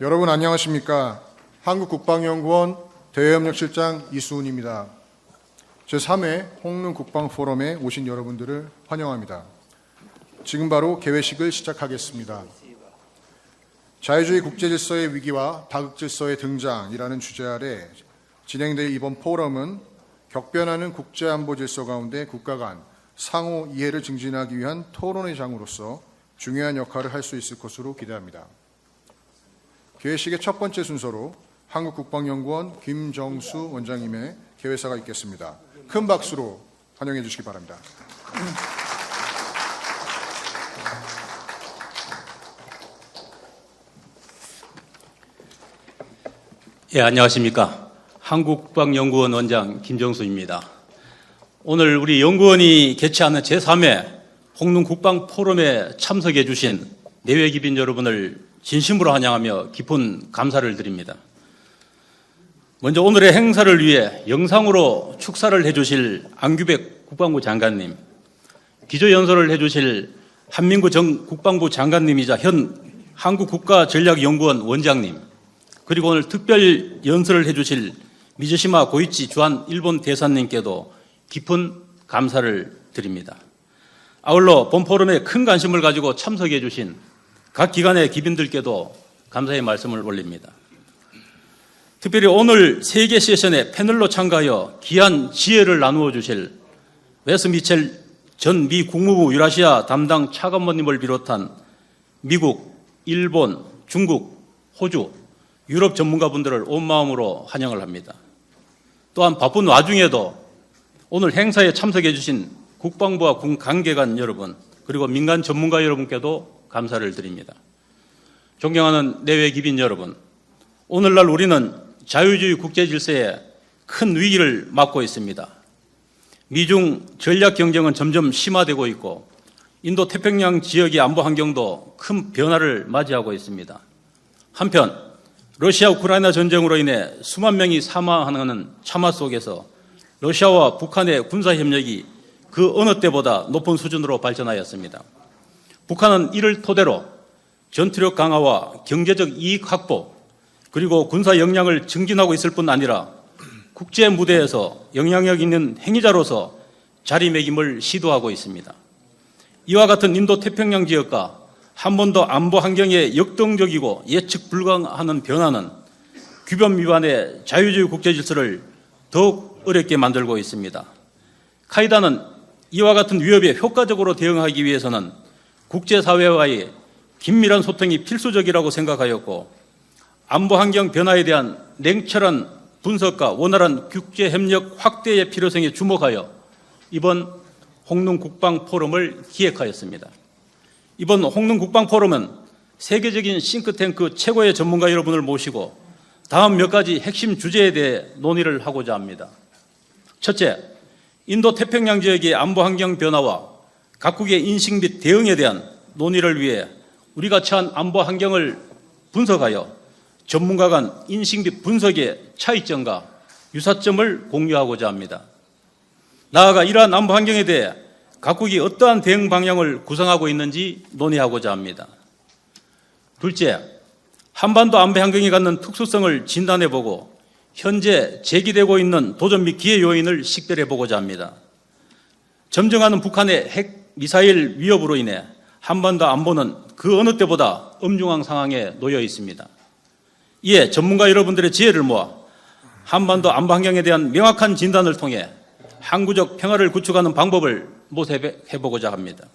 여러분 안녕하십니까? 한국국방연구원 대외협력실장 이수훈입니다. 제3회 홍릉국방포럼에 오신 여러분들을 환영합니다. 지금 바로 개회식을 시작하겠습니다. 자유주의 국제질서의 위기와 다극질서의 등장이라는 주제 아래 진행될 이번 포럼은 격변하는 국제안보질서 가운데 국가 간 상호 이해를 증진하기 위한 토론의 장으로서 중요한 역할을 할 수 있을 것으로 기대합니다. 개회식의 첫 번째 순서로 한국국방연구원 김정수 원장님의 개회사가 있겠습니다. 큰 박수로 환영해 주시기 바랍니다. 예, 안녕하십니까. 한국국방연구원 원장 김정수입니다. 오늘 우리 연구원이 개최하는 제3회 홍릉국방포럼에 참석해 주신 내외 기빈 여러분을 진심으로 환영하며 깊은 감사를 드립니다. 먼저 오늘의 행사를 위해 영상으로 축사를 해주실 안규백 국방부 장관님, 기조연설을 해주실 한민구 전 국방부 장관님이자 현 한국국가전략연구원 원장님, 그리고 오늘 특별 연설을 해주실 미치시타 고이치 주한 일본 대사님께도 깊은 감사를 드립니다. 아울러 본 포럼에 큰 관심을 가지고 참석해 주신 각 기관의 기빈들께도 감사의 말씀을 올립니다. 특별히 오늘 세 개 세션에 패널로 참가하여 귀한 지혜를 나누어 주실 웨스 미첼 전 미 국무부 유라시아 담당 차관모님을 비롯한 미국, 일본, 중국, 호주, 유럽 전문가분들을 온 마음으로 환영을 합니다. 또한 바쁜 와중에도 오늘 행사에 참석해 주신 국방부와 군 관계관 여러분, 그리고 민간 전문가 여러분께도 감사를 드립니다. 존경하는 내외 기빈 여러분, 오늘날 우리는 자유주의 국제질서에 큰 위기를 맞고 있습니다. 미중 전략 경쟁은 점점 심화되고 있고 인도-태평양 지역의 안보 환경도 큰 변화를 맞이하고 있습니다. 한편 러시아 우크라이나 전쟁으로 인해 수만 명이 사망하는 참화 속에서 러시아와 북한의 군사협력이 그 어느 때보다 높은 수준으로 발전하였습니다. 북한은 이를 토대로 전투력 강화와 경제적 이익 확보, 그리고 군사 역량을 증진하고 있을 뿐 아니라 국제 무대에서 영향력 있는 행위자로서 자리매김을 시도하고 있습니다. 이와 같은 인도-태평양 지역과 한 번 더 안보 환경의 역동적이고 예측 불가능한 변화는 규범 위반의 자유주의 국제질서를 더욱 어렵게 만들고 있습니다. 카이다는 이와 같은 위협에 효과적으로 대응하기 위해서는 국제사회와의 긴밀한 소통이 필수적이라고 생각하였고, 안보 환경 변화에 대한 냉철한 분석과 원활한 국제협력 확대의 필요성에 주목하여 이번 홍릉국방포럼을 기획하였습니다. 이번 홍릉국방포럼은 세계적인 싱크탱크 최고의 전문가 여러분을 모시고 다음 몇 가지 핵심 주제에 대해 논의를 하고자 합니다. 첫째, 인도-태평양 지역의 안보 환경 변화와 각국의 인식 및 대응에 대한 논의를 위해 우리가 처한 안보 환경을 분석하여 전문가 간 인식 및 분석의 차이점과 유사점을 공유하고자 합니다. 나아가 이러한 안보 환경에 대해 각국이 어떠한 대응 방향을 구상하고 있는지 논의하고자 합니다. 둘째, 한반도 안보 환경이 갖는 특수성을 진단해보고 현재 제기되고 있는 도전 및 기회 요인을 식별해보고자 합니다. 점증하는 북한의 핵 미사일 위협으로 인해 한반도 안보는 그 어느 때보다 엄중한 상황에 놓여 있습니다. 이에 전문가 여러분들의 지혜를 모아 한반도 안보 환경에 대한 명확한 진단을 통해 항구적 평화를 구축하는 방법을 모색해보고자 합니다.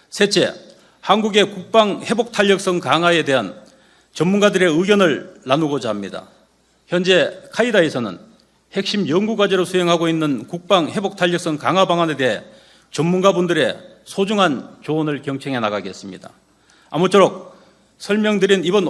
셋째, 한국의 국방 회복 탄력성 강화에 대한 전문가들의 의견을 나누고자 합니다. 현재 카이다에서는 핵심 연구과제로 수행하고 있는 국방 회복 탄력성 강화 방안에 대해 전문가분들의 소중한 조언을 경청해 나가겠습니다. 아무쪼록 설명드린 이번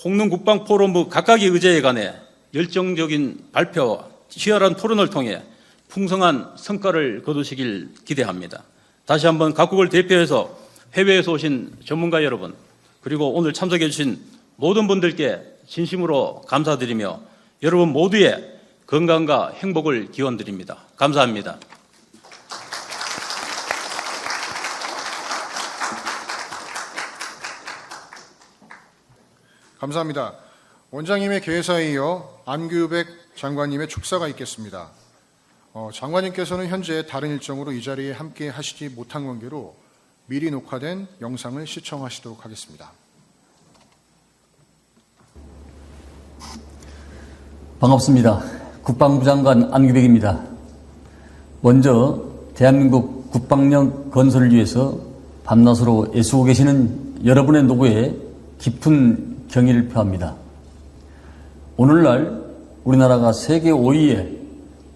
홍릉국방포럼 각각의 의제에 관해 열정적인 발표와 치열한 토론을 통해 풍성한 성과를 거두시길 기대합니다. 다시 한번 각국을 대표해서 해외에서 오신 전문가 여러분, 그리고 오늘 참석해 주신 모든 분들께 진심으로 감사드리며 여러분 모두의 건강과 행복을 기원드립니다. 감사합니다. 감사합니다. 원장님의 개회사에 이어 안규백 장관님의 축사가 있겠습니다. 장관님께서는 현재 다른 일정으로 이 자리에 함께 하시지 못한 관계로 미리 녹화된 영상을 시청하시도록 하겠습니다. 반갑습니다. 국방부 장관 안규백입니다. 먼저 대한민국 국방력 건설을 위해서 밤낮으로 애쓰고 계시는 여러분의 노고에 깊은 경의를 표합니다. 오늘날 우리나라가 세계 5위의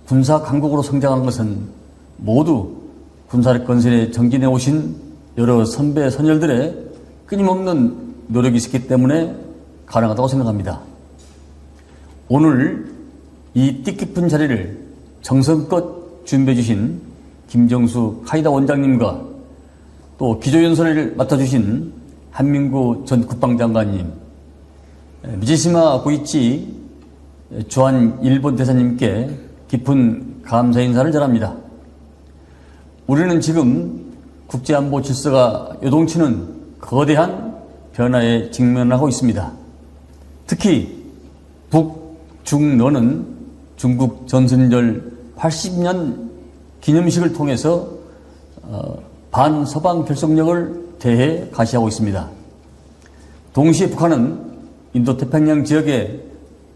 군사 강국으로 성장한 것은 모두 군사력 건설에 정진해 오신 여러 선배 선열들의 끊임없는 노력이 있었기 때문에 가능하다고 생각합니다. 오늘 이 뜻깊은 자리를 정성껏 준비해 주신 김정수 카이다 원장님과 또 기조연설을 맡아주신 한민구 전 국방장관님, 미치시마 고이치 주한 일본 대사님께 깊은 감사 인사를 전합니다. 우리는 지금 국제안보 질서가 요동치는 거대한 변화에 직면하고 있습니다. 특히 북중러는 중국 전선절 80년 기념식을 통해서 반서방 결속력을 대해 가시하고 있습니다. 동시에 북한은 인도-태평양 지역의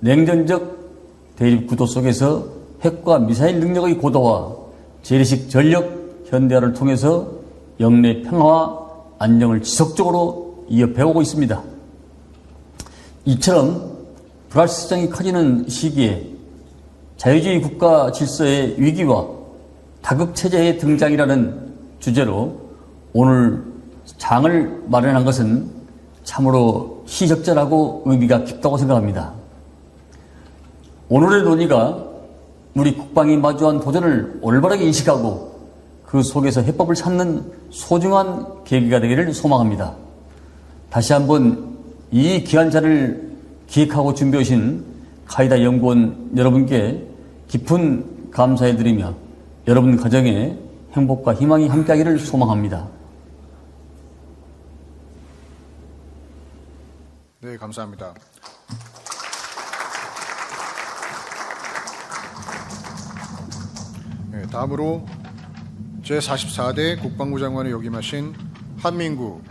냉전적 대립 구도 속에서 핵과 미사일 능력의 고도화, 재래식 전력 현대화를 통해서 영내 평화와 안정을 지속적으로 이어배우고 있습니다. 이처럼 불확실성이 커지는 시기에 자유주의 국가 질서의 위기와 다극체제의 등장이라는 주제로 오늘 장을 마련한 것은 참으로 시적절하고 의미가 깊다고 생각합니다. 오늘의 논의가 우리 국방이 마주한 도전을 올바르게 인식하고 그 속에서 해법을 찾는 소중한 계기가 되기를 소망합니다. 다시 한번 이 귀한 자리를 기획하고 준비해 오신 카이다 연구원 여러분께 깊은 감사해드리며 여러분 가정에 행복과 희망이 함께하기를 소망합니다. 네, 감사합니다. 네, 다음으로 제44대 국방부 장관을 역임하신 한민국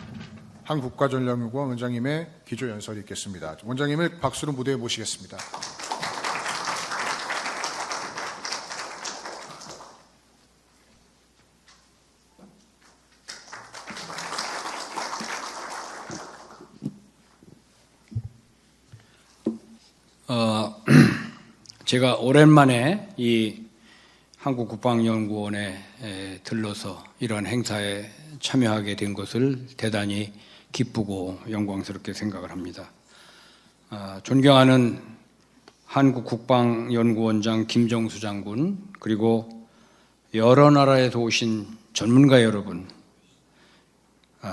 한국국가전략연구원 원장님의 기조연설이 있겠습니다. 원장님을 박수로 무대에 모시겠습니다. 제가 오랜만에 이 한국국방연구원에 들러서 이러한 행사에 참여하게 된 것을 대단히 기쁘고 영광스럽게 생각을 합니다. 존경하는 한국국방연구원장 김정수 장군, 그리고 여러 나라에서 오신 전문가 여러분,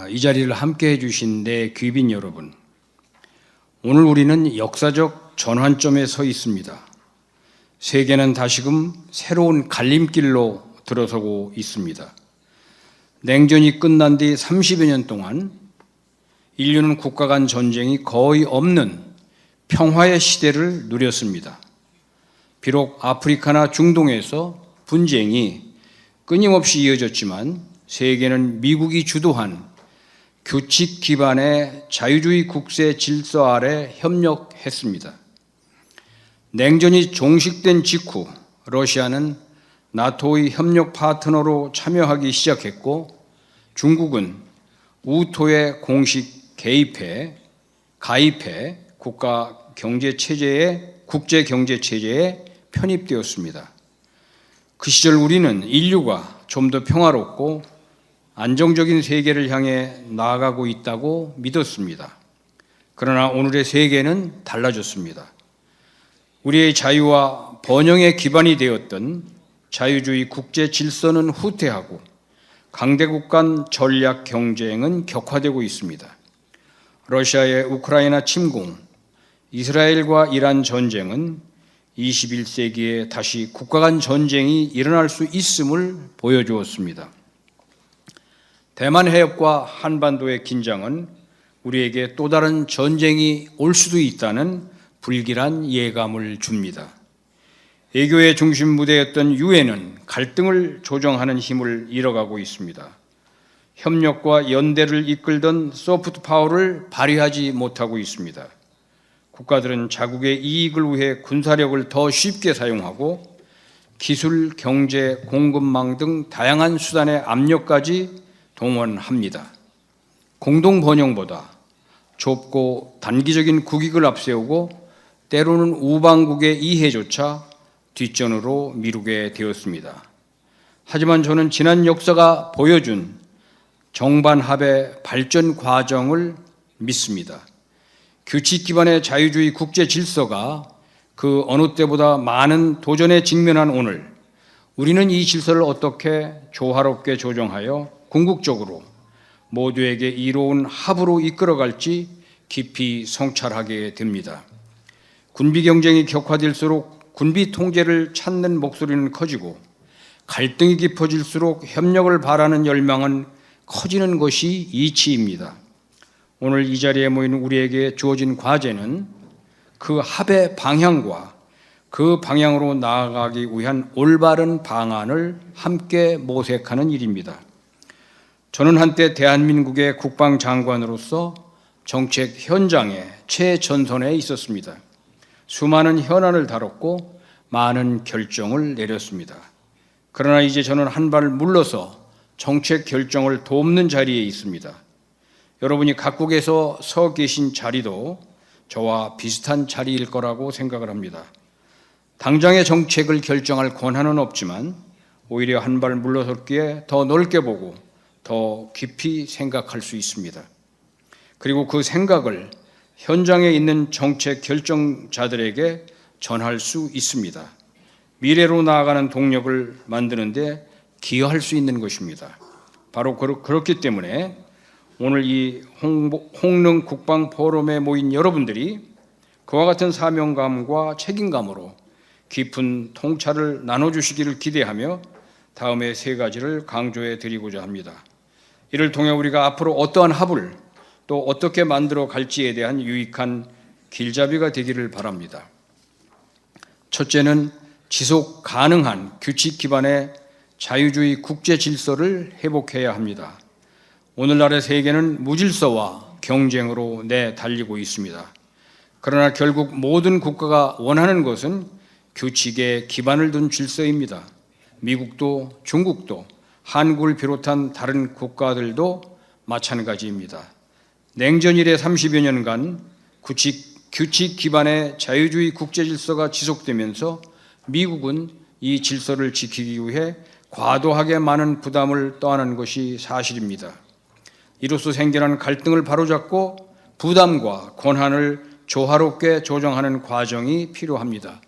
이 자리를 함께 해주신 내 귀빈 여러분, 오늘 우리는 역사적 전환점에 서 있습니다. 세계는 다시금 새로운 갈림길로 들어서고 있습니다. 냉전이 끝난 뒤 30여 년 동안 인류는 국가 간 전쟁이 거의 없는 평화의 시대를 누렸습니다. 비록 아프리카나 중동에서 분쟁이 끊임없이 이어졌지만 세계는 미국이 주도한 규칙 기반의 자유주의 국제 질서 아래 협력했습니다. 냉전이 종식된 직후 러시아는 나토의 협력 파트너로 참여하기 시작했고, 중국은 우토에 공식 가입해 국제 경제 체제에 편입되었습니다. 그 시절 우리는 인류가 좀 더 평화롭고 안정적인 세계를 향해 나아가고 있다고 믿었습니다. 그러나 오늘의 세계는 달라졌습니다. 우리의 자유와 번영의 기반이 되었던 자유주의 국제 질서는 후퇴하고 강대국 간 전략 경쟁은 격화되고 있습니다. 러시아의 우크라이나 침공, 이스라엘과 이란 전쟁은 21세기에 다시 국가 간 전쟁이 일어날 수 있음을 보여주었습니다. 대만 해협과 한반도의 긴장은 우리에게 또 다른 전쟁이 올 수도 있다는 불길한 예감을 줍니다. 애교의 중심 무대였던 유엔은 갈등을 조정하는 힘을 잃어가고 있습니다. 협력과 연대를 이끌던 소프트 파워를 발휘하지 못하고 있습니다. 국가들은 자국의 이익을 위해 군사력을 더 쉽게 사용하고 기술, 경제, 공급망 등 다양한 수단의 압력까지 동원합니다. 공동 번영보다 좁고 단기적인 국익을 앞세우고 때로는 우방국의 이해조차 뒷전으로 미루게 되었습니다. 하지만 저는 지난 역사가 보여준 정반합의 발전 과정을 믿습니다. 규칙 기반의 자유주의 국제 질서가 그 어느 때보다 많은 도전에 직면한 오늘, 우리는 이 질서를 어떻게 조화롭게 조정하여 궁극적으로 모두에게 이로운 합으로 이끌어갈지 깊이 성찰하게 됩니다. 군비 경쟁이 격화될수록 군비 통제를 찾는 목소리는 커지고 갈등이 깊어질수록 협력을 바라는 열망은 커지는 것이 이치입니다. 오늘 이 자리에 모인 우리에게 주어진 과제는 그 합의 방향과 그 방향으로 나아가기 위한 올바른 방안을 함께 모색하는 일입니다. 저는 한때 대한민국의 국방장관으로서 정책 현장의 최전선에 있었습니다. 수많은 현안을 다뤘고 많은 결정을 내렸습니다. 그러나 이제 저는 한 발 물러서 정책 결정을 돕는 자리에 있습니다. 여러분이 각국에서 서 계신 자리도 저와 비슷한 자리일 거라고 생각을 합니다. 당장의 정책을 결정할 권한은 없지만 오히려 한 발 물러섰기에 더 넓게 보고 더 깊이 생각할 수 있습니다. 그리고 그 생각을 현장에 있는 정책 결정자들에게 전할 수 있습니다. 미래로 나아가는 동력을 만드는데 기여할 수 있는 것입니다. 바로 그렇기 때문에 오늘 이 홍릉 국방포럼에 모인 여러분들이 그와 같은 사명감과 책임감으로 깊은 통찰을 나눠주시기를 기대하며 다음에 세 가지를 강조해 드리고자 합니다. 이를 통해 우리가 앞으로 어떠한 합을 또 어떻게 만들어 갈지에 대한 유익한 길잡이가 되기를 바랍니다. 첫째는 지속 가능한 규칙 기반의 자유주의 국제 질서를 회복해야 합니다. 오늘날의 세계는 무질서와 경쟁으로 내달리고 있습니다. 그러나 결국 모든 국가가 원하는 것은 규칙에 기반을 둔 질서입니다. 미국도 중국도 한국을 비롯한 다른 국가들도 마찬가지입니다. 냉전 이래 30여 년간 규칙 기반의 자유주의 국제 질서가 지속되면서 미국은 이 질서를 지키기 위해 과도하게 많은 부담을 떠안은 것이 사실입니다. 이로써 생겨난 갈등을 바로잡고 부담과 권한을 조화롭게 조정하는 과정이 필요합니다.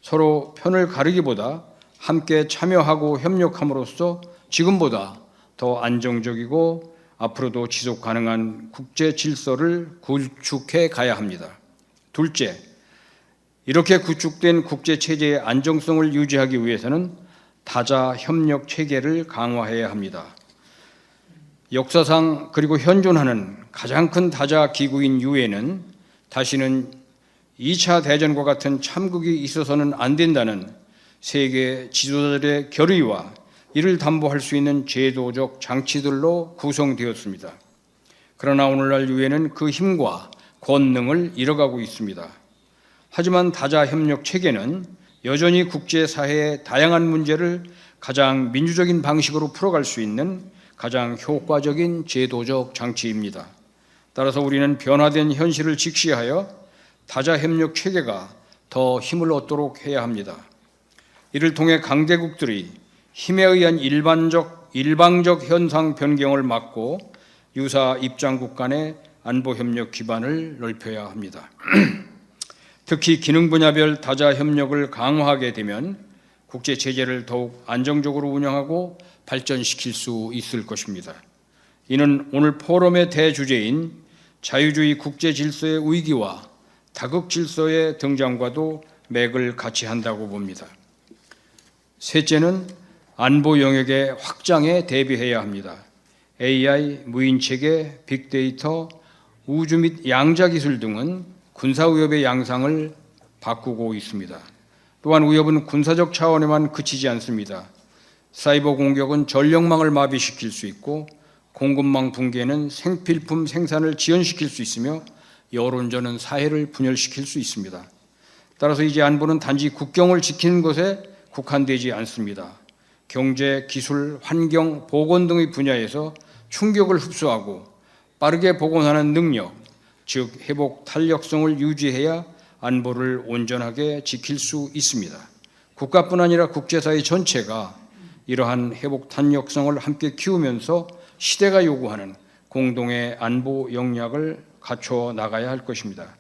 서로 편을 가르기보다 함께 참여하고 협력함으로써 지금보다 더 안정적이고 앞으로도 지속 가능한 국제 질서를 구축해 가야 합니다. 둘째, 이렇게 구축된 국제 체제의 안정성을 유지하기 위해서는 다자 협력 체계를 강화해야 합니다. 역사상 그리고 현존하는 가장 큰 다자 기구인 유엔은 다시는 2차 대전과 같은 참극이 있어서는 안 된다는 세계 지도자들의 결의와 이를 담보할 수 있는 제도적 장치들로 구성되었습니다. 그러나 오늘날 유엔은 그 힘과 권능을 잃어가고 있습니다. 하지만 다자 협력 체계는 여전히 국제사회의 다양한 문제를 가장 민주적인 방식으로 풀어갈 수 있는 가장 효과적인 제도적 장치입니다. 따라서 우리는 변화된 현실을 직시하여 다자 협력 체계가 더 힘을 얻도록 해야 합니다. 이를 통해 강대국들이 힘에 의한 일방적 현상 변경을 막고 유사 입장국 간의 안보 협력 기반을 넓혀야 합니다. 특히 기능 분야별 다자 협력을 강화하게 되면 국제 체제를 더욱 안정적으로 운영하고 발전시킬 수 있을 것입니다. 이는 오늘 포럼의 대주제인 자유주의 국제 질서의 위기와 다극질서의 등장과도 맥을 같이 한다고 봅니다. 셋째는 안보 영역의 확장에 대비해야 합니다. AI, 무인체계, 빅데이터, 우주 및 양자 기술 등은 군사 위협의 양상을 바꾸고 있습니다. 또한 위협은 군사적 차원에만 그치지 않습니다. 사이버 공격은 전력망을 마비시킬 수 있고 공급망 붕괴는 생필품 생산을 지연시킬 수 있으며 여론전은 사회를 분열시킬 수 있습니다. 따라서 이제 안보는 단지 국경을 지키는 것에 국한되지 않습니다. 경제, 기술, 환경, 보건 등의 분야에서 충격을 흡수하고 빠르게 복원하는 능력, 즉 회복 탄력성을 유지해야 안보를 온전하게 지킬 수 있습니다. 국가뿐 아니라 국제사회 전체가 이러한 회복 탄력성을 함께 키우면서 시대가 요구하는 공동의 안보 역량을 갖춰 나가야 할 것입니다.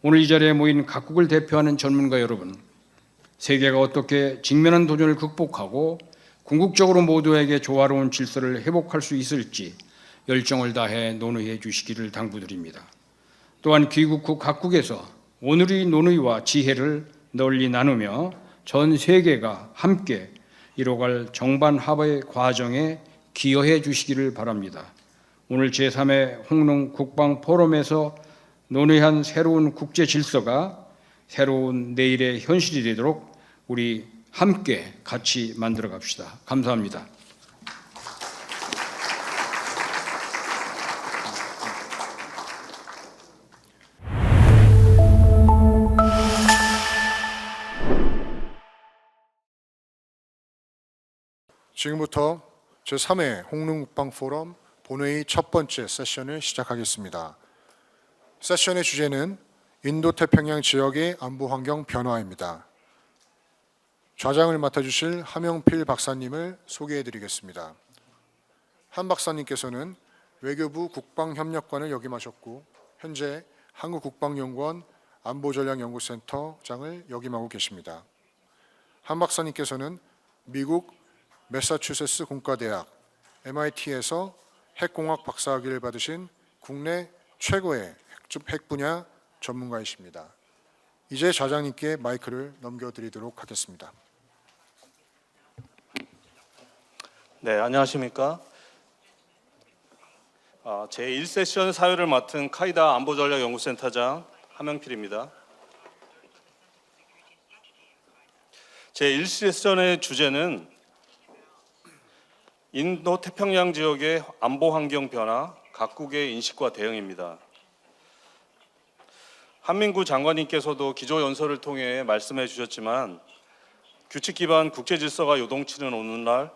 오늘 이 자리에 모인 각국을 대표하는 전문가 여러분, 세계가 어떻게 직면한 도전을 극복하고 궁극적으로 모두에게 조화로운 질서를 회복할 수 있을지 열정을 다해 논의해 주시기를 당부드립니다. 또한 귀국 후 각국에서 오늘의 논의와 지혜를 널리 나누며 전 세계가 함께 이뤄갈 정반합의 과정에 기여해 주시기를 바랍니다. 오늘 제3회 홍릉국방포럼에서 논의한 새로운 국제질서가 새로운 내일의 현실이 되도록 우리 함께 같이 만들어 갑시다. 감사합니다. 지금부터 제3회 홍릉국방포럼 본회의 첫 번째 세션을 시작하겠습니다. 세션의 주제는 인도-태평양 지역의 안보환경 변화입니다. 좌장을 맡아주실 함영필 박사님을 소개해드리겠습니다. 한 박사님께서는 외교부 국방협력관을 역임하셨고 현재 한국국방연구원 안보전략연구센터장을 역임하고 계십니다. 한 박사님께서는 미국 매사추세츠 공과대학 MIT에서 핵공학 박사학위를 받으신 국내 최고의 핵 분야 전문가이십니다. 이제 좌장님께 마이크를 넘겨드리도록 하겠습니다. 네, 안녕하십니까. 제1세션 사회를 맡은 카이다 안보전략연구센터장 한명필입니다. 제1세션의 주제는 인도-태평양 지역의 안보 환경 변화, 각국의 인식과 대응입니다. 한민구 장관님께서도 기조연설을 통해 말씀해 주셨지만 규칙 기반 국제질서가 요동치는 오늘날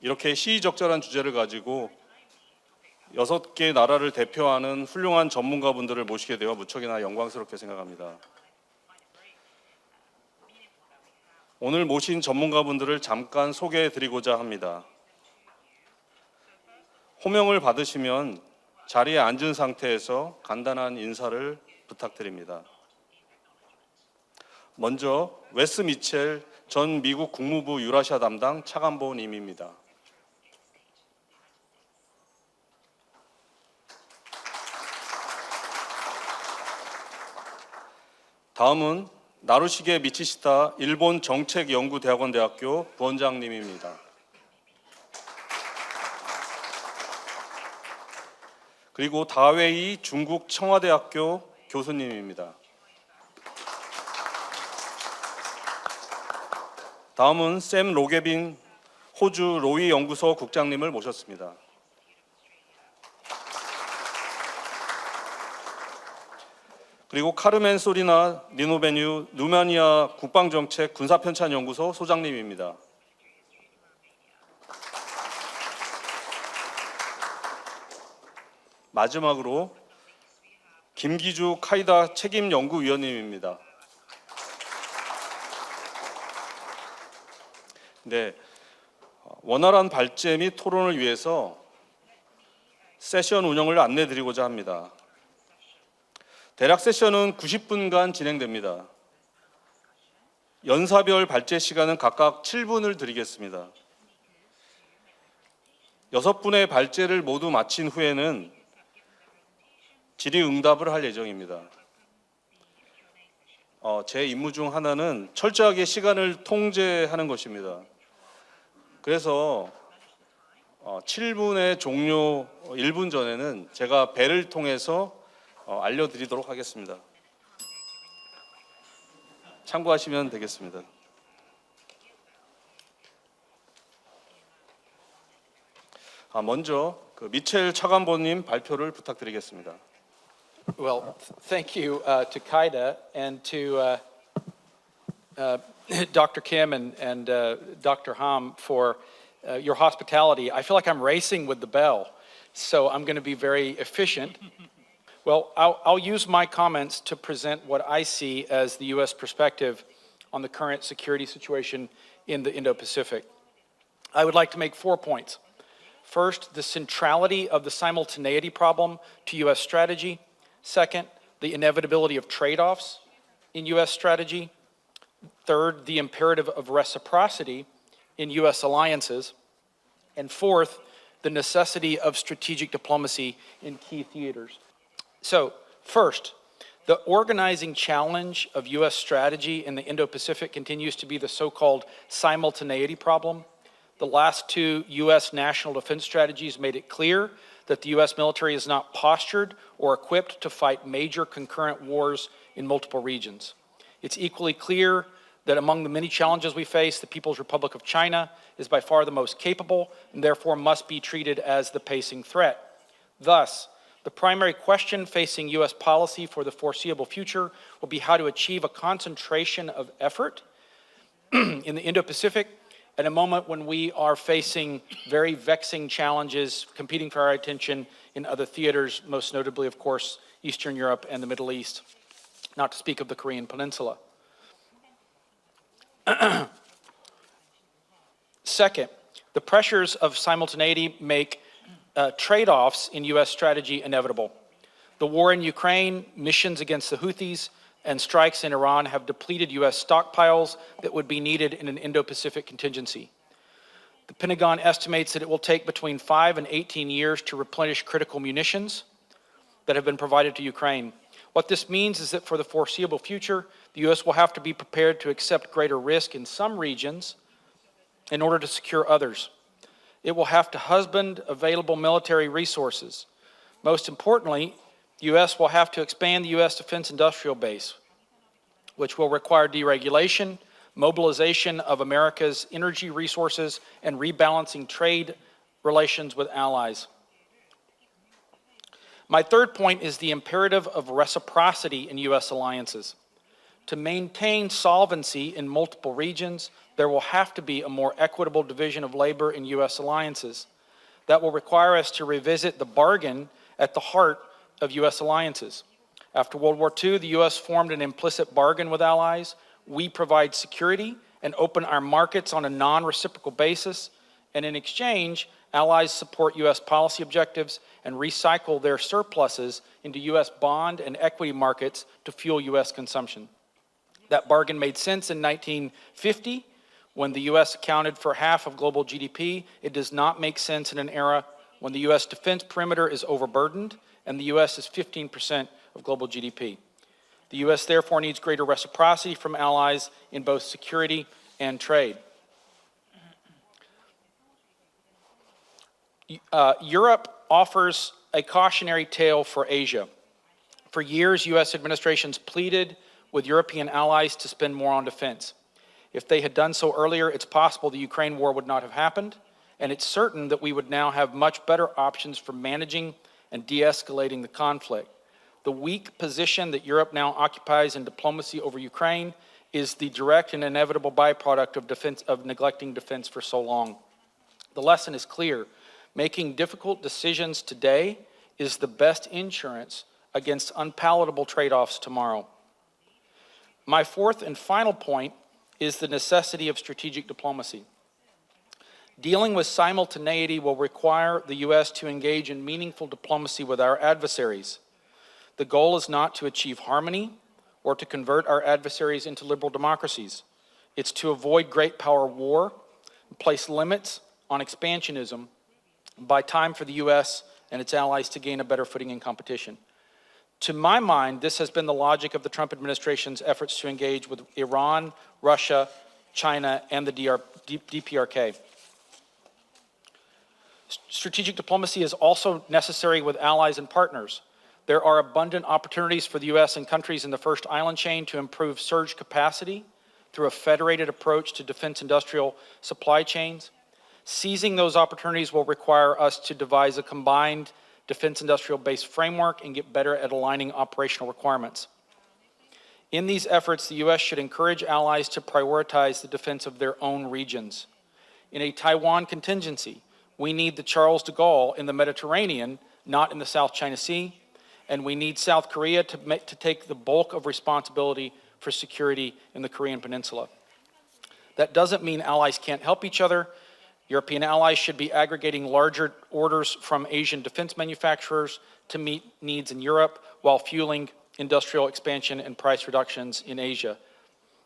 이렇게 시의적절한 주제를 가지고 6개 나라를 대표하는 훌륭한 전문가분들을 모시게 되어 무척이나 영광스럽게 생각합니다. 오늘 모신 전문가분들을 잠깐 소개해 드리고자 합니다. 호명을 받으시면 자리에 앉은 상태에서 간단한 인사를 부탁드립니다. 먼저 웨스 미첼 전 미국 국무부 유라시아 담당 차관보님입니다. 다음은 나루시게 미치시타 일본 정책연구대학원대학교 부원장님입니다. 그리고 다웨이 중국 칭화대학교 교수님입니다. 다음은 샘 로게빈 호주 로위연구소 국장님을 모셨습니다. 그리고 카르멘-소리나 리보베누 루마니아 국방정책군사전환연구소 소장님입니다. 마지막으로 김기주 카이다 책임연구위원님입니다. 네, 원활한 발제 및 토론을 위해서 세션 운영을 안내드리고자 합니다. 대략 세션은 90분간 진행됩니다. 연사별 발제 시간은 각각 7분을 드리겠습니다. 6분의 발제를 모두 마친 후에는 질의응답을 할 예정입니다. 제 임무 중 하나는 철저하게 시간을 통제하는 것입니다. 그래서 7분의 종료 1분 전에는 제가 벨을 통해서 알려드리도록 하겠습니다. 참고하시면 되겠습니다. 먼저 미첼 차관보님 발표를 부탁드리겠습니다. Well, thank you to KIDA and to Dr. Kim and Dr. Ham for your hospitality. I feel like I'm racing with the bell, so I'm going to be very efficient. Well, I'll use my comments to present what I see as the U.S. perspective on the current security situation in the Indo-Pacific. I would like to make 4 points. First, the centrality of the simultaneity problem to U.S. strategy. Second, the inevitability of trade-offs in U.S. strategy. Third, the imperative of reciprocity in U.S. alliances. And fourth, the necessity of strategic diplomacy in key theaters. So, first, the organizing challenge of U.S. strategy in the Indo-Pacific continues to be the so-called simultaneity problem. The last 2 U.S. national defense strategies made it clear that the U.S. military is not postured or equipped to fight major concurrent wars in multiple regions. It's equally clear that among the many challenges we face, the People's Republic of China is by far the most capable and therefore must be treated as the pacing threat. Thus, the primary question facing U.S. policy for the foreseeable future will be how to achieve a concentration of effort in the Indo-Pacific at a moment when we are facing very vexing challenges competing for our attention in other theaters, most notably, of course, Eastern Europe and the Middle East, not to speak of the Korean Peninsula. Second, the pressures of simultaneity make trade-offs in U.S. strategy inevitable. The war in Ukraine, missions against the Houthis, and strikes in Iran have depleted U.S. stockpiles that would be needed in an Indo-Pacific contingency. The Pentagon estimates that it will take between 5 and 18 years to replenish critical munitions that have been provided to Ukraine. What this means is that for the foreseeable future, the U.S. will have to be prepared to accept greater risk in some regions in order to secure others. It will have to husband available military resources. Most importantly, the U.S. will have to expand the U.S. defense industrial base, which will require deregulation, mobilization of America's energy resources, and rebalancing trade relations with allies. My third point is the imperative of reciprocity in U.S. alliances. To maintain solvency in multiple regions, there will have to be a more equitable division of labor in U.S. alliances. That will require us to revisit the bargain at the heart of U.S. alliances. After World War II, the U.S. formed an implicit bargain with allies. We provide security and open our markets on a non-reciprocal basis, and in exchange, allies support U.S. policy objectives and recycle their surpluses into U.S. bond and equity markets to fuel U.S. consumption. That bargain made sense in 1950 when the U.S. accounted for half of global GDP. It does not make sense in an era when the U.S. defense perimeter is overburdened and the U.S. is 15% of global GDP. The U.S. therefore needs greater reciprocity from allies in both security and trade. Europe offers a cautionary tale for Asia. For years, U.S. administrations pleaded with European allies to spend more on defense. If they had done so earlier, it's possible the Ukraine war would not have happened, and it's certain that we would now have much better options for managing and de-escalating the conflict. The weak position that Europe now occupies in diplomacy over Ukraine is the direct and inevitable byproduct of neglecting defense for so long. The lesson is clear. Making difficult decisions today is the best insurance against unpalatable trade-offs tomorrow. My fourth and final point is the necessity of strategic diplomacy. Dealing with simultaneity will require the U.S. to engage in meaningful diplomacy with our adversaries. The goal is not to achieve harmony or to convert our adversaries into liberal democracies. It's to avoid great power war, and place limits on expansionism, and buy time for the U.S. and its allies to gain a better footing in competition. To my mind, this has been the logic of the Trump administration's efforts to engage with Iran, Russia, China, and the DPRK. Strategic diplomacy is also necessary with allies and partners. There are abundant opportunities for the U.S. and countries in the first island chain to improve surge capacity through a federated approach to defense industrial supply chains. Seizing those opportunities will require us to devise a combined defense industrial-based framework and get better at aligning operational requirements. In these efforts, the U.S. should encourage allies to prioritize the defense of their own regions. In a Taiwan contingency, we need the Charles de Gaulle in the Mediterranean, not in the South China Sea, and we need South Korea to take the bulk of responsibility for security in the Korean Peninsula. That doesn't mean allies can't help each other. European allies should be aggregating larger orders from Asian defense manufacturers to meet needs in Europe while fueling industrial expansion and price reductions in Asia.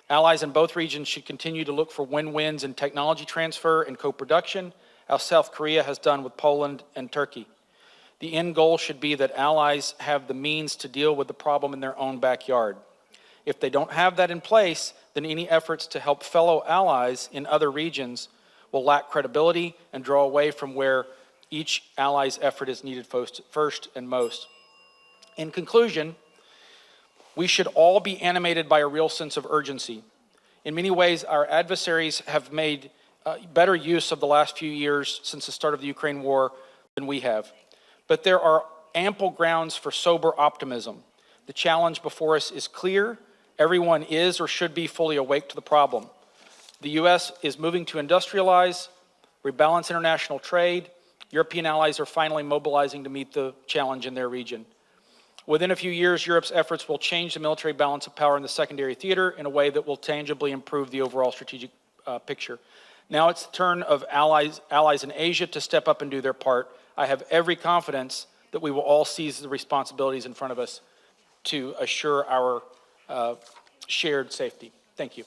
Allies in both regions should continue to look for win-wins in technology transfer and co-production, as South Korea has done with Poland and Turkey. The end goal should be that allies have the means to deal with the problem in their own backyard. If they don't have that in place, then any efforts to help fellow allies in other regions will lack credibility and draw away from where each ally's effort is needed first and most. In conclusion, we should all be animated by a real sense of urgency. In many ways, our adversaries have made better use of the last few years since the start of the Ukraine war than we have. But there are ample grounds for sober optimism. The challenge before us is clear. Everyone is or should be fully awake to the problem. The U.S. is moving to industrialize, rebalance international trade. European allies are finally mobilizing to meet the challenge in their region. Within a few years, Europe's efforts will change the military balance of power in the secondary theater in a way that will tangibly improve the overall strategic picture. Now it's the turn of allies in Asia to step up and do their part. I have every confidence that we will all seize the responsibilities in front of us to assure our shared safety. Thank you.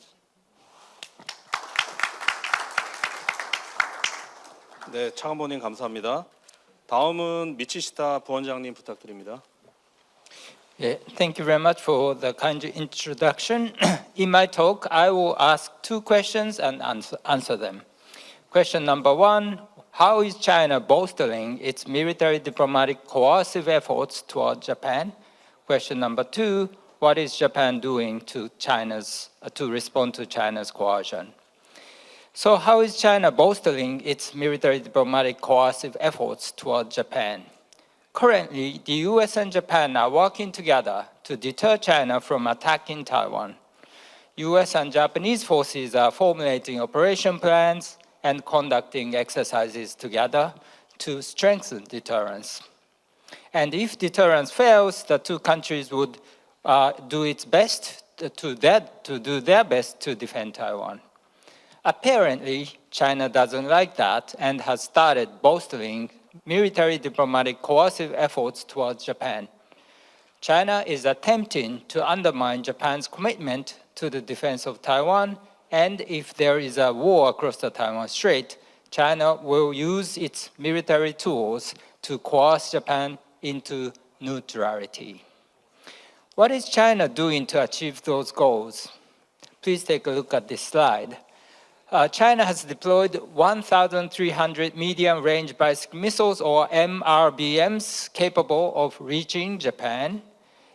네, 차관보님 감사합니다. 다음은 미치시타 부원장님 부탁드립니다. Yeah, thank you very much for the kind introduction. In my talk, I will ask two questions and answer them. Question number one, how is China bolstering its military diplomatic coercive efforts toward Japan? Question number two, what is Japan doing to respond to China's coercion? So how is China bolstering its military diplomatic coercive efforts toward Japan? Currently, the US and Japan are working together to deter China from attacking Taiwan. US and Japanese forces are formulating operation plans and conducting exercises together to strengthen deterrence. And if deterrence fails, the two countries would do their best to defend Taiwan. Apparently, China doesn't like that and has started bolstering military diplomatic coercive efforts towards Japan. China is attempting to undermine Japan's commitment to the defense of Taiwan, and if there is a war across the Taiwan Strait, China will use its military tools to coerce Japan into neutrality. What is China doing to achieve those goals? Please take a look at this slide. China has deployed 1,300 medium-range ballistic missiles, or MRBMs, capable of reaching Japan.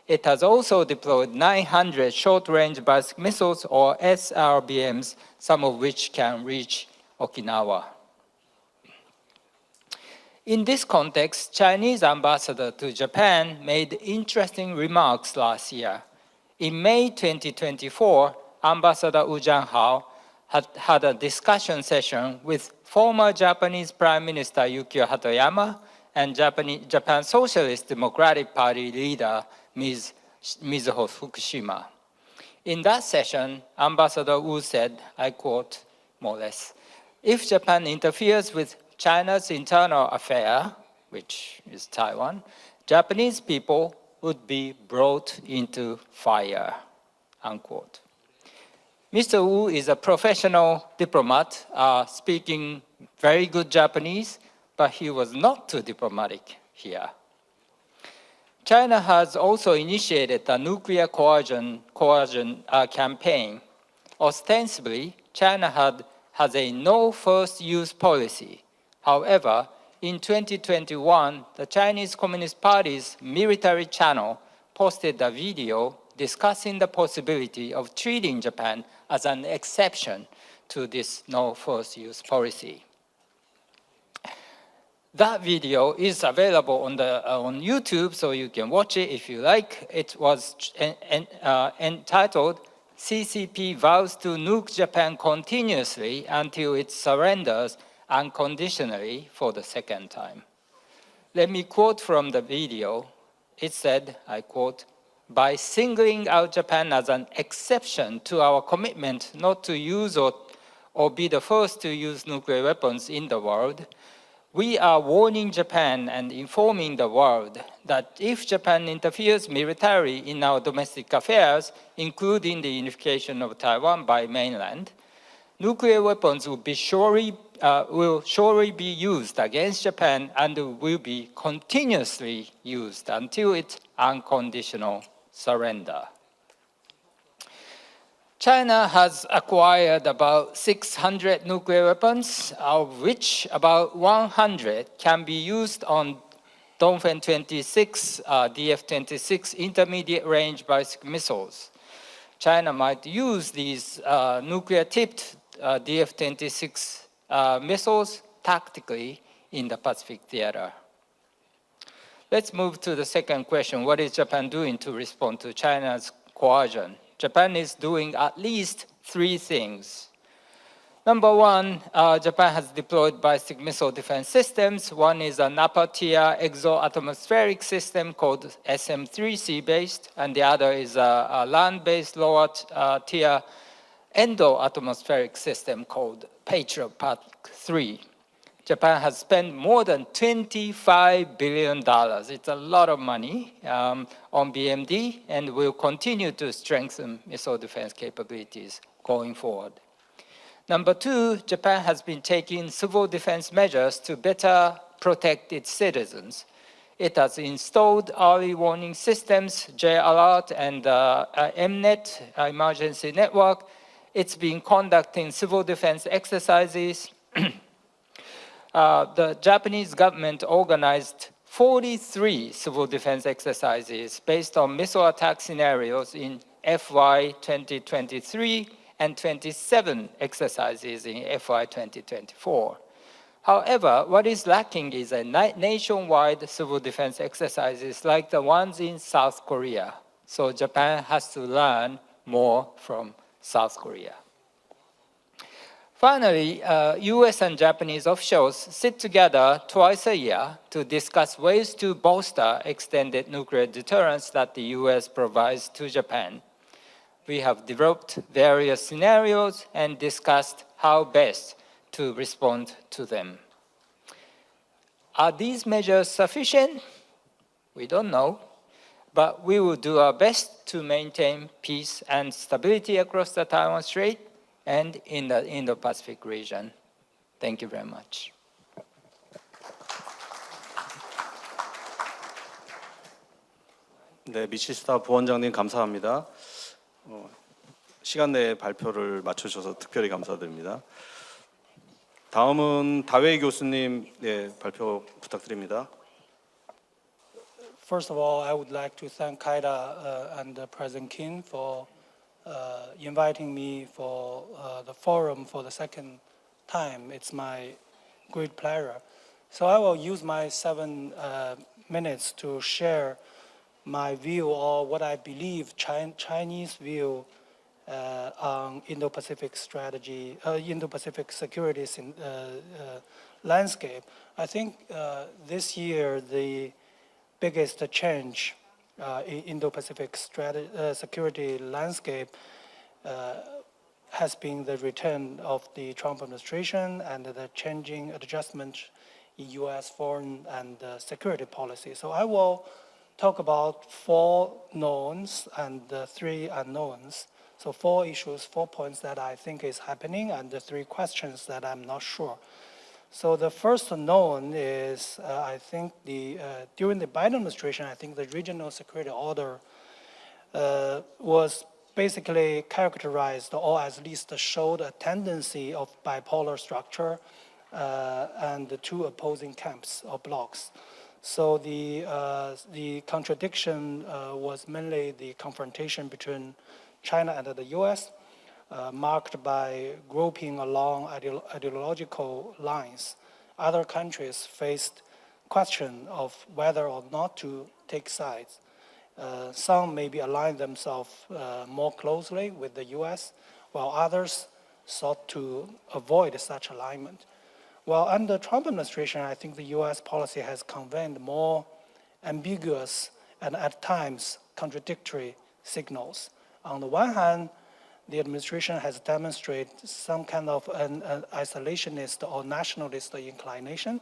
It has also deployed 900 short-range ballistic missiles, or SRBMs, some of which can reach Okinawa. In this context, Chinese ambassador to Japan made interesting remarks last year. In May 2024, Ambassador Wu Jianhao had a discussion session with former Japanese Prime Minister Yukio Hatoyama and Japan Socialist Democratic Party leader Ms. Mizuho Fukushima. In that session, Ambassador Wu said, I quote, more or less, if Japan interferes with China's internal affair, which is Taiwan, Japanese people would be brought into fire, unquote. Mr. Wu is a professional diplomat, speaking very good Japanese, but he was not too diplomatic here. China has also initiated a nuclear coercion campaign. Ostensibly, China has a no first use policy. However, in 2021, the Chinese Communist Party's military channel posted a video discussing the possibility of treating Japan as an exception to this no force use policy. That video is available on YouTube, so you can watch it if you like. It was entitled, CCP vows to nuke Japan continuously until it surrenders unconditionally for the second time. Let me quote from the video. It said, I quote, by singling out Japan as an exception to our commitment not to use or be the first to use nuclear weapons in the world, we are warning Japan and informing the world that if Japan interferes militarily in our domestic affairs, including the unification of Taiwan by mainland, nuclear weapons will surely be used against Japan and will be continuously used until its unconditional surrender. China has acquired about 600 nuclear weapons, of which about 100 can be used on Dongfeng 26, DF-26 intermediate range ballistic missiles. China might use these nuclear-tipped DF-26 missiles tactically in the Pacific theater. Let's move to the second question. What is Japan doing to respond to China's coercion? Japan is doing at least 3 things. Number one, Japan has deployed ballistic missile defense systems. One is an upper-tier exo-atmospheric system called SM-3C based, and the other is a land-based lower-tier endo-atmospheric system called Patriot Pac-3. Japan has spent more than $25 billion. It's a lot of money on BMD, and will continue to strengthen missile defense capabilities going forward. Number two, Japan has been taking civil defense measures to better protect its citizens. It has installed early warning systems, J-Alert and MNet, emergency network. It's been conducting civil defense exercises. The Japanese government organized 43 civil defense exercises based on missile attack scenarios in FY 2023 and 27 exercises in FY 2024. However, what is lacking is a nationwide civil defense exercises like the ones in South Korea. So Japan has to learn more from South Korea. Finally, US and Japanese officials sit together twice a year to discuss ways to bolster extended nuclear deterrence that the US provides to Japan. We have developed various scenarios and discussed how best to respond to them. Are these measures sufficient? We don't know, but we will do our best to maintain peace and stability across the Taiwan Strait and in the Indo-Pacific region. Thank you very much. 네, 미치시타 부원장님 감사합니다. 시간 내에 발표를 맞춰주셔서 특별히 감사드립니다. 다음은 다웨이 교수님 발표 부탁드립니다. First of all, I would like to thank KIDA and President Kim for inviting me for the forum for the second time. It's my great pleasure. So I will use my 7 minutes to share my view or what I believe Chinese view on Indo-Pacific strategy, Indo-Pacific security landscape. I think this year the biggest change in Indo-Pacific security landscape has been the return of the Trump administration and the changing adjustment in U.S. foreign and security policy. So I will talk about 4 knowns and 3 unknowns. So 4 issues, 4 points that I think is happening, and the 3 questions that I'm not sure. So the first known is, I think during the Biden administration, I think the regional security order was basically characterized, or at least showed a tendency of bipolar structure, and the two opposing camps or blocs. So the contradiction was mainly the confrontation between China and the U.S., marked by grouping along ideological lines. Other countries faced question of whether or not to take sides. Some maybe aligned themselves more closely with the U.S., while others sought to avoid such alignment. Well, under Trump administration, I think the U.S. policy has conveyed more ambiguous and at times contradictory signals. On the one hand, the administration has demonstrated some kind of an isolationist or nationalist inclination.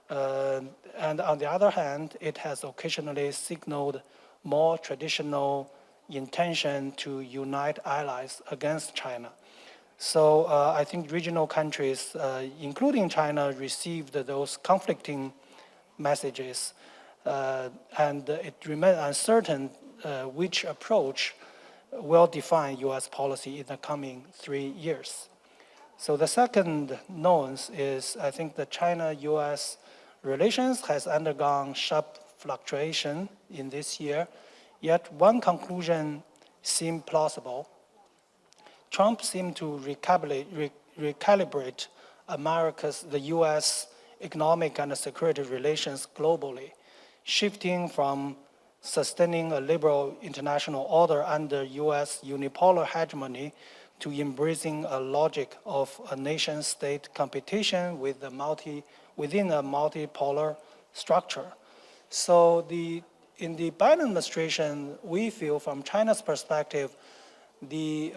And on the other hand, it has occasionally signaled more traditional intention to unite allies against China. So I think regional countries, including China, received those conflicting messages, and it remains uncertain which approach will define U.S. policy in the coming 3 years. So the second nuance is, I think the China-U.S. relations has undergone sharp fluctuation in this year, yet one conclusion seemed plausible. Trump seemed to recalibrate the U.S. economic and security relations globally, shifting from sustaining a liberal international order under U.S. unipolar hegemony to embracing a logic of a nation-state competition with within a multipolar structure. So in the Biden administration, we feel from China's perspective, the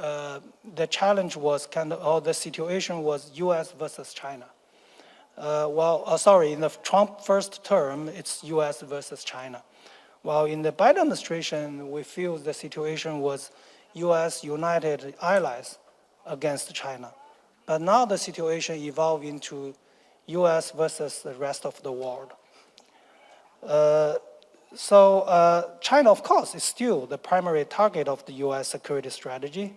challenge was the situation was U.S. versus China. In the Trump first term, it's U.S. versus China. While in the Biden administration, we feel the situation was U.S. united allies against China. But now the situation evolved into U.S. versus the rest of the world. China, of course, is still the primary target of the U.S. security strategy.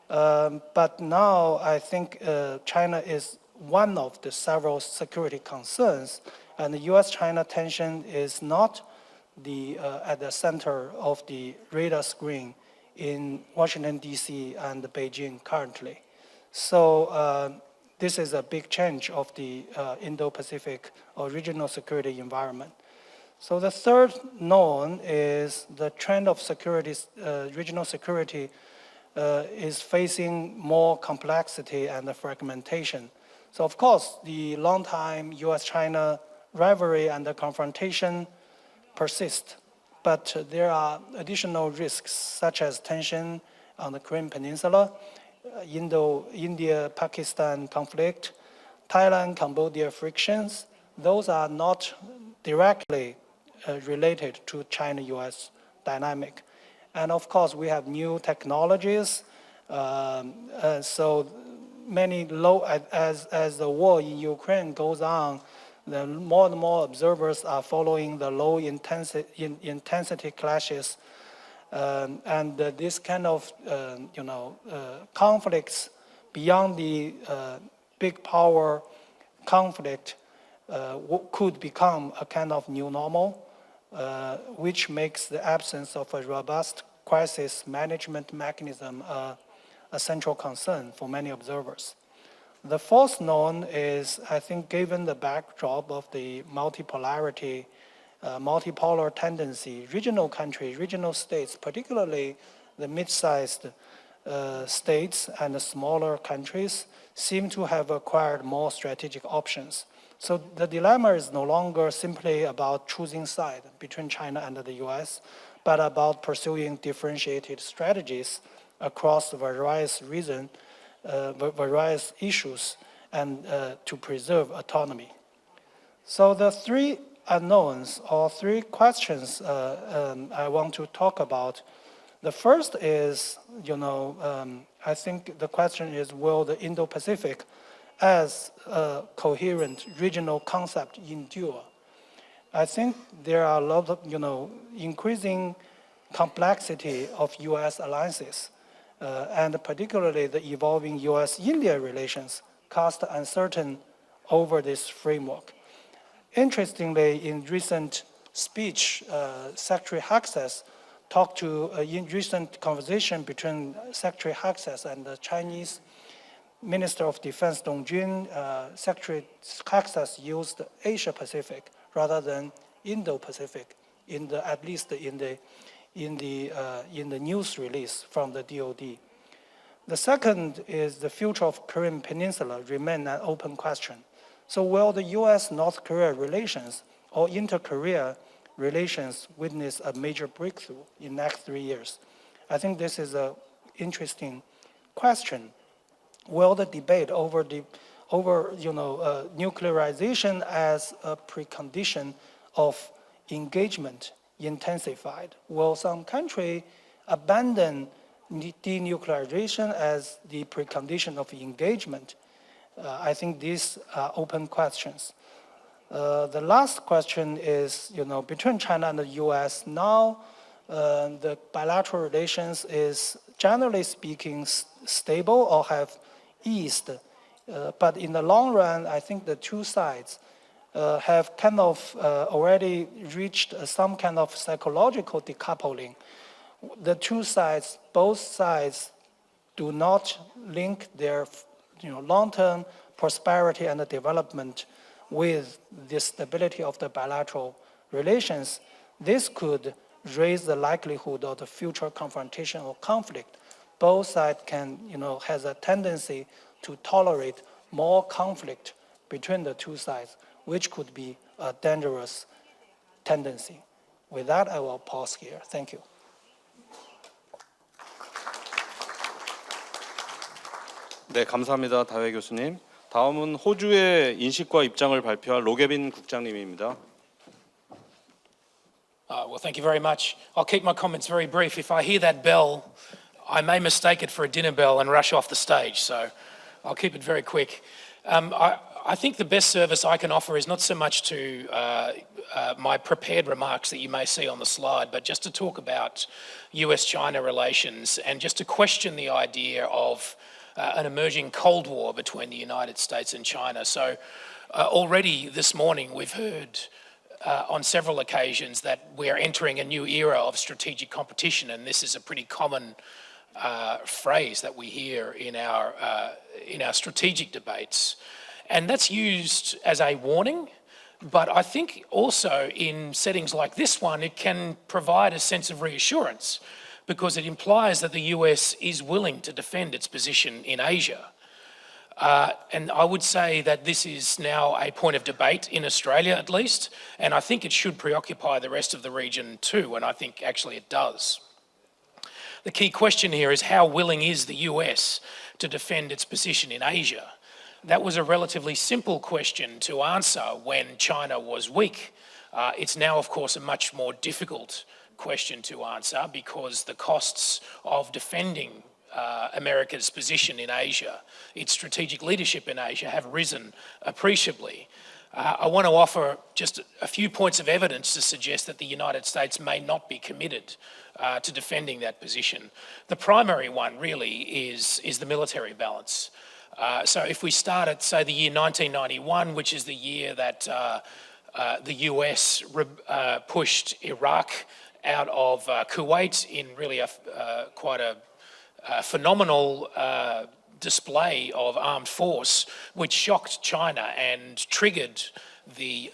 But now I think China is one of the several security concerns, and the U.S.-China tension is not at the center of the radar screen in Washington, D.C. and Beijing currently. So this is a big change of the Indo-Pacific or regional security environment. So the third known is the trend of regional security is facing more complexity and fragmentation. So of course, the long-time U.S.-China rivalry and the confrontation persist, but there are additional risks such as tension on the Korean Peninsula, India-Pakistan conflict, Thailand-Cambodia frictions. Those are not directly related to China-U.S. dynamic. And of course, we have new technologies. So many as the war in Ukraine goes on, the more and more observers are following the low intensity clashes. And this kind of conflicts beyond the big power conflict could become a kind of new normal, which makes the absence of a robust crisis management mechanism a central concern for many observers. The fourth known is, I think, given the backdrop of the multipolarity, multipolar tendency, regional states, particularly the mid-sized states and the smaller countries, seem to have acquired more strategic options. So the dilemma is no longer simply about choosing side between China and the US, but about pursuing differentiated strategies across various various issues and to preserve autonomy. So the three unknowns or three questions I want to talk about. The first is, I think the question is, will the Indo-Pacific as a coherent regional concept endure? I think there are a lot of, increasing complexity of U.S. alliances, and particularly the evolving U.S.-India relations cast uncertain over this framework. Interestingly, in recent speech, Secretary Haksas talked to in recent conversation between Secretary Haksas and the Chinese Minister of Defense Dong Jun. Secretary Haksas used Asia Pacific rather than Indo-Pacific at least in the news release from the DoD. The second is the future of Korean Peninsula remain an open question. So will the U.S.-North Korea relations or inter-Korea relations witness a major breakthrough in the next 3 years? I think this is an interesting question. Will the debate over nuclearization as a precondition of engagement intensified? Will some country abandon denuclearization as the precondition of engagement? I think these are open questions. The last question is, between China and the U.S. now, the bilateral relations is generally speaking stable or have eased. But in the long run, I think the two sides have kind of already reached some kind of psychological decoupling. The two sides, both sides, do not link their long-term prosperity and development with the stability of the bilateral relations. This could raise the likelihood of the future confrontation or conflict. Both sides has a tendency to tolerate more conflict between the two sides, which could be a dangerous tendency. With that, I will pause here. Thank you. 네, 감사합니다. 다회 교수님. 다음은 호주의 인식과 입장을 발표할 로게빈 국장님입니다. Well, thank you very much. I'll keep my comments very brief. If I hear that bell, I may mistake it for a dinner bell and rush off the stage, so I'll keep it very quick. I think the best service I can offer is not so much to my prepared remarks that you may see on the slide, but just to talk about US-China relations and just to question the idea of an emerging Cold War between the United States and China. So already this morning we've heard on several occasions that we're entering a new era of strategic competition, and this is a pretty common phrase that we hear in our strategic debates. And that's used as a warning, but I think also in settings like this one, it can provide a sense of reassurance because it implies that the US is willing to defend its position in Asia. And I would say that this is now a point of debate in Australia at least, and I think it should preoccupy the rest of the region too, and I think actually it does. The key question here is how willing is the US to defend its position in Asia? That was a relatively simple question to answer when China was weak. It's now, of course, a much more difficult question to answer because the costs of defending America's position in Asia, its strategic leadership in Asia, have risen appreciably. I want to offer just a few points of evidence to suggest that the United States may not be committed to defending that position. The primary one really is the military balance. So if we start at, say, the year 1991, which is the year that the US pushed Iraq out of Kuwait in really quite a phenomenal display of armed force, which shocked China and triggered the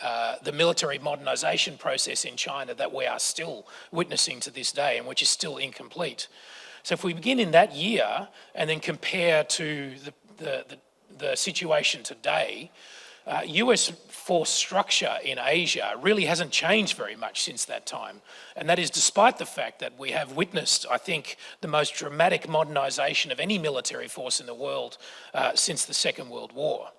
military modernization process in China that we are still witnessing to this day and which is still incomplete. So if we begin in that year and then compare to the situation today, US force structure in Asia really hasn't changed very much since that time. And that is despite the fact that we have witnessed, I think, the most dramatic modernization of any military force in the world since the Second World War.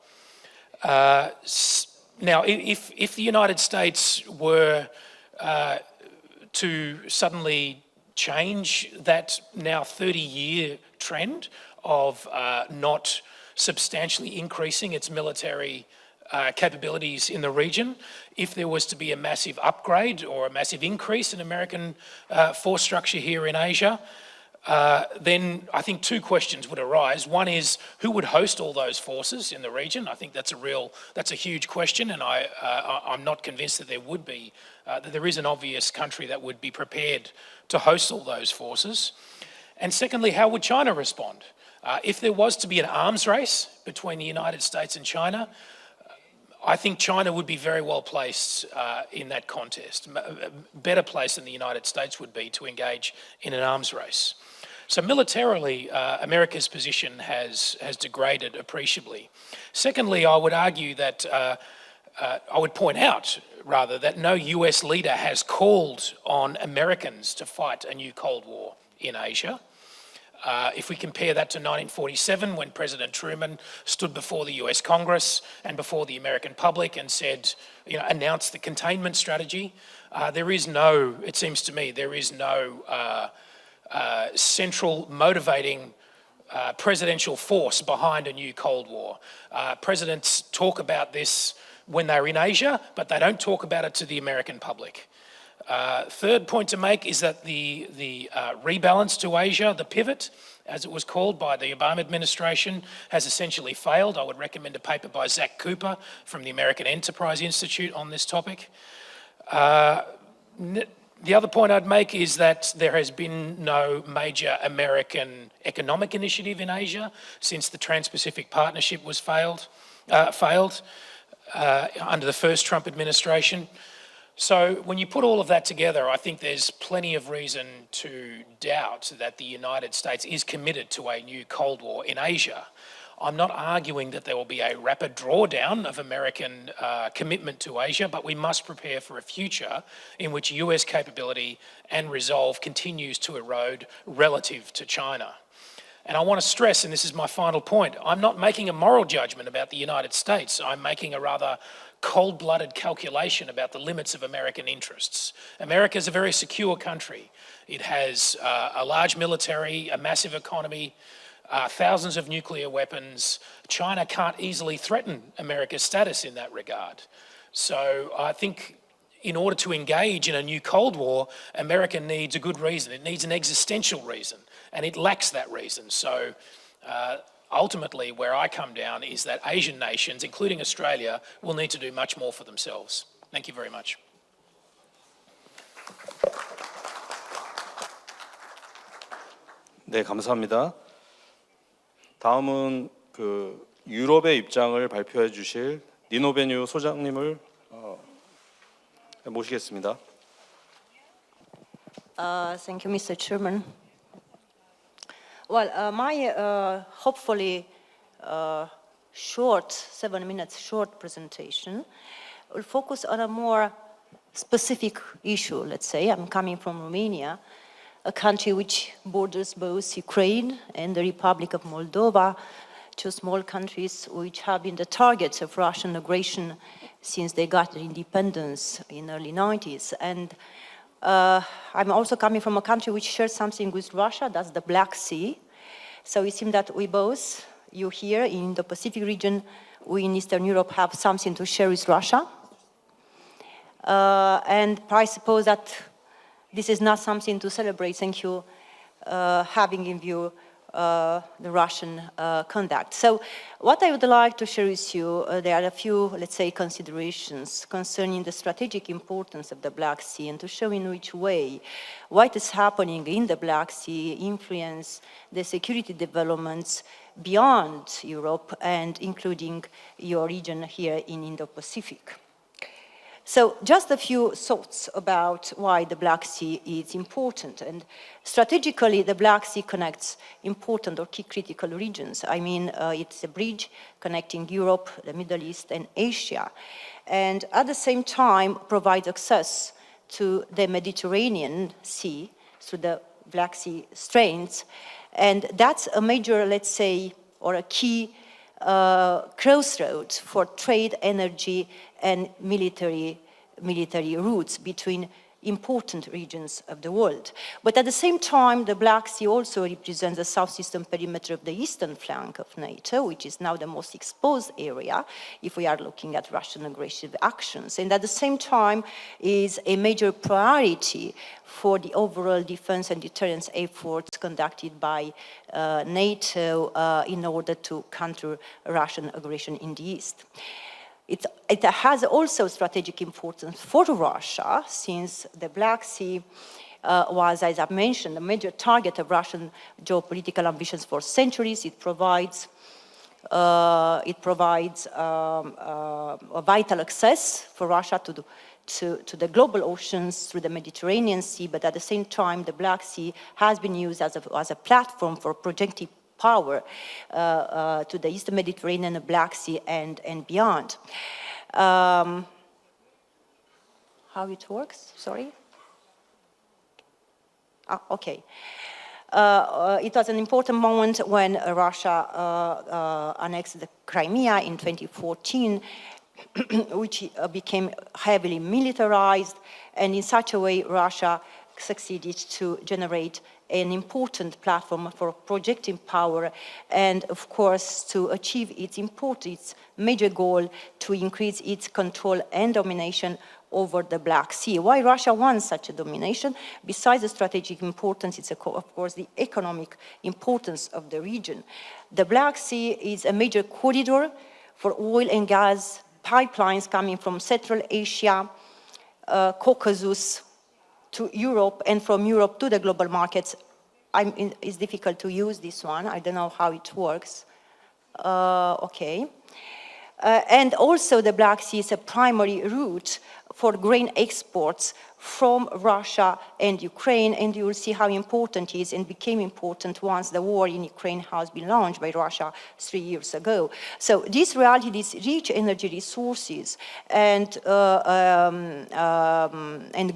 Now, if the United States were to suddenly change that now 30-year trend of not substantially increasing its military capabilities in the region, if there was to be a massive upgrade or a massive increase in American force structure here in Asia, then I think two questions would arise. One is, who would host all those forces in the region? I think that's a huge question, and I'm not convinced that there would be, that there is an obvious country that would be prepared to host all those forces. And secondly, how would China respond? If there was to be an arms race between the United States and China, I think China would be very well placed in that contest, better placed than the United States would be to engage in an arms race. So militarily, America's position has degraded appreciably. Secondly, I would argue that, I would point out, rather, that no US leader has called on Americans to fight a new Cold War in Asia. If we compare that to 1947, when President Truman stood before the US Congress and before the American public and said, announced the containment strategy, there is no, it seems to me, there is no central motivating presidential force behind a new Cold War. Presidents talk about this when they're in Asia, but they don't talk about it to the American public. Third point to make is that the rebalance to Asia, the pivot, as it was called by the Obama administration, has essentially failed. I would recommend a paper by Zach Cooper from the American Enterprise Institute on this topic. The other point I'd make is that there has been no major American economic initiative in Asia since the Trans-Pacific Partnership was failed under the first Trump administration. So when you put all of that together, I think there's plenty of reason to doubt that the United States is committed to a new Cold War in Asia. I'm not arguing that there will be a rapid drawdown of American commitment to Asia, but we must prepare for a future in which US capability and resolve continues to erode relative to China. And I want to stress, and this is my final point, I'm not making a moral judgment about the United States. I'm making a rather cold-blooded calculation about the limits of American interests. America is a very secure country. It has a large military, a massive economy, thousands of nuclear weapons. China can't easily threaten America's status in that regard. So I think in order to engage in a new Cold War, America needs a good reason. It needs an existential reason, and it lacks that reason. So ultimately, where I come down is that Asian nations, including Australia, will need to do much more for themselves. Thank you very much. 네, 감사합니다. 다음은 유럽의 입장을 발표해 주실 리보베누 소장님을 모시겠습니다. Thank you, Mr. Chairman. Well, my hopefully short, 7 minutes short presentation will focus on a more specific issue, let's say. I'm coming from Romania, a country which borders both Ukraine and the Republic of Moldova, two small countries which have been the targets of Russian aggression since they got their independence in the early 90s. And I'm also coming from a country which shares something with Russia, that's the Black Sea. So it seems that we both, you here in the Pacific region, we in Eastern Europe have something to share with Russia. And I suppose that this is not something to celebrate, thank you, having in view the Russian conduct. So what I would like to share with you, there are a few, let's say, considerations concerning the strategic importance of the Black Sea and to show in which way what is happening in the Black Sea influence the security developments beyond Europe and including your region here in Indo-Pacific. So just a few thoughts about why the Black Sea is important. And strategically, the Black Sea connects important or key critical regions. I mean, it's a bridge connecting Europe, the Middle East, and Asia. And at the same time, provides access to the Mediterranean Sea through the Black Sea straits. And that's a major, let's say, or a key crossroads for trade, energy, and military routes between important regions of the world. But at the same time, the Black Sea also represents the southeastern perimeter of the eastern flank of NATO, which is now the most exposed area if we are looking at Russian aggressive actions. And at the same time is a major priority for the overall defense and deterrence efforts conducted by NATO in order to counter Russian aggression in the east. It has also strategic importance for Russia, since the Black Sea was, as I mentioned, a major target of Russian geopolitical ambitions for centuries. It provides a vital access for Russia to the global oceans through the Mediterranean Sea, but at the same time, the Black Sea has been used as a platform for projecting power to the Eastern Mediterranean, the Black Sea, and beyond. How it works? Sorry. Okay. It was an important moment when Russia annexed the Crimea in 2014, which became heavily militarized, and in such a way Russia succeeded to generate an important platform for projecting power and, of course, to achieve its major goal to increase its control and domination over the Black Sea. Why Russia wants such a domination? Besides the strategic importance, it's of course the economic importance of the region. The Black Sea is a major corridor for oil and gas pipelines coming from Central Asia, Caucasus, to Europe, and from Europe to the global markets. It's difficult to use this one. I don't know how it works. Okay. And also the Black Sea is a primary route for grain exports from Russia and Ukraine, and you will see how important it is and became important once the war in Ukraine has been launched by Russia 3 years ago. So this reality, these rich energy resources and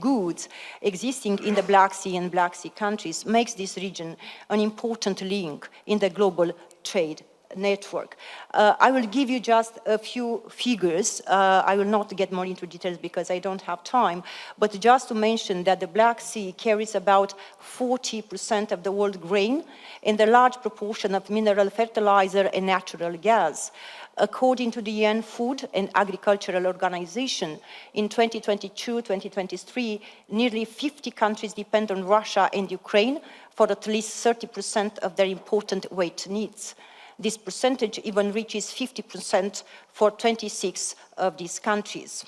goods existing in the Black Sea and Black Sea countries makes this region an important link in the global trade network. I will give you just a few figures. I will not get more into details because I don't have time, but just to mention that the Black Sea carries about 40% of the world grain and a large proportion of mineral fertilizer and natural gas. According to the UN Food and Agricultural Organization, in 2022-2023, nearly 50 countries depend on Russia and Ukraine for at least 30% of their important wheat needs. This percentage even reaches 50% for 26 of these countries.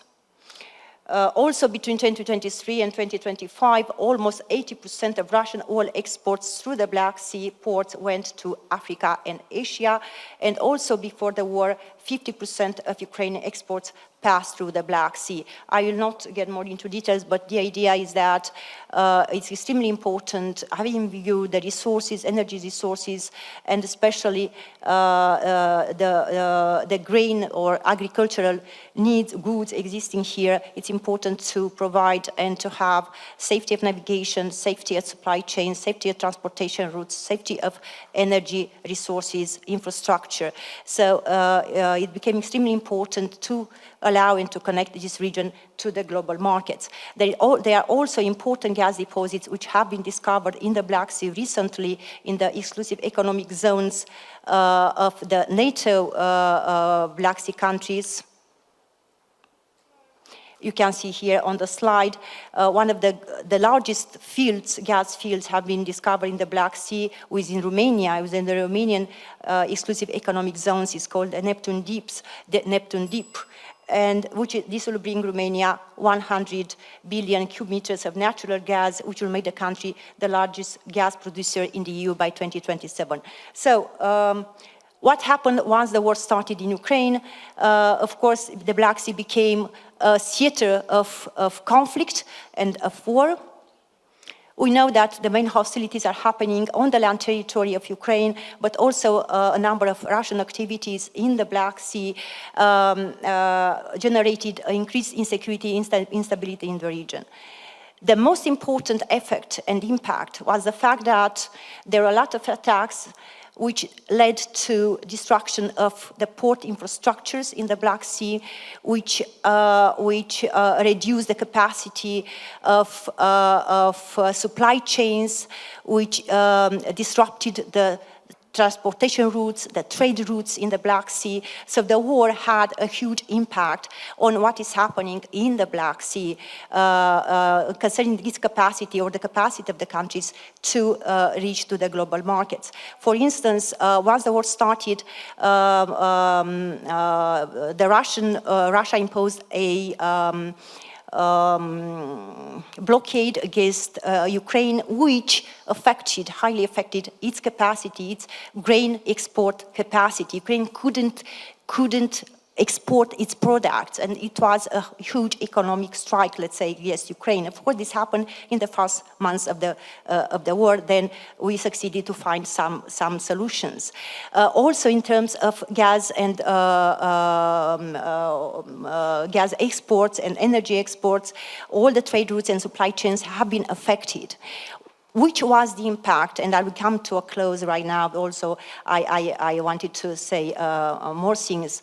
Also, between 2023 and 2025, almost 80% of Russian oil exports through the Black Sea ports went to Africa and Asia, and also before the war, 50% of Ukrainian exports passed through the Black Sea. I will not get more into details, but the idea is that it's extremely important, having in view the resources, energy resources, and especially the grain or agricultural needs, goods existing here. It's important to provide and to have safety of navigation, safety of supply chain, safety of transportation routes, safety of energy resources, infrastructure. So it became extremely important to allow and to connect this region to the global markets. There are also important gas deposits which have been discovered in the Black Sea recently in the exclusive economic zones of the NATO Black Sea countries. You can see here on the slide, one of the largest fields, gas fields, have been discovered in the Black Sea within Romania. Within the Romanian exclusive economic zones is called the Neptune Deep, and this will bring Romania 100 billion cubic meters of natural gas, which will make the country the largest gas producer in the EU by 2027. So, what happened once the war started in Ukraine? Of course, the Black Sea became a theater of conflict and of war. We know that the main hostilities are happening on the land territory of Ukraine, but also a number of Russian activities in the Black Sea generated increased insecurity, instability in the region. The most important effect and impact was the fact that there are a lot of attacks which led to destruction of the port infrastructures in the Black Sea, which reduced the capacity of supply chains, which disrupted the transportation routes, the trade routes in the Black Sea. So the war had a huge impact on what is happening in the Black Sea concerning its capacity or the capacity of the countries to reach to the global markets. For instance, once the war started, Russia imposed a blockade against Ukraine, which highly affected its capacity, its grain export capacity. Ukraine couldn't export its products, and it was a huge economic strike, let's say, against Ukraine. Of course, this happened in the first months of the war. Then we succeeded to find some solutions. Also, in terms of gas and gas exports and energy exports, all the trade routes and supply chains have been affected. Which was the impact? And I will come to a close right now. Also, I wanted to say more things.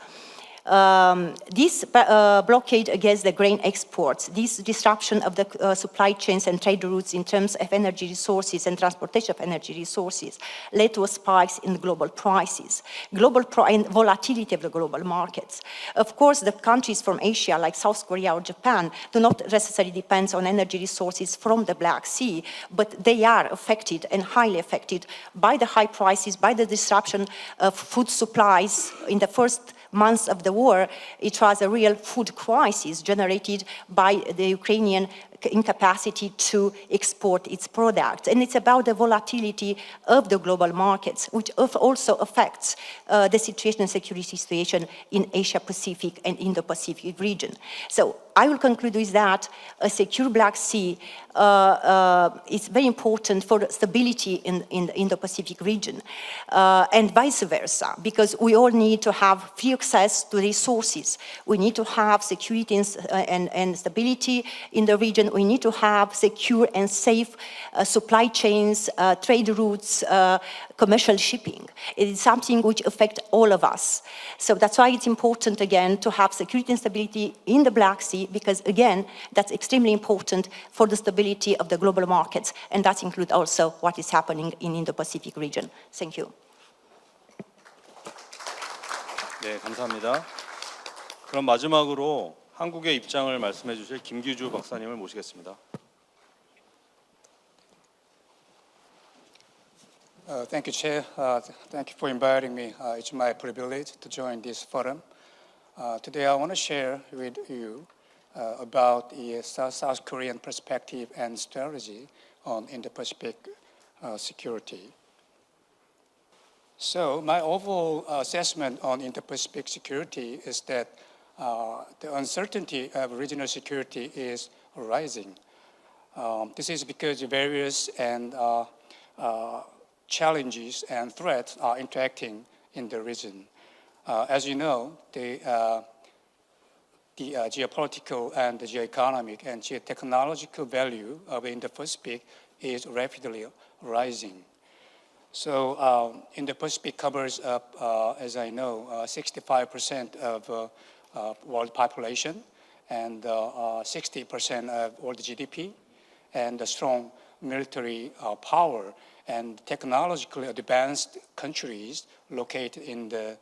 This blockade against the grain exports, this disruption of the supply chains and trade routes in terms of energy resources and transportation of energy resources led to spikes in global prices, and volatility of the global markets. Of course, the countries from Asia, like South Korea or Japan, do not necessarily depend on energy resources from the Black Sea, but they are affected and highly affected by the high prices, by the disruption of food supplies. In the first months of the war, it was a real food crisis generated by the Ukrainian incapacity to export its products. And it's about the volatility of the global markets, which also affects the situation and security situation in Asia-Pacific and Indo-Pacific region. So I will conclude with that a secure Black Sea is very important for stability in the Indo-Pacific region, and vice versa, because we all need to have free access to resources. We need to have security and stability in the region. We need to have secure and safe supply chains, trade routes, commercial shipping. It is something which affects all of us. So that's why it's important, again, to have security and stability in the Black Sea, because, again, that's extremely important for the stability of the global markets, and that includes also what is happening in the Indo-Pacific region. Thank you. 네, 감사합니다. 그럼 마지막으로 한국의 입장을 말씀해 주실 김규주 박사님을 모시겠습니다. Thank you, Chair. Thank you for inviting me. It's my privilege to join this forum. Today I want to share with you about the South Korean perspective and strategy on Indo-Pacific security. So my overall assessment on Indo-Pacific security is that the uncertainty of regional security is rising. This is because various and challenges and threats are interacting in the region. As you know, the geopolitical and the geoeconomic and geotechnological value of Indo-Pacific is rapidly rising. So Indo-Pacific covers up, as I know, 65% of world population and 60% of world GDP, and a strong military power and technologically advanced countries located in the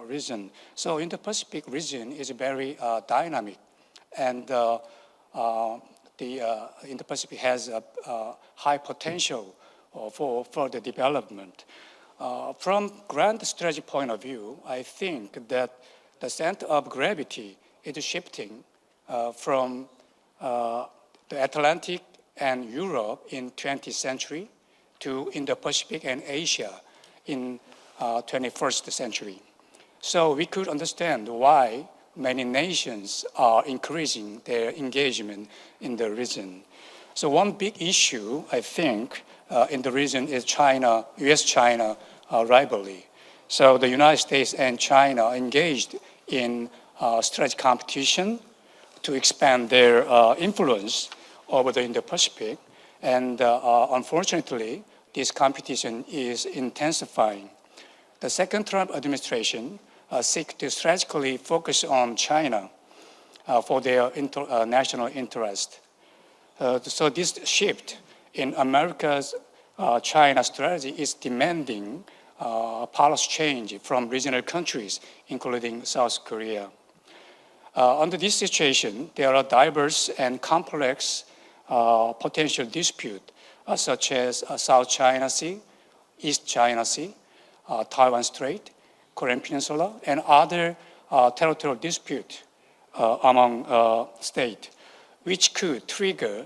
region. So in the Pacific region is very dynamic, and the Indo-Pacific has a high potential for further development. From grand strategy point of view, I think that the center of gravity is shifting from the Atlantic and Europe in 20th century to Indo-Pacific and Asia in 21st century. So we could understand why many nations are increasing their engagement in the region. So one big issue, I think, in the region is China, US-China rivalry. So the United States and China are engaged in strategic competition to expand their influence over the Indo-Pacific. And unfortunately, this competition is intensifying. the second Trump administration seek to strategically focus on China for their national interest. So this shift in America's China strategy is demanding policy change from regional countries, including South Korea. Under this situation, there are diverse and complex potential disputes, such as South China Sea, East China Sea, Taiwan Strait, Korean Peninsula, and other territorial disputes among states, which could trigger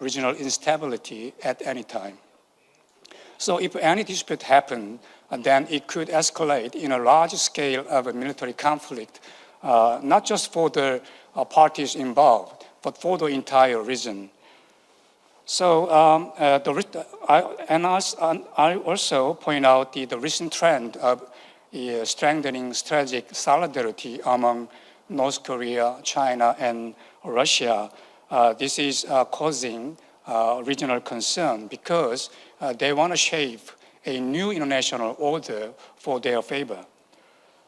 regional instability at any time. So if any dispute happens, then it could escalate in a large scale of a military conflict, not just for the parties involved, but for the entire region. So I also point out the recent trend of strengthening strategic solidarity among North Korea, China, and Russia. This is causing regional concern because they want to shape a new international order for their favor.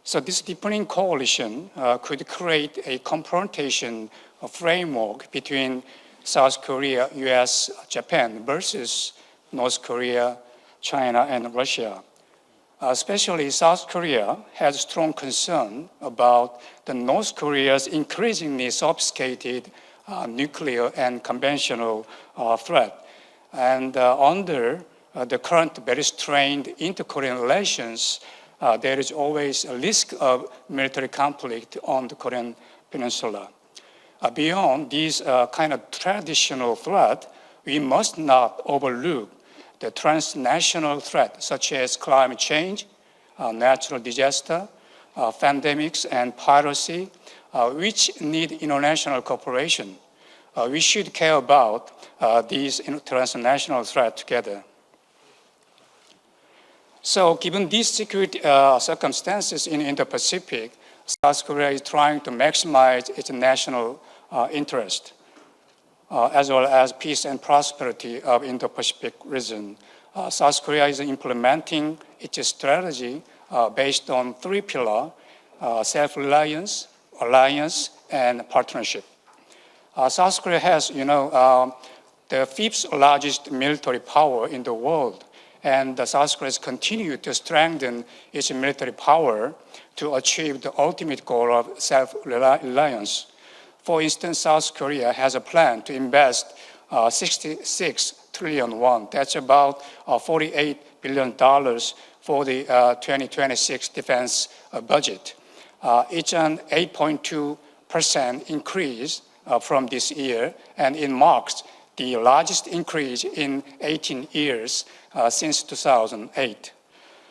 So this deepening coalition could create a confrontation framework between South Korea, US, Japan versus North Korea, China, and Russia. Especially South Korea has strong concern about the North Korea's increasingly sophisticated nuclear and conventional threat. And under the current very strained inter-Korean relations, there is always a risk of military conflict on the Korean Peninsula. Beyond these kind of traditional threat, we must not overlook the transnational threat, such as climate change, natural disaster, pandemics, and piracy, which need international cooperation. We should care about these transnational threats together. So given these security circumstances in Indo-Pacific, South Korea is trying to maximize its national interest, as well as peace and prosperity of Indo-Pacific region. South Korea is implementing its strategy based on three pillars: self-reliance, alliance, and partnership. South Korea has, the fifth largest military power in the world, and South Korea has continued to strengthen its military power to achieve the ultimate goal of self-reliance. For instance, South Korea has a plan to invest 66 trillion won. That's about $48 billion for the 2026 defense budget. It's an 8.2% increase from this year, and it marks the largest increase in 18 years since 2008.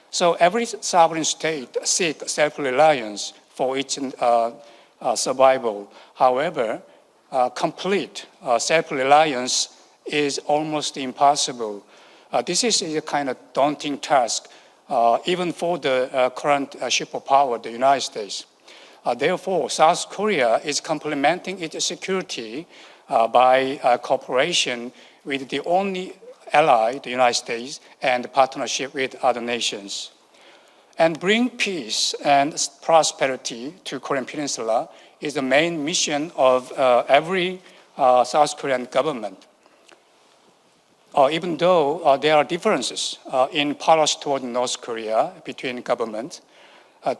So every sovereign state seeks self-reliance for its survival. However, complete self-reliance is almost impossible. This is a kind of daunting task, even for the current superpower, the United States. Therefore, South Korea is complementing its security by cooperation with the only ally, the United States, and partnership with other nations. And bring peace and prosperity to Korean Peninsula is the main mission of every South Korean government. Even though there are differences in policy toward North Korea between governments,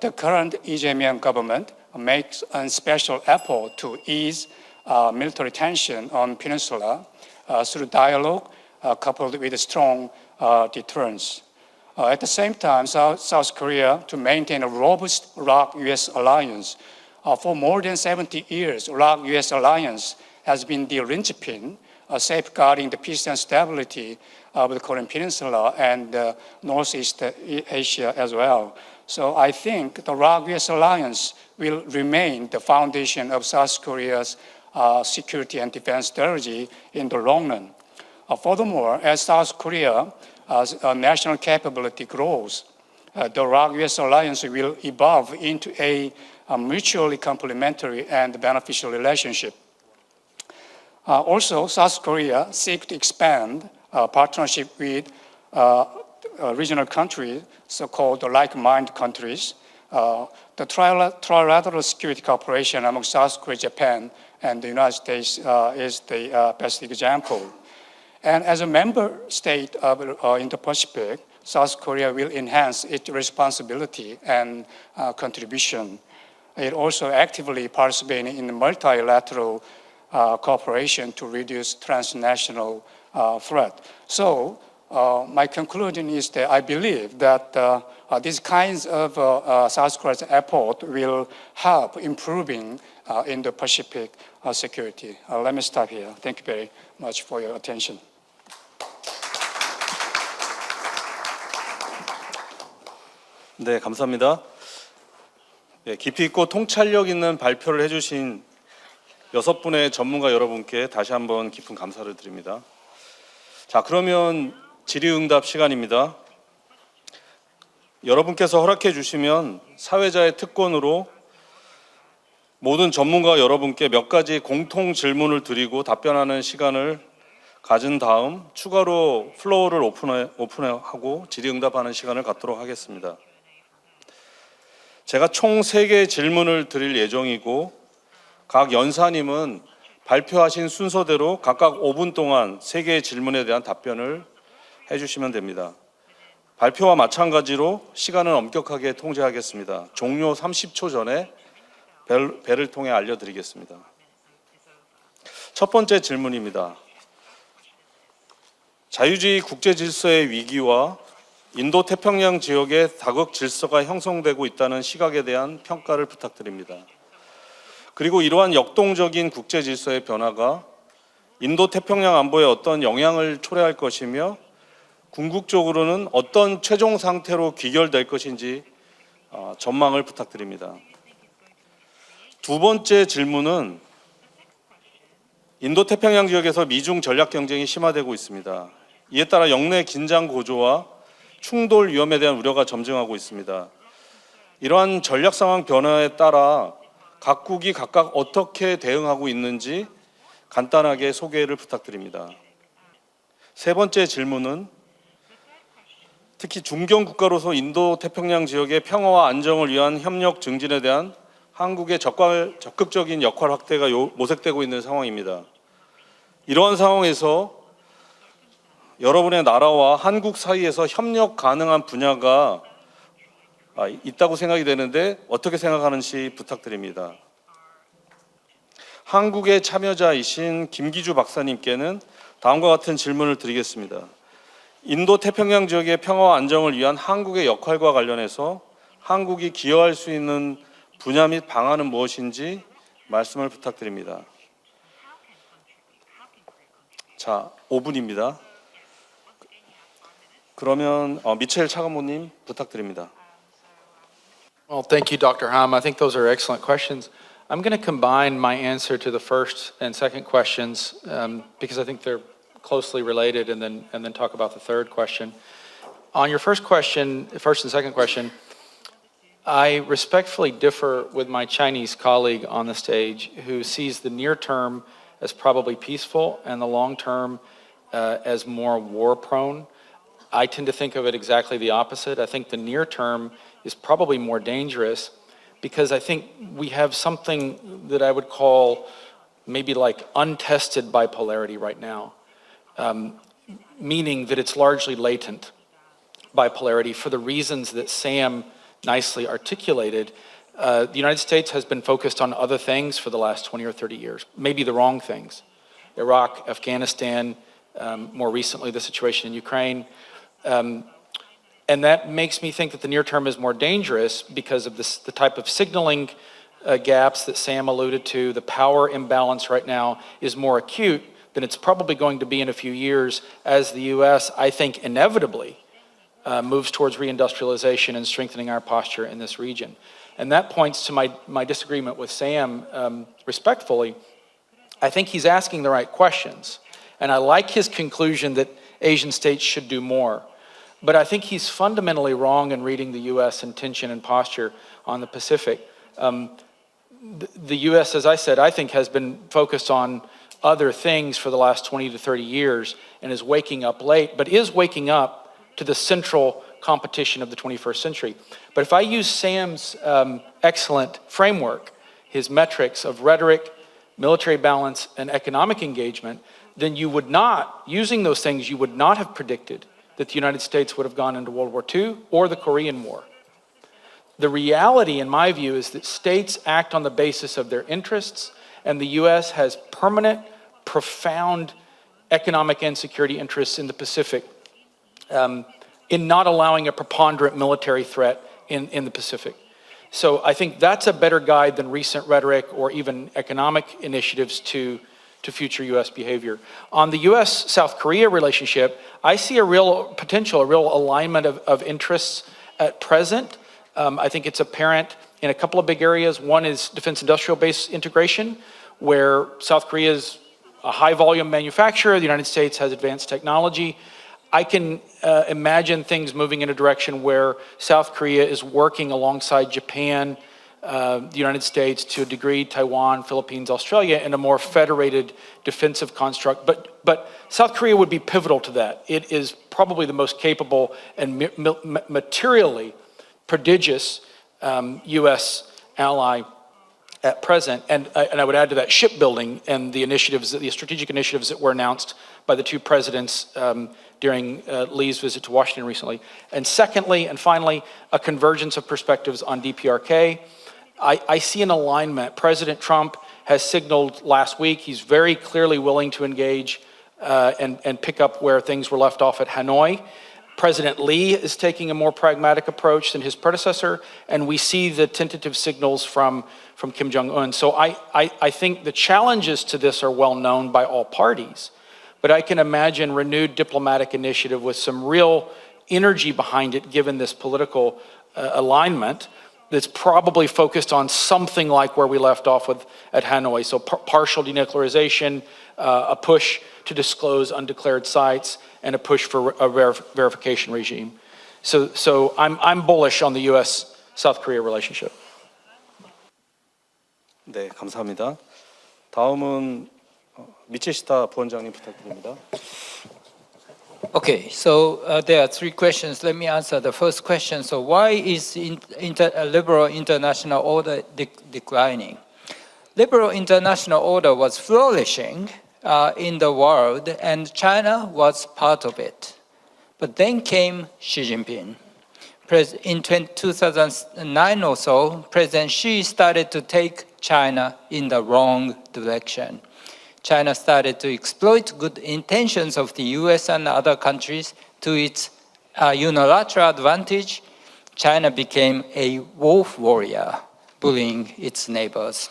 the current Lee Jae-myung government makes a special effort to ease military tension on peninsula through dialogue coupled with strong deterrence. At the same time, South Korea to maintain a robust ROK-US alliance. For more than 70 years, ROK-US alliance has been the linchpin safeguarding the peace and stability of the Korean Peninsula and Northeast Asia as well. So I think the ROK-US alliance will remain the foundation of South Korea's security and defense strategy in the long run. Furthermore, as South Korea's national capability grows, the ROK-US alliance will evolve into a mutually complementary and beneficial relationship. Also, South Korea seeks to expand partnership with regional countries, so-called like-minded countries. The trilateral security cooperation among South Korea, Japan, and the United States is the best example. And as a member state of Indo-Pacific, South Korea will enhance its responsibility and contribution. It also actively participates in multilateral cooperation to reduce transnational threat. So my conclusion is that I believe that these kinds of South Korea's effort will help improving Indo-Pacific security. Let me stop here. Thank you very much for your attention. 네, 감사합니다. 네, 깊이 있고 통찰력 있는 발표를 해주신 6분의 전문가 여러분께 다시 한번 깊은 감사를 드립니다. 자, 그러면 질의응답 시간입니다. 여러분께서 허락해 주시면 사회자의 특권으로 모든 전문가 여러분께 몇 가지 공통 질문을 드리고 답변하는 시간을 가진 다음 추가로 플로어를 오픈하고 질의응답하는 시간을 갖도록 하겠습니다. 제가 총 3개의 질문을 드릴 예정이고 각 연사님은 발표하신 순서대로 각각 5분 동안 3개의 질문에 대한 답변을 해주시면 됩니다. 발표와 마찬가지로 시간은 엄격하게 통제하겠습니다. 종료 30초 전에 벨을 통해 알려드리겠습니다. 첫 번째 질문입니다. 자유주의 국제질서의 위기와 인도-태평양 지역의 다극질서가 형성되고 있다는 시각에 대한 평가를 부탁드립니다. 그리고 이러한 역동적인 국제질서의 변화가 인도-태평양 안보에 어떤 영향을 초래할 것이며 궁극적으로는 어떤 최종 상태로 귀결될 것인지 전망을 부탁드립니다. 두 번째 질문은 인도-태평양 지역에서 미중 전략 경쟁이 심화되고 있습니다. 이에 따라 영내 긴장 고조와 충돌 위험에 대한 우려가 점증하고 있습니다. 이러한 전략 상황 변화에 따라 각국이 각각 어떻게 대응하고 있는지 간단하게 소개를 부탁드립니다. 세 번째 질문은 특히 중견 국가로서 인도-태평양 지역의 평화와 안정을 위한 협력 증진에 대한 한국의 적극적인 역할 확대가 모색되고 있는 상황입니다. 이러한 상황에서 여러분의 나라와 한국 사이에서 협력 가능한 분야가 있다고 생각이 되는데 어떻게 생각하는지 부탁드립니다. 한국의 참여자이신 김기주 박사님께는 다음과 같은 질문을 드리겠습니다. 인도-태평양 지역의 평화와 안정을 위한 한국의 역할과 관련해서 한국이 기여할 수 있는 분야 및 방안은 무엇인지 말씀을 부탁드립니다. 자, 5분입니다. 그러면 미첼 차관보님 부탁드립니다. Well, thank you, Dr. Ham. I think those are excellent questions. I'm going to combine my answer to the first and second questions because I think they're closely related, and then talk about the third question. On your first question, first and second question, I respectfully differ with my Chinese colleague on the stage who sees the near term as probably peaceful and the long term as more war prone. I tend to think of it exactly the opposite. I think the near term is probably more dangerous because I think we have something that I would call maybe like untested bipolarity right now, meaning that it's largely latent bipolarity for the reasons that Sam nicely articulated. The United States has been focused on other things for the last 20 or 30 years, maybe the wrong things. Iraq, Afghanistan, more recently the situation in Ukraine. And that makes me think that the near term is more dangerous because of the type of signaling gaps that Sam alluded to. The power imbalance right now is more acute than it's probably going to be in a few years as the U.S., I think, inevitably moves towards reindustrialization and strengthening our posture in this region. And that points to my disagreement with Sam respectfully. I think he's asking the right questions. And I like his conclusion that Asian states should do more. But I think he's fundamentally wrong in reading the U.S. intention and posture on the Pacific. The U.S., as I said, I think has been focused on other things for the last 20 to 30 years and is waking up late, but is waking up to the central competition of the 21st century. But if I use Sam's excellent framework, his metrics of rhetoric, military balance, and economic engagement, then you would not, using those things, you would not have predicted that the United States would have gone into World War II or the Korean War. The reality, in my view, is that states act on the basis of their interests, and the U.S. has permanent, profound economic and security interests in the Pacific, in not allowing a preponderant military threat in the Pacific. So I think that's a better guide than recent rhetoric or even economic initiatives to future U.S. behavior. On the U.S.-South Korea relationship, I see a real potential, a real alignment of interests at present. I think it's apparent in a couple of big areas. One is defense industrial base integration, where South Korea is a high-volume manufacturer, the United States has advanced technology. I can imagine things moving in a direction where South Korea is working alongside Japan, the United States, to a degree, Taiwan, Philippines, Australia, in a more federated defensive construct. But South Korea would be pivotal to that. It is probably the most capable and materially prodigious U.S. ally at present. And I would add to that shipbuilding and the initiatives, the strategic initiatives that were announced by the two presidents during Lee's visit to Washington recently. And secondly, and finally, a convergence of perspectives on DPRK. I see an alignment. President Trump has signaled last week he's very clearly willing to engage and pick up where things were left off at Hanoi. President Lee is taking a more pragmatic approach than his predecessor, and we see the tentative signals from Kim Jong-un. So I think the challenges to this are well known by all parties, but I can imagine renewed diplomatic initiative with some real energy behind it, given this political alignment that's probably focused on something like where we left off with at Hanoi. So partial denuclearization, a push to disclose undeclared sites, and a push for a verification regime. So I'm bullish on the U.S.-South Korea relationship. 네, 감사합니다. 다음은 미치시타 부원장님 부탁드립니다. Okay, so there are three questions. Let me answer the first question. So why is liberal international order declining? Liberal international order was flourishing in the world, and China was part of it. But then came Xi Jinping. In 2009 or so, President Xi started to take China in the wrong direction. China started to exploit good intentions of the US and other countries to its unilateral advantage. China became a wolf warrior, bullying its neighbors.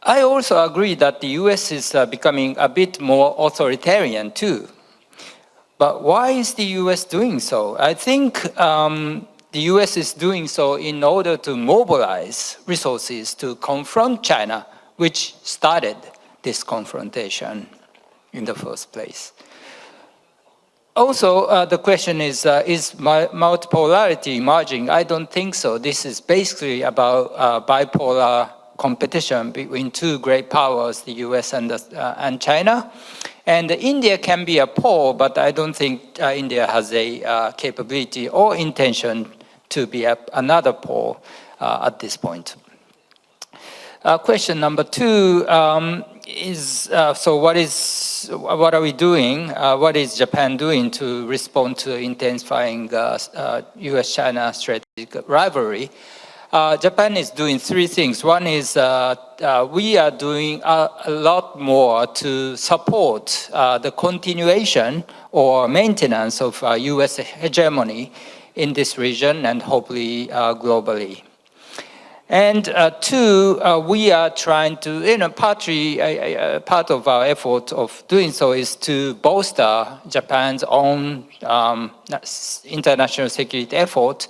I also agree that the US is becoming a bit more authoritarian too. But why is the US doing so? I think the US is doing so in order to mobilize resources to confront China, which started this confrontation in the first place. Also, the question is multipolarity emerging? I don't think so. This is basically about bipolar competition between two great powers, the US and China. And India can be a pole, but I don't think India has a capability or intention to be another pole at this point. Question number two is, so what are we doing? What is Japan doing to respond to intensifying US-China strategic rivalry? Japan is doing three things. One is we are doing a lot more to support the continuation or maintenance of US hegemony in this region and hopefully globally. And two, we are trying to, part of our effort of doing so is to bolster Japan's own international security effort.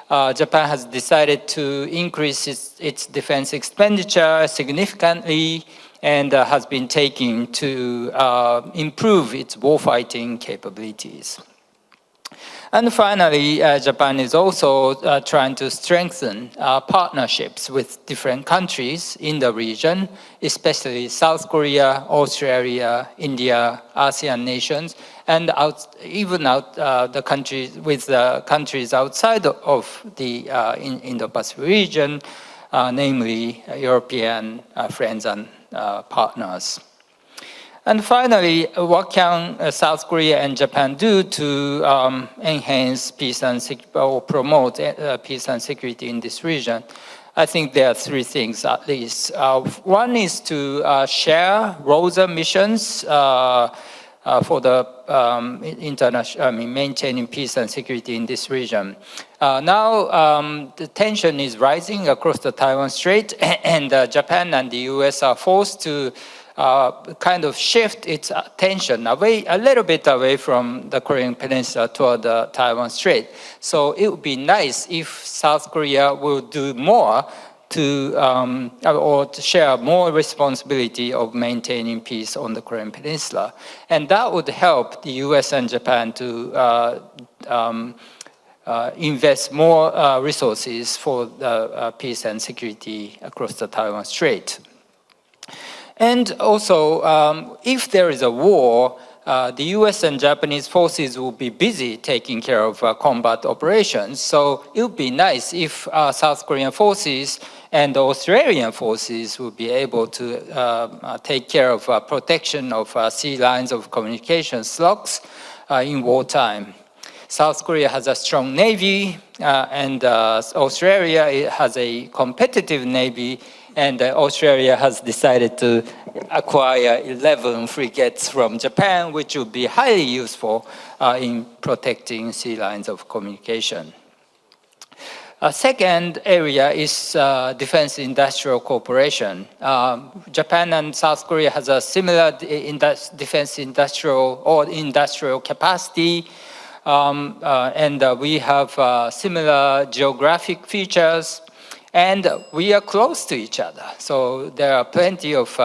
Japan has decided to increase its defense expenditure significantly and has been taking to improve its warfighting capabilities. And finally, Japan is also trying to strengthen partnerships with different countries in the region, especially South Korea, Australia, India, ASEAN nations, and the countries with countries outside of the Indo-Pacific region, namely European friends and partners. And finally, what can South Korea and Japan do to enhance peace and or promote peace and security in this region? I think there are three things at least. One is to share roles and missions for the maintaining peace and security in this region. Now, the tension is rising across the Taiwan Strait, and Japan and the US are forced to kind of shift its attention away, a little bit away from the Korean Peninsula toward the Taiwan Strait. So it would be nice if South Korea would do more to share more responsibility of maintaining peace on the Korean Peninsula. And that would help the US and Japan to invest more resources for the peace and security across the Taiwan Strait. And also, if there is a war, the US and Japanese forces will be busy taking care of combat operations. So it would be nice if South Korean forces and Australian forces would be able to take care of protection of sea lines of communication locks in wartime. South Korea has a strong navy, and Australia has a competitive navy, and Australia has decided to acquire 11 frigates from Japan, which would be highly useful in protecting sea lines of communication. A second area is defense industrial cooperation. Japan and South Korea has a similar defense industrial capacity, and we have similar geographic features, and we are close to each other. So there are plenty of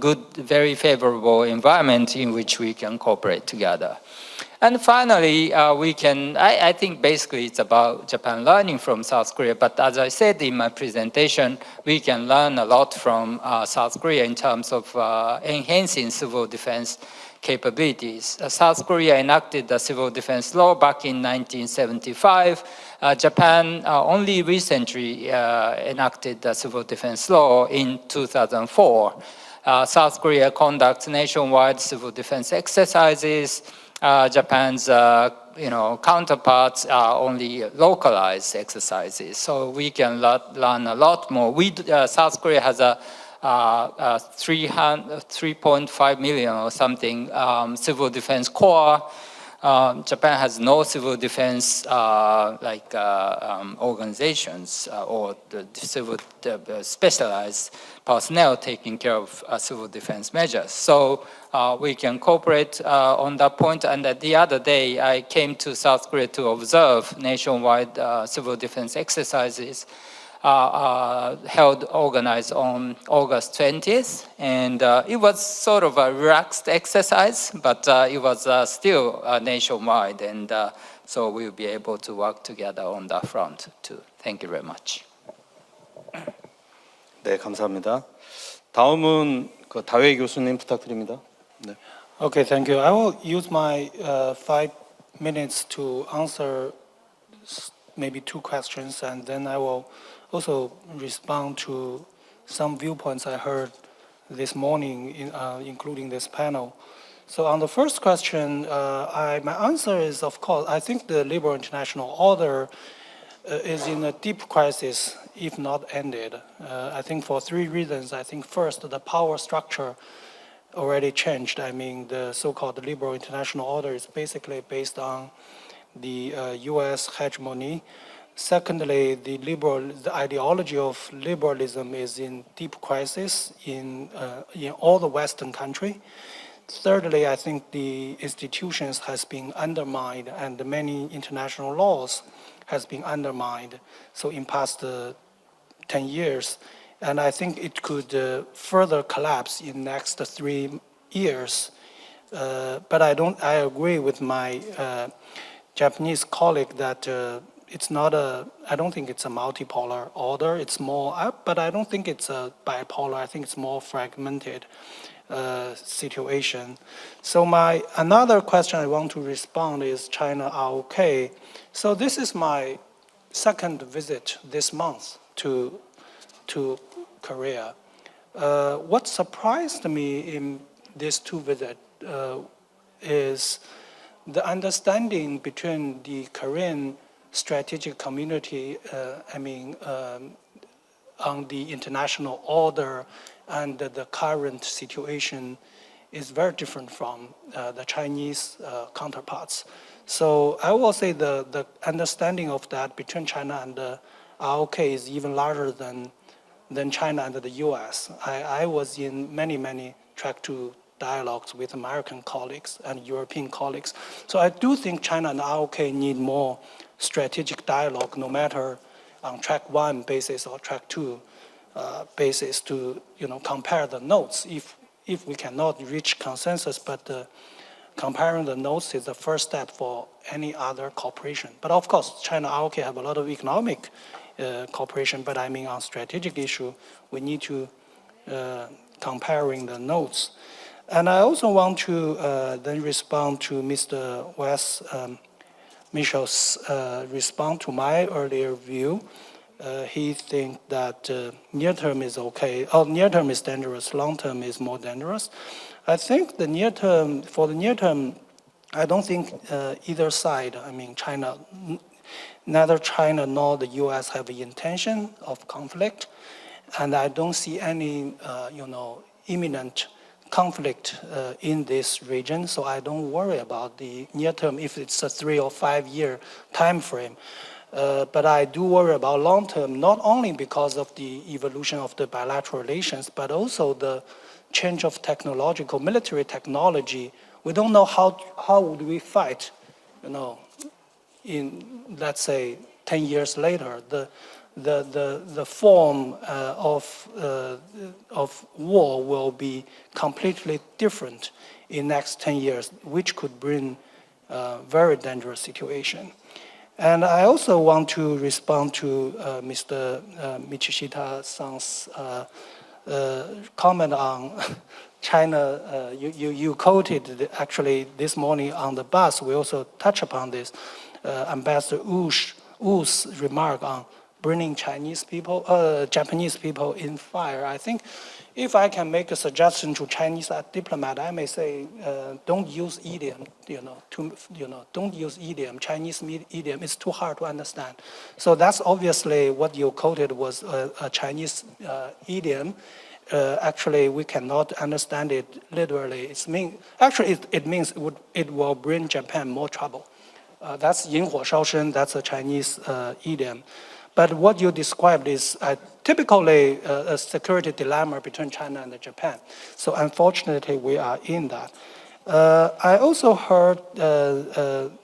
good, very favorable environment in which we can cooperate together. And finally, I think basically it's about Japan learning from South Korea, but as I said in my presentation, we can learn a lot from South Korea in terms of enhancing civil defense capabilities. South Korea enacted the civil defense law back in 1975. Japan only recently enacted the civil defense law in 2004. South Korea conducts nationwide civil defense exercises. Japan's counterparts are only localized exercises, so we can learn a lot more. South Korea has a 3.5 million or something civil defense corps. Japan has no civil defense organizations or the specialized personnel taking care of civil defense measures. So we can cooperate on that point. And the other day, I came to South Korea to observe nationwide civil defense exercises organized on August 20th, and it was sort of a relaxed exercise, but it was still nationwide, and so we'll be able to work together on that front too. Thank you very much. 네, 감사합니다. 다음은 다회 교수님 부탁드립니다. 네. Okay, thank you. I will use my 5 minutes to answer maybe 2 questions, and then I will also respond to some viewpoints I heard this morning, including this panel. So on the first question, my answer is, of course, I think the liberal international order is in a deep crisis, if not ended. I think for 3 reasons. I think first, the power structure already changed. I mean, the so-called liberal international order is basically based on the US hegemony. Secondly, the ideology of liberalism is in deep crisis in all the Western countries. Thirdly, I think the institutions has been undermined and many international laws has been undermined. So in past 10 years, and I think it could further collapse in next 3 years. But I agree with my Japanese colleague that it's not I don't think it's a multipolar order. It's more, but I don't think it's a bipolar. I think it's more fragmented situation. So another question I want to respond is China ROK. So this is my second visit this month to Korea. What surprised me in these two visits is the understanding between the Korean strategic community, on the international order and the current situation is very different from the Chinese counterparts. So I will say the understanding of that between China and the ROK is even larger than China and the US. I was in many track 2 dialogues with American colleagues and European colleagues. So I do think China and ROK need more strategic dialogue, no matter on track 1 basis or track 2 basis, to compare the notes. If we cannot reach consensus, but comparing the notes is the first step for any other cooperation. But of course, China and ROK have a lot of economic cooperation, but I mean on strategic issue, we need to comparing the notes. And I also want to then respond to Mr. West Michel's response to my earlier view. He thinks that near term is okay, or near term is dangerous, long term is more dangerous. I think for the near term, I don't think either side, neither China nor the US have the intention of conflict, and I don't see any, imminent conflict in this region, so I don't worry about the near term if it's a 3 or 5 year time frame. But I do worry about long term, not only because of the evolution of the bilateral relations, but also the change of military technology. We don't know how would we fight, in, let's say, 10 years later. The form of war will be completely different in next 10 years, which could bring a very dangerous situation. And I also want to respond to Mr. Michishita-san's comment on China. You quoted actually this morning on the bus. We also touched upon this. Ambassador Wu's remark on bringing Japanese people in fire. I think if I can make a suggestion to Chinese diplomat, I may say, don't use idiom. Don't use idiom. Chinese idiom is too hard to understand. So that's obviously what you quoted was a Chinese idiom. Actually, we cannot understand it literally. It means it will bring Japan more trouble. That's 引火烧身. That's a Chinese idiom. But what you described is typically a security dilemma between China and Japan. So unfortunately, we are in that. I also heard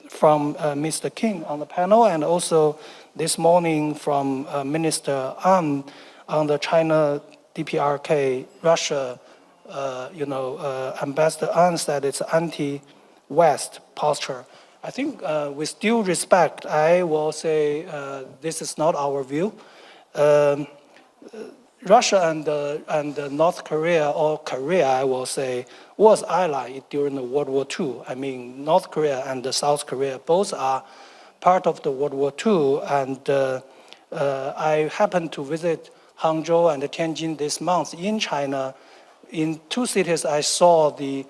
from Mr. King on the panel, and also this morning from Minister An on the China DPRK Russia. Ambassador An said it's anti-West posture. I think with due respect, I will say this is not our view. Russia and North Korea, or Korea, I will say, was allied during the World War II. North Korea and South Korea both are part of the World War II, and I happened to visit Hangzhou and Tianjin this month in China. In two cities, I saw the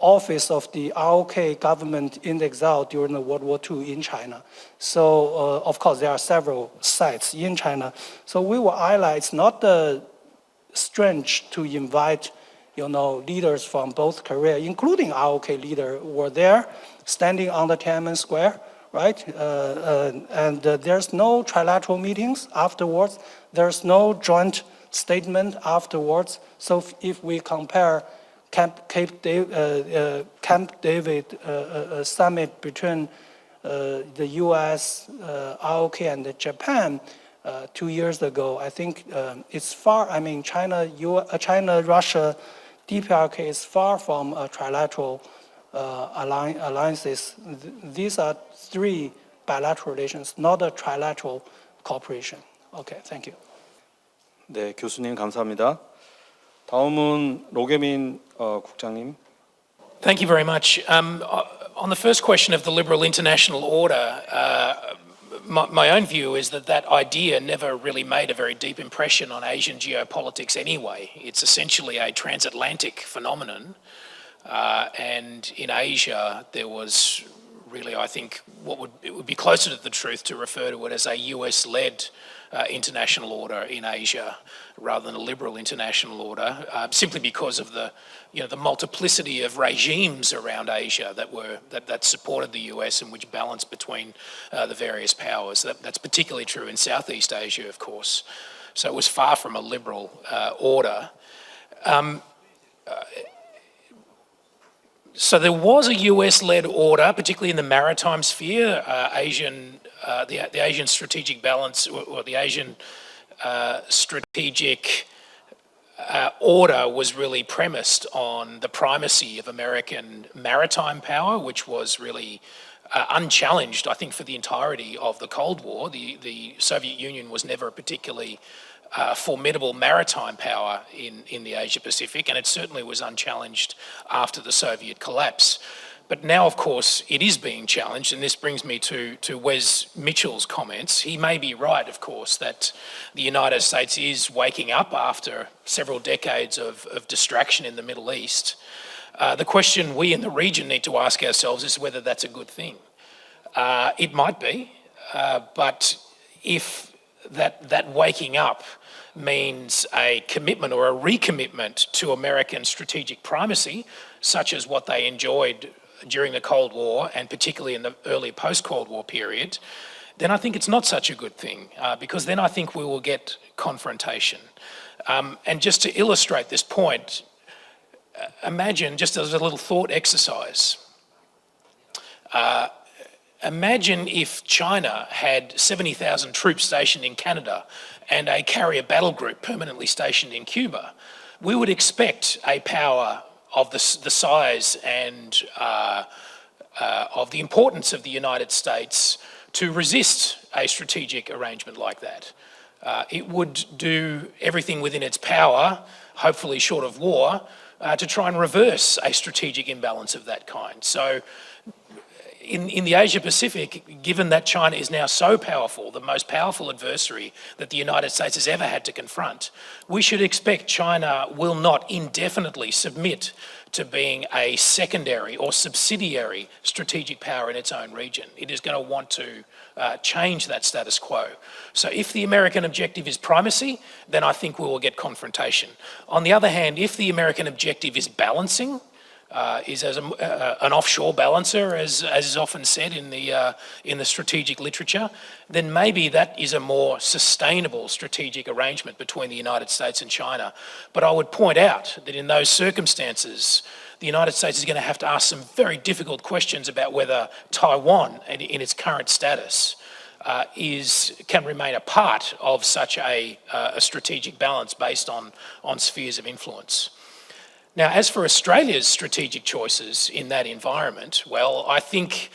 office of the ROK government in exile during the World War II in China. So, of course, there are several sites in China. So we were allied. It's not strange to invite, leaders from both Korea, including ROK leader, were there standing on the Tiananmen Square, right? And there's no trilateral meetings afterwards. There's no joint statement afterwards. So if we compare Camp David summit between the U.S., ROK, and Japan 2 years ago, I think it's far. China, Russia, DPRK is far from a trilateral alliances. These are three bilateral relations, not a trilateral cooperation. Okay, thank you. 네, 교수님 감사합니다. 다음은 로게민 국장님. Thank you very much. On the first question of the liberal international order, my own view is that that idea never really made a very deep impression on Asian geopolitics anyway. It's essentially a transatlantic phenomenon. And in Asia, there was really, I think, it would be closer to the truth to refer to it as a US-led international order in Asia rather than a liberal international order, simply because of the multiplicity of regimes around Asia that supported the US and which balanced between the various powers. That's particularly true in Southeast Asia, of course. So it was far from a liberal order. So there was a US-led order, particularly in the maritime sphere. The Asian strategic balance, or the Asian strategic order was really premised on the primacy of American maritime power, which was really unchallenged, I think, for the entirety of the Cold War. The Soviet Union was never a particularly formidable maritime power in the Asia Pacific, and it certainly was unchallenged after the Soviet collapse. But now, of course, it is being challenged, and this brings me to Wes Mitchell's comments. He may be right, of course, that the United States is waking up after several decades of distraction in the Middle East. The question we in the region need to ask ourselves is whether that's a good thing. It might be, but if that waking up means a commitment or a recommitment to American strategic primacy, such as what they enjoyed during the Cold War and particularly in the early post-Cold War period, then I think it's not such a good thing, because then I think we will get confrontation. And just to illustrate this point, imagine, just as a little thought exercise, imagine if China had 70,000 troops stationed in Canada and a carrier battle group permanently stationed in Cuba. We would expect a power of the size and of the importance of the United States to resist a strategic arrangement like that. It would do everything within its power, hopefully short of war, to try and reverse a strategic imbalance of that kind. So in the Asia Pacific, given that China is now so powerful, the most powerful adversary that the United States has ever had to confront, we should expect China will not indefinitely submit to being a secondary or subsidiary strategic power in its own region. It is going to want to change that status quo. So if the American objective is primacy, then I think we will get confrontation. On the other hand, if the American objective is balancing, is as an offshore balancer, as is often said in the strategic literature, then maybe that is a more sustainable strategic arrangement between the United States and China. But I would point out that in those circumstances, the United States is going to have to ask some very difficult questions about whether Taiwan, in its current status, can remain a part of such a strategic balance based on spheres of influence. Now, as for Australia's strategic choices in that environment, well, I think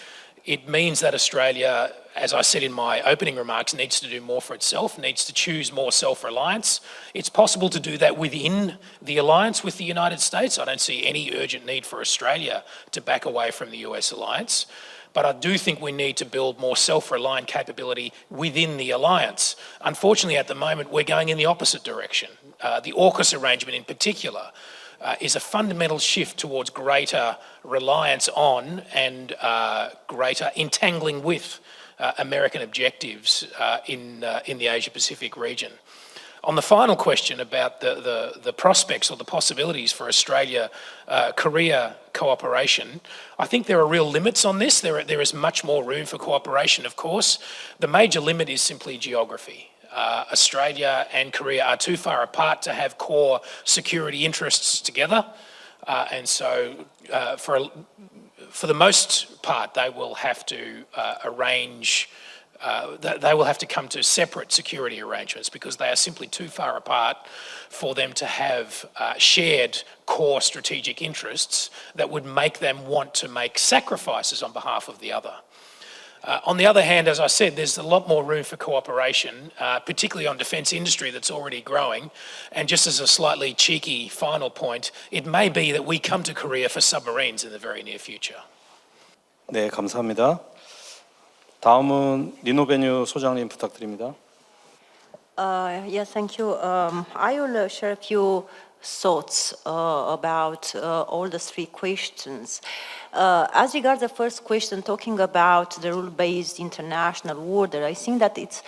it means that Australia, as I said in my opening remarks, needs to do more for itself, needs to choose more self-reliance. It's possible to do that within the alliance with the United States. I don't see any urgent need for Australia to back away from the US alliance. But I do think we need to build more self-reliant capability within the alliance. Unfortunately, at the moment, we're going in the opposite direction. The AUKUS arrangement in particular is a fundamental shift towards greater reliance on and greater entangling with American objectives in the Asia-Pacific region. On the final question about the prospects or the possibilities for Australia-Korea cooperation, I think there are real limits on this. There is much more room for cooperation, of course. The major limit is simply geography. Australia and Korea are too far apart to have core security interests together, and so for the most part they will have to arrange they will have to come to separate security arrangements because they are simply too far apart for them to have shared core strategic interests that would make them want to make sacrifices on behalf of the other. On the other hand, as I said, there's a lot more room for cooperation, particularly on defence industry that's already growing. And just as a slightly cheeky final point, it may be that we come to Korea for submarines in the very near future. 네, 감사합니다. 다음은 리보베누 소장님 부탁드립니다. Yes, thank you. I will share a few thoughts about all the three questions. As regards the first question, talking about the rule-based international order, I think that it's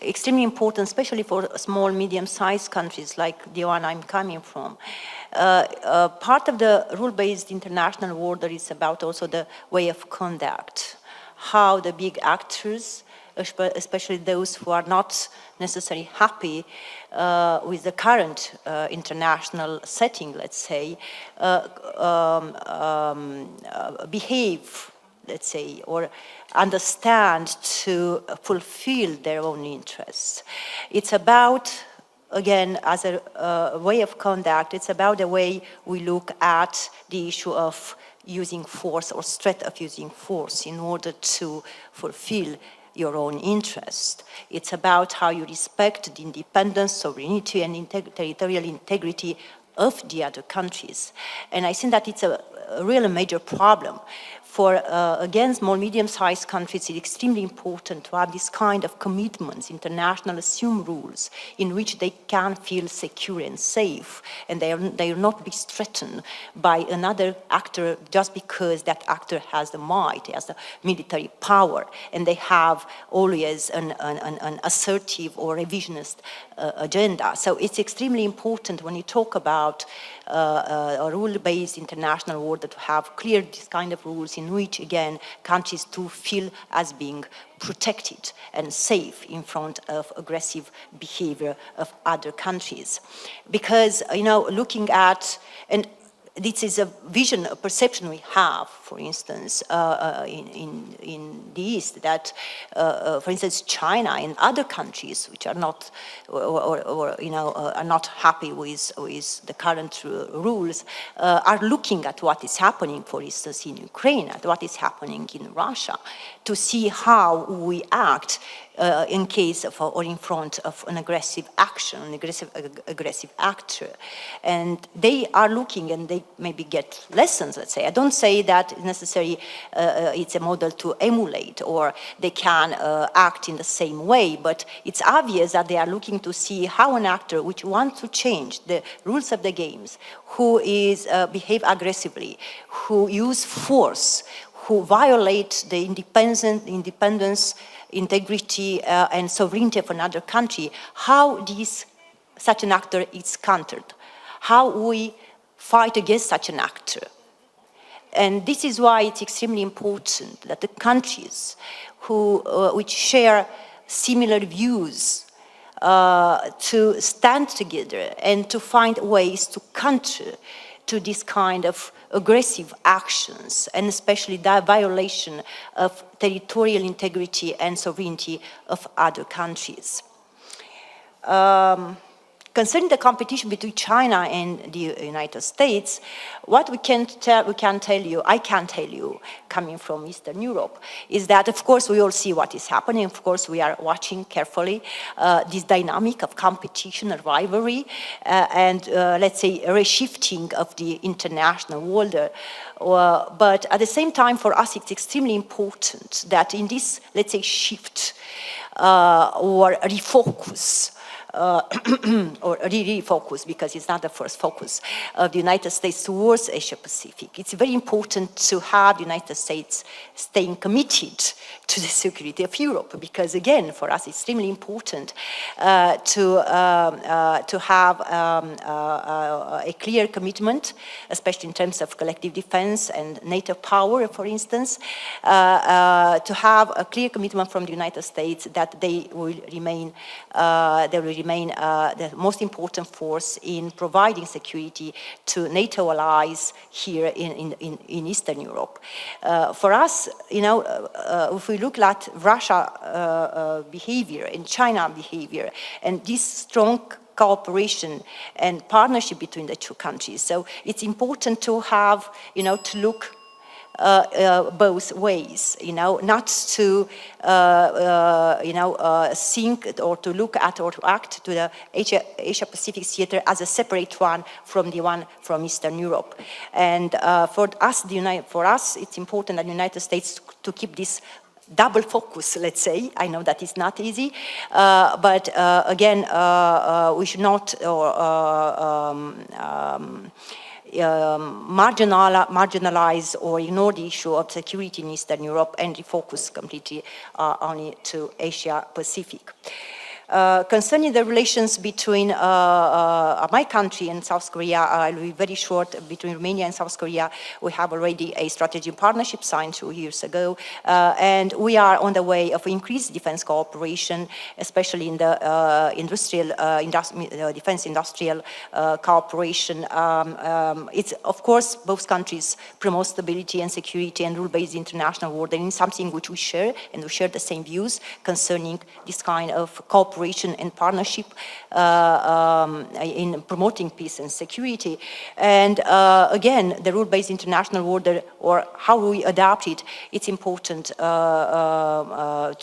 extremely important, especially for small, medium-sized countries like the one I'm coming from. Part of the rule-based international order is about also the way of conduct, how the big actors, especially those who are not necessarily happy with the current international setting, let's say, behave, let's say, or understand to fulfill their own interests. It's about, again, as a way of conduct, it's about the way we look at the issue of using force or threat of using force in order to fulfill your own interest. It's about how you respect the independence, sovereignty, and territorial integrity of the other countries. And I think that it's a really major problem. For, again, small, medium-sized countries, it's extremely important to have this kind of commitments, international assumed rules, in which they can feel secure and safe, and they will not be threatened by another actor just because that actor has the might, has the military power, and they have always an assertive or revisionist agenda. So it's extremely important when you talk about a rule-based international order to have clear this kind of rules in which, again, countries do feel as being protected and safe in front of aggressive behavior of other countries. Because, you know, looking at, and this is a vision, a perception we have, for instance, in the East, that, for instance, China and other countries which are not, or you know, are not happy with the current rules, are looking at what is happening, for instance, in Ukraine, at what is happening in Russia, to see how we act in case of or in front of an aggressive action, an aggressive actor. And they are looking and they maybe get lessons, let's say. I don't say that necessarily it's a model to emulate or they can act in the same way, but it's obvious that they are looking to see how an actor which wants to change the rules of the games, who is behave aggressively, who use force, who violate the independence, integrity, and sovereignty of another country, how such an actor is countered, how we fight against such an actor. And this is why it's extremely important that the countries which share similar views to stand together and to find ways to counter to this kind of aggressive actions, and especially the violation of territorial integrity and sovereignty of other countries. Concerning the competition between China and the United States, what I can tell you, coming from Eastern Europe, is that, of course, we all see what is happening. Of course, we are watching carefully this dynamic of competition and rivalry, and let's say, reshifting of the international order. But at the same time, for us, it's extremely important that in this, let's say, shift or refocus, or refocus, because it's not the first focus of the United States towards Asia Pacific. It's very important to have the United States staying committed to the security of Europe, because again, for us, it's extremely important to have a clear commitment, especially in terms of collective defense and NATO power, for instance, to have a clear commitment from the United States that they will remain remain the most important force in providing security to NATO allies here in Eastern Europe. For us, if we look at Russia behavior and China behavior, and this strong cooperation and partnership between the two countries. So it's important to have, to look both ways, not to, think or to look at or to act to the Asia-Pacific theater as a separate one from the one from Eastern Europe. And for us, it's important that the United States to keep this double focus, let's say. I know that it's not easy, but again, we should not marginalize or ignore the issue of security in Eastern Europe and refocus completely only to Asia Pacific. Concerning the relations between my country and South Korea, I'll be very short. Between Romania and South Korea, we have already a strategic partnership signed 2 years ago, and we are on the way of increased defense cooperation, especially in the defense industrial cooperation. It's, of course, both countries promote stability and security and rule-based international order, and something which we share, and we share the same views concerning this kind of cooperation and partnership in promoting peace and security. And again, the rule-based international order, or how we adapt it, it's important to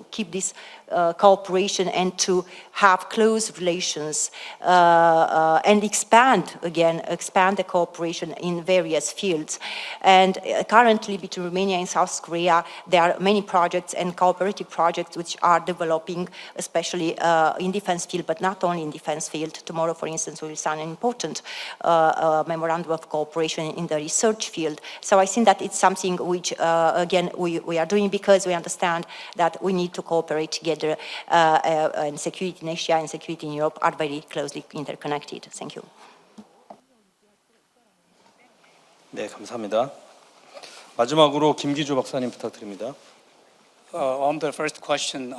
keep this cooperation and to have close relations and expand the cooperation in various fields. And currently between Romania and South Korea, there are many projects and cooperative projects which are developing, especially in defense field, but not only in defense field. Tomorrow, for instance, we will sign an important memorandum of cooperation in the research field. So I think that it's something which, again, we are doing because we understand that we need to cooperate together, and security in Asia and security in Europe are very closely interconnected. Thank you. 네, 감사합니다. 마지막으로 김기주 박사님 부탁드립니다. On the first question,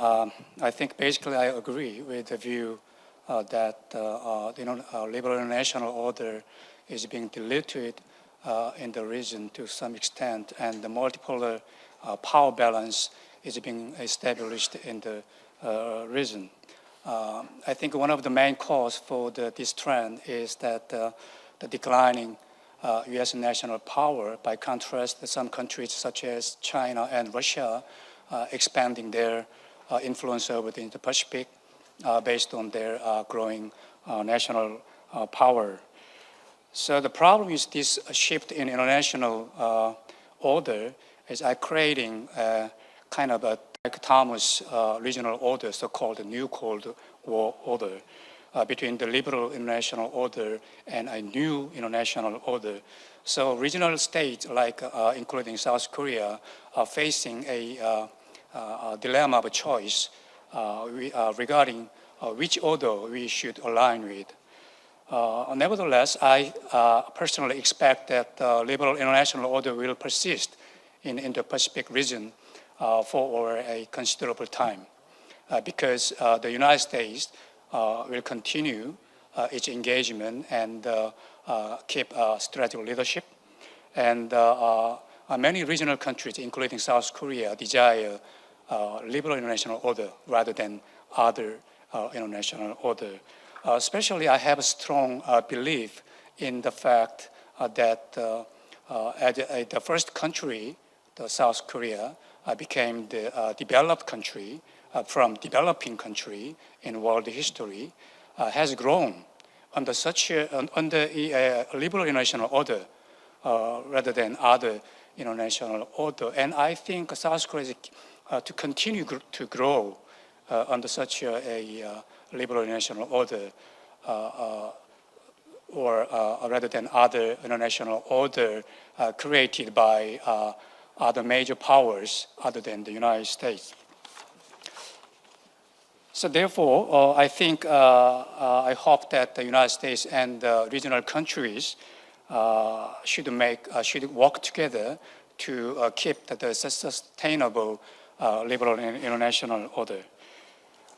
I think basically I agree with the view that liberal international order is being diluted in the region to some extent, and the multipolar power balance is being established in the region. I think one of the main causes for this trend is that the declining U.S. national power. By contrast, some countries such as China and Russia expanding their influence over the Indo-Pacific based on their growing national power. So the problem is this shift in international order is creating a kind of a dichotomous regional order, so-called New Cold War order, between the liberal international order and a new international order. So regional states, like including South Korea, are facing a dilemma of choice regarding which order we should align with. Nevertheless, I personally expect that the liberal international order will persist in the Indo-Pacific region for a considerable time, because the United States will continue its engagement and keep strategic leadership. And many regional countries, including South Korea, desire liberal international order rather than other international order. Especially, I have a strong belief in the fact that the first country, the South Korea, became the developed country from developing country in world history, has grown under a liberal international order rather than other international order. And I think South Korea is to continue to grow under such a liberal international order, or rather than other international order created by other major powers other than the United States. So therefore, I think, I hope that the United States and the regional countries should work together to keep the sustainable liberal international order.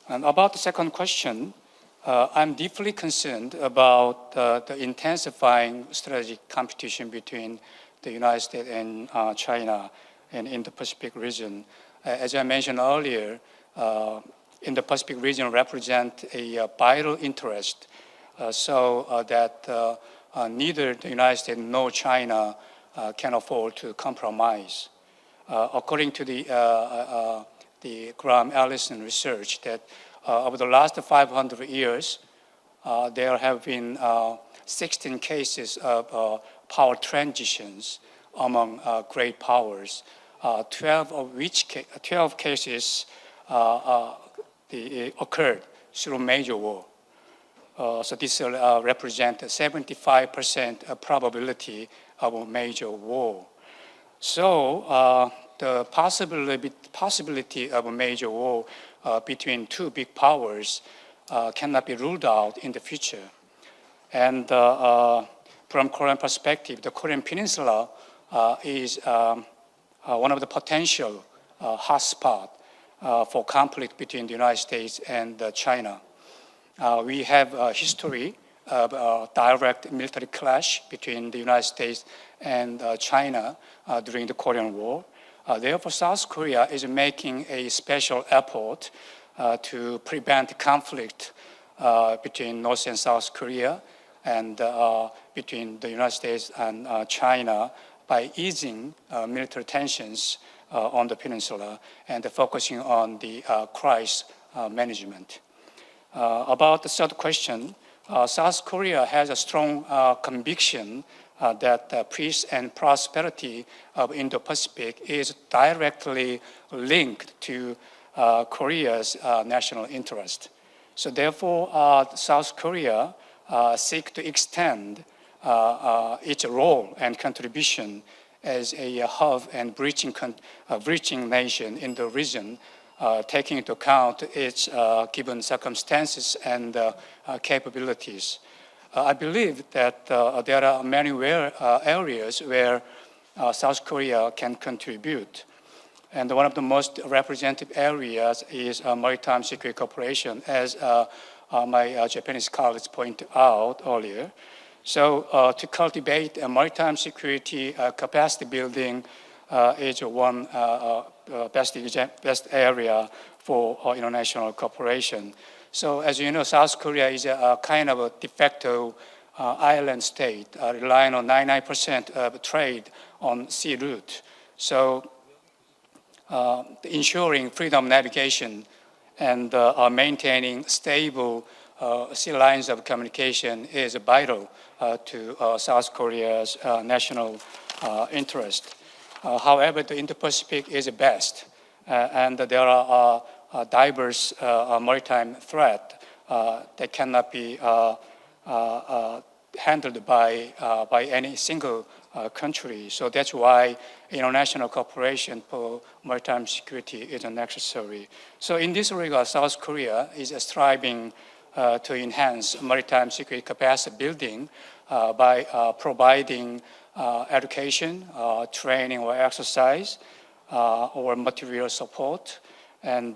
And about the second question, I'm deeply concerned about the intensifying strategic competition between the United States and China and in the Pacific region. As I mentioned earlier, in the Pacific region represent a vital interest so that neither the United States nor China can afford to compromise. According to the Graham Allison research, that over the last 500 years, there have been 16 cases of power transitions among great powers, 12 cases occurred through major war. So this represents 75% probability of a major war. So the possibility of a major war between two big powers cannot be ruled out in the future. And from Korean perspective, the Korean Peninsula is one of the potential hotspot for conflict between the United States and China. We have a history of direct military clash between the United States and China during the Korean War. Therefore, South Korea is making a special effort to prevent conflict between North and South Korea and between the United States and China by easing military tensions on the peninsula and focusing on the crisis management. About the third question, South Korea has a strong conviction that peace and prosperity of Indo-Pacific is directly linked to Korea's national interest. So therefore, South Korea seeks to extend its role and contribution as a hub and breaching nation in the region, taking into account its given circumstances and capabilities. I believe that there are many areas where South Korea can contribute. And one of the most representative areas is maritime security cooperation, as my Japanese colleagues pointed out earlier. So to cultivate a maritime security capacity building is one best area for international cooperation. So as you know, South Korea is a kind of a de facto island state, relying on 99% of trade on sea route. So ensuring freedom of navigation and maintaining stable sea lines of communication is vital to South Korea's national interest. However, the Indo-Pacific is best, and there are diverse maritime threats that cannot be handled by any single country. So that's why international cooperation for maritime security is necessary. So in this regard, South Korea is striving to enhance maritime security capacity building by providing education, training or exercise, or material support, and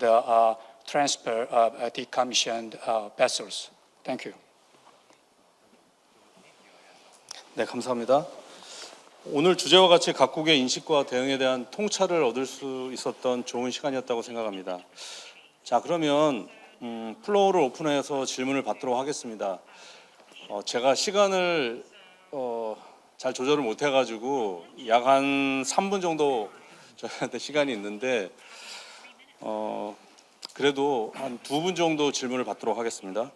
transfer of decommissioned vessels. Thank you. 네, 감사합니다. 오늘 주제와 같이 각국의 인식과 대응에 대한 통찰을 얻을 수 있었던 좋은 시간이었다고 생각합니다. 자, 그러면 플로어를 오픈해서 질문을 받도록 하겠습니다. 제가 시간을 잘 조절을 못해가지고 약 한 3분 정도 저희한테 시간이 있는데 그래도 한 2분 정도 질문을 받도록 하겠습니다.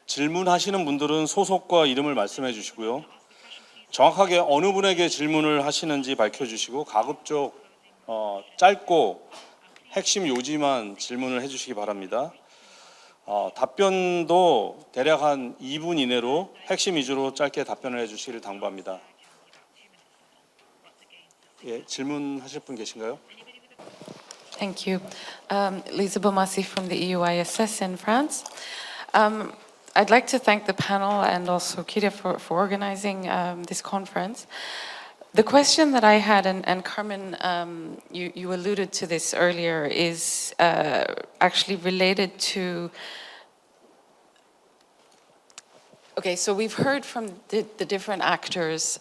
질문하시는 분들은 소속과 이름을 말씀해 주시고요. 정확하게 어느 분에게 질문을 하시는지 밝혀주시고 가급적 짧고 핵심 요지만 질문을 해주시기 바랍니다. 답변도 대략 한 2분 이내로 핵심 위주로 짧게 답변을 해주시기를 당부합니다. 예, 질문하실 분 계신가요? Thank you. Lisa Bomassi from the EUISS in France. I'd like to thank the panel and also KIDA for organizing this conference. The question that I had, and Carmen, you alluded to this earlier, is actually related to. Okay, so we've heard from the different actors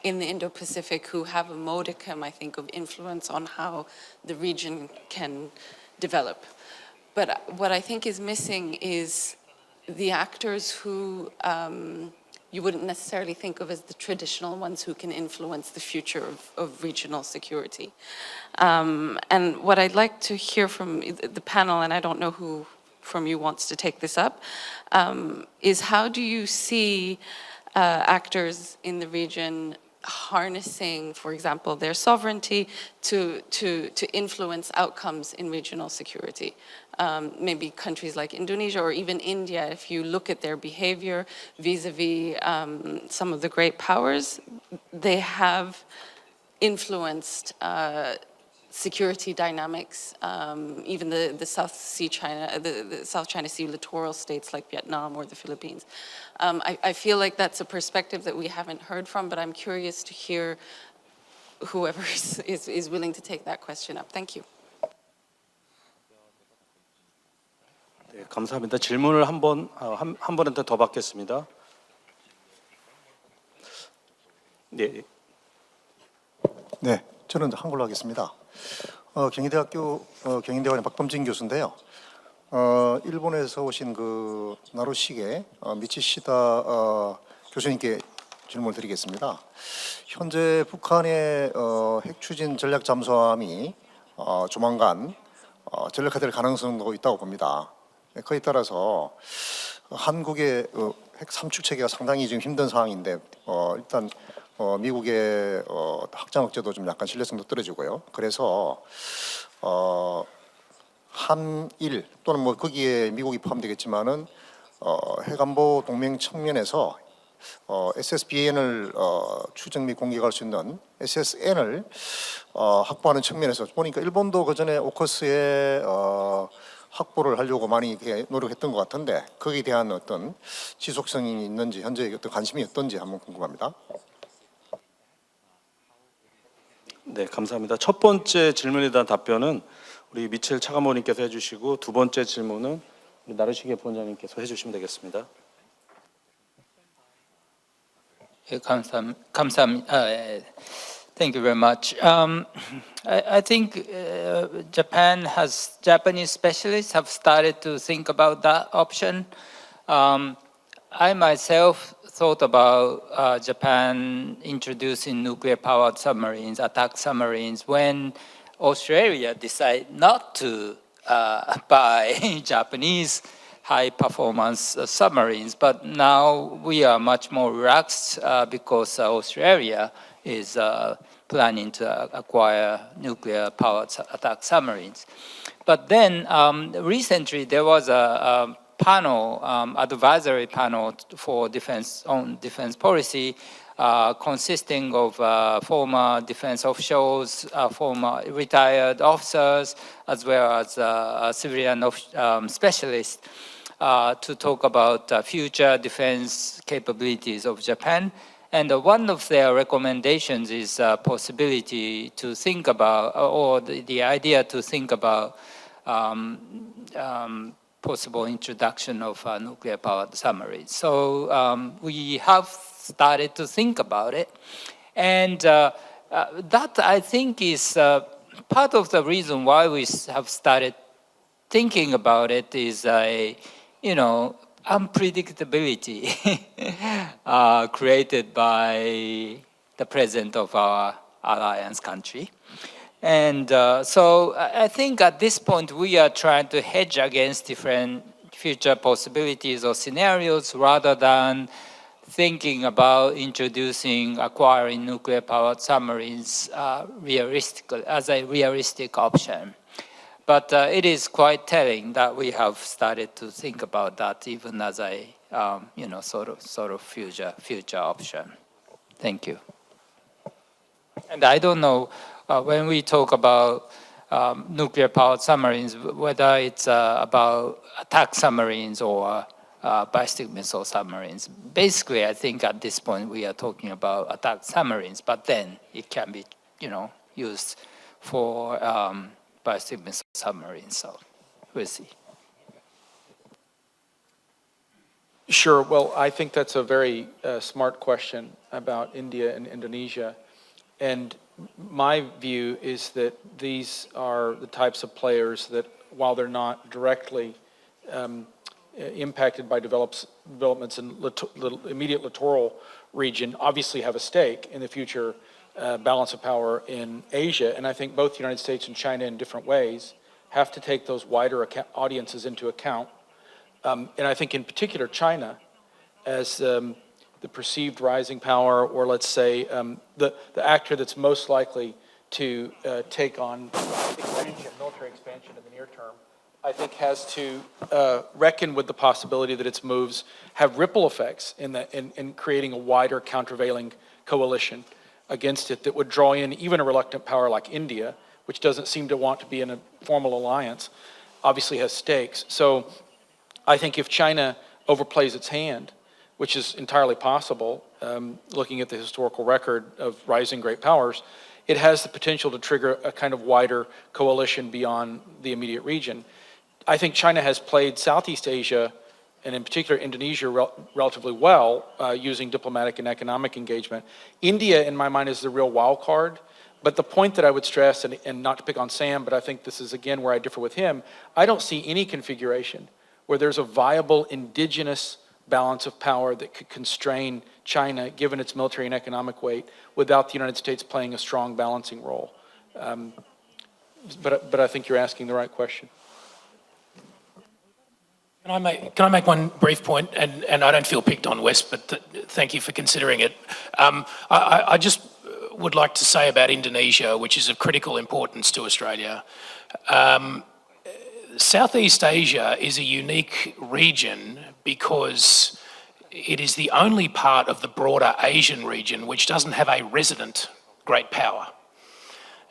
in the Indo-Pacific who have a modicum, I think, of influence on how the region can develop. But what I think is missing is the actors who you wouldn't necessarily think of as the traditional ones who can influence the future of regional security. And what I'd like to hear from the panel, and I don't know who from you wants to take this up, is how do you see actors in the region harnessing, for example, their sovereignty to influence outcomes in regional security? Maybe countries like Indonesia or even India, if you look at their behavior vis-a-vis some of the great powers, they have influenced security dynamics, even the South China Sea littoral states like Vietnam or the Philippines. I feel like that's a perspective that we haven't heard from, but I'm curious to hear whoever is willing to take that question up. Thank you. 네, 감사합니다. 질문을 한 분한테 더 받겠습니다. 네. 네, 저는 한글로 하겠습니다. 경희대학교 경희대학원의 박범진 교수인데요. 일본에서 오신 그 나루시게 미치시타 교수님께 질문을 드리겠습니다. 현재 북한의 핵 추진 전략 잠수함이 조만간 전력화될 가능성도 있다고 봅니다. 그에 따라서 한국의 핵 삼축 체계가 상당히 지금 힘든 상황인데 일단 미국의 확장 억제도 좀 약간 신뢰성도 떨어지고요. 그래서 한일 또는 뭐 거기에 미국이 포함되겠지만은 핵안보 동맹 측면에서 SSBN을 추적 및 공격할 수 있는 SSN을 확보하는 측면에서 보니까 일본도 그 전에 오커스에 확보를 하려고 많이 노력했던 것 같은데 거기에 대한 어떤 지속성이 있는지 현재 어떤 관심이 어떤지 한번 궁금합니다. 네, 감사합니다. 첫 번째 질문에 대한 답변은 우리 미첼 차관보님께서 해주시고 두 번째 질문은 우리 나루시게 부원장님께서 해주시면 되겠습니다. 감사합니다. Thank you very much. I think Japanese specialists have started to think about that option. I myself thought about Japan introducing nuclear-powered submarines, attack submarines, when Australia decided not to buy Japanese high-performance submarines. But now we are much more relaxed because Australia is planning to acquire nuclear-powered attack submarines. But then recently there was a panel, advisory panel for defense policy, consisting of former defense officials, former retired officers, as well as civilian specialists, to talk about future defense capabilities of Japan. And one of their recommendations is possibility to think about, or the idea to think about possible introduction of nuclear-powered submarines. So we have started to think about it, and that I think is part of the reason why we have started thinking about it is unpredictability created by the president of our alliance country. And so I think at this point we are trying to hedge against different future possibilities or scenarios rather than thinking about acquiring nuclear-powered submarines as a realistic option. But it is quite telling that we have started to think about that even as a sort of future option. Thank you. And I don't know when we talk about nuclear-powered submarines, whether it's about attack submarines or ballistic missile submarines. Basically, I think at this point we are talking about attack submarines, but then it can be, used for ballistic missile submarines. So we'll see. Sure. Well, I think that's a very smart question about India and Indonesia. And my view is that these are the types of players that, while they're not directly impacted by developments in the immediate littoral region, obviously have a stake in the future balance of power in Asia. And I think both the United States and China in different ways have to take those wider audiences into account. And I think in particular China as the perceived rising power, or let's say the actor that's most likely to take on military expansion in the near term, I think has to reckon with the possibility that its moves have ripple effects in creating a wider countervailing coalition against it that would draw in even a reluctant power like India, which doesn't seem to want to be in a formal alliance, obviously has stakes. So I think if China overplays its hand, which is entirely possible, looking at the historical record of rising great powers, it has the potential to trigger a kind of wider coalition beyond the immediate region. I think China has played Southeast Asia, and in particular Indonesia, relatively well, using diplomatic and economic engagement. India, in my mind, is the real wild card. But the point that I would stress, and not to pick on Sam, but I think this is again where I differ with him, I don't see any configuration where there's a viable indigenous balance of power that could constrain China, given its military and economic weight, without the United States playing a strong balancing role. But I think you're asking the right question. Can I make one brief point? And I don't feel picked on, Wes, but thank you for considering it. I just would like to say about Indonesia, which is of critical importance to Australia. Southeast Asia is a unique region because it is the only part of the broader Asian region which doesn't have a resident great power.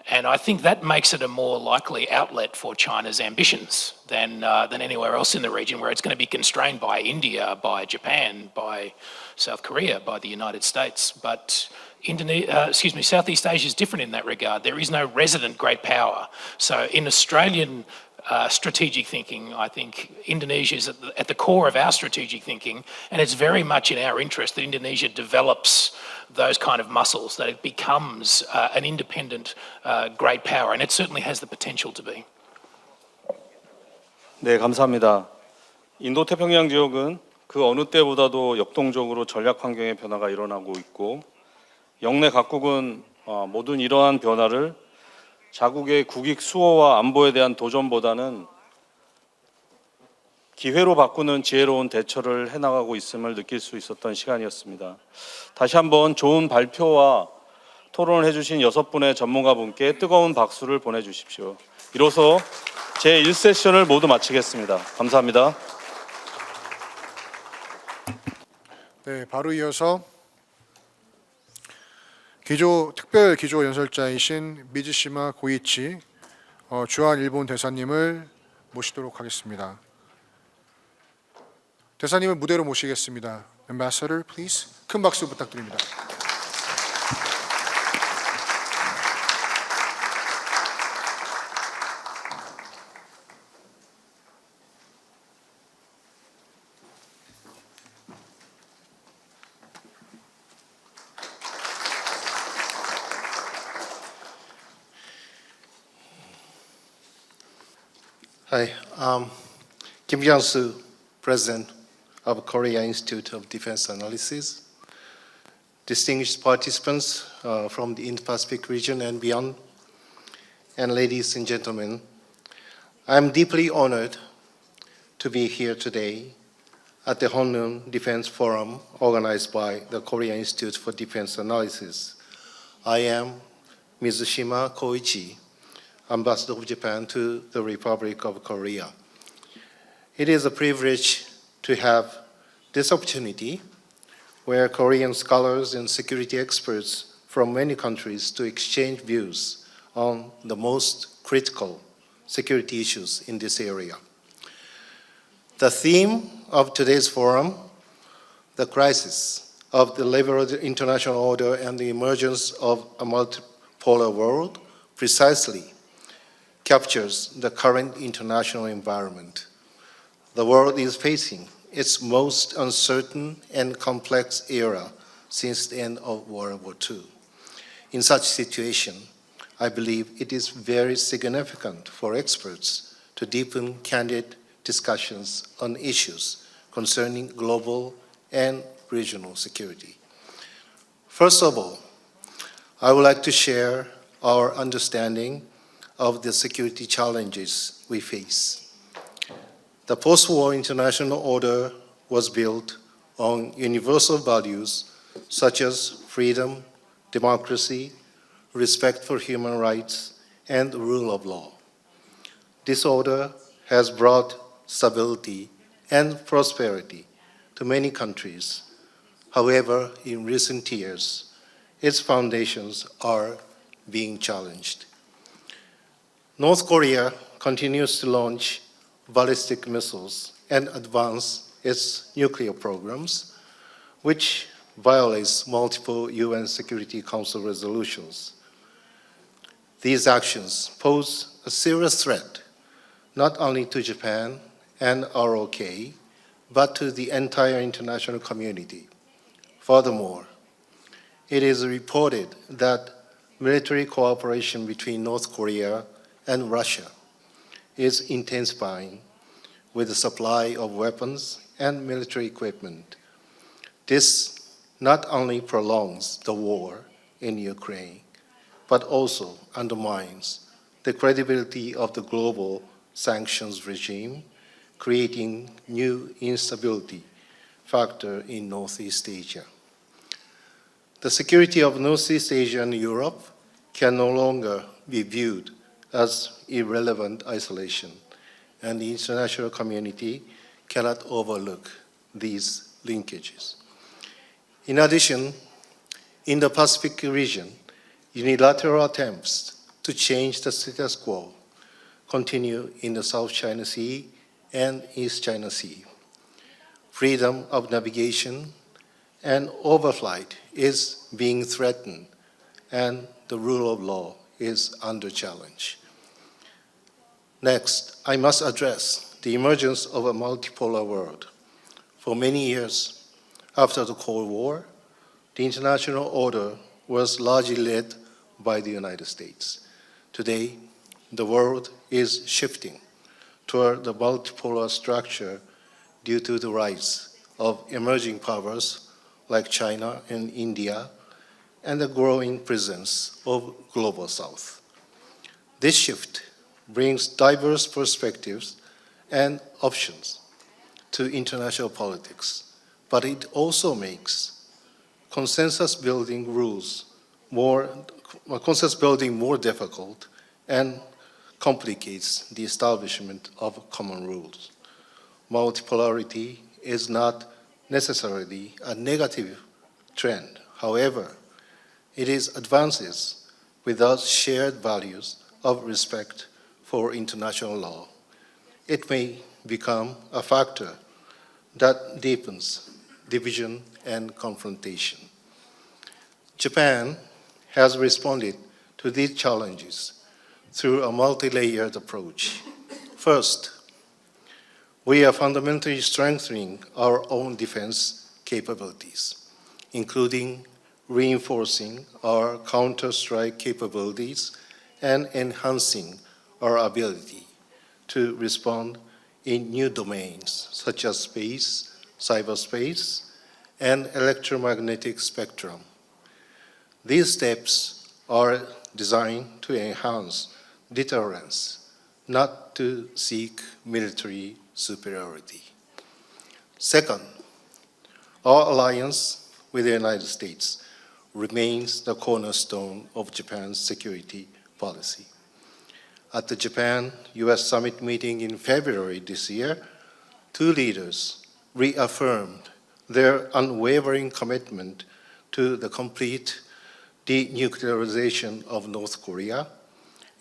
And I think that makes it a more likely outlet for China's ambitions than anywhere else in the region, where it's going to be constrained by India, by Japan, by South Korea, by the United States. But Southeast Asia is different in that regard. There is no resident great power. So in Australian strategic thinking, I think Indonesia is at the core of our strategic thinking, and it's very much in our interest that Indonesia develops those kind of muscles, that it becomes an independent great power, and it certainly has the potential to be. 네, 감사합니다. 인도-태평양 지역은 그 어느 때보다도 역동적으로 전략 환경의 변화가 일어나고 있고, 영내 각국은 모든 이러한 변화를 자국의 국익 수호와 안보에 대한 도전보다는 기회로 바꾸는 지혜로운 대처를 해나가고 있음을 느낄 수 있었던 시간이었습니다. 다시 한번 좋은 발표와 토론을 해주신 6분의 전문가분께 뜨거운 박수를 보내주십시오. 이로써 제1세션을 모두 마치겠습니다. 감사합니다. 네, 바로 이어서 특별 기조 연설자이신 미즈시마 고이치 주한 일본 대사님을 모시도록 하겠습니다. 대사님을 무대로 모시겠습니다. Ambassador, please. 큰 박수 부탁드립니다. Hi, Kim Kyung-soo, President of Korea Institute of Defense Analysis, distinguished participants from the Indo-Pacific region and beyond, and ladies and gentlemen, I'm deeply honored to be here today at the Hongneung Defense Forum organized by the Korea Institute for Defense Analysis. I am Mizushima Koichi, Ambassador of Japan to the Republic of Korea. It is a privilege to have this opportunity where Korean scholars and security experts from many countries to exchange views on the most critical security issues in this area. The theme of today's forum, the crisis of the liberal international order and the emergence of a multipolar world, precisely captures the current international environment. The world is facing its most uncertain and complex era since the end of World War II. In such situation, I believe it is very significant for experts to deepen candid discussions on issues concerning global and regional security. First of all, I would like to share our understanding of the security challenges we face. The post-war international order was built on universal values such as freedom, democracy, respect for human rights, and the rule of law. This order has brought stability and prosperity to many countries. However, in recent years, its foundations are being challenged. North Korea continues to launch ballistic missiles and advance its nuclear programs, which violates multiple UN Security Council resolutions. These actions pose a serious threat not only to Japan and ROK, but to the entire international community. Furthermore, it is reported that military cooperation between North Korea and Russia is intensifying with the supply of weapons and military equipment. This not only prolongs the war in Ukraine, but also undermines the credibility of the global sanctions regime, creating new instability factor in Northeast Asia. The security of Northeast Asia and Europe can no longer be viewed as irrelevant isolation, and the international community cannot overlook these linkages. In addition, in the Pacific region, unilateral attempts to change the status quo continue in the South China Sea and East China Sea. Freedom of navigation and overflight is being threatened, and the rule of law is under challenge. Next, I must address the emergence of a multipolar world. For many years after the Cold War, the international order was largely led by the United States. Today, the world is shifting toward the multipolar structure due to the rise of emerging powers like China and India and the growing presence of Global South. This shift brings diverse perspectives and options to international politics, but it also makes consensus building more difficult and complicates the establishment of common rules. Multipolarity is not necessarily a negative trend. However, it is advances without shared values of respect for international law. It may become a factor that deepens division and confrontation. Japan has responded to these challenges through a multi-layered approach. First, we are fundamentally strengthening our own defense capabilities, including reinforcing our counter-strike capabilities and enhancing our ability to respond in new domains such as space, cyberspace, and electromagnetic spectrum. These steps are designed to enhance deterrence, not to seek military superiority. Second, our alliance with the United States remains the cornerstone of Japan's security policy. At the Japan-US summit meeting in February this year, two leaders reaffirmed their unwavering commitment to the complete denuclearization of North Korea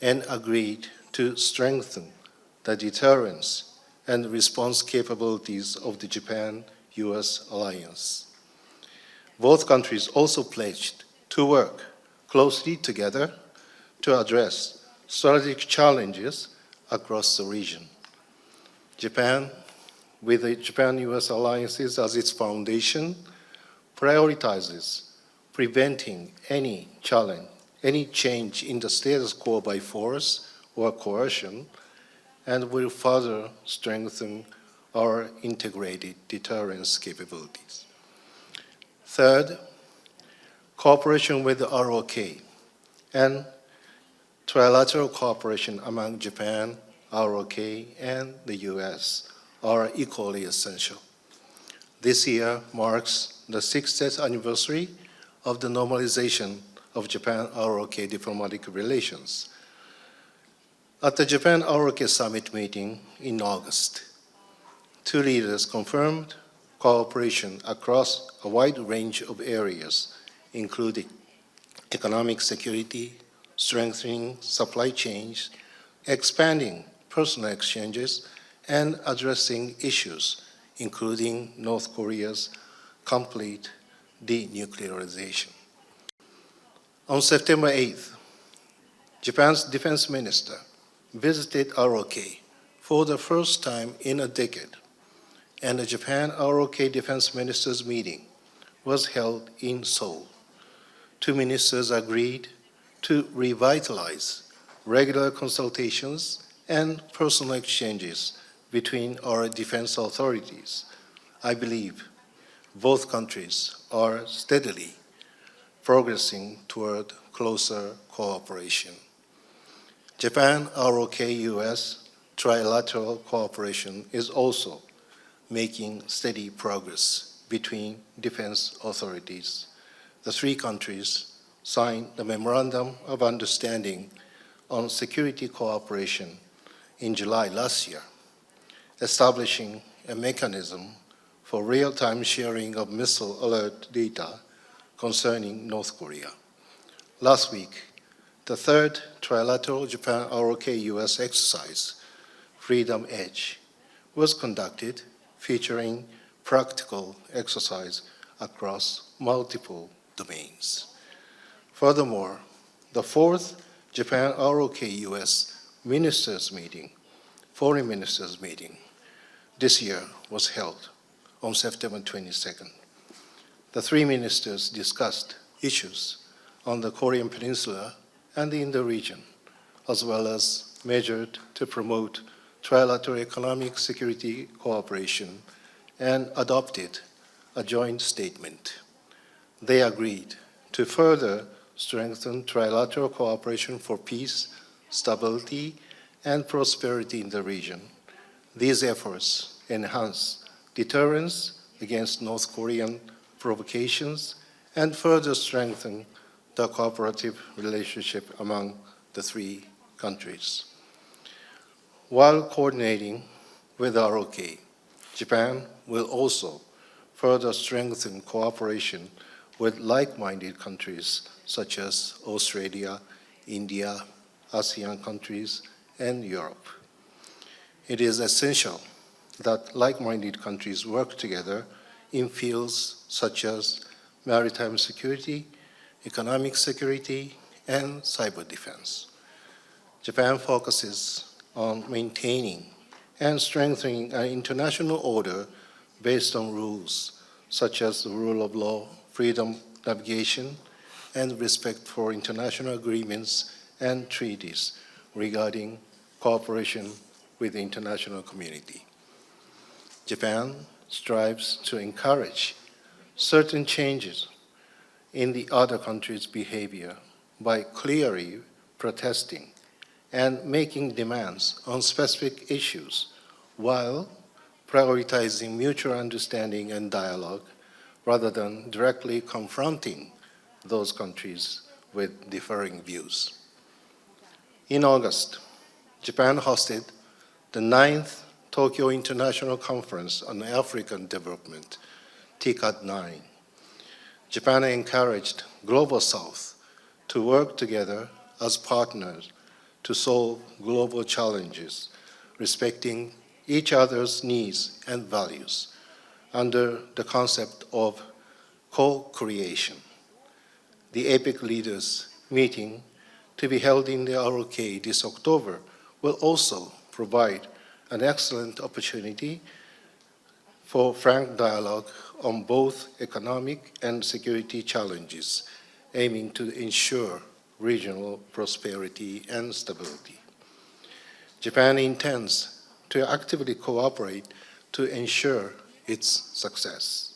and agreed to strengthen the deterrence and response capabilities of the Japan-US alliance. Both countries also pledged to work closely together to address strategic challenges across the region. Japan, with the Japan-US alliances as its foundation, prioritizes preventing any change in the status quo by force or coercion, and will further strengthen our integrated deterrence capabilities. Third, cooperation with the ROK and trilateral cooperation among Japan, ROK, and the US are equally essential. This year marks the 60th anniversary of the normalization of Japan-ROK diplomatic relations. At the Japan-ROK Summit meeting in August, two leaders confirmed cooperation across a wide range of areas, including economic security, strengthening supply chains, expanding personal exchanges, and addressing issues including North Korea's complete denuclearization. On September 8th, Japan's defense minister visited ROK for the first time in a decade, and the Japan-ROK defense ministers meeting was held in Seoul. Two ministers agreed to revitalize regular consultations and personal exchanges between our defense authorities. I believe both countries are steadily progressing toward closer cooperation. Japan-ROK-US trilateral cooperation is also making steady progress between defense authorities. The three countries signed the Memorandum of Understanding on Security Cooperation in July last year, establishing a mechanism for real-time sharing of missile alert data concerning North Korea. Last week, the third trilateral Japan-ROK-US exercise, Freedom Edge, was conducted featuring practical exercise across multiple domains. Furthermore, the fourth Japan-ROK-US Foreign Ministers meeting this year was held on September 22nd. The three ministers discussed issues on the Korean Peninsula and the Indo-region, as well as measures to promote trilateral economic security cooperation, and adopted a joint statement. They agreed to further strengthen trilateral cooperation for peace, stability, and prosperity in the region. These efforts enhance deterrence against North Korean provocations and further strengthen the cooperative relationship among the three countries. While coordinating with ROK, Japan will also further strengthen cooperation with like-minded countries such as Australia, India, ASEAN countries, and Europe. It is essential that like-minded countries work together in fields such as maritime security, economic security, and cyber defense. Japan focuses on maintaining and strengthening an international order based on rules such as the rule of law, freedom, navigation, and respect for international agreements and treaties regarding cooperation with the international community. Japan strives to encourage certain changes in the other country's behavior by clearly protesting and making demands on specific issues while prioritizing mutual understanding and dialogue rather than directly confronting those countries with differing views. In August, Japan hosted the 9th Tokyo International Conference on African Development, TICAD-9. Japan encouraged Global South to work together as partners to solve global challenges, respecting each other's needs and values under the concept of co-creation. The APEC leaders meeting to be held in the ROK this October will also provide an excellent opportunity for frank dialogue on both economic and security challenges, aiming to ensure regional prosperity and stability. Japan intends to actively cooperate to ensure its success.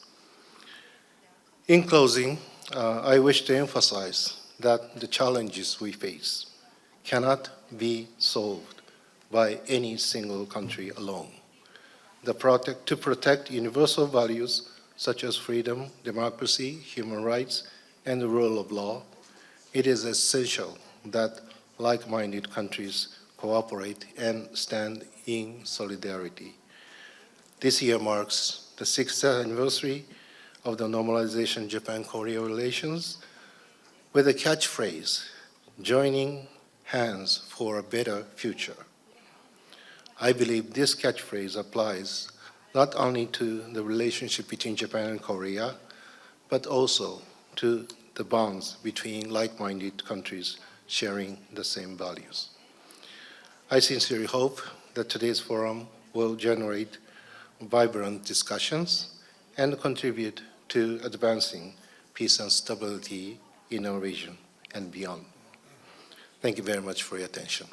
In closing, I wish to emphasize that the challenges we face cannot be solved by any single country alone. To protect universal values such as freedom, democracy, human rights, and the rule of law, it is essential that like-minded countries cooperate and stand in solidarity. This year marks the 6th anniversary of the normalization Japan-Korea relations with the catchphrase, joining hands for a better future. I believe this catchphrase applies not only to the relationship between Japan and Korea, but also to the bonds between like-minded countries sharing the same values. I sincerely hope that today's forum will generate vibrant discussions and contribute to advancing peace and stability in our region and beyond. Thank you very much for your attention.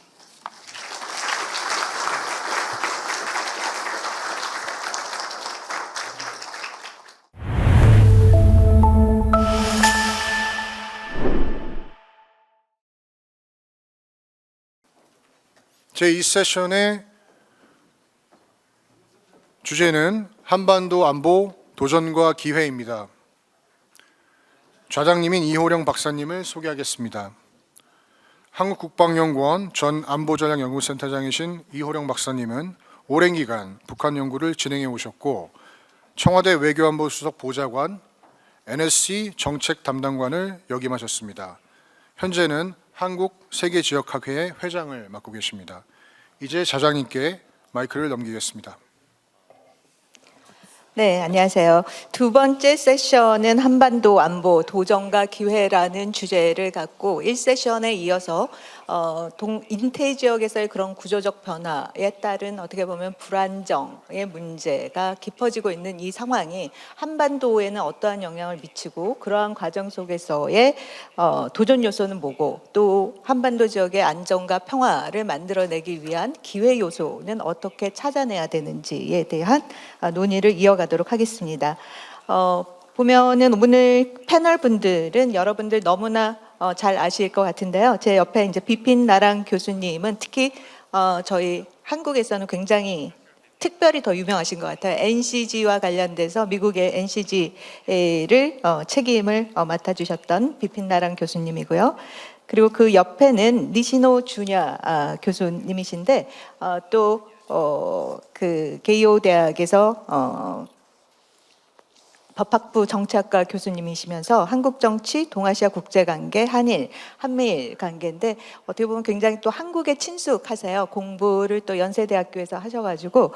제2세션의 주제는 한반도 안보 도전과 기회입니다. 좌장님인 이호령 박사님을 소개하겠습니다. 한국국방연구원 전 안보전략연구센터장이신 이호령 박사님은 오랜 기간 북한 연구를 진행해 오셨고 청와대 외교안보 수석 보좌관, NSC 정책 담당관을 역임하셨습니다. 현재는 한국 세계지역학회의 회장을 맡고 계십니다. 이제 좌장님께 마이크를 넘기겠습니다. 네, 안녕하세요. 두 번째 세션은 한반도 안보 도전과 기회라는 주제를 갖고 1세션에 이어서 인태 지역에서의 그런 구조적 변화에 따른 어떻게 보면 불안정의 문제가 깊어지고 있는 이 상황이 한반도에는 어떠한 영향을 미치고 그러한 과정 속에서의 도전 요소는 뭐고 또 한반도 지역의 안정과 평화를 만들어내기 위한 기회 요소는 어떻게 찾아내야 되는지에 대한 논의를 이어가도록 하겠습니다. 보면은 오늘 패널 분들은 여러분들 너무나 잘 아실 것 같은데요. 제 옆에 이제 비핀 나랑 교수님은 특히 저희 한국에서는 굉장히 특별히 더 유명하신 것 같아요. NCG와 관련돼서 미국의 NCG를 책임을 맡아주셨던 비핀 나랑 교수님이고요. 그리고 그 옆에는 니시노 주냐 교수님이신데 또 그 게이오 대학에서 법학부 정치학과 교수님이시면서 한국 정치, 동아시아 국제관계, 한미일 관계인데 어떻게 보면 굉장히 또 한국에 친숙하세요. 공부를 또 연세대학교에서 하셔가지고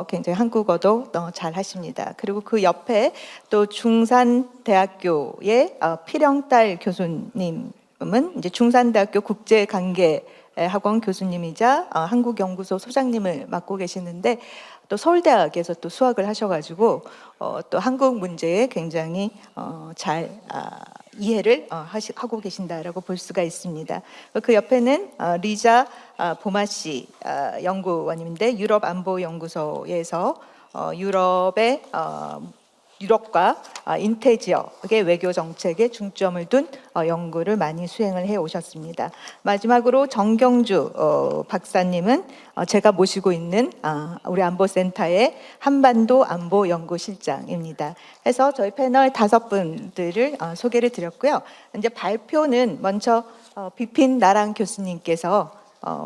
굉장히 한국어도 잘 하십니다. 그리고 그 옆에 또 중산대학교의 필영달 교수님은 이제 중산대학교 국제관계 학원 교수님이자 한국연구소 소장님을 맡고 계시는데 또 서울대학에서 또 수학을 하셔가지고 또 한국 문제에 굉장히 잘 이해를 하고 계신다라고 볼 수가 있습니다. 그 옆에는 리자 보마시 연구원인데 유럽 안보 연구소에서 유럽과 인태 지역의 외교 정책에 중점을 둔 연구를 많이 수행을 해 오셨습니다. 마지막으로 정경주 박사님은 제가 모시고 있는 우리 안보센터의 한반도 안보 연구실장입니다. 해서 저희 패널 5분들을 소개를 드렸고요. 이제 발표는 먼저 비핀 나랑 교수님께서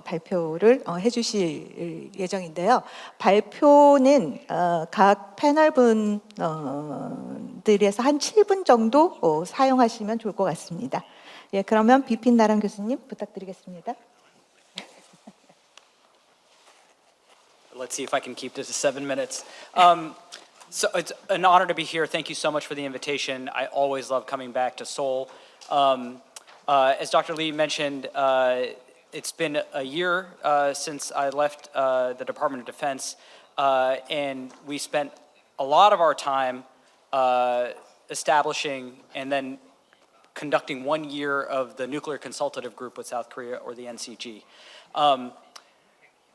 발표를 해주실 예정인데요. 발표는 각 패널 분들에서 한 7분 정도 사용하시면 좋을 것 같습니다. 예, 그러면 비핀 나랑 교수님 부탁드리겠습니다. let's see if I can keep this to 7 minutes. So it's an honor to be here. Thank you so much for the invitation. I always love coming back to Seoul. As Dr. Lee mentioned, it's been a year since I left the Department of Defense, and we spent a lot of our time establishing and then conducting 1 year of the Nuclear Consultative Group with South Korea, or the NCG.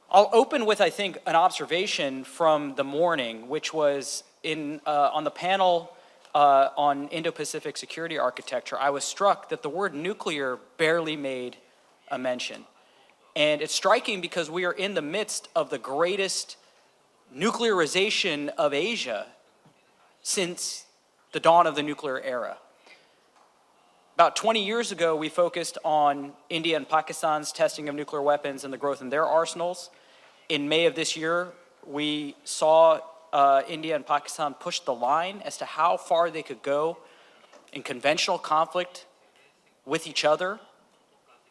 I'll open with, I think, an observation from the morning, which was on the panel on Indo-Pacific security architecture. I was struck that the word nuclear barely made a mention. And it's striking because we are in the midst of the greatest nuclearization of Asia since the dawn of the nuclear era. About 20 years ago, we focused on India and Pakistan's testing of nuclear weapons and the growth in their arsenals. In May of this year, we saw India and Pakistan push the line as to how far they could go in conventional conflict with each other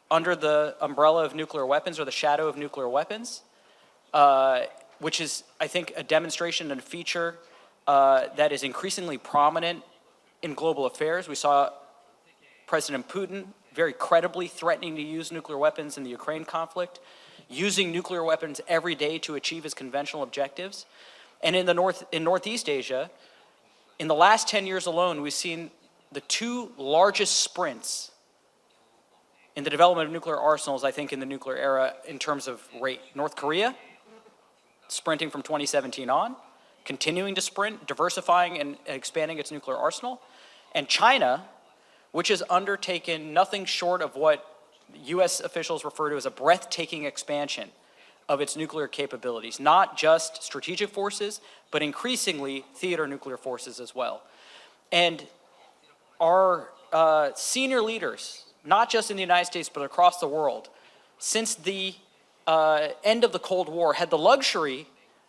under the umbrella of nuclear weapons or the shadow of nuclear weapons, which is, I think, a demonstration and a feature that is increasingly prominent in global affairs. We saw President Putin very credibly threatening to use nuclear weapons in the Ukraine conflict, using nuclear weapons every day to achieve his conventional objectives. And in Northeast Asia, in the last 10 years alone, we've seen the two largest sprints in the development of nuclear arsenals, I think, in the nuclear era in terms of rate. North Korea, sprinting from 2017 on, continuing to sprint, diversifying and expanding its nuclear arsenal. And China, which has undertaken nothing short of what US officials refer to as a breathtaking expansion of its nuclear capabilities, not just strategic forces, but increasingly theater nuclear forces as well. And our senior leaders, not just in the United States, but across the world, since the end of the Cold War, had the luxury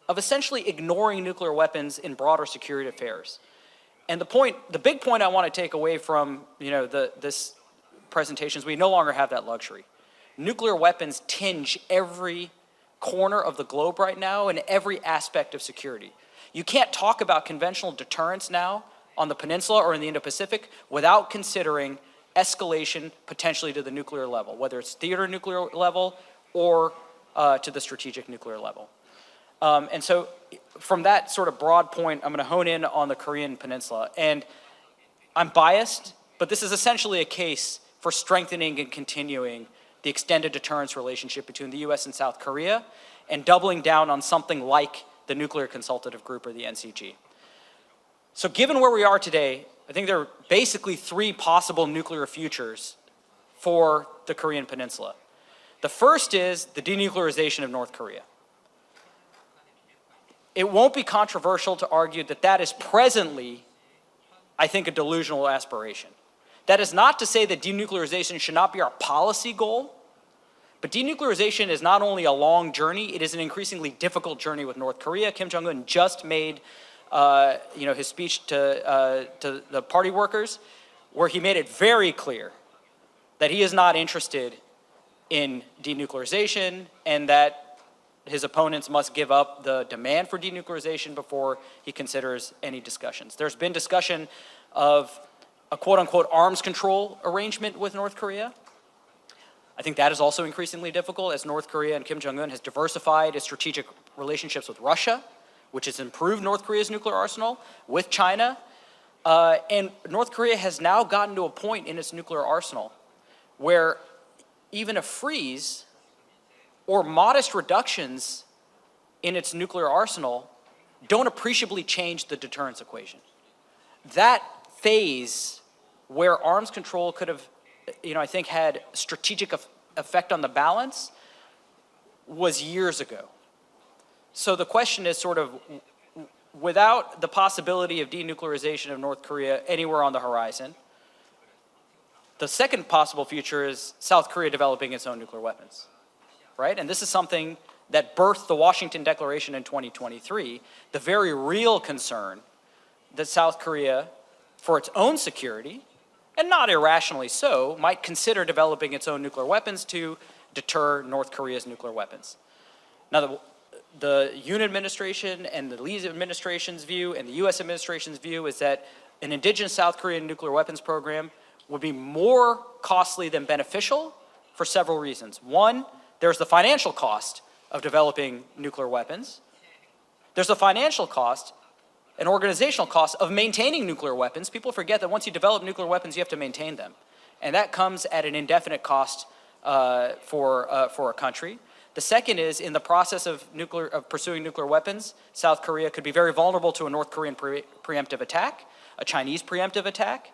of essentially ignoring nuclear weapons in broader security affairs. And the big point I want to take away from this presentation is we no longer have that luxury. Nuclear weapons tinge every corner of the globe right now in every aspect of security. You can't talk about conventional deterrence now on the peninsula or in the Indo-Pacific without considering escalation potentially to the nuclear level, whether it's theater nuclear level or to the strategic nuclear level. And so from that sort of broad point, I'm going to hone in on the Korean Peninsula. And I'm biased, but this is essentially a case for strengthening and continuing the extended deterrence relationship between the US and South Korea and doubling down on something like the Nuclear Consultative Group, or the NCG. So given where we are today, I think there are basically three possible nuclear futures for the Korean Peninsula. The first is the denuclearization of North Korea. It won't be controversial to argue that that is presently, I think, a delusional aspiration. That is not to say that denuclearization should not be our policy goal, but denuclearization is not only a long journey, it is an increasingly difficult journey with North Korea. Kim Jong-un just made his speech to the party workers, where he made it very clear that he is not interested in denuclearization and that his opponents must give up the demand for denuclearization before he considers any discussions. There's been discussion of a quote-unquote arms control arrangement with North Korea. I think that is also increasingly difficult as North Korea and Kim Jong-un has diversified its strategic relationships with Russia, which has improved North Korea's nuclear arsenal, with China. And North Korea has now gotten to a point in its nuclear arsenal where even a freeze or modest reductions in its nuclear arsenal don't appreciably change the deterrence equation. That phase where arms control could have, I think, had strategic effect on the balance was years ago. So the question is sort of, without the possibility of denuclearization of North Korea anywhere on the horizon, the second possible future is South Korea developing its own nuclear weapons, right? And this is something that birthed the Washington Declaration in 2023, the very real concern that South Korea, for its own security, and not irrationally so, might consider developing its own nuclear weapons to deter North Korea's nuclear weapons. Now, the Yoon administration and the Lee administration's view and the U.S. administration's view is that an indigenous South Korean nuclear weapons program would be more costly than beneficial for several reasons. One, there's the financial cost of developing nuclear weapons. There's the financial cost, an organizational cost of maintaining nuclear weapons. People forget that once you develop nuclear weapons, you have to maintain them. And that comes at an indefinite cost for a country. The second is, in the process of pursuing nuclear weapons, South Korea could be very vulnerable to a North Korean preemptive attack, a Chinese preemptive attack.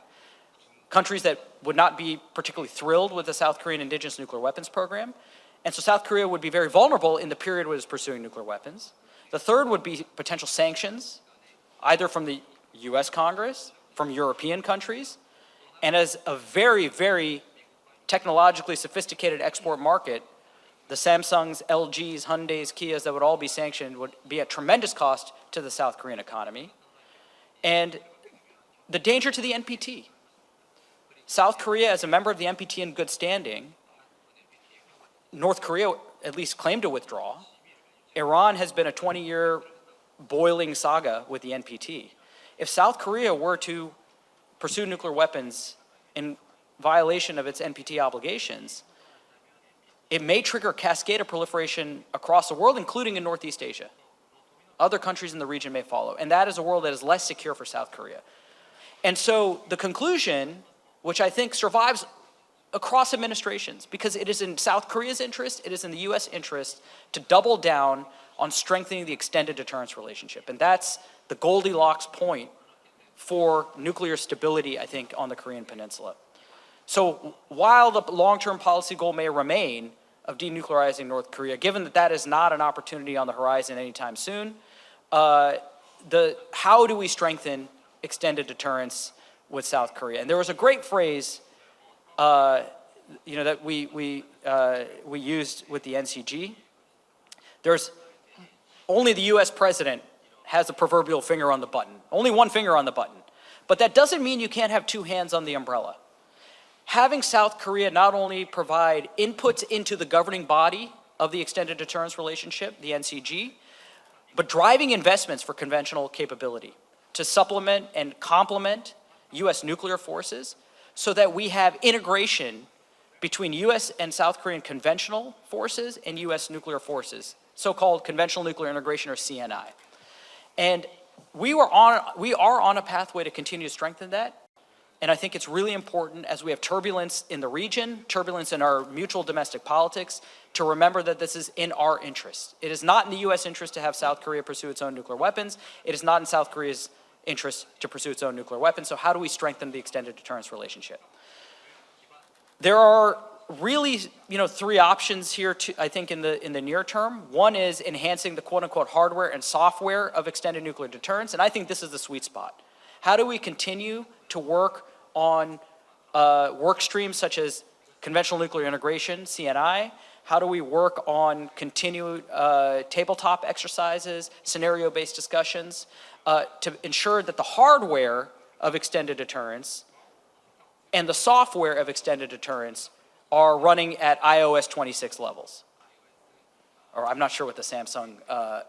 Countries that would not be particularly thrilled with the South Korean indigenous nuclear weapons program. And so South Korea would be very vulnerable in the period when it is pursuing nuclear weapons. The third would be potential sanctions, either from the US Congress, from European countries, and as a very, very technologically sophisticated export market, the Samsungs, LGs, Hyundais, Kias that would all be sanctioned would be at tremendous cost to the South Korean economy. And the danger to the NPT. South Korea, as a member of the NPT in good standing, North Korea at least claimed to withdraw. Iran has been a 20-year boiling saga with the NPT. If South Korea were to pursue nuclear weapons in violation of its NPT obligations, it may trigger a cascade of proliferation across the world, including in Northeast Asia. Other countries in the region may follow, and that is a world that is less secure for South Korea. And so the conclusion, which I think survives across administrations, because it is in South Korea's interest, it is in the US interest to double down on strengthening the extended deterrence relationship. And that's the Goldilocks point for nuclear stability, I think, on the Korean Peninsula. So while the long-term policy goal may remain of denuclearizing North Korea, given that that is not an opportunity on the horizon anytime soon, how do we strengthen extended deterrence with South Korea? And there was a great phrase that we used with the NCG. There's only the US president has a proverbial finger on the button, only one finger on the button. But that doesn't mean you can't have two hands on the umbrella. Having South Korea not only provide inputs into the governing body of the extended deterrence relationship, the NCG, but driving investments for conventional capability to supplement and complement US nuclear forces so that we have integration between US and South Korean conventional forces and US nuclear forces, so-called conventional nuclear integration, or CNI. And we are on a pathway to continue to strengthen that. And I think it's really important, as we have turbulence in the region, turbulence in our mutual domestic politics, to remember that this is in our interest. It is not in the US interest to have South Korea pursue its own nuclear weapons. It is not in South Korea's interest to pursue its own nuclear weapons. So how do we strengthen the extended deterrence relationship? There are really, three options here, I think, in the near term. One is enhancing the quote-unquote hardware and software of extended nuclear deterrence, and I think this is the sweet spot. How do we continue to work on work streams such as conventional nuclear integration, CNI? How do we work on continued tabletop exercises, scenario-based discussions, to ensure that the hardware of extended deterrence and the software of extended deterrence are running at iOS 26 levels? Or I'm not sure what the Samsung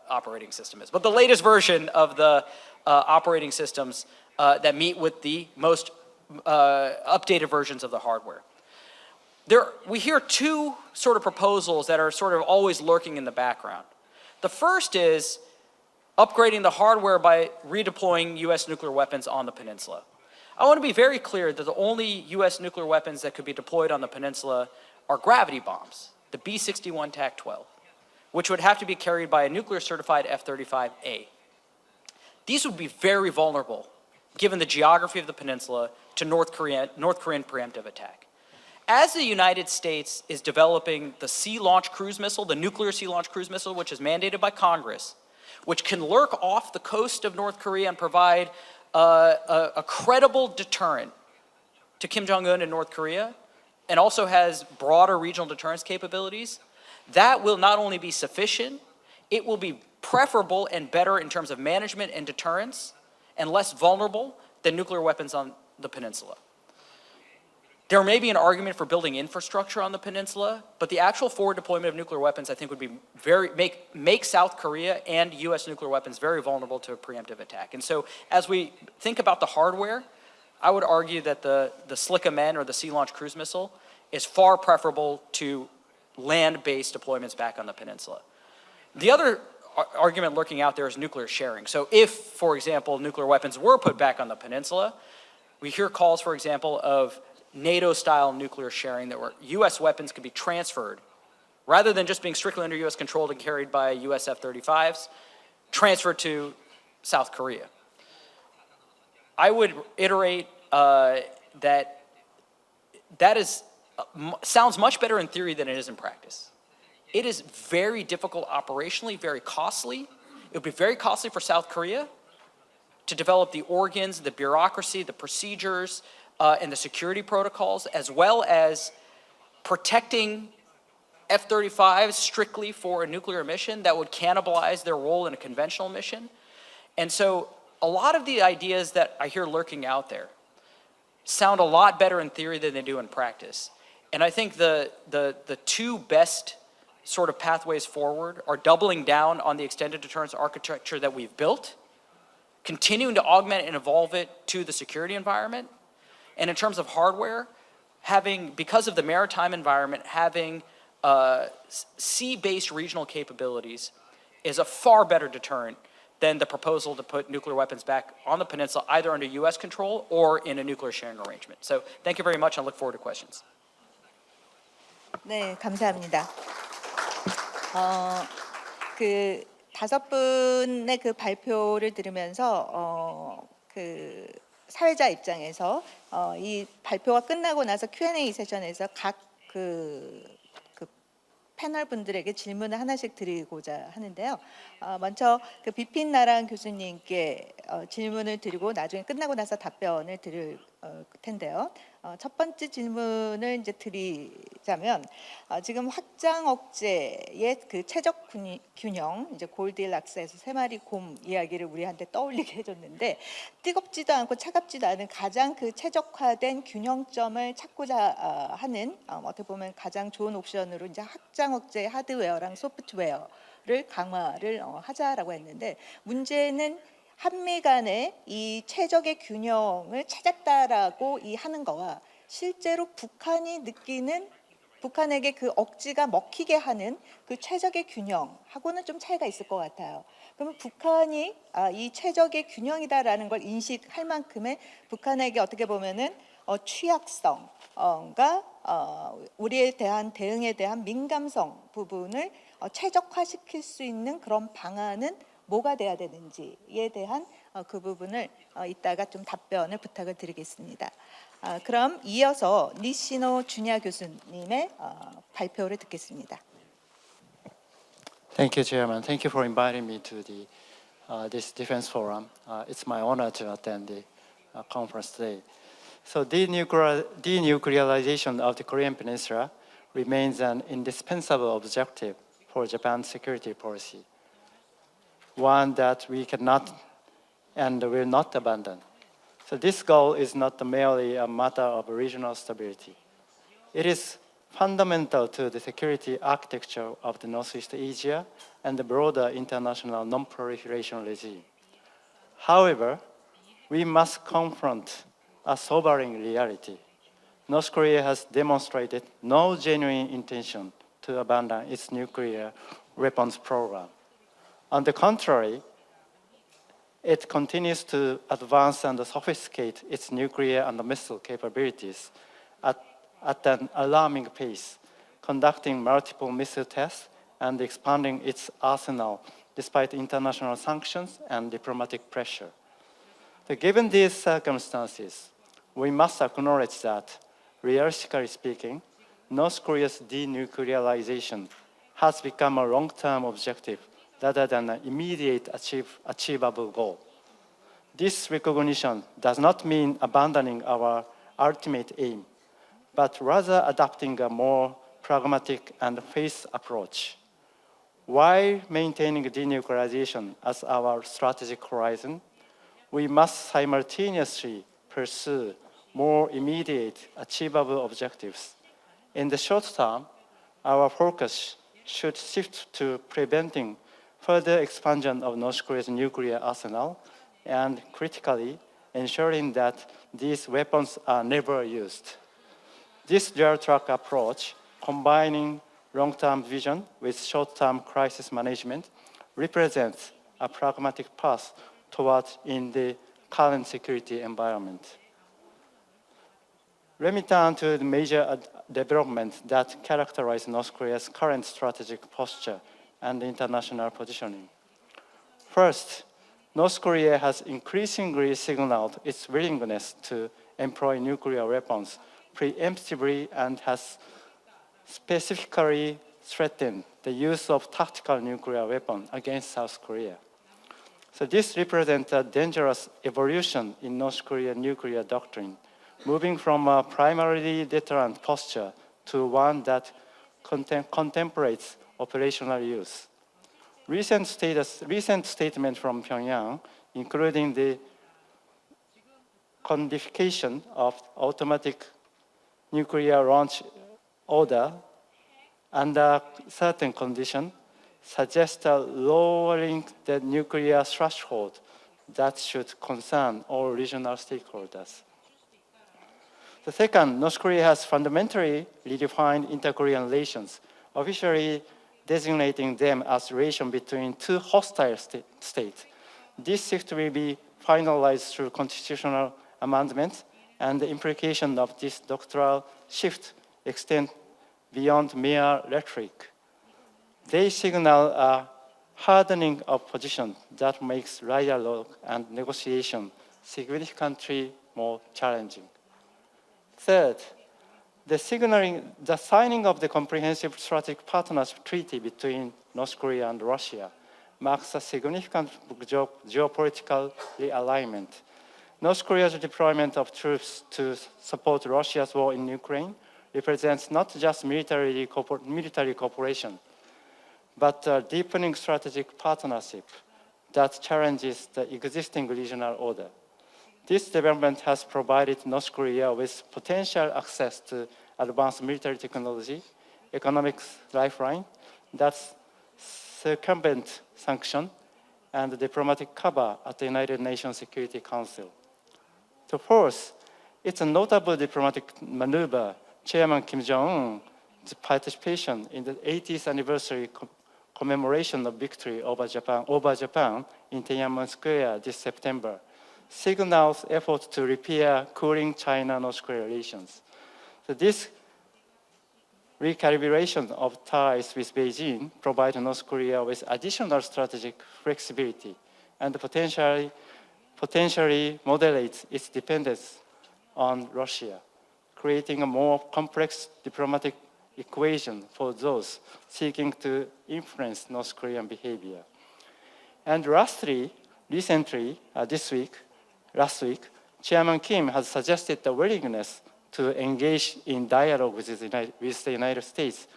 operating system is, but the latest version of the operating systems that meet with the most updated versions of the hardware. We hear two sort of proposals that are sort of always lurking in the background. The first is upgrading the hardware by redeploying US nuclear weapons on the peninsula. I want to be very clear that the only US nuclear weapons that could be deployed on the peninsula are gravity bombs, the B-61 TAC-12, which would have to be carried by a nuclear-certified F-35A. These would be very vulnerable, given the geography of the peninsula, to North Korean preemptive attack. As the United States is developing the sea-launched cruise missile, the nuclear sea-launched cruise missile, which is mandated by Congress, which can lurk off the coast of North Korea and provide a credible deterrent to Kim Jong-un in North Korea, and also has broader regional deterrence capabilities, that will not only be sufficient, it will be preferable and better in terms of management and deterrence, and less vulnerable than nuclear weapons on the peninsula. There may be an argument for building infrastructure on the peninsula, but the actual forward deployment of nuclear weapons, I think, would be make South Korea and U.S. nuclear weapons very vulnerable to a preemptive attack. And so, as we think about the hardware, I would argue that the SLICA-MEN or the Sea-Launched Cruise Missile is far preferable to land-based deployments back on the peninsula. The other argument lurking out there is nuclear sharing. So, if, for example, nuclear weapons were put back on the peninsula, we hear calls, for example, of NATO-style nuclear sharing that where U.S. weapons could be transferred, rather than just being strictly under U.S. control and carried by U.S. F-35s, transferred to South Korea. I would iterate that sounds much better in theory than it is in practice. It is very difficult operationally, very costly. It would be very costly for South Korea to develop the organs, the bureaucracy, the procedures, and the security protocols, as well as protecting F-35s strictly for a nuclear mission that would cannibalize their role in a conventional mission. And so a lot of the ideas that I hear lurking out there sound a lot better in theory than they do in practice. And I think the two best sort of pathways forward are doubling down on the extended deterrence architecture that we've built, continuing to augment and evolve it to the security environment. And in terms of hardware, because of the maritime environment, having sea-based regional capabilities is a far better deterrent than the proposal to put nuclear weapons back on the peninsula, either under U.S. control or in a nuclear sharing arrangement. So thank you very much, and I look forward to questions. 네, 감사합니다. 그 5분의 그 발표를 들으면서 그 사회자 입장에서 이 발표가 끝나고 나서 Q&A 세션에서 각 그 패널 분들에게 질문을 하나씩 드리고자 하는데요. 먼저 그 비핀 나랑 교수님께 질문을 드리고 나중에 끝나고 나서 답변을 드릴 텐데요. 첫 번째 질문을 이제 드리자면 지금 확장 억제의 그 최적 균형, 이제 골디락스에서 3마리 곰 이야기를 우리한테 떠올리게 해줬는데 뜨겁지도 않고 차갑지도 않은 가장 그 최적화된 균형점을 찾고자 하는 어떻게 보면 가장 좋은 옵션으로 이제 확장 억제 하드웨어랑 소프트웨어를 강화를 하자라고 했는데 문제는 한미 간의 이 최적의 균형을 찾았다라고 하는 거와 실제로 북한이 느끼는 북한에게 그 억지가 먹히게 하는 그 최적의 균형하고는 좀 차이가 있을 것 같아요. 그러면 북한이 이 최적의 균형이다라는 걸 인식할 만큼의 북한에게 어떻게 보면은 취약성과 우리에 대한 대응에 대한 민감성 부분을 최적화시킬 수 있는 그런 방안은 뭐가 돼야 되는지에 대한 그 부분을 이따가 좀 답변을 부탁을 드리겠습니다. 그럼 이어서 니시노 주냐 교수님의 발표를 듣겠습니다. Thank you, Chairman. Thank you for inviting me to this defense forum. It's my honor to attend the conference today. So, denuclearization of the Korean Peninsula remains an indispensable objective for Japan's security policy, one that we cannot and will not abandon. So this goal is not merely a matter of regional stability. It is fundamental to the security architecture of the Northeast Asia and the broader international non-proliferation regime. However, we must confront a sobering reality. North Korea has demonstrated no genuine intention to abandon its nuclear weapons program. On the contrary, it continues to advance and sophisticate its nuclear and missile capabilities at an alarming pace, conducting multiple missile tests and expanding its arsenal despite international sanctions and diplomatic pressure. So given these circumstances, we must acknowledge that, realistically speaking, North Korea's denuclearization has become a long-term objective rather than an immediate achievable goal. This recognition does not mean abandoning our ultimate aim, but rather adopting a more pragmatic and phased approach. While maintaining denuclearization as our strategic horizon, we must simultaneously pursue more immediate, achievable objectives. In the short term, our focus should shift to preventing further expansion of North Korea's nuclear arsenal and critically ensuring that these weapons are never used. This dual-track approach, combining long-term vision with short-term crisis management, represents a pragmatic path toward in the current security environment. Let me turn to the major developments that characterize North Korea's current strategic posture and international positioning. First, North Korea has increasingly signaled its willingness to employ nuclear weapons preemptively and has specifically threatened the use of tactical nuclear weapons against South Korea. So this represents a dangerous evolution in North Korean nuclear doctrine, moving from a primarily deterrent posture to one that contemplates operational use. Recent statements from Pyongyang, including the codification of automatic nuclear launch order under certain conditions, suggest a lowering the nuclear threshold that should concern all regional stakeholders. The second, North Korea has fundamentally redefined inter-Korean relations, officially designating them as relation between two hostile states. This shift will be finalized through constitutional amendments, and the implication of this doctrinal shift extend beyond mere rhetoric. They signal a hardening of position that makes dialogue and negotiation significantly more challenging. Third, the signing of the Comprehensive Strategic Partnership Treaty between North Korea and Russia marks a significant geopolitical realignment. North Korea's deployment of troops to support Russia's war in Ukraine represents not just military cooperation, but a deepening strategic partnership that challenges the existing regional order. This development has provided North Korea with potential access to advanced military technology, economic lifeline that circumvent sanctions, and diplomatic cover at the United Nations Security Council. So fourth, it's a notable diplomatic maneuver, Chairman Kim Jong-un's participation in the 80th anniversary commemoration of victory over Japan in Tiananmen Square this September, signals efforts to repair cooling China-North Korea relations. So this recalibration of ties with Beijing provides North Korea with additional strategic flexibility and potentially moderates its dependence on Russia, creating a more complex diplomatic equation for those seeking to influence North Korean behavior. And lastly, recently, last week, Chairman Kim has suggested the willingness to engage in dialogue with the United States,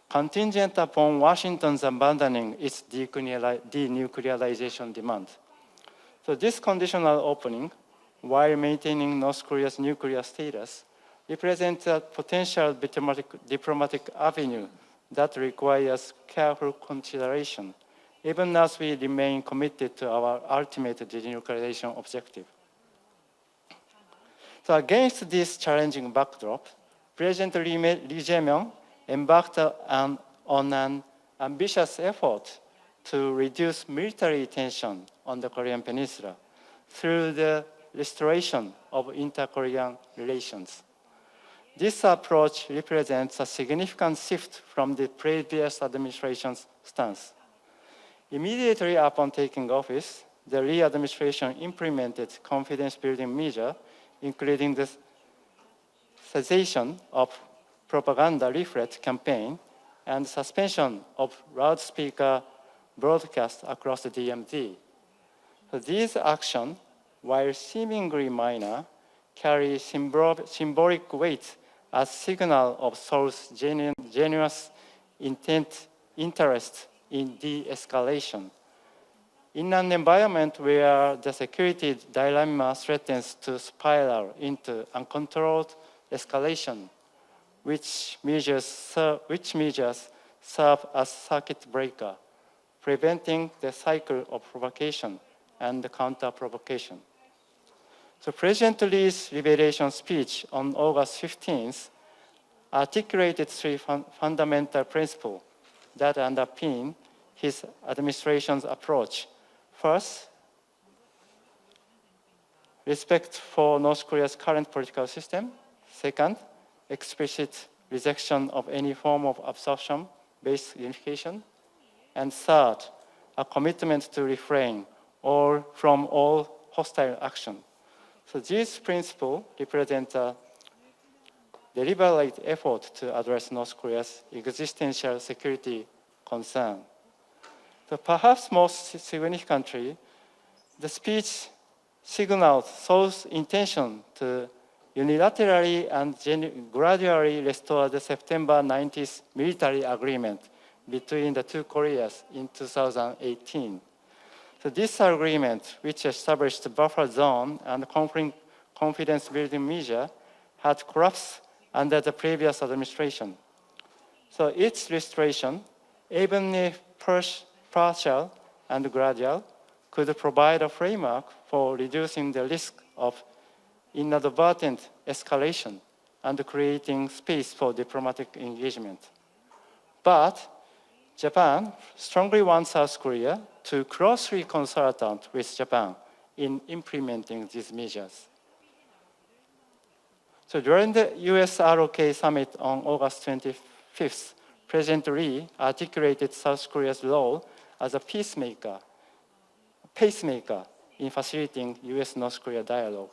contingent upon Washington's abandoning its denuclearization demand. So this conditional opening, while maintaining North Korea's nuclear status, represents a potential diplomatic avenue that requires careful consideration, even as we remain committed to our ultimate denuclearization objective. So against this challenging backdrop, President Lee Jae-myung embarked on an ambitious effort to reduce military tension on the Korean Peninsula through the restoration of inter-Korean relations. This approach represents a significant shift from the previous administration's stance. Immediately upon taking office, the Lee administration implemented confidence-building measures, including the cessation of propaganda leaflet campaign and suspension of loudspeaker broadcasts across the DMZ. So these actions, while seemingly minor, carry symbolic weight as signal of Seoul's genuine interest in de-escalation. In an environment where the security dilemma threatens to spiral into uncontrolled escalation, which measures serve as circuit breaker, preventing the cycle of provocation and counter-provocation. So President Lee's liberation speech on August 15th articulated three fundamental principles that underpin his administration's approach. First, respect for North Korea's current political system. Second, explicit rejection of any form of absorption-based unification. And third, a commitment to refrain from all hostile action. So these principles represent a deliberate effort to address North Korea's existential security concern. So perhaps most significantly, the speech signaled Seoul's intention to unilaterally and gradually restore the September 90th military agreement between the two Koreas in 2018. So this agreement, which established the buffer zone and confidence-building measure, had collapsed under the previous administration. So its restoration, even if partial and gradual, could provide a framework for reducing the risk of inadvertent escalation and creating space for diplomatic engagement. But Japan strongly wants South Korea to closely consult with Japan in implementing these measures. So during the US-ROK summit on August 25th, President Lee articulated South Korea's role as a pacemaker in facilitating US-North Korea dialogue.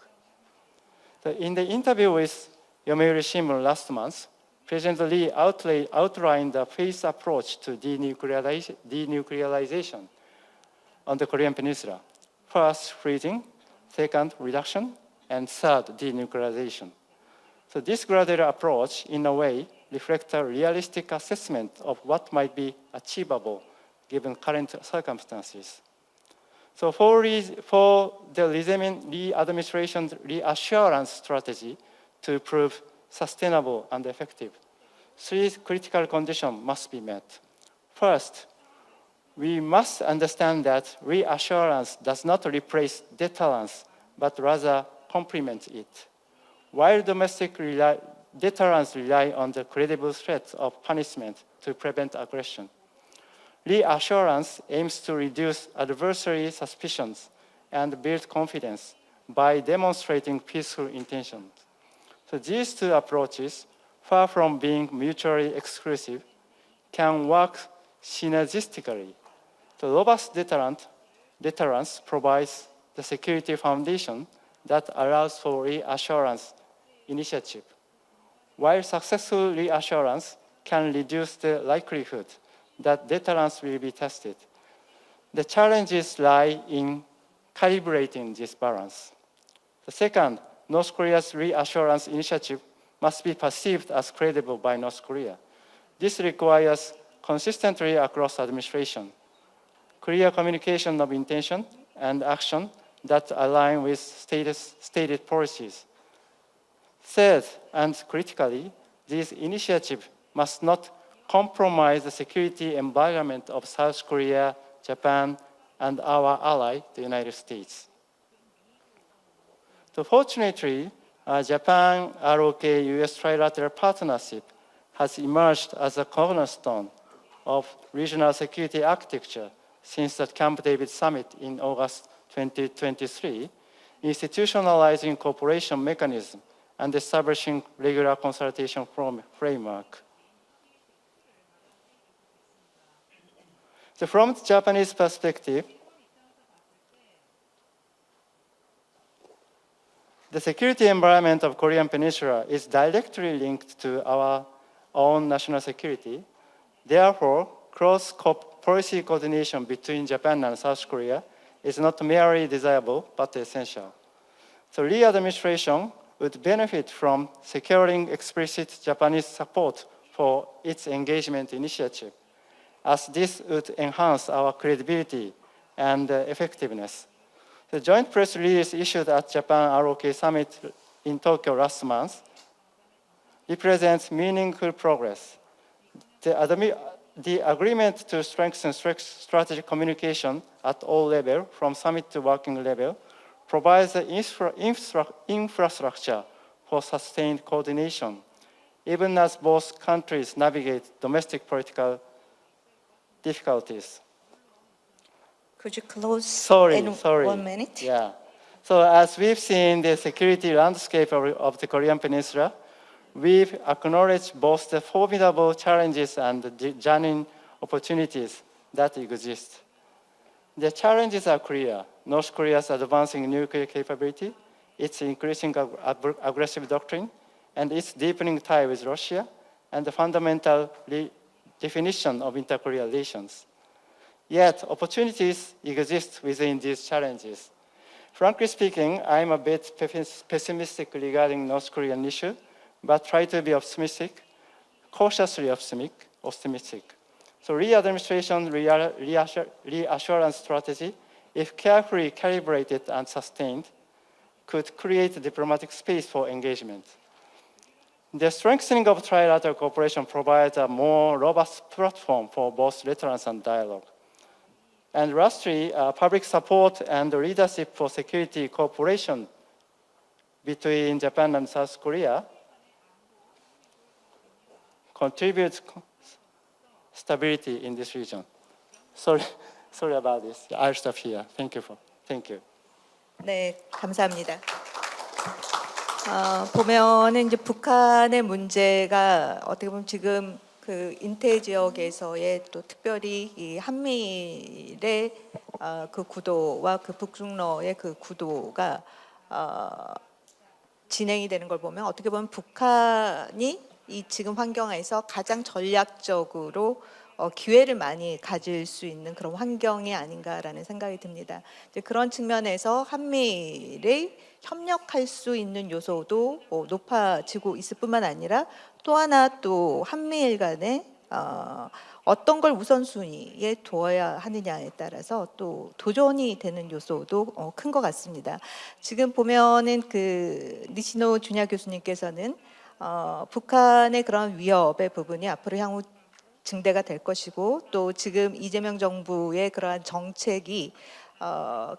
So in the interview with Yomiuri Shimbun last month, President Lee outlined a phased approach to denuclearization on the Korean Peninsula. First, freezing, second, reduction, and third, denuclearization. So this gradual approach, in a way, reflects a realistic assessment of what might be achievable given current circumstances. So for the Lee administration's reassurance strategy to prove sustainable and effective, three critical conditions must be met. First, we must understand that reassurance does not replace deterrence, but rather complement it. While domestic deterrence relies on the credible threat of punishment to prevent aggression, reassurance aims to reduce adversary suspicions and build confidence by demonstrating peaceful intentions. So these two approaches, far from being mutually exclusive, can work synergistically. The robust deterrence provides the security foundation that allows for reassurance initiative, while successful reassurance can reduce the likelihood that deterrence will be tested. The challenges lie in calibrating this balance. The second, North Korea's reassurance initiative must be perceived as credible by North Korea. This requires consistency across administration, clear communication of intention and action that align with stated policies. Third, and critically, this initiative must not compromise the security environment of South Korea, Japan, and our ally, the United States. So fortunately, Japan-ROK-US trilateral partnership has emerged as a cornerstone of regional security architecture since the Camp David summit in August 2023, institutionalizing cooperation mechanism and establishing regular consultation framework. So from the Japanese perspective, the security environment of Korean Peninsula is directly linked to our own national security. Therefore, close policy coordination between Japan and South Korea is not merely desirable, but essential. So Lee administration would benefit from securing explicit Japanese support for its engagement initiative, as this would enhance our credibility and effectiveness. The joint press release issued at Japan ROK Summit in Tokyo last month represents meaningful progress. The agreement to strengthen strategic communication at all levels, from summit to working level, provides the infrastructure for sustained coordination, even as both countries navigate domestic political difficulties. Could you close Sorry. 1 minute? Yeah. So as we've seen the security landscape of the Korean Peninsula, we've acknowledged both the formidable challenges and the genuine opportunities that exist. The challenges are clear. North Korea's advancing nuclear capability, its increasing aggressive doctrine, and its deepening tie with Russia, and the fundamental definition of inter-Korea relations. Yet, opportunities exist within these challenges. Frankly speaking, I'm a bit pessimistic regarding North Korean issue, but try to be optimistic, cautiously optimistic. So re-administration reassurance strategy, if carefully calibrated and sustained, could create diplomatic space for engagement. The strengthening of trilateral cooperation provides a more robust platform for both deterrence and dialogue. And lastly, public support and leadership for security cooperation between Japan and South Korea contributes stability in this region. Sorry about this. I'll stop here. Thank you. 네, 감사합니다. 보면은 이제 북한의 문제가 어떻게 보면 지금 그 인태 지역에서의 또 특별히 이 한미일의 그 구도와 그 북중러의 그 구도가 진행이 되는 걸 보면 어떻게 보면 북한이 이 지금 환경에서 가장 전략적으로 기회를 많이 가질 수 있는 그런 환경이 아닌가라는 생각이 듭니다. 이제 그런 측면에서 한미일이 협력할 수 있는 요소도 높아지고 있을 뿐만 아니라 또 하나 또 한미일 간에 어떤 걸 우선순위에 두어야 하느냐에 따라서 또 도전이 되는 요소도 큰 것 같습니다. 지금 보면은 그 니시노 준야 교수님께서는 북한의 그런 위협의 부분이 앞으로 향후 증대가 될 것이고 또 지금 이재명 정부의 그러한 정책이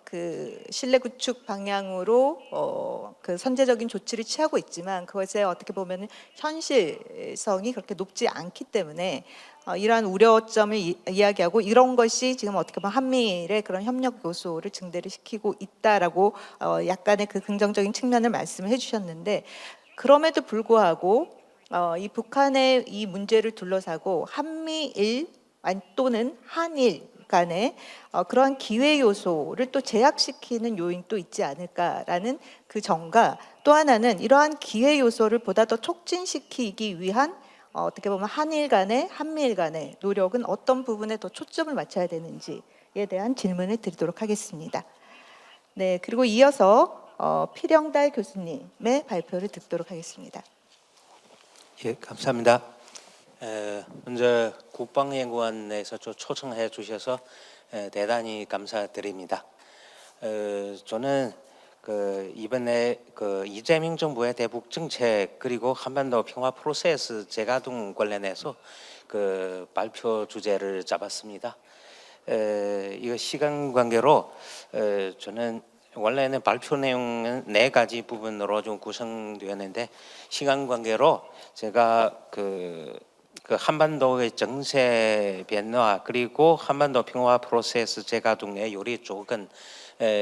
그 신뢰 구축 방향으로 그 선제적인 조치를 취하고 있지만 그것에 어떻게 보면 현실성이 그렇게 높지 않기 때문에 이러한 우려점을 이야기하고 이런 것이 지금 어떻게 보면 한미일의 그런 협력 요소를 증대를 시키고 있다라고 약간의 그 긍정적인 측면을 말씀을 해주셨는데 그럼에도 불구하고 이 북한의 이 문제를 둘러싸고 한미일 또는 한일 간의 그러한 기회 요소를 또 제약시키는 요인도 있지 않을까라는 그 점과 또 하나는 이러한 기회 요소를 보다 더 촉진시키기 위한 어떻게 보면 한일 간의 한미일 간의 노력은 어떤 부분에 더 초점을 맞춰야 되는지에 대한 질문을 드리도록 하겠습니다. 네, 그리고 이어서 필영달 교수님의 발표를 듣도록 하겠습니다. 예, 감사합니다. 먼저 국방연구원에서 초청해 주셔서 대단히 감사드립니다. 저는 이번에 이재명 정부의 대북 정책 그리고 한반도 평화 프로세스 재가동 관련해서 발표 주제를 잡았습니다. 이거 시간 관계로 저는 원래는 발표 내용은 4가지 부분으로 좀 구성되었는데 시간 관계로 제가 한반도의 정세 변화 그리고 한반도 평화 프로세스 재가동의 요리 쪽은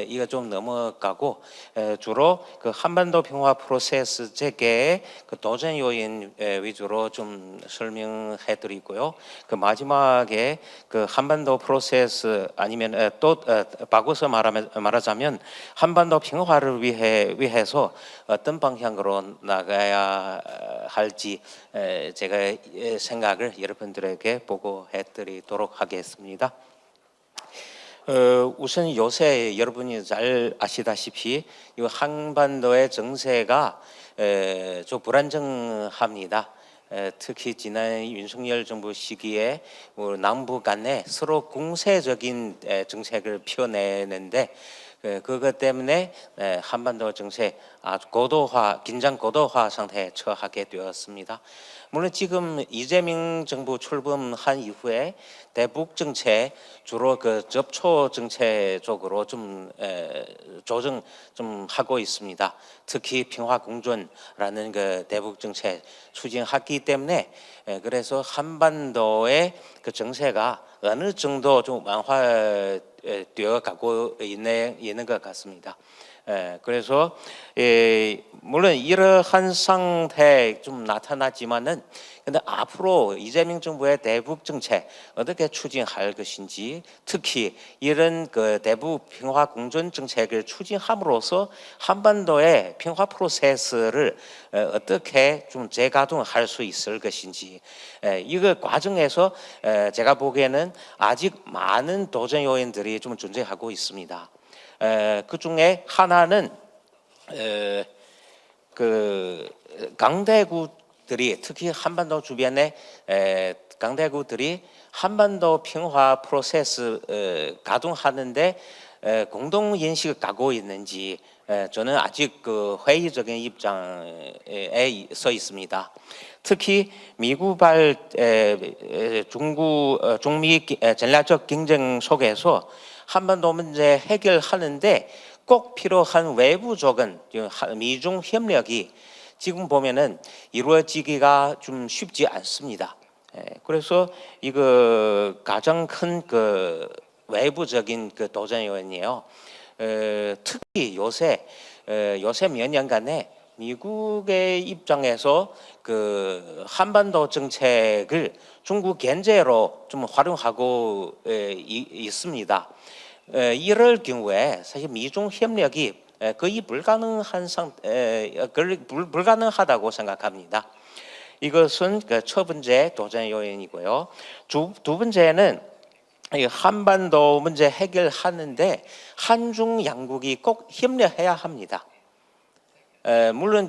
이거 좀 넘어가고 주로 한반도 평화 프로세스 재개의 도전 요인 위주로 좀 설명해드리고요. 마지막에 한반도 프로세스 아니면 또 바꿔서 말하자면 한반도 평화를 위해서 어떤 방향으로 나가야 할지 제가 생각을 여러분들에게 보고해드리도록 하겠습니다. 우선 요새 여러분이 잘 아시다시피 이 한반도의 정세가 좀 불안정합니다. 특히 지난 윤석열 정부 시기에 남북 간에 서로 공세적인 정책을 펴내는데 그것 때문에 한반도 정세 아주 긴장 고도화 상태에 처하게 되었습니다. 물론 지금 이재명 정부 출범한 이후에 대북 정책 주로 그 접촉 정책 쪽으로 좀 조정 좀 하고 있습니다. 특히 평화 공존라는 그 대북 정책 추진하기 때문에 그래서 한반도의 그 정세가 어느 정도 좀 완화되어 가고 있는 것 같습니다. 그래서 물론 이러한 상태 좀 나타났지만은 근데 앞으로 이재명 정부의 대북 정책 어떻게 추진할 것인지 특히 이런 그 대북 평화 공존 정책을 추진함으로써 한반도의 평화 프로세스를 어떻게 좀 재가동할 수 있을 것인지 이거 과정에서 제가 보기에는 아직 많은 도전 요인들이 좀 존재하고 있습니다. 그 중에 하나는 그 강대국들이 특히 한반도 주변에 강대국들이 한반도 평화 프로세스 가동하는데 공동 인식을 갖고 있는지 저는 아직 그 회의적인 입장에 서 있습니다. 특히 미국발 중미 전략적 경쟁 속에서 한반도 문제 해결하는데 꼭 필요한 외부적인 미중 협력이 지금 보면은 이루어지기가 좀 쉽지 않습니다. 그래서 이거 가장 큰 그 외부적인 그 도전 요인이에요. 특히 요새 몇 년간에 미국의 입장에서 그 한반도 정책을 중국 견제로 좀 활용하고 있습니다. 이럴 경우에 사실 미중 협력이 거의 불가능하다고 생각합니다. 이것은 그 첫 번째 도전 요인이고요. 두 번째는 한반도 문제 해결하는데 한중 양국이 꼭 협력해야 합니다. 물론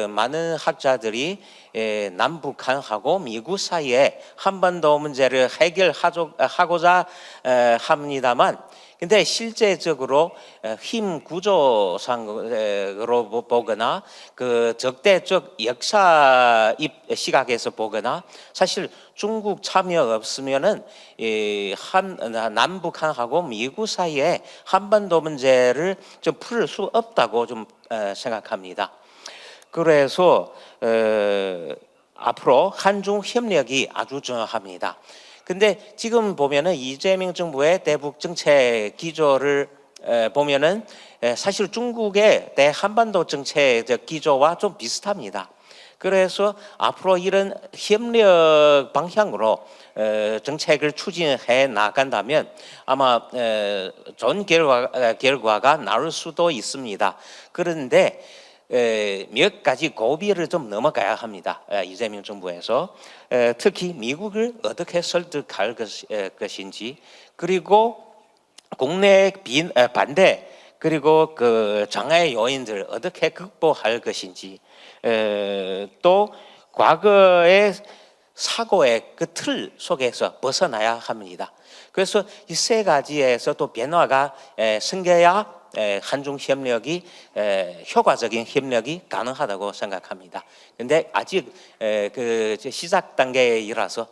많은 학자들이 남북한하고 미국 사이에 한반도 문제를 해결하고자 합니다만 근데 실제적으로 힘 구조상으로 보거나 그 적대적 역사 시각에서 보거나 사실 중국 참여 없으면은 남북한하고 미국 사이에 한반도 문제를 좀 풀 수 없다고 좀 생각합니다. 그래서 앞으로 한중 협력이 아주 중요합니다. 근데 지금 보면은 이재명 정부의 대북 정책 기조를 보면은 사실 중국의 대한반도 정책적 기조와 좀 비슷합니다. 그래서 앞으로 이런 협력 방향으로 정책을 추진해 나간다면 아마 좋은 결과가 나올 수도 있습니다. 그런데 몇 가지 고비를 좀 넘어가야 합니다. 이재명 정부에서 특히 미국을 어떻게 설득할 것인지 그리고 국내 반대 그리고 그 장애 요인들 어떻게 극복할 것인지 또 과거의 사고의 그 틀 속에서 벗어나야 합니다. 그래서 이 세 가지에서 또 변화가 생겨야 한중 협력이 효과적인 협력이 가능하다고 생각합니다. 근데 아직 그 시작 단계이라서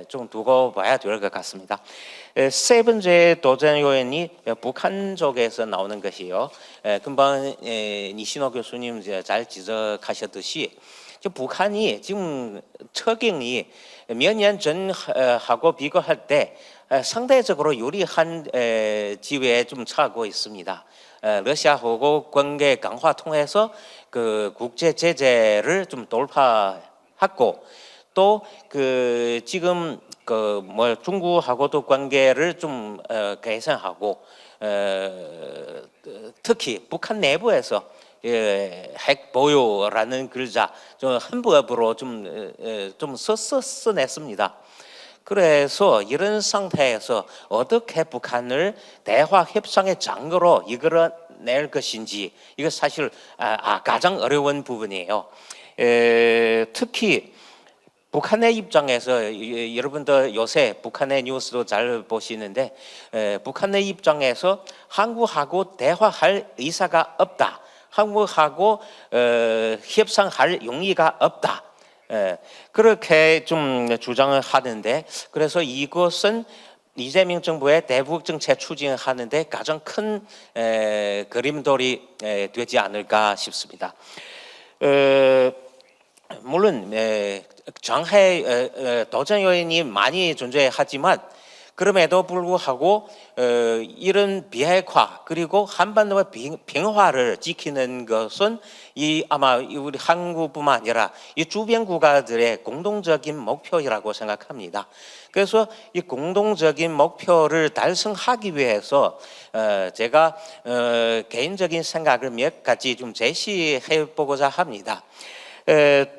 좀 두고 봐야 될 것 같습니다. 세 번째 도전 요인이 북한 쪽에서 나오는 것이요. 금방 니신호 교수님 잘 지적하셨듯이 북한이 지금 처경이 몇 년 전하고 비교할 때 상대적으로 유리한 지위에 좀 처하고 있습니다. 러시아하고 관계 강화 통해서 그 국제 제재를 좀 돌파했고 또 그 지금 그 뭐 중국하고도 관계를 좀 개선하고 특히 북한 내부에서 핵 보유라는 글자 좀 한부업으로 좀 써냈습니다. 그래서 이런 상태에서 어떻게 북한을 대화 협상의 장으로 이끌어낼 것인지 이거 사실 가장 어려운 부분이에요. 특히 북한의 입장에서 여러분들 요새 북한의 뉴스도 잘 보시는데 북한의 입장에서 한국하고 대화할 의사가 없다. 한국하고 협상할 용의가 없다. 그렇게 좀 주장을 하는데 그래서 이것은 이재명 정부의 대북 정책 추진하는데 가장 큰 그림돌이 되지 않을까 싶습니다. 물론 장해 도전 요인이 많이 존재하지만 그럼에도 불구하고 이런 비핵화 그리고 한반도의 평화를 지키는 것은 아마 우리 한국뿐만 아니라 이 주변 국가들의 공동적인 목표라고 생각합니다. 그래서 이 공동적인 목표를 달성하기 위해서 제가 개인적인 생각을 몇 가지 좀 제시해 보고자 합니다.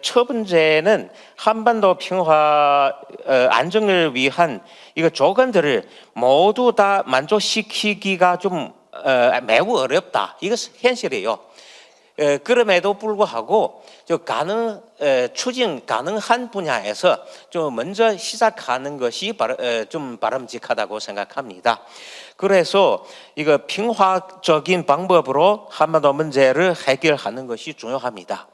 첫 번째는 한반도 평화 안정을 위한 이거 조건들을 모두 다 만족시키기가 좀 매우 어렵다. 이것은 현실이에요. 그럼에도 불구하고 추진 가능한 분야에서 좀 먼저 시작하는 것이 좀 바람직하다고 생각합니다. 그래서 이거 평화적인 방법으로 한반도 문제를 해결하는 것이 중요합니다.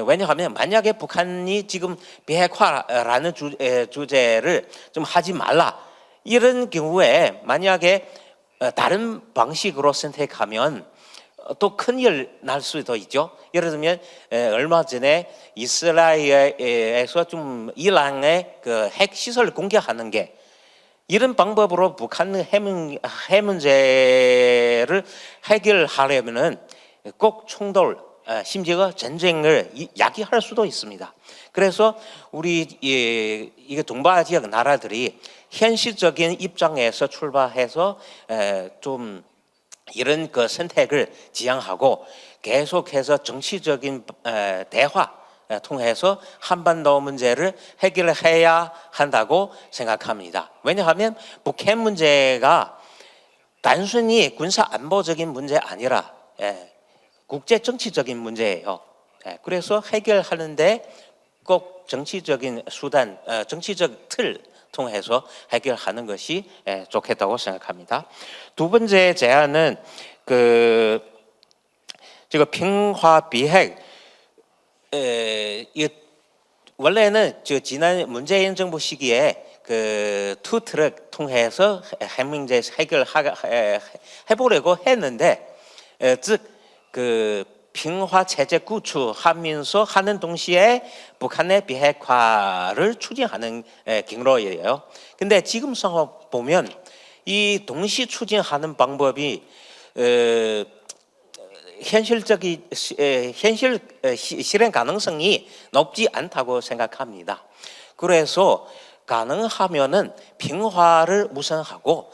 왜냐하면 만약에 북한이 지금 비핵화라는 주제를 좀 하지 말라 이런 경우에 만약에 다른 방식으로 선택하면 또 큰일 날 수도 있죠. 예를 들면 얼마 전에 이스라엘에서 좀 이란의 그 핵시설 공개하는 게 이런 방법으로 북한 핵 문제를 해결하려면은 꼭 충돌 심지어 전쟁을 야기할 수도 있습니다. 그래서 우리 이게 동북아 지역 나라들이 현실적인 입장에서 출발해서 좀 이런 그 선택을 지향하고 계속해서 정치적인 대화 통해서 한반도 문제를 해결해야 한다고 생각합니다. 왜냐하면 북핵 문제가 단순히 군사 안보적인 문제 아니라 국제 정치적인 문제예요. 그래서 해결하는데 꼭 정치적인 수단, 정치적 틀 통해서 해결하는 것이 좋겠다고 생각합니다. 두 번째 제안은 지금 평화 비핵 원래는 지난 문재인 정부 시기에 투 트랙 통해서 핵 문제 해보려고 했는데 즉 평화 체제 구축하면서 하는 동시에 북한의 비핵화를 추진하는 경로예요. 근데 지금 상황 보면 이 동시 추진하는 방법이 현실 실행 가능성이 높지 않다고 생각합니다. 그래서 가능하면은 평화를 우선하고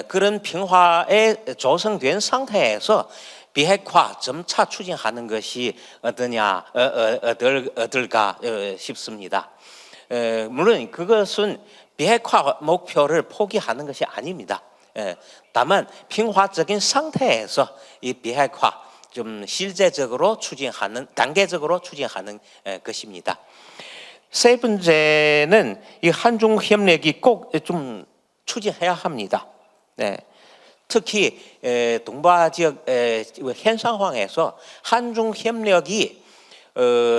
그런 평화에 조성된 상태에서 비핵화 점차 추진하는 것이 어떨까 싶습니다. 물론 그것은 비핵화 목표를 포기하는 것이 아닙니다. 다만 평화적인 상태에서 이 비핵화 좀 실제적으로 추진하는 단계적으로 추진하는 것입니다. 세 번째는 이 한중 협력이 꼭 좀 추진해야 합니다. 특히 동북아 지역 현 상황에서 한중 협력이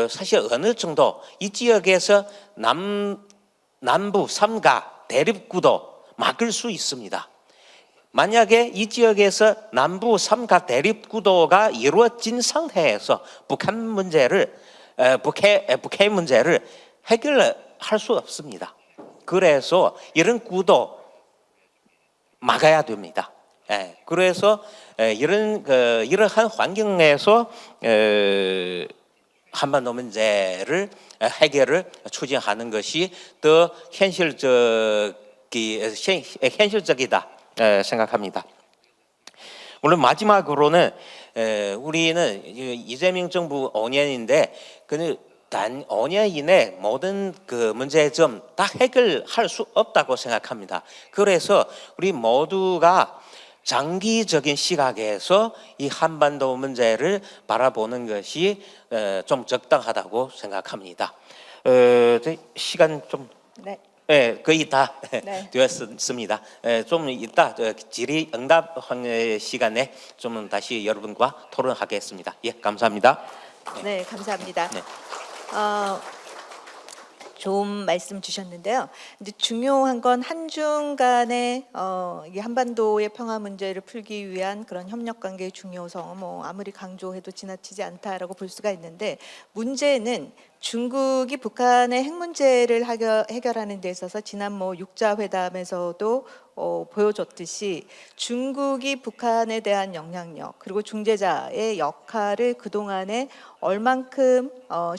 사실 어느 정도 이 지역에서 남부 삼가 대립구도 막을 수 있습니다. 만약에 이 지역에서 남부 삼가 대립구도가 이루어진 상태에서 북핵 문제를 해결할 수 없습니다. 그래서 이런 구도 막아야 됩니다. 그래서 이러한 환경에서 한반도 문제를 해결을 추진하는 것이 더 현실적이다 생각합니다. 물론 마지막으로는 우리는 이재명 정부 5년인데 단 5년 이내 모든 그 문제점 다 해결할 수 없다고 생각합니다. 그래서 우리 모두가 장기적인 시각에서 이 한반도 문제를 바라보는 것이 좀 적당하다고 생각합니다. 시간 좀 네. 네, 거의 다 네. 되었습니다. 좀 이따 질의응답 시간에 좀 다시 여러분과 토론하겠습니다. 예, 감사합니다. 네, 감사합니다. 네. 좋은 말씀 주셨는데요. 이제 중요한 건 한중 간의 이 한반도의 평화 문제를 풀기 위한 그런 협력 관계의 중요성, 뭐 아무리 강조해도 지나치지 않다라고 볼 수가 있는데, 문제는 중국이 북한의 핵 문제를 해결하는 데 있어서 지난 뭐 6자 회담에서도 보여줬듯이 중국이 북한에 대한 영향력 그리고 중재자의 역할을 그동안에 얼만큼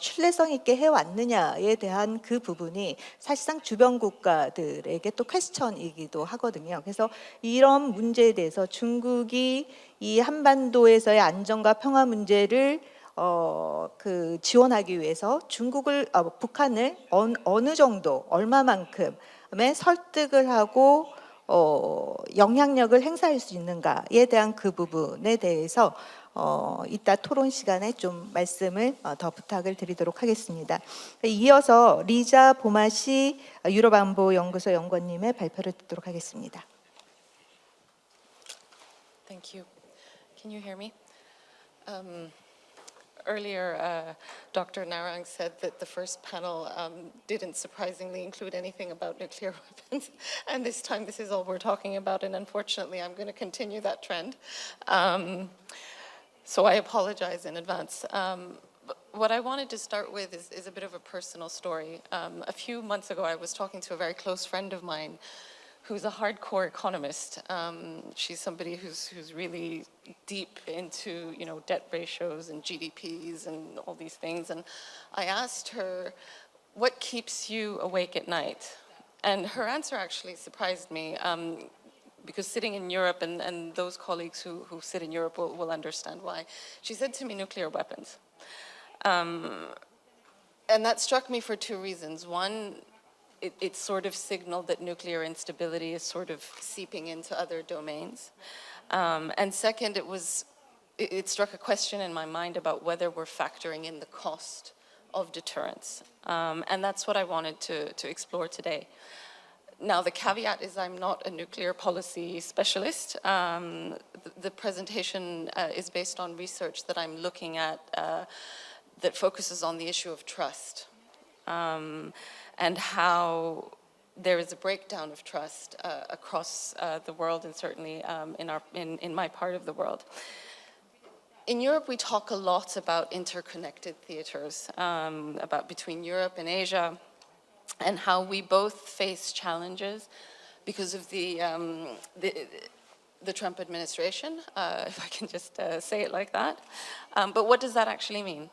신뢰성 있게 해왔느냐에 대한 그 부분이 사실상 주변 국가들에게 또 퀘스천이기도 하거든요. 그래서 이런 문제에 대해서 중국이 이 한반도에서의 안정과 평화 문제를 지원하기 위해서 북한을 어느 정도 얼마만큼의 설득을 하고 영향력을 행사할 수 있는가에 대한 그 부분에 대해서 이따 토론 시간에 좀 말씀을 더 부탁을 드리도록 하겠습니다. 이어서 리자 보마시 유럽안보연구소 연구원님의 발표를 듣도록 하겠습니다. Thank you. Can you hear me? Earlier, Dr. Narang said that the first panel didn't surprisingly include anything about nuclear weapons, and this time this is all we're talking about, and unfortunately I'm going to continue that trend. So I apologize in advance. What I wanted to start with is a bit of a personal story. A few months ago I was talking to a very close friend of mine who's a hardcore economist. She's somebody who's really deep into, you know, debt ratios and GDPs and all these things. And I asked her, what keeps you awake at night? And her answer actually surprised me, because sitting in Europe, and those colleagues who sit in Europe will understand why. She said to me, nuclear weapons. And that struck me for two reasons. One, it sort of signaled that nuclear instability is sort of seeping into other domains. And second, it struck a question in my mind about whether we're factoring in the cost of deterrence. And that's what I wanted to explore today. Now, the caveat is I'm not a nuclear policy specialist. The presentation is based on research that I'm looking at that focuses on the issue of trust. And how there is a breakdown of trust across the world, and certainly in my part of the world. In Europe, we talk a lot about interconnected theaters, about between Europe and Asia, and how we both face challenges because of the Trump administration, if I can just say it like that. But what does that actually mean?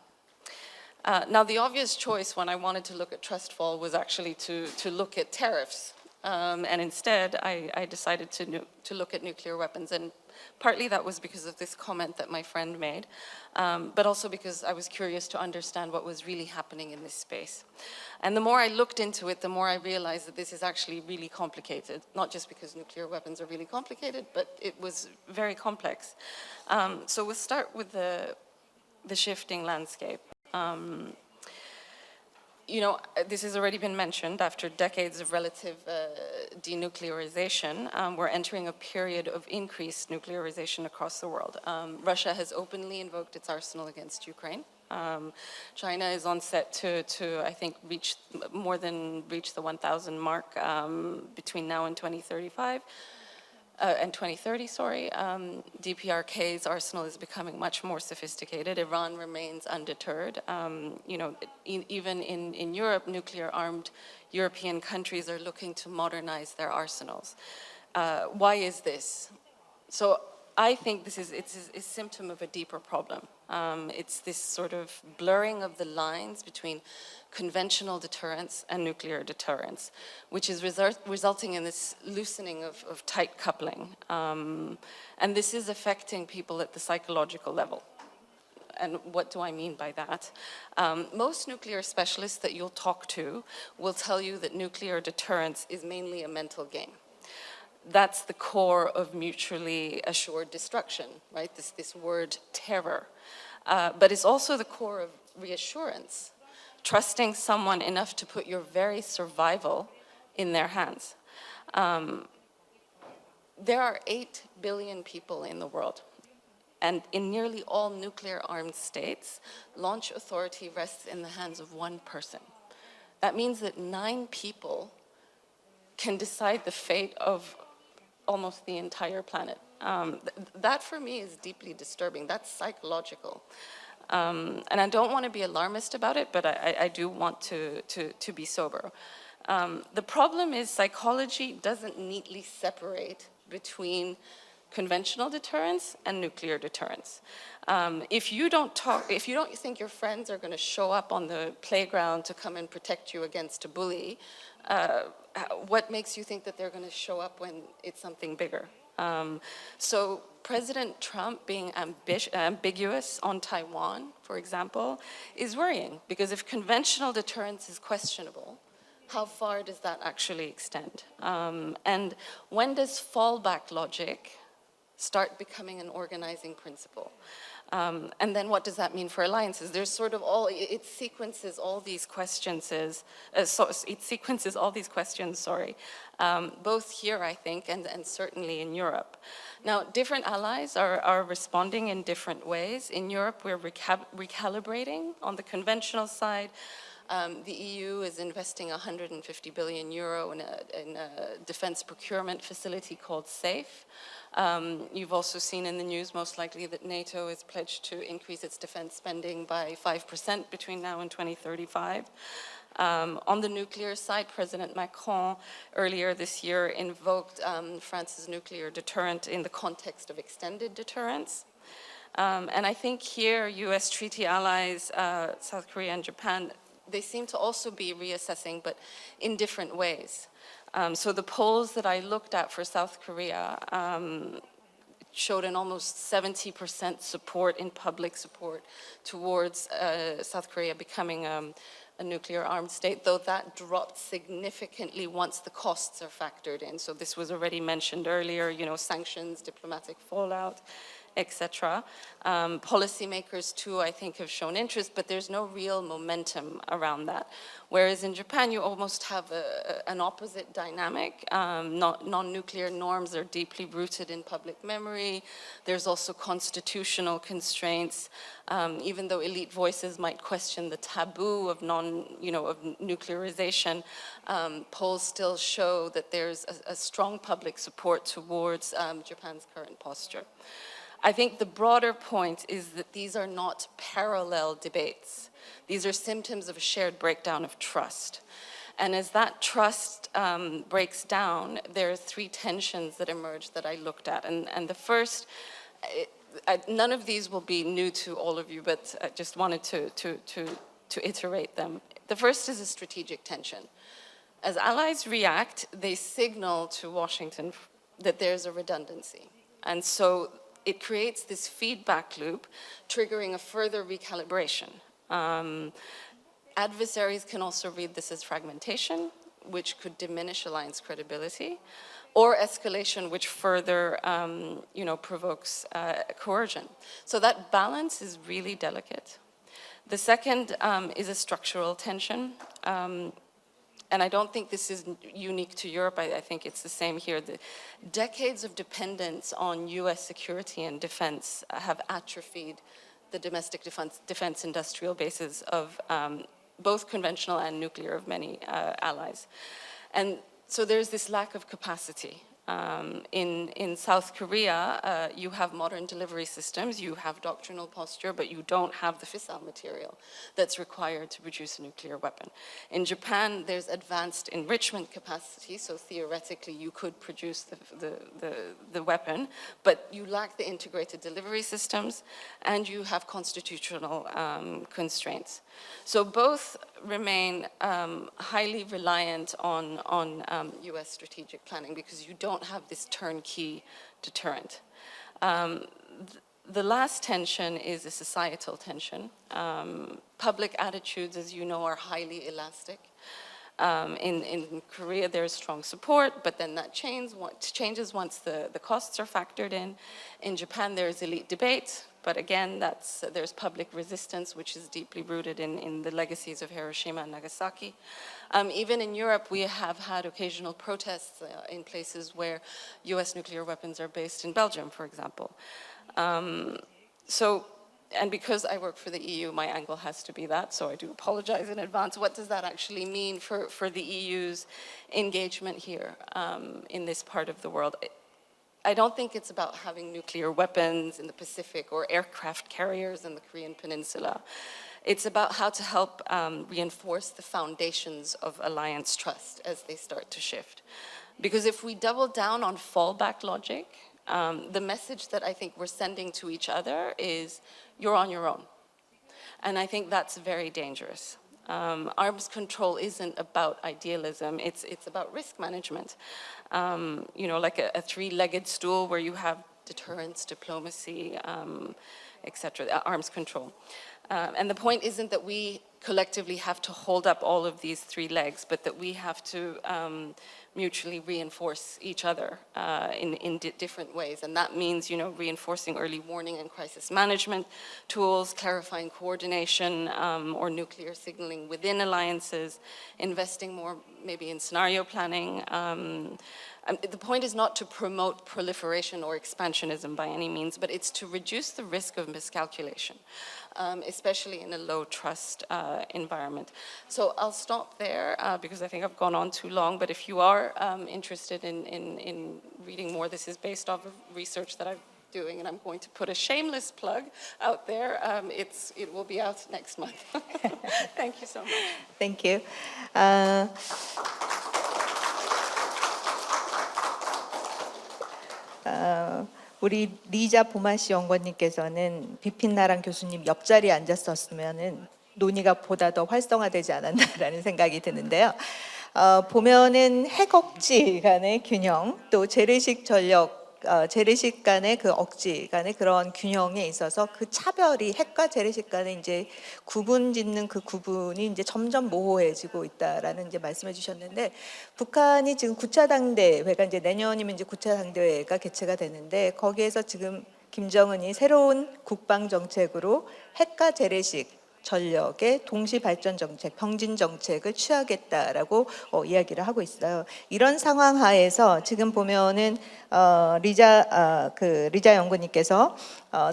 Now, the obvious choice when I wanted to look at trust fall was actually to look at tariffs. And instead, I decided to look at nuclear weapons. And partly that was because of this comment that my friend made, but also because I was curious to understand what was really happening in this space. And the more I looked into it, the more I realized that this is actually really complicated, not just because nuclear weapons are really complicated, but it was very complex. So we'll start with the shifting landscape. You know, this has already been mentioned. After decades of relative denuclearization, we're entering a period of increased nuclearization across the world. Russia has openly invoked its arsenal against Ukraine. China is on set to I think, reach the 1,000 mark between now and 2035. And 2030, sorry. DPRK's arsenal is becoming much more sophisticated. Iran remains undeterred. You know, even in Europe, nuclear-armed European countries are looking to modernize their arsenals. Why is this? So I think it's a symptom of a deeper problem. It's this sort of blurring of the lines between conventional deterrence and nuclear deterrence, which is resulting in this loosening of tight coupling. And this is affecting people at the psychological level. And what do I mean by that? Most nuclear specialists that you'll talk to will tell you that nuclear deterrence is mainly a mental game. That's the core of mutually assured destruction, right? This word terror. But it's also the core of reassurance. trusting someone enough to put your very survival in their hands. There are 8 billion people in the world. And in nearly all nuclear-armed states, launch authority rests in the hands of one person. That means that 9 people can decide the fate of almost the entire planet. That for me is deeply disturbing. That's psychological. And I don't want to be alarmist about it, but I do want to be sober. The problem is psychology doesn't neatly separate between conventional deterrence and nuclear deterrence. If you don't think your friends are going to show up on the playground to come and protect you against a bully, what makes you think that they're going to show up when it's something bigger? So President Trump being ambiguous on Taiwan, for example, is worrying, because if conventional deterrence is questionable, how far does that actually extend? And when does fallback logic start becoming an organizing principle? And then what does that mean for alliances? There's sort of it sequences all these questions, both here, I think, and certainly in Europe. Now, different allies are responding in different ways. In Europe, we're recalibrating on the conventional side. The EU is investing 150 billion euro in a defense procurement facility called SAFE. You've also seen in the news, most likely, that NATO is pledged to increase its defense spending by 5% between now and 2035. On the nuclear side, President Macron earlier this year invoked France's nuclear deterrent in the context of extended deterrence. And I think here, US treaty allies, South Korea and Japan, they seem to also be reassessing, but in different ways. So the polls that I looked at for South Korea showed an almost 70% support in public support towards South Korea becoming a nuclear-armed state, though that dropped significantly once the costs are factored in. So this was already mentioned earlier, sanctions, diplomatic fallout, etc. Policymakers, too, I think, have shown interest, but there's no real momentum around that. Whereas in Japan, you almost have an opposite dynamic. Non-nuclear norms are deeply rooted in public memory. There's also constitutional constraints. Even though elite voices might question the taboo of nuclearization, polls still show that there's a strong public support towards Japan's current posture. I think the broader point is that these are not parallel debates. These are symptoms of a shared breakdown of trust. And as that trust breaks down, there are 3 tensions that emerge that I looked at. And the first, none of these will be new to all of you, but I just wanted to iterate them. The first is a strategic tension. As allies react, they signal to Washington that there's a redundancy. And so it creates this feedback loop, triggering a further recalibration. Adversaries can also read this as fragmentation, which could diminish alliance credibility, or escalation, which further provokes coercion. So that balance is really delicate. The second is a structural tension. And I don't think this is unique to Europe. I think it's the same here. The decades of dependence on US security and defense have atrophied the domestic defense industrial bases of both conventional and nuclear of many allies. And so there's this lack of capacity. In South Korea, you have modern delivery systems, you have doctrinal posture, but you don't have the fissile material that's required to produce a nuclear weapon. In Japan, there's advanced enrichment capacity, so theoretically you could produce the weapon, but you lack the integrated delivery systems, and you have constitutional constraints. So both remain highly reliant on US strategic planning, because you don't have this turnkey deterrent. The last tension is a societal tension. Public attitudes, as you know, are highly elastic. In Korea, there's strong support, but then that changes once the costs are factored in. In Japan, there's elite debate, but again, there's public resistance, which is deeply rooted in the legacies of Hiroshima and Nagasaki. Even in Europe, we have had occasional protests in places where US nuclear weapons are based, in Belgium, for example. And because I work for the EU, my angle has to be that, so I do apologize in advance. What does that actually mean for the EU's engagement here in this part of the world? I don't think it's about having nuclear weapons in the Pacific or aircraft carriers in the Korean Peninsula. It's about how to help reinforce the foundations of alliance trust as they start to shift. Because if we double down on fallback logic, the message that I think we're sending to each other is, you're on your own. And I think that's very dangerous. Arms control isn't about idealism, it's about risk management. Like a three-legged stool where you have deterrence, diplomacy, etc., arms control. And the point isn't that we collectively have to hold up all of these three legs, but that we have to mutually reinforce each other in different ways. And that means, reinforcing early warning and crisis management tools, clarifying coordination or nuclear signaling within alliances, investing more maybe in scenario planning. The point is not to promote proliferation or expansionism by any means, but it's to reduce the risk of miscalculation, especially in a low-trust environment. So I'll stop there because I think I've gone on too long, but if you are interested in reading more, this is based off of research that I'm doing, and I'm going to put a shameless plug out there. It will be out next month. Thank you so much. Thank you. 우리 리자 보마시 연구원님께서는 비핀나랑 교수님 옆자리에 앉았었으면은 논의가 보다 더 활성화되지 않았나라는 생각이 드는데요. 보면은 핵 억지 간의 균형, 또 재래식 전력, 재래식 간의 그 억지 간의 그런 균형에 있어서 그 차별이 핵과 재래식 간의 이제 구분 짓는 그 구분이 이제 점점 모호해지고 있다라는 이제 말씀해 주셨는데, 북한이 지금 9차 당대회가 이제 내년이면 이제 9차 당대회가 개최가 되는데, 거기에서 지금 김정은이 새로운 국방 정책으로 핵과 재래식 전력의 동시 발전 정책, 병진 정책을 취하겠다라고 이야기를 하고 있어요. 이런 상황 하에서 지금 보면은 리자 연구님께서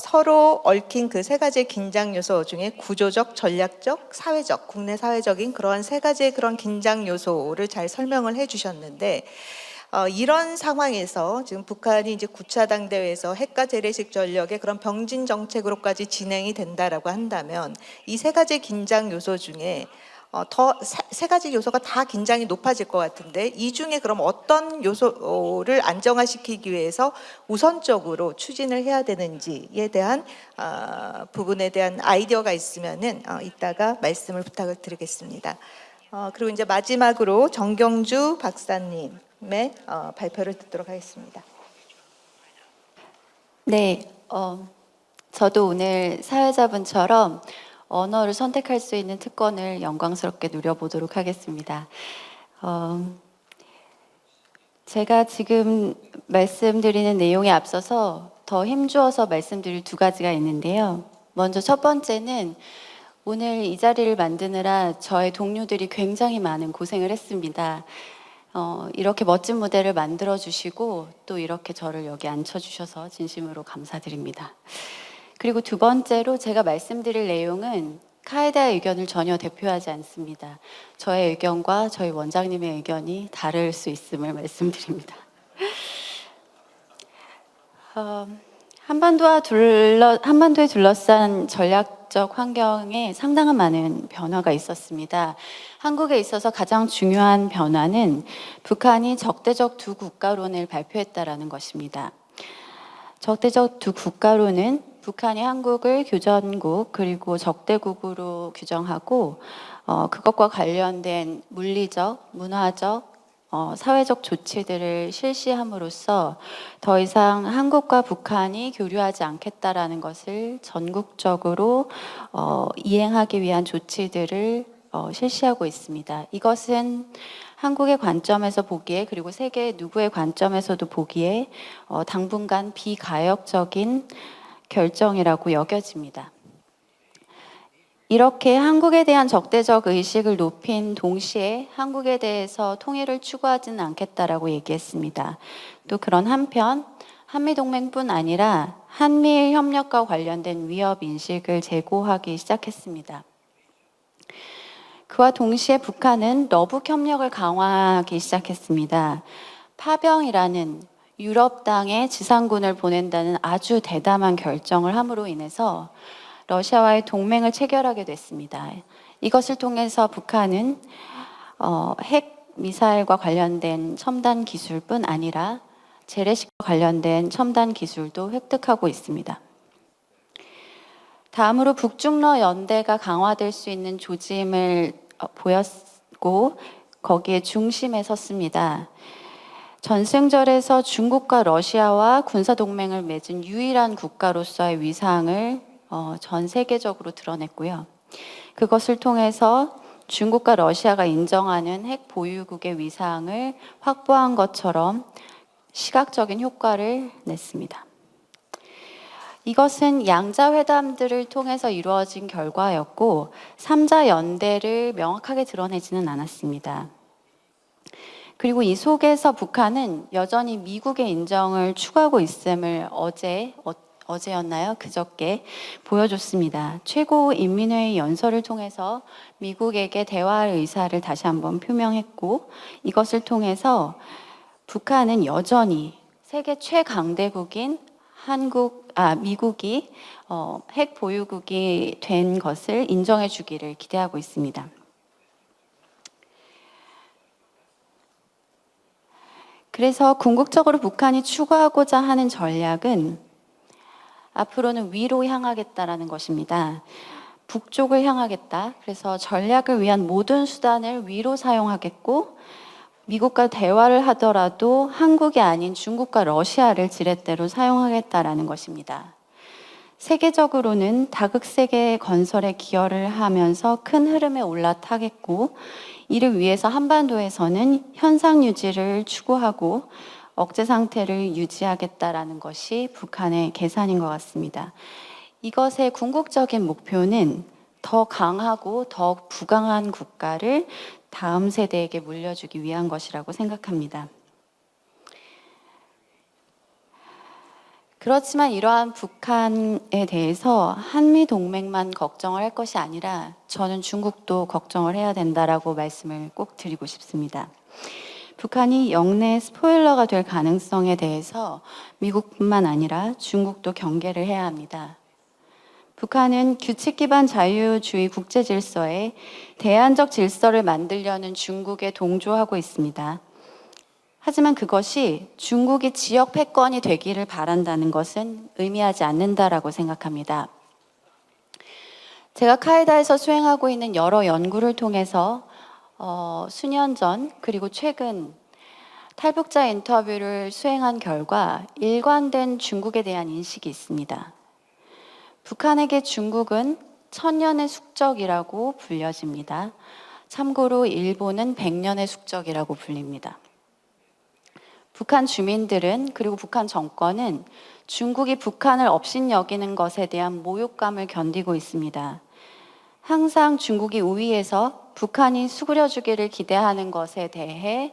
서로 얽힌 그 세 가지 긴장 요소 중에 구조적, 전략적, 사회적, 국내 사회적인 그러한 세 가지의 그런 긴장 요소를 잘 설명을 해주셨는데, 이런 상황에서 지금 북한이 이제 9차 당대회에서 핵과 재래식 전력의 그런 병진 정책으로까지 진행이 된다라고 한다면, 이 세 가지 긴장 요소 중에 세 가지 요소가 다 긴장이 높아질 것 같은데, 이 중에 그럼 어떤 요소를 안정화시키기 위해서 우선적으로 추진을 해야 되는지에 대한 부분에 대한 아이디어가 있으면은 이따가 말씀을 부탁을 드리겠습니다. 그리고 이제 마지막으로 정경주 박사님 발표를 듣도록 하겠습니다. 네, 저도 오늘 사회자분처럼 언어를 선택할 수 있는 특권을 영광스럽게 누려보도록 하겠습니다. 제가 지금 말씀드리는 내용에 앞서서 더 힘주어서 말씀드릴 두 가지가 있는데요. 먼저 첫 번째는 오늘 이 자리를 만드느라 저의 동료들이 굉장히 많은 고생을 했습니다. 이렇게 멋진 무대를 만들어 주시고 또 이렇게 저를 여기 앉혀주셔서 진심으로 감사드립니다. 그리고 두 번째로 제가 말씀드릴 내용은 카이다의 의견을 전혀 대표하지 않습니다. 저의 의견과 저희 원장님의 의견이 다를 수 있음을 말씀드립니다. 한반도에 둘러싼 전략적 환경에 상당한 많은 변화가 있었습니다. 한국에 있어서 가장 중요한 변화는 북한이 적대적 두 국가론을 발표했다라는 것입니다. 적대적 두 국가론은 북한이 한국을 교전국 그리고 적대국으로 규정하고 그것과 관련된 물리적, 문화적, 사회적 조치들을 실시함으로써 더 이상 한국과 북한이 교류하지 않겠다라는 것을 전국적으로 이행하기 위한 조치들을 실시하고 있습니다. 이것은 한국의 관점에서 보기에, 그리고 세계 누구의 관점에서도 보기에 당분간 비가역적인 결정이라고 여겨집니다. 이렇게 한국에 대한 적대적 의식을 높인 동시에 한국에 대해서 통일을 추구하지는 않겠다라고 얘기했습니다. 또 그런 한편 한미동맹뿐 아니라 한미일 협력과 관련된 위협 인식을 제고하기 시작했습니다. 그와 동시에 북한은 러북 협력을 강화하기 시작했습니다. 파병이라는 유럽 땅에 지상군을 보낸다는 아주 대담한 결정을 함으로 인해서 러시아와의 동맹을 체결하게 됐습니다. 이것을 통해서 북한은 핵 미사일과 관련된 첨단 기술뿐 아니라 재래식과 관련된 첨단 기술도 획득하고 있습니다. 다음으로 북중러 연대가 강화될 수 있는 조짐을 보였고 거기에 중심에 섰습니다. 전승절에서 중국과 러시아와 군사동맹을 맺은 유일한 국가로서의 위상을 전 세계적으로 드러냈고요. 그것을 통해서 중국과 러시아가 인정하는 핵 보유국의 위상을 확보한 것처럼 시각적인 효과를 냈습니다. 이것은 양자회담들을 통해서 이루어진 결과였고 3자 연대를 명확하게 드러내지는 않았습니다. 그리고 이 속에서 북한은 여전히 미국의 인정을 추구하고 있음을 어제였나요? 그저께 보여줬습니다. 최고인민회의 연설을 통해서 미국에게 대화할 의사를 다시 한번 표명했고 이것을 통해서 북한은 여전히 세계 최강대국인 미국이 핵 보유국이 된 것을 인정해 주기를 기대하고 있습니다. 그래서 궁극적으로 북한이 추구하고자 하는 전략은 앞으로는 위로 향하겠다라는 것입니다. 북쪽을 향하겠다. 그래서 전략을 위한 모든 수단을 위로 사용하겠고 미국과 대화를 하더라도 한국이 아닌 중국과 러시아를 지렛대로 사용하겠다라는 것입니다. 세계적으로는 다극세계 건설에 기여를 하면서 큰 흐름에 올라타겠고 이를 위해서 한반도에서는 현상 유지를 추구하고 억제 상태를 유지하겠다라는 것이 북한의 계산인 것 같습니다. 이것의 궁극적인 목표는 더 강하고 더 부강한 국가를 다음 세대에게 물려주기 위한 것이라고 생각합니다. 그렇지만 이러한 북한에 대해서 한미 동맹만 걱정을 할 것이 아니라 저는 중국도 걱정을 해야 된다라고 말씀을 꼭 드리고 싶습니다. 북한이 영내 스포일러가 될 가능성에 대해서 미국뿐만 아니라 중국도 경계를 해야 합니다. 북한은 규칙 기반 자유주의 국제질서에 대안적 질서를 만들려는 중국에 동조하고 있습니다. 하지만 그것이 중국이 지역 패권이 되기를 바란다는 것은 의미하지 않는다라고 생각합니다. 제가 카이다에서 수행하고 있는 여러 연구를 통해서 수년 전 그리고 최근 탈북자 인터뷰를 수행한 결과 일관된 중국에 대한 인식이 있습니다. 북한에게 중국은 천년의 숙적이라고 불려집니다. 참고로 일본은 100년의 숙적이라고 불립니다. 북한 주민들은 그리고 북한 정권은 중국이 북한을 업신여기는 것에 대한 모욕감을 견디고 있습니다. 항상 중국이 우위에서 북한이 수그려주기를 기대하는 것에 대해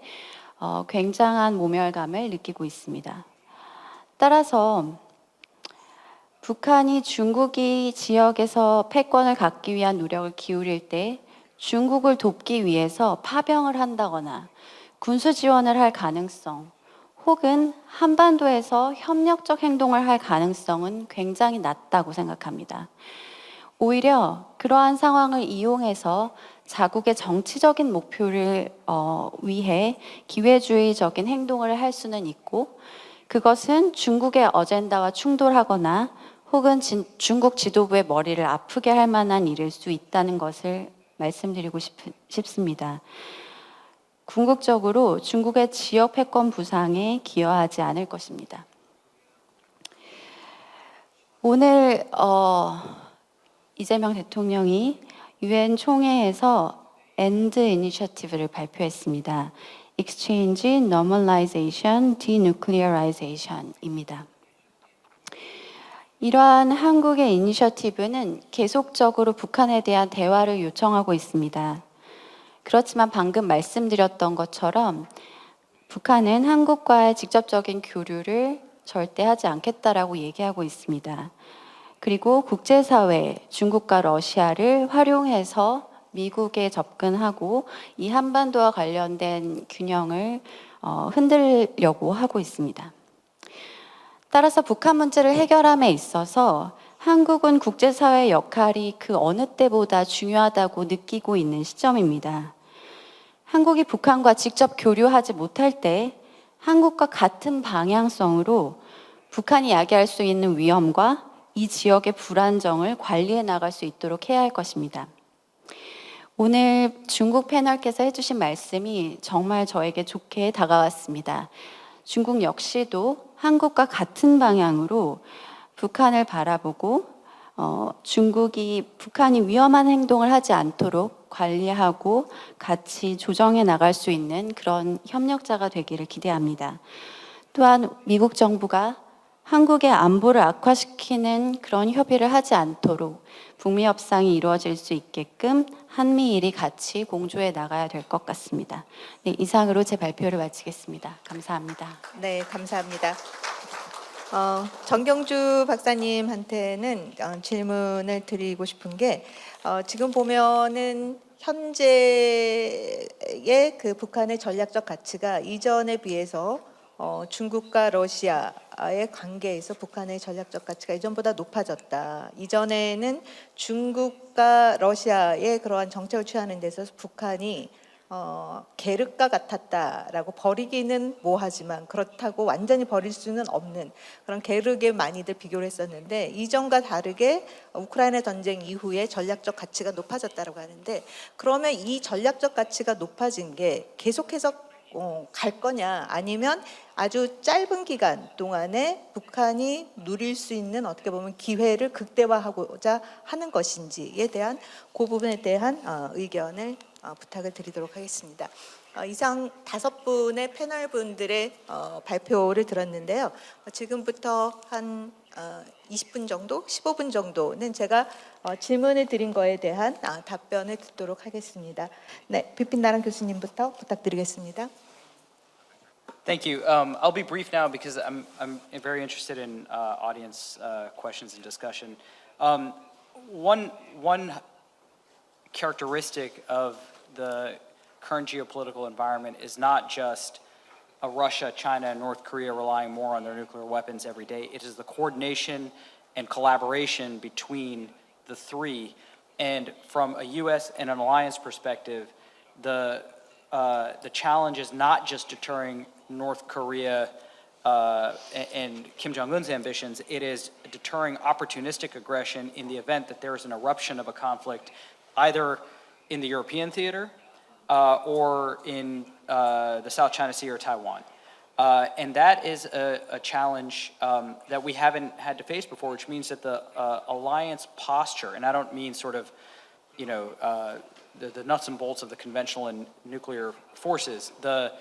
굉장한 모멸감을 느끼고 있습니다. 따라서 북한이 중국이 지역에서 패권을 갖기 위한 노력을 기울일 때 중국을 돕기 위해서 파병을 한다거나 군수 지원을 할 가능성 혹은 한반도에서 협력적 행동을 할 가능성은 굉장히 낮다고 생각합니다. 오히려 그러한 상황을 이용해서 자국의 정치적인 목표를 위해 기회주의적인 행동을 할 수는 있고 그것은 중국의 어젠다와 충돌하거나 혹은 중국 지도부의 머리를 아프게 할 만한 일일 수 있다는 것을 말씀드리고 싶습니다. 궁극적으로 중국의 지역 패권 부상에 기여하지 않을 것입니다. 오늘 이재명 대통령이 유엔 총회에서 END 이니셔티브를 발표했습니다. Exchange, Normalization, Denuclearization 입니다. 이러한 한국의 이니셔티브는 계속적으로 북한에 대한 대화를 요청하고 있습니다. 그렇지만 방금 말씀드렸던 것처럼 북한은 한국과의 직접적인 교류를 절대 하지 않겠다라고 얘기하고 있습니다. 그리고 국제사회, 중국과 러시아를 활용해서 미국에 접근하고 이 한반도와 관련된 균형을 흔들려고 하고 있습니다. 따라서 북한 문제를 해결함에 있어서 한국은 국제사회의 역할이 그 어느 때보다 중요하다고 느끼고 있는 시점입니다. 한국이 북한과 직접 교류하지 못할 때 한국과 같은 방향성으로 북한이 야기할 수 있는 위험과 이 지역의 불안정을 관리해 나갈 수 있도록 해야 할 것입니다. 오늘 중국 패널께서 해주신 말씀이 정말 저에게 좋게 다가왔습니다. 중국 역시도 한국과 같은 방향으로 북한을 바라보고 중국이 북한이 위험한 행동을 하지 않도록 관리하고 같이 조정해 나갈 수 있는 그런 협력자가 되기를 기대합니다. 또한 미국 정부가 한국의 안보를 악화시키는 그런 협의를 하지 않도록 북미 협상이 이루어질 수 있게끔 한미일이 같이 공조해 나가야 될 것 같습니다. 네, 이상으로 제 발표를 마치겠습니다. 감사합니다. 네, 감사합니다. 정경주 박사님한테는 질문을 드리고 싶은 게 지금 보면은 현재의 그 북한의 전략적 가치가 이전에 비해서 중국과 러시아의 관계에서 북한의 전략적 가치가 이전보다 높아졌다. 이전에는 중국과 러시아의 그러한 정책을 취하는 데 있어서 북한이 계륵과 같았다라고 버리기는 뭐하지만 그렇다고 완전히 버릴 수는 없는 그런 계륵에 많이들 비교를 했었는데 이전과 다르게 우크라이나 전쟁 이후에 전략적 가치가 높아졌다고 하는데 그러면 이 전략적 가치가 높아진 게 계속해서 갈 거냐 아니면 아주 짧은 기간 동안에 북한이 누릴 수 있는 어떻게 보면 기회를 극대화하고자 하는 것인지에 대한 그 부분에 대한 의견을 부탁을 드리도록 하겠습니다. 이상 5분의 패널 분들의 발표를 들었는데요. 지금부터 한 20분 정도, 15분 정도는 제가 질문을 드린 거에 대한 답변을 듣도록 하겠습니다. 네, 비핀나랑 교수님부터 부탁드리겠습니다. Thank you. I'll be brief now because I'm very interested in audience questions and discussion. One characteristic of the current geopolitical environment is not just Russia, China, and North Korea relying more on their nuclear weapons every day. It is the coordination and collaboration between the three. And from a U.S. and an alliance perspective, the challenge is not just deterring North Korea and Kim Jong-un's ambitions. It is deterring opportunistic aggression in the event that there is an eruption of a conflict, either in the European theater or in the South China Sea or Taiwan. And that is a challenge that we haven't had to face before, which means that the alliance posture, and I don't mean sort of, the nuts and bolts of the conventional and nuclear forces, the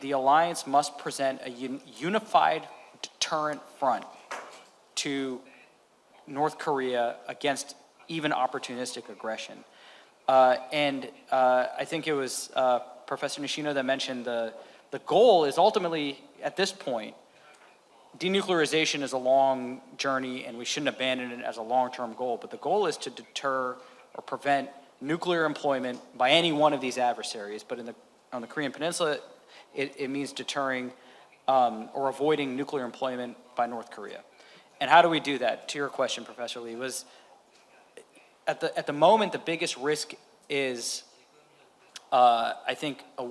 alliance must present a unified deterrent front to North Korea against even opportunistic aggression. And I think it was Professor Nishino that mentioned the goal is ultimately, at this point, denuclearization is a long journey and we shouldn't abandon it as a long-term goal, but the goal is to deter or prevent nuclear employment by any one of these adversaries. But on the Korean Peninsula, it means deterring or avoiding nuclear employment by North Korea. And how do we do that? To your question, Professor Lee, was at the moment, the biggest risk is, I think, a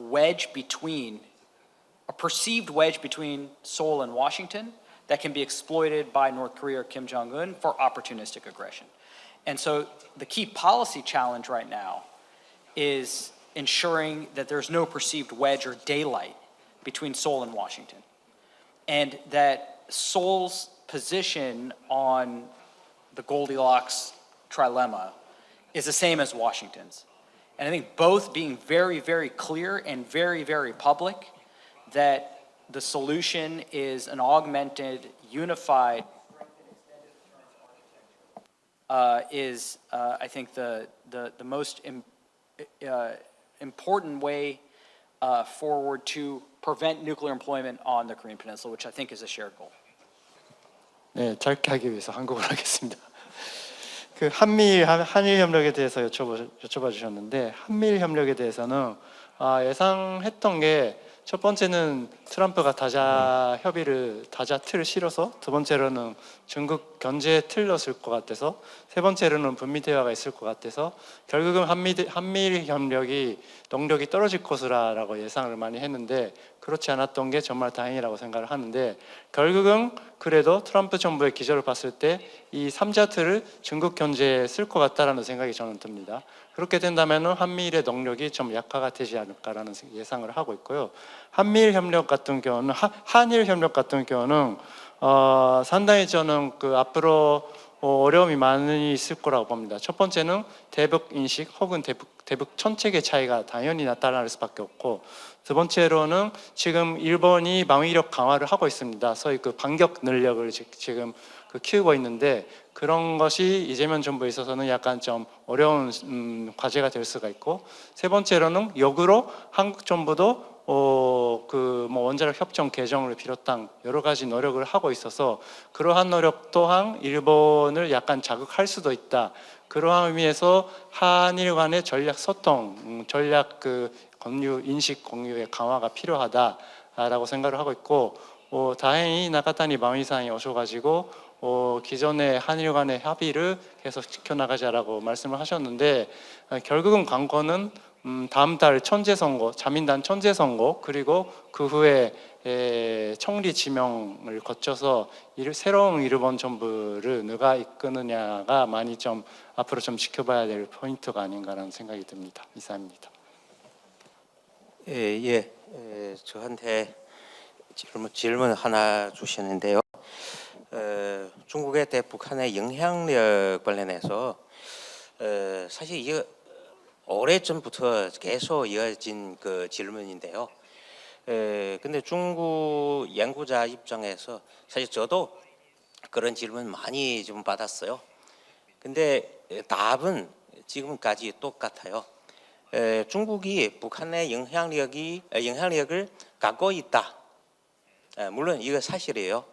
perceived wedge between Seoul and Washington that can be exploited by North Korea or Kim Jong-un for opportunistic aggression. And so the key policy challenge right now is ensuring that there's no perceived wedge or daylight between Seoul and Washington. And that Seoul's position on the Goldilocks trilemma is the same as Washington's. And I think both being very, very clear and very, very public that the solution is an augmented, unified, is I think the most important way forward to prevent nuclear employment on the Korean Peninsula, which I think is a shared goal. 네, 짧게 하기 위해서 한국어로 하겠습니다. 그 한일 협력에 대해서 여쭤봐 주셨는데, 한미일 협력에 대해서는 예상했던 게, 첫 번째는 트럼프가 다자 틀을 실어서, 두 번째로는 중국 견제 틀 넣었을 것 같아서, 세 번째로는 북미 대화가 있을 것 같아서, 결국은 한미일 협력이 농력이 떨어질 것이라고 예상을 많이 했는데, 그렇지 않았던 게 정말 다행이라고 생각을 하는데, 결국은 그래도 트럼프 정부의 기조를 봤을 때 이 3자 틀을 중국 견제에 쓸 것 같다라는 생각이 저는 듭니다. 그렇게 된다면 한미일의 농력이 좀 약화가 되지 않을까라는 예상을 하고 있고요. 한미일 협력 같은 경우는, 한일 협력 같은 경우는 상당히 저는 앞으로 어려움이 많이 있을 거라고 봅니다. 첫 번째는 대북 인식 혹은 대북 정책의 차이가 당연히 나타날 수밖에 없고, 두 번째로는 지금 일본이 방위력 강화를 하고 있습니다. 소위 반격 능력을 지금 키우고 있는데, 그런 것이 이재명 정부에 있어서는 약간 좀 어려운 과제가 될 수가 있고, 세 번째로는 역으로 한국 정부도 원자력 협정 개정을 비롯한 여러 가지 노력을 하고 있어서, 그러한 노력 또한 일본을 약간 자극할 수도 있다. 그러한 의미에서 한일 간의 전략 소통, 전략 공유, 인식 공유의 강화가 필요하다라고 생각을 하고 있고, 다행히 나카타니 방위상이 오셔가지고 기존의 한일 간의 합의를 계속 지켜나가자라고 말씀을 하셨는데, 결국은 관건은 다음 달 천재선거, 자민당 천재선거, 그리고 그 후에 총리 지명을 거쳐서 새로운 일본 정부를 누가 이끄느냐가 많이 좀 앞으로 좀 지켜봐야 될 포인트가 아닌가라는 생각이 듭니다. 이상입니다. 저한테 질문 하나 주셨는데요. 중국에 대해 북한의 영향력 관련해서 사실 이거 오래전부터 계속 이어진 질문인데요. 근데 중국 연구자 입장에서 사실 저도 그런 질문 많이 좀 받았어요. 근데 답은 지금까지 똑같아요. 중국이 북한의 영향력을 갖고 있다. 물론 이거 사실이에요.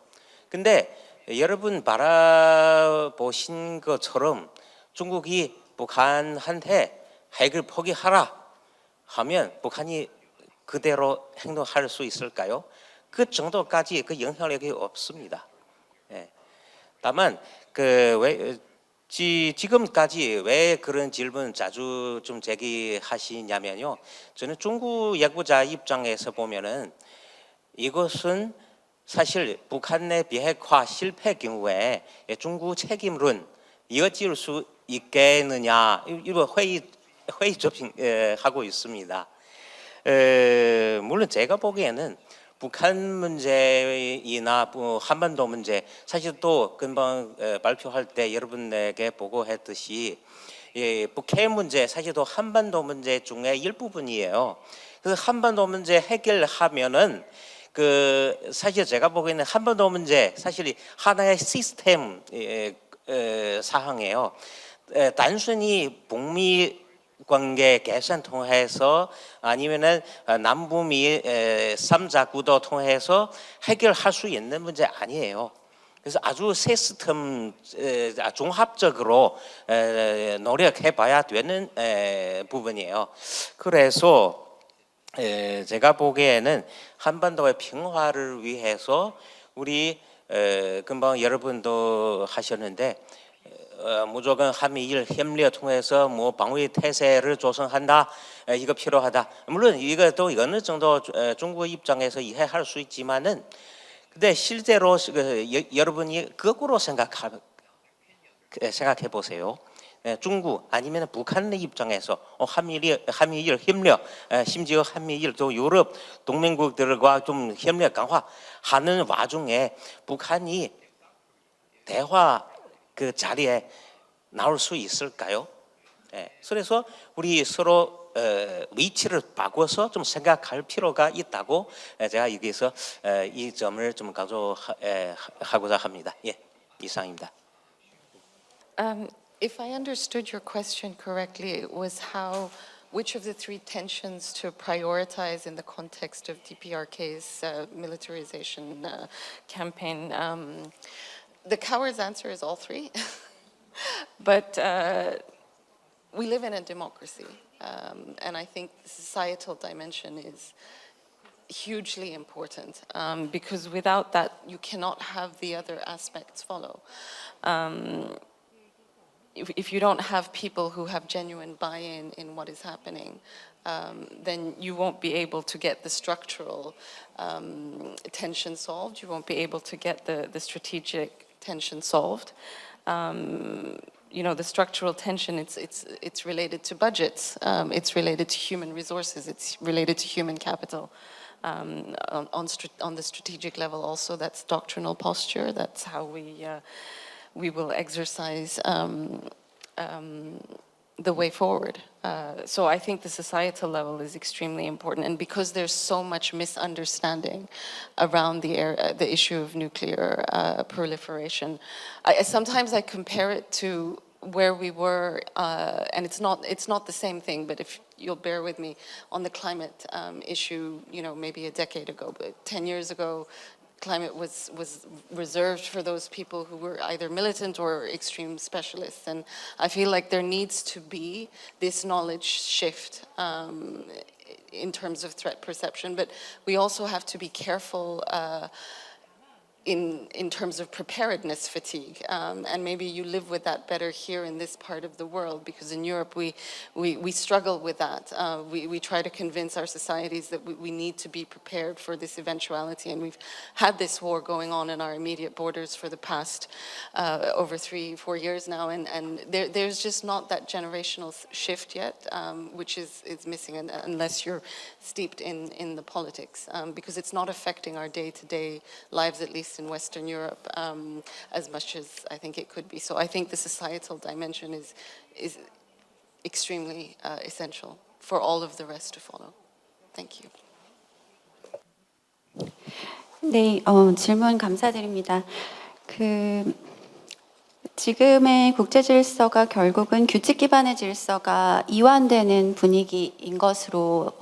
근데 여러분 바라보신 것처럼 중국이 북한한테 핵을 포기하라 하면 북한이 그대로 행동할 수 있을까요? 그 정도까지 영향력이 없습니다. 다만 지금까지 왜 그런 질문 자주 좀 제기하시냐면요. 저는 중국 연구자 입장에서 보면은 이것은 사실 북한의 비핵화 실패 경우에 중국 책임론 이어질 수 있겠느냐, 이거 회의 접근하고 있습니다. 물론 제가 보기에는 북한 문제이나 한반도 문제, 사실 또 금방 발표할 때 여러분에게 보고했듯이 북핵 문제 사실 또 한반도 문제 중에 일부분이에요. 그래서 한반도 문제 해결하면은 사실 제가 보기에는 한반도 문제 사실 하나의 시스템 사항이에요. 단순히 북미 관계 개선 통해서 아니면은 남북미 3자 구도 통해서 해결할 수 있는 문제 아니에요. 그래서 아주 시스템 종합적으로 노력해봐야 되는 부분이에요. 그래서 제가 보기에는 한반도의 평화를 위해서 우리 금방 여러분도 하셨는데 무조건 한미일 협력 통해서 방위 태세를 조성한다, 이거 필요하다. 물론 이것도 어느 정도 중국 입장에서 이해할 수 있지만은, 근데 실제로 여러분이 거꾸로 생각해 보세요. 중국 아니면 북한의 입장에서 한미일 협력, 심지어 한미일 또 유럽 동맹국들과 좀 협력 강화하는 와중에 북한이 대화 자리에 나올 수 있을까요? 그래서 우리 서로 위치를 바꿔서 좀 생각할 필요가 있다고 제가 여기서 이 점을 좀 강조하고자 합니다. 예, 이상입니다. If I understood your question correctly, it was which of the three tensions to prioritize in the context of DPRK's militarization campaign. The coward's answer is all three. But we live in a democracy, and I think the societal dimension is hugely important, because without that, you cannot have the other aspects follow. If you don't have people who have genuine buy-in in what is happening, then you won't be able to get the structural tension solved. You won't be able to get the strategic tension solved. You know, the structural tension, it's related to budgets, it's related to human resources, it's related to human capital. On the strategic level also, that's doctrinal posture, that's how we will exercise the way forward. So I think the societal level is extremely important, and because there's so much misunderstanding around the issue of nuclear proliferation, sometimes I compare it to where we were, and it's not the same thing, but if you'll bear with me, on the climate issue, you know, maybe a decade ago, but 10 years ago, climate was reserved for those people who were either militant or extreme specialists. And I feel like there needs to be this knowledge shift in terms of threat perception. But we also have to be careful in terms of preparedness fatigue, and maybe you live with that better here in this part of the world, because in Europe we struggle with that. We try to convince our societies that we need to be prepared for this eventuality, and we've had this war going on in our immediate borders for the past over 3-4 years now, and there's just not that generational shift yet, which is missing, unless you're steeped in the politics, because it's not affecting our day-to-day lives, at least in Western Europe, as much as I think it could be. So I think the societal dimension is extremely essential for all of the rest to follow. Thank you. 네, 질문 감사드립니다. 지금의 국제 질서가 결국은 규칙 기반의 질서가 이완되는 분위기인 것으로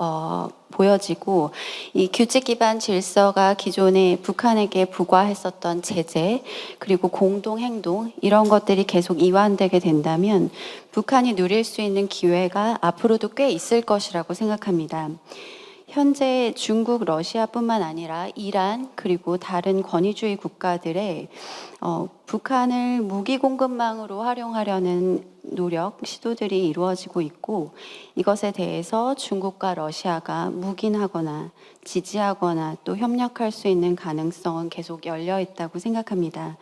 보여지고, 이 규칙 기반 질서가 기존에 북한에게 부과했었던 제재 그리고 공동 행동, 이런 것들이 계속 이완되게 된다면 북한이 누릴 수 있는 기회가 앞으로도 꽤 있을 것이라고 생각합니다. 현재 중국, 러시아뿐만 아니라 이란 그리고 다른 권위주의 국가들의 북한을 무기 공급망으로 활용하려는 노력, 시도들이 이루어지고 있고, 이것에 대해서 중국과 러시아가 묵인하거나 지지하거나 또 협력할 수 있는 가능성은 계속 열려 있다고 생각합니다.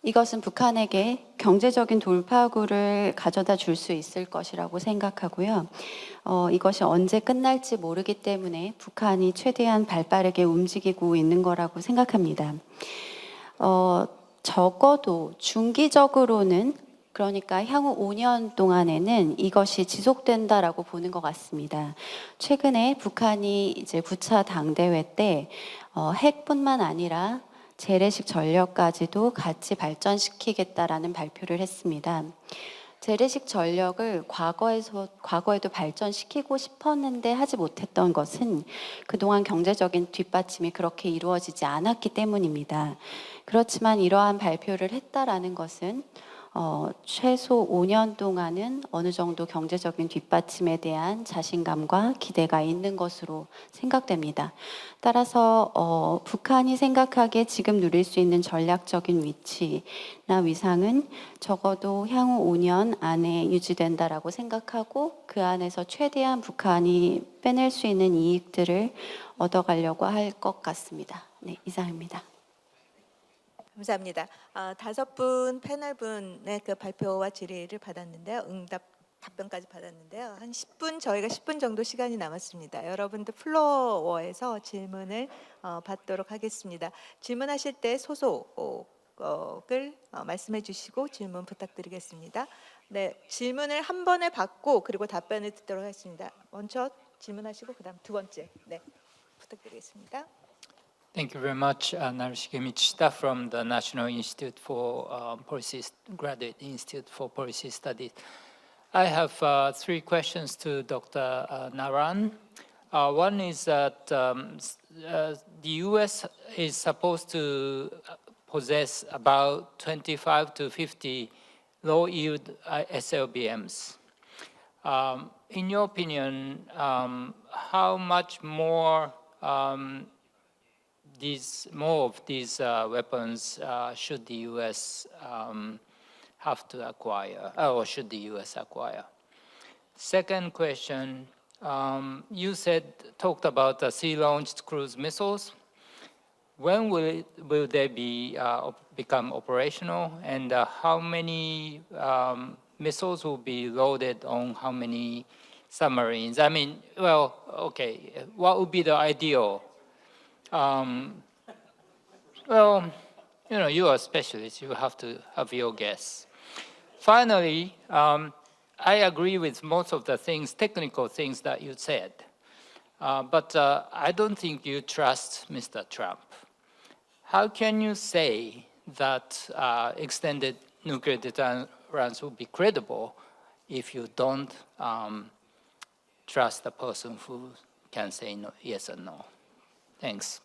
이것은 북한에게 경제적인 돌파구를 가져다 줄 수 있을 것이라고 생각하고요. 이것이 언제 끝날지 모르기 때문에 북한이 최대한 발빠르게 움직이고 있는 거라고 생각합니다. 적어도 중기적으로는, 그러니까 향후 5년 동안에는 이것이 지속된다라고 보는 것 같습니다. 최근에 북한이 이제 9차 당대회 때 핵뿐만 아니라 재래식 전력까지도 같이 발전시키겠다라는 발표를 했습니다. 재래식 전력을 과거에도 발전시키고 싶었는데 하지 못했던 것은 그동안 경제적인 뒷받침이 그렇게 이루어지지 않았기 때문입니다. 그렇지만 이러한 발표를 했다라는 것은 최소 5년 동안은 어느 정도 경제적인 뒷받침에 대한 자신감과 기대가 있는 것으로 생각됩니다. 따라서 북한이 생각하기에 지금 누릴 수 있는 전략적인 위치나 위상은 적어도 향후 5년 안에 유지된다라고 생각하고, 그 안에서 최대한 북한이 빼낼 수 있는 이익들을 얻어가려고 할 것 같습니다. 네, 이상입니다. 감사합니다. 5분 패널분의 그 발표와 질의를 받았는데요. 답변까지 받았는데요. 한 10분, 저희가 10분 정도 시간이 남았습니다. 여러분들 플로어에서 질문을 받도록 하겠습니다. 질문하실 때 소속을 말씀해 주시고 질문 부탁드리겠습니다. 네, 질문을 한 번에 받고 그리고 답변을 듣도록 하겠습니다. 먼저 질문하시고 그다음 두 번째. 네, 부탁드리겠습니다. Thank you very much, 나루시게 미치시타 from the National Institute for Policy, Graduate Institute for Policy Studies. I have three questions to Dr. Naran. One is that the U.S. is supposed to possess about 25 to 50 low-yield SLBMs. In your opinion, how much more of these weapons should the U.S. have to acquire, or should the U.S. acquire? Second question, you talked about the sea-launched cruise missiles. When will they become operational, and how many missiles will be loaded on how many submarines? I mean, well, okay, what would be the ideal? Well, you know, you are a specialist, you have to have your guess. Finally, I agree with most of the technical things that you said, but I don't think you trust Mr. Trump. How can you say that extended nuclear deterrence will be credible if you don't trust the person who can say no, yes or no? Thanks.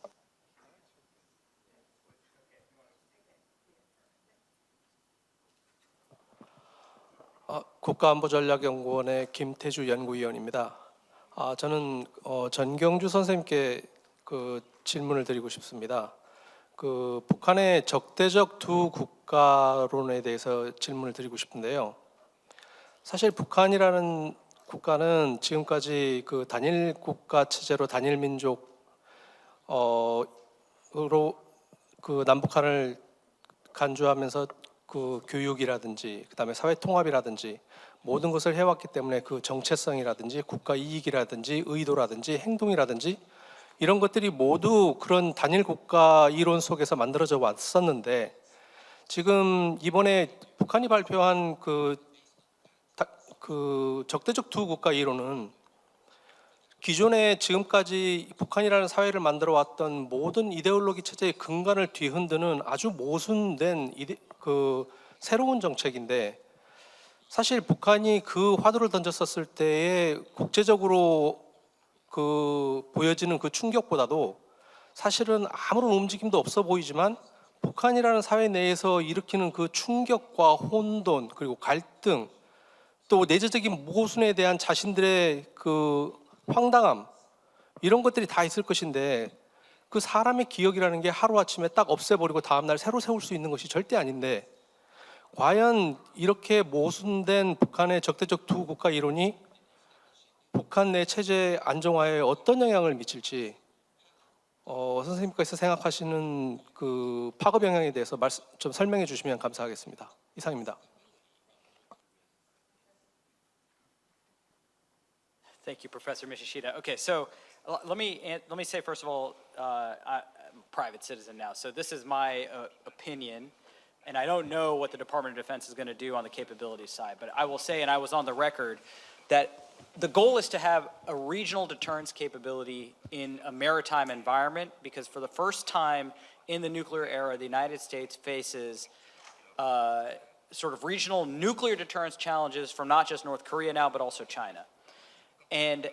국가안보전략연구원의 김태주 연구위원입니다. 저는 전경주 선생님께 질문을 드리고 싶습니다. 북한의 적대적 두 국가론에 대해서 질문을 드리고 싶은데요. 사실 북한이라는 국가는 지금까지 단일 국가 체제로 단일 민족으로 남북한을 간주하면서 교육이라든지 그다음에 사회 통합이라든지 모든 것을 해왔기 때문에 그 정체성이라든지 국가 이익이라든지 의도라든지 행동이라든지 이런 것들이 모두 그런 단일 국가 이론 속에서 만들어져 왔었는데, 지금 이번에 북한이 발표한 그 적대적 두 국가 이론은 기존에 지금까지 북한이라는 사회를 만들어 왔던 모든 이데올로기 체제의 근간을 뒤흔드는 아주 모순된 새로운 정책인데, 사실 북한이 그 화두를 던졌었을 때에 국제적으로 보여지는 그 충격보다도 사실은 아무런 움직임도 없어 보이지만 북한이라는 사회 내에서 일으키는 그 충격과 혼돈 그리고 갈등, 또 내재적인 모순에 대한 자신들의 황당함, 이런 것들이 다 있을 것인데, 그 사람의 기억이라는 게 하루아침에 딱 없애버리고 다음날 새로 세울 수 있는 것이 절대 아닌데, 과연 이렇게 모순된 북한의 적대적 두 국가 이론이 북한 내 체제 안정화에 어떤 영향을 미칠지 선생님께서 생각하시는 파급 영향에 대해서 좀 설명해 주시면 감사하겠습니다. 이상입니다. Thank you, Professor Michishita. Okay, so let me say first of all, I'm a private citizen now, so this is my opinion, and I don't know what the Department of Defense is going to do on the capabilities side, but I will say, and I was on the record, that the goal is to have a regional deterrence capability in a maritime environment, because for the first time in the nuclear era, the United States faces sort of regional nuclear deterrence challenges from not just North Korea now, but also China. And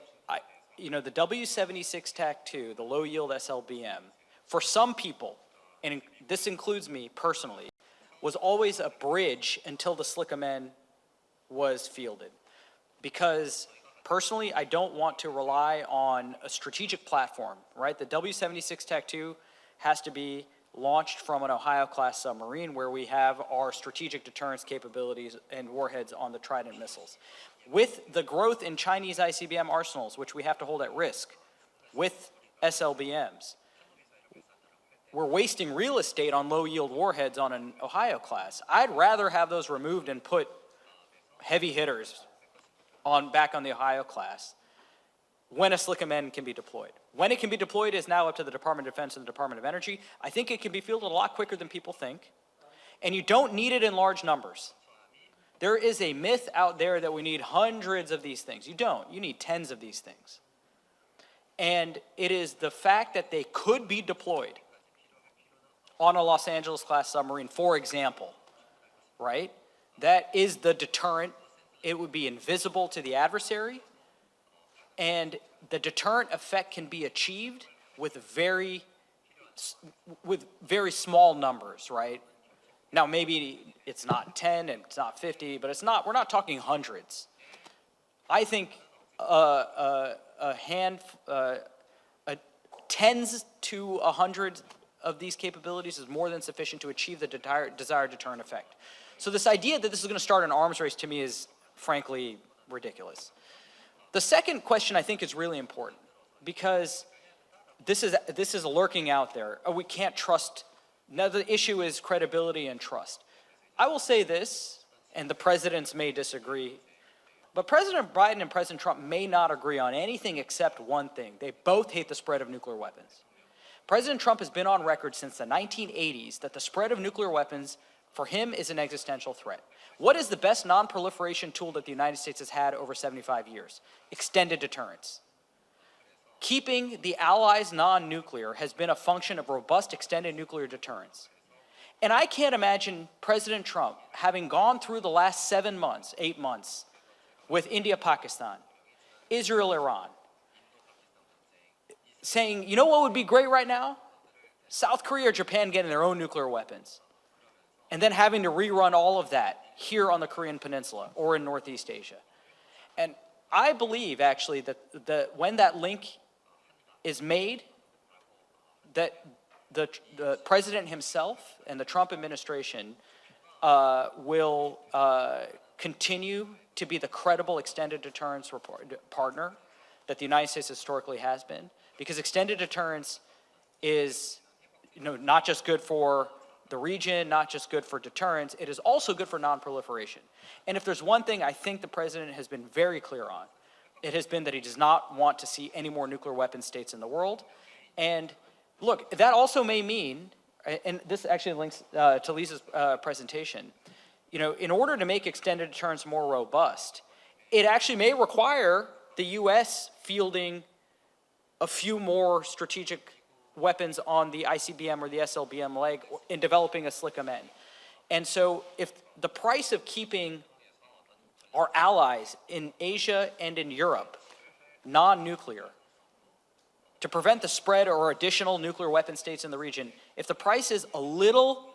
the W-76 TAC-2, the low-yield SLBM, for some people, and this includes me personally, was always a bridge until the Slickamen was fielded. Because personally, I don't want to rely on a strategic platform, right? The W-76 TAC-2 has to be launched from an Ohio-class submarine where we have our strategic deterrence capabilities and warheads on the Trident missiles. With the growth in Chinese ICBM arsenals, which we have to hold at risk, with SLBMs, we're wasting real estate on low-yield warheads on an Ohio-class. I'd rather have those removed and put heavy hitters back on the Ohio-class when a Slickamen can be deployed. When it can be deployed is now up to the Department of Defense and the Department of Energy. I think it can be fielded a lot quicker than people think, and you don't need it in large numbers. There is a myth out there that we need hundreds of these things. You don't. You need tens of these things. And it is the fact that they could be deployed on a Los Angeles-class submarine, for example, right? That is the deterrent. It would be invisible to the adversary, and the deterrent effect can be achieved with very small numbers, right? Now, maybe it's not 10 and it's not 50, but we're not talking hundreds. I think tens to 100 of these capabilities is more than sufficient to achieve the desired deterrent effect. So this idea that this is going to start an arms race to me is frankly ridiculous. The second question I think is really important because this is lurking out there. We can't trust. Now the issue is credibility and trust. I will say this, and the presidents may disagree, but President Biden and President Trump may not agree on anything except one thing. They both hate the spread of nuclear weapons. President Trump has been on record since the 1980s that the spread of nuclear weapons for him is an existential threat. What is the best non-proliferation tool that the United States has had over 75 years? Extended deterrence. Keeping the allies non-nuclear has been a function of robust extended nuclear deterrence. And I can't imagine President Trump having gone through the last 7 months, 8 months, with India, Pakistan, Israel, Iran, saying, you know what would be great right now? South Korea or Japan getting their own nuclear weapons. And then having to rerun all of that here on the Korean Peninsula or in Northeast Asia. And I believe, actually, that when that link is made, that the president himself and the Trump administration will continue to be the credible extended deterrence partner that the United States historically has been. Because extended deterrence is not just good for the region, not just good for deterrence, it is also good for non-proliferation. And if there's one thing I think the president has been very clear on, it has been that he does not want to see any more nuclear weapon states in the world. And look, that also may mean, and this actually links to Lisa's presentation, in order to make extended deterrence more robust, it actually may require the US fielding a few more strategic weapons on the ICBM or the SLBM leg in developing a SLICM-N. And so if the price of keeping our allies in Asia and in Europe non-nuclear to prevent the spread or additional nuclear weapon states in the region, if the price is a little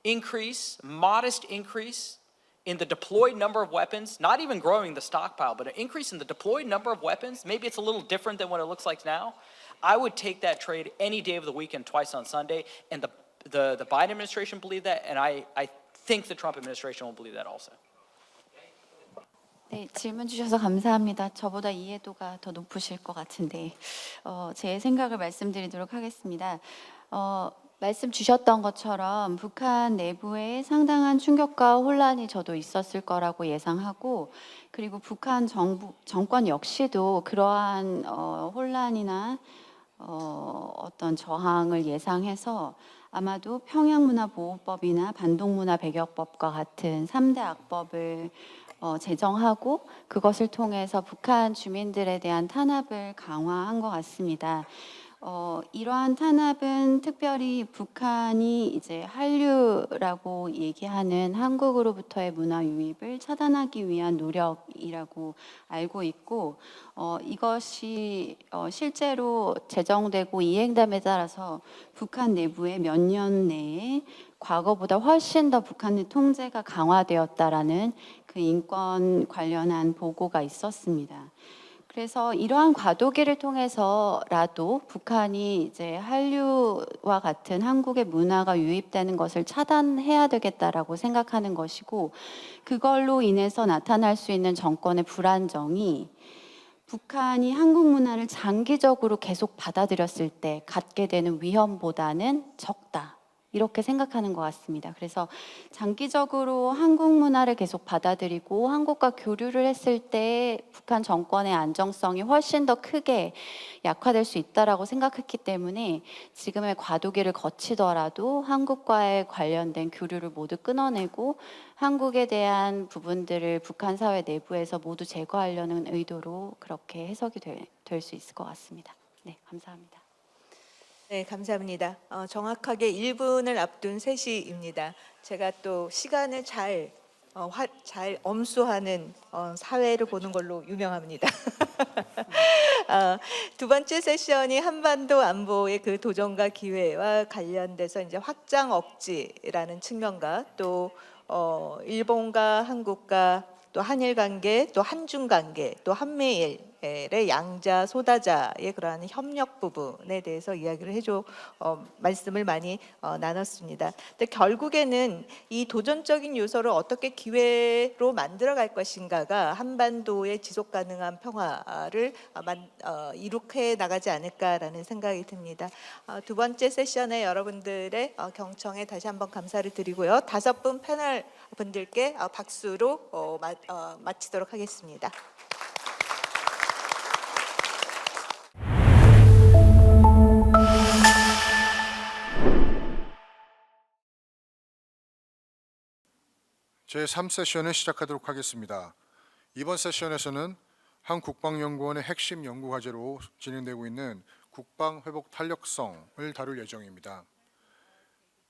increase, modest increase in the deployed number of weapons, not even growing the stockpile, but an increase in the deployed number of weapons, maybe it's a little different than what it looks like now, I would take that trade any day of the week and twice on Sunday, and the Biden administration believe that, and I think the Trump administration will believe that also. 네, 질문 주셔서 감사합니다. 저보다 이해도가 더 높으실 것 같은데 제 생각을 말씀드리도록 하겠습니다. 말씀 주셨던 것처럼 북한 내부에 상당한 충격과 혼란이 저도 있었을 거라고 예상하고 그리고 북한 정권 역시도 그러한 혼란이나 어떤 저항을 예상해서 아마도 평양문화보호법이나 반동문화배격법과 같은 3대 악법을 제정하고 그것을 통해서 북한 주민들에 대한 탄압을 강화한 것 같습니다. 이러한 탄압은 특별히 북한이 이제 한류라고 얘기하는 한국으로부터의 문화 유입을 차단하기 위한 노력이라고 알고 있고 이것이 실제로 제정되고 이행됨에 따라서 북한 내부에 몇 년 내에 과거보다 훨씬 더 북한의 통제가 강화되었다라는 그 인권 관련한 보고가 있었습니다. 그래서 이러한 과도기를 통해서라도 북한이 이제 한류와 같은 한국의 문화가 유입되는 것을 차단해야 되겠다라고 생각하는 것이고 그걸로 인해서 나타날 수 있는 정권의 불안정이 북한이 한국 문화를 장기적으로 계속 받아들였을 때 갖게 되는 위험보다는 적다. 이렇게 생각하는 것 같습니다. 그래서 장기적으로 한국 문화를 계속 받아들이고 한국과 교류를 했을 때 북한 정권의 안정성이 훨씬 더 크게 약화될 수 있다라고 생각했기 때문에 지금의 과도기를 거치더라도 한국과의 관련된 교류를 모두 끊어내고 한국에 대한 부분들을 북한 사회 내부에서 모두 제거하려는 의도로 그렇게 해석이 될 수 있을 것 같습니다. 네, 감사합니다. 네, 감사합니다. 정확하게 1분을 앞둔 3시입니다. 제가 또 시간을 잘 엄수하는 사회를 보는 걸로 유명합니다. 두 번째 세션이 한반도 안보의 그 도전과 기회와 관련돼서 이제 확장 억지라는 측면과 또 일본과 한국과 또 한일 관계, 또 한중 관계, 또 한미일의 양자 소다자의 그러한 협력 부분에 대해서 이야기를 말씀을 많이 나눴습니다. 근데 결국에는 이 도전적인 요소를 어떻게 기회로 만들어갈 것인가가 한반도의 지속 가능한 평화를 이룩해 나가지 않을까라는 생각이 듭니다. 두 번째 세션에 여러분들의 경청에 다시 한번 감사를 드리고요. 5분 패널 분들께 박수로 마치도록 하겠습니다. 제3세션을 시작하도록 하겠습니다. 이번 세션에서는 한국국방연구원의 핵심 연구과제로 진행되고 있는 국방회복 탄력성을 다룰 예정입니다.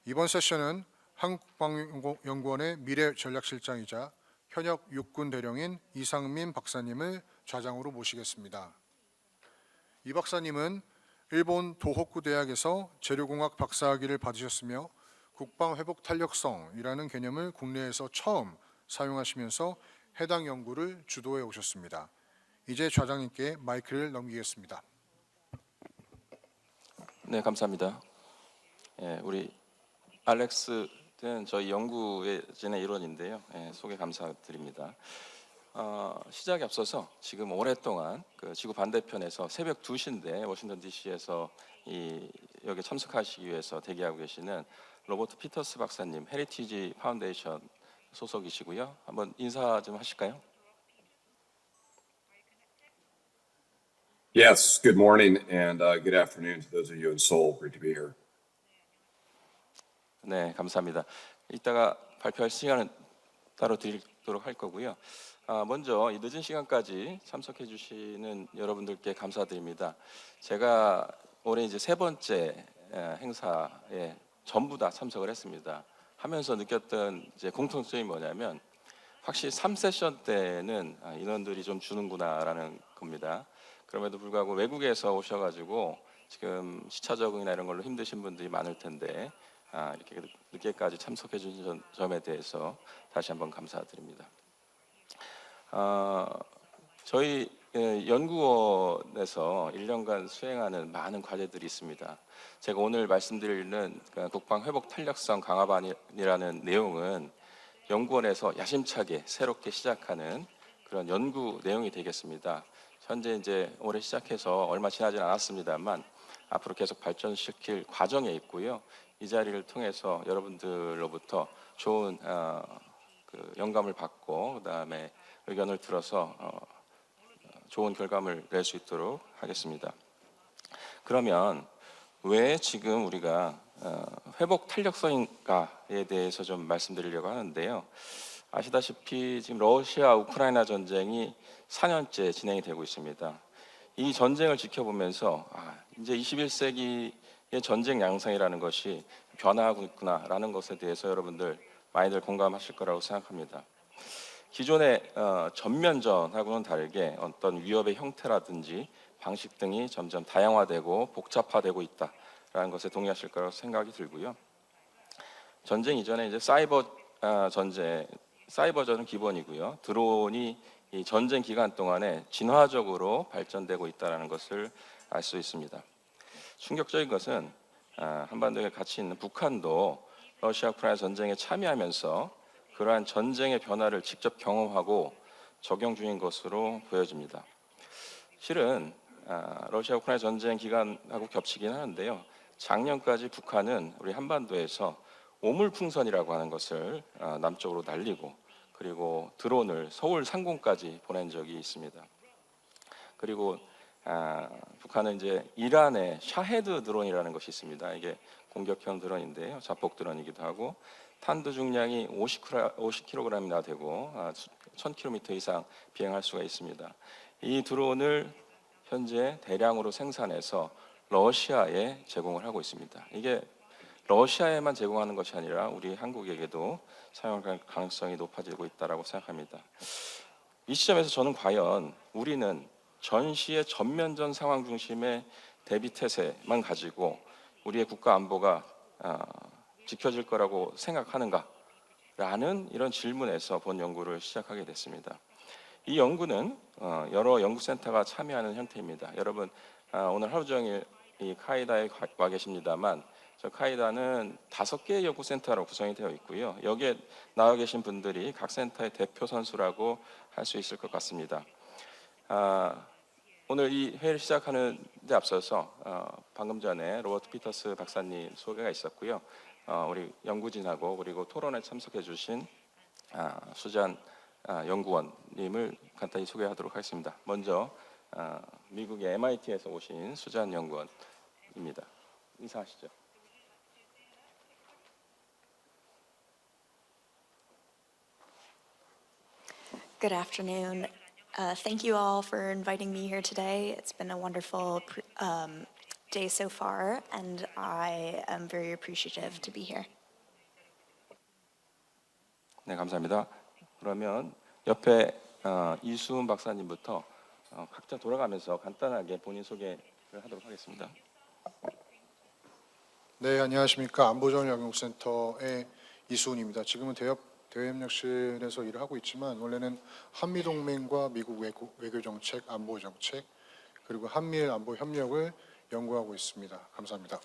이번 세션은 한국국방연구원의 미래전략실장이자 현역 육군대령인 이상민 박사님을 좌장으로 모시겠습니다. 이 박사님은 일본 도호쿠 대학에서 재료공학 박사학위를 받으셨으며 국방회복 탄력성이라는 개념을 국내에서 처음 사용하시면서 해당 연구를 주도해 오셨습니다. 이제 좌장님께 마이크를 넘기겠습니다. 네, 감사합니다. 우리 알렉스는 저희 연구진의 일원인데요. 소개 감사드립니다. 시작에 앞서서 지금 오랫동안 그 지구 반대편에서 새벽 2시인데 워싱턴 DC에서 여기 참석하시기 위해서 대기하고 계시는 로버트 피터스 박사님, 헤리티지 파운데이션 소속이시고요. 한번 인사 좀 하실까요? Yes, good morning and good afternoon to those of you in Seoul. Great to be here. 네, 감사합니다. 이따가 발표할 시간은 따로 드리도록 할 거고요. 먼저 이 늦은 시간까지 참석해 주시는 여러분들께 감사드립니다. 제가 올해 이제 3번째 행사에 전부 다 참석을 했습니다. 하면서 느꼈던 이제 공통점이 뭐냐면 확실히 3세션 때는 인원들이 좀 주는구나라는 겁니다. 그럼에도 불구하고 외국에서 오셔가지고 지금 시차 적응이나 이런 걸로 힘드신 분들이 많을 텐데 이렇게 늦게까지 참석해 주신 점에 대해서 다시 한번 감사드립니다. 저희 연구원에서 1년간 수행하는 많은 과제들이 있습니다. 제가 오늘 말씀드리는 국방회복 탄력성 강화반이라는 내용은 연구원에서 야심차게 새롭게 시작하는 그런 연구 내용이 되겠습니다. 현재 이제 올해 시작해서 얼마 지나지 않았습니다만 앞으로 계속 발전시킬 과정에 있고요. 이 자리를 통해서 여러분들로부터 좋은 그 영감을 받고 그다음에 의견을 들어서 좋은 결과물을 낼 수 있도록 하겠습니다. 그러면 왜 지금 우리가 회복 탄력성인가에 대해서 좀 말씀드리려고 하는데요. 아시다시피 지금 러시아 우크라이나 전쟁이 4년째 진행이 되고 있습니다. 이 전쟁을 지켜보면서 이제 21세기의 전쟁 양상이라는 것이 변화하고 있구나라는 것에 대해서 여러분들 많이들 공감하실 거라고 생각합니다. 기존의 전면전하고는 다르게 어떤 위협의 형태라든지 방식 등이 점점 다양화되고 복잡화되고 있다라는 것에 동의하실 거라고 생각이 들고요. 전쟁 이전에 이제 사이버전은 기본이고요. 드론이 이 전쟁 기간 동안에 진화적으로 발전되고 있다는 것을 알 수 있습니다. 충격적인 것은 한반도에 같이 있는 북한도 러시아 우크라이나 전쟁에 참여하면서 그러한 전쟁의 변화를 직접 경험하고 적용 중인 것으로 보여집니다. 실은 러시아 우크라이나 전쟁 기간하고 겹치긴 하는데요. 작년까지 북한은 우리 한반도에서 오물풍선이라고 하는 것을 남쪽으로 날리고 그리고 드론을 서울 상공까지 보낸 적이 있습니다. 그리고 북한은 이제 이란의 샤헤드 드론이라는 것이 있습니다. 이게 공격형 드론인데요, 자폭 드론이기도 하고 탄두 중량이 50kg이나 되고 1000km 이상 비행할 수가 있습니다. 이 드론을 현재 대량으로 생산해서 러시아에 제공을 하고 있습니다. 이게 러시아에만 제공하는 것이 아니라 우리 한국에게도 사용할 가능성이 높아지고 있다고 생각합니다. 이 시점에서 저는 과연 우리는 전시의 전면전 상황 중심의 대비 태세만 가지고 우리의 국가 안보가 지켜질 거라고 생각하는가라는 이런 질문에서 본 연구를 시작하게 됐습니다. 이 연구는 여러 연구센터가 참여하는 형태입니다. 여러분 오늘 하루 종일 이 카이다에 와 계십니다만 저 카이다는 5개의 연구센터로 구성이 되어 있고요. 여기에 나와 계신 분들이 각 센터의 대표 선수라고 할 수 있을 것 같습니다. 오늘 이 회의를 시작하는 데 앞서서 방금 전에 로버트 피터스 박사님 소개가 있었고요. 우리 연구진하고 그리고 토론에 참석해 주신 수잔 연구원님을 간단히 소개하도록 하겠습니다. 먼저 미국의 MIT에서 오신 수잔 연구원입니다. 인사하시죠. Good afternoon. Thank you all for inviting me here today. It's been a wonderful day so far, and I am very appreciative to be here. 네, 감사합니다. 그러면 옆에 이수은 박사님부터 각자 돌아가면서 간단하게 본인 소개를 하도록 하겠습니다. 네, 안녕하십니까. 안보전략연구센터의 이수은입니다. 지금은 대외협력실에서 일을 하고 있지만 원래는 한미동맹과 미국 외교정책, 안보정책, 그리고 한미일 안보 협력을 연구하고 있습니다. 감사합니다.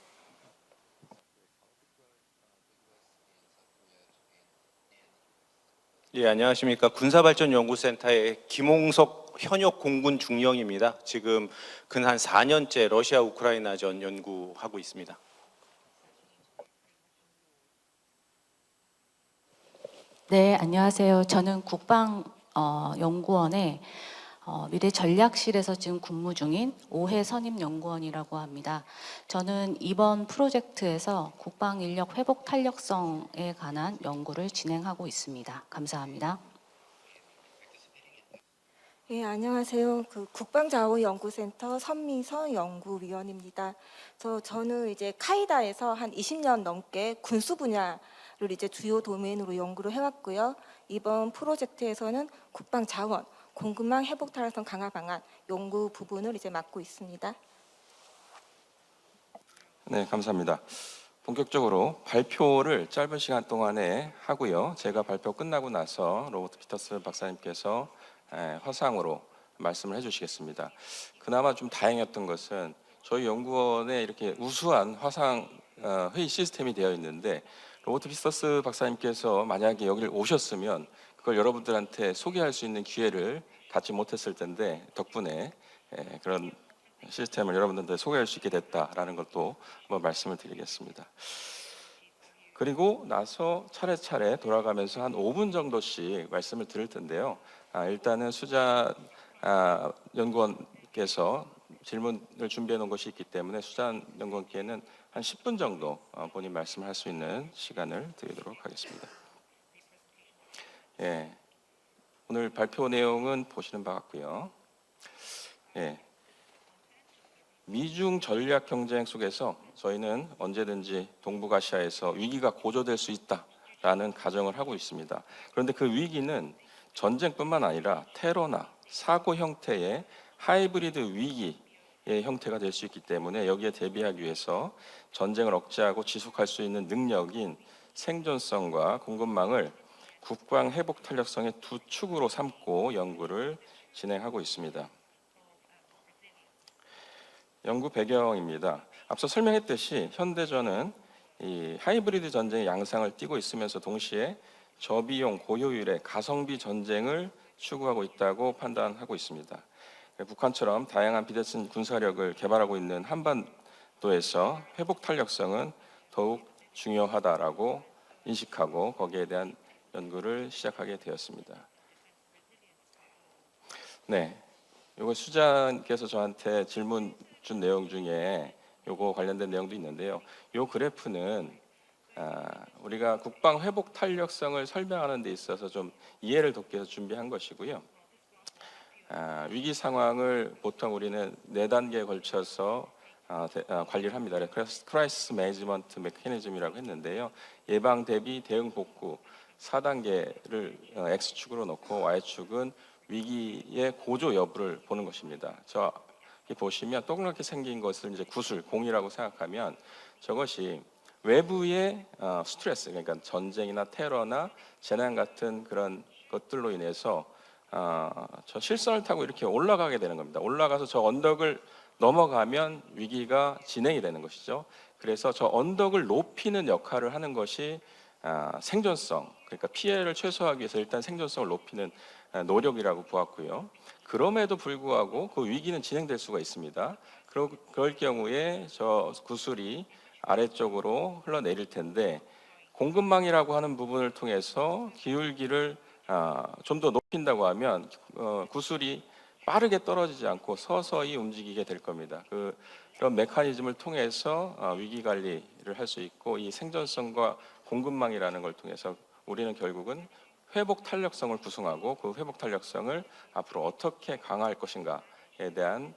예, 안녕하십니까. 군사발전연구센터의 김홍석 현역 공군 중령입니다. 지금 근 한 4년째 러시아 우크라이나전 연구하고 있습니다. 네, 안녕하세요. 저는 국방연구원의 미래전략실에서 지금 근무 중인 5회 선임연구원이라고 합니다. 저는 이번 프로젝트에서 국방인력 회복 탄력성에 관한 연구를 진행하고 있습니다. 감사합니다. 예, 안녕하세요. 국방자원연구센터 선미서 연구위원입니다. 저는 이제 카이다에서 한 20년 넘게 군수 분야를 이제 주요 도메인으로 연구를 해왔고요. 이번 프로젝트에서는 국방자원, 공급망 회복 탄력성 강화 방안 연구 부분을 이제 맡고 있습니다. 네, 감사합니다. 본격적으로 발표를 짧은 시간 동안에 하고요. 제가 발표 끝나고 나서 로버트 피터스 박사님께서 화상으로 말씀을 해주시겠습니다. 그나마 좀 다행이었던 것은 저희 연구원에 이렇게 우수한 화상 회의 시스템이 되어 있는데 로버트 피터스 박사님께서 만약에 여기를 오셨으면 그걸 여러분들한테 소개할 수 있는 기회를 갖지 못했을 텐데 덕분에 그런 시스템을 여러분들한테 소개할 수 있게 됐다라는 것도 한번 말씀을 드리겠습니다. 그리고 나서 차례차례 돌아가면서 한 5분 정도씩 말씀을 드릴 텐데요. 일단은 수잔 연구원께서 질문을 준비해 놓은 것이 있기 때문에 수잔 연구원께는 한 10분 정도 본인 말씀을 할 수 있는 시간을 드리도록 하겠습니다. 예, 오늘 발표 내용은 보시는 바 같고요. 예, 미중 전략 경쟁 속에서 저희는 언제든지 동북아시아에서 위기가 고조될 수 있다라는 가정을 하고 있습니다. 그런데 그 위기는 전쟁뿐만 아니라 테러나 사고 형태의 하이브리드 위기의 형태가 될 수 있기 때문에 여기에 대비하기 위해서 전쟁을 억제하고 지속할 수 있는 능력인 생존성과 공급망을 국방 회복 탄력성의 두 축으로 삼고 연구를 진행하고 있습니다. 연구 배경입니다. 앞서 설명했듯이 현대전은 이 하이브리드 전쟁의 양상을 띠고 있으면서 동시에 저비용 고효율의 가성비 전쟁을 추구하고 있다고 판단하고 있습니다. 북한처럼 다양한 비대칭 군사력을 개발하고 있는 한반 도에서 회복 탄력성은 더욱 중요하다라고 인식하고 거기에 대한 연구를 시작하게 되었습니다. 네, 요거 수장께서 저한테 질문 준 내용 중에 요거 관련된 내용도 있는데요. 요 그래프는 우리가 국방 회복 탄력성을 설명하는 데 있어서 좀 이해를 돕기 위해서 준비한 것이고요. 위기 상황을 보통 우리는 4단계에 걸쳐서 관리를 합니다. 그래서 크라이시스 매니지먼트 메커니즘이라고 했는데요. 예방, 대비, 대응, 복구 4단계를 X축으로 놓고 Y축은 위기의 고조 여부를 보는 것입니다. 저기 보시면 동그랗게 생긴 것을 이제 구슬, 공이라고 생각하면 저것이 외부의 스트레스, 그러니까 전쟁이나 테러나 재난 같은 그런 것들로 인해서 저 실선을 타고 이렇게 올라가게 되는 겁니다. 올라가서 저 언덕을 넘어가면 위기가 진행이 되는 것이죠. 그래서 저 언덕을 높이는 역할을 하는 것이 생존성, 그러니까 피해를 최소화하기 위해서 일단 생존성을 높이는 노력이라고 보았고요. 그럼에도 불구하고 그 위기는 진행될 수가 있습니다. 그럴 경우에 저 구슬이 아래쪽으로 흘러내릴 텐데 공급망이라고 하는 부분을 통해서 기울기를 좀 더 높인다고 하면 구슬이 빠르게 떨어지지 않고 서서히 움직이게 될 겁니다. 그런 메커니즘을 통해서 위기 관리를 할 수 있고 이 생존성과 공급망이라는 걸 통해서 우리는 결국은 회복 탄력성을 구성하고 그 회복 탄력성을 앞으로 어떻게 강화할 것인가에 대한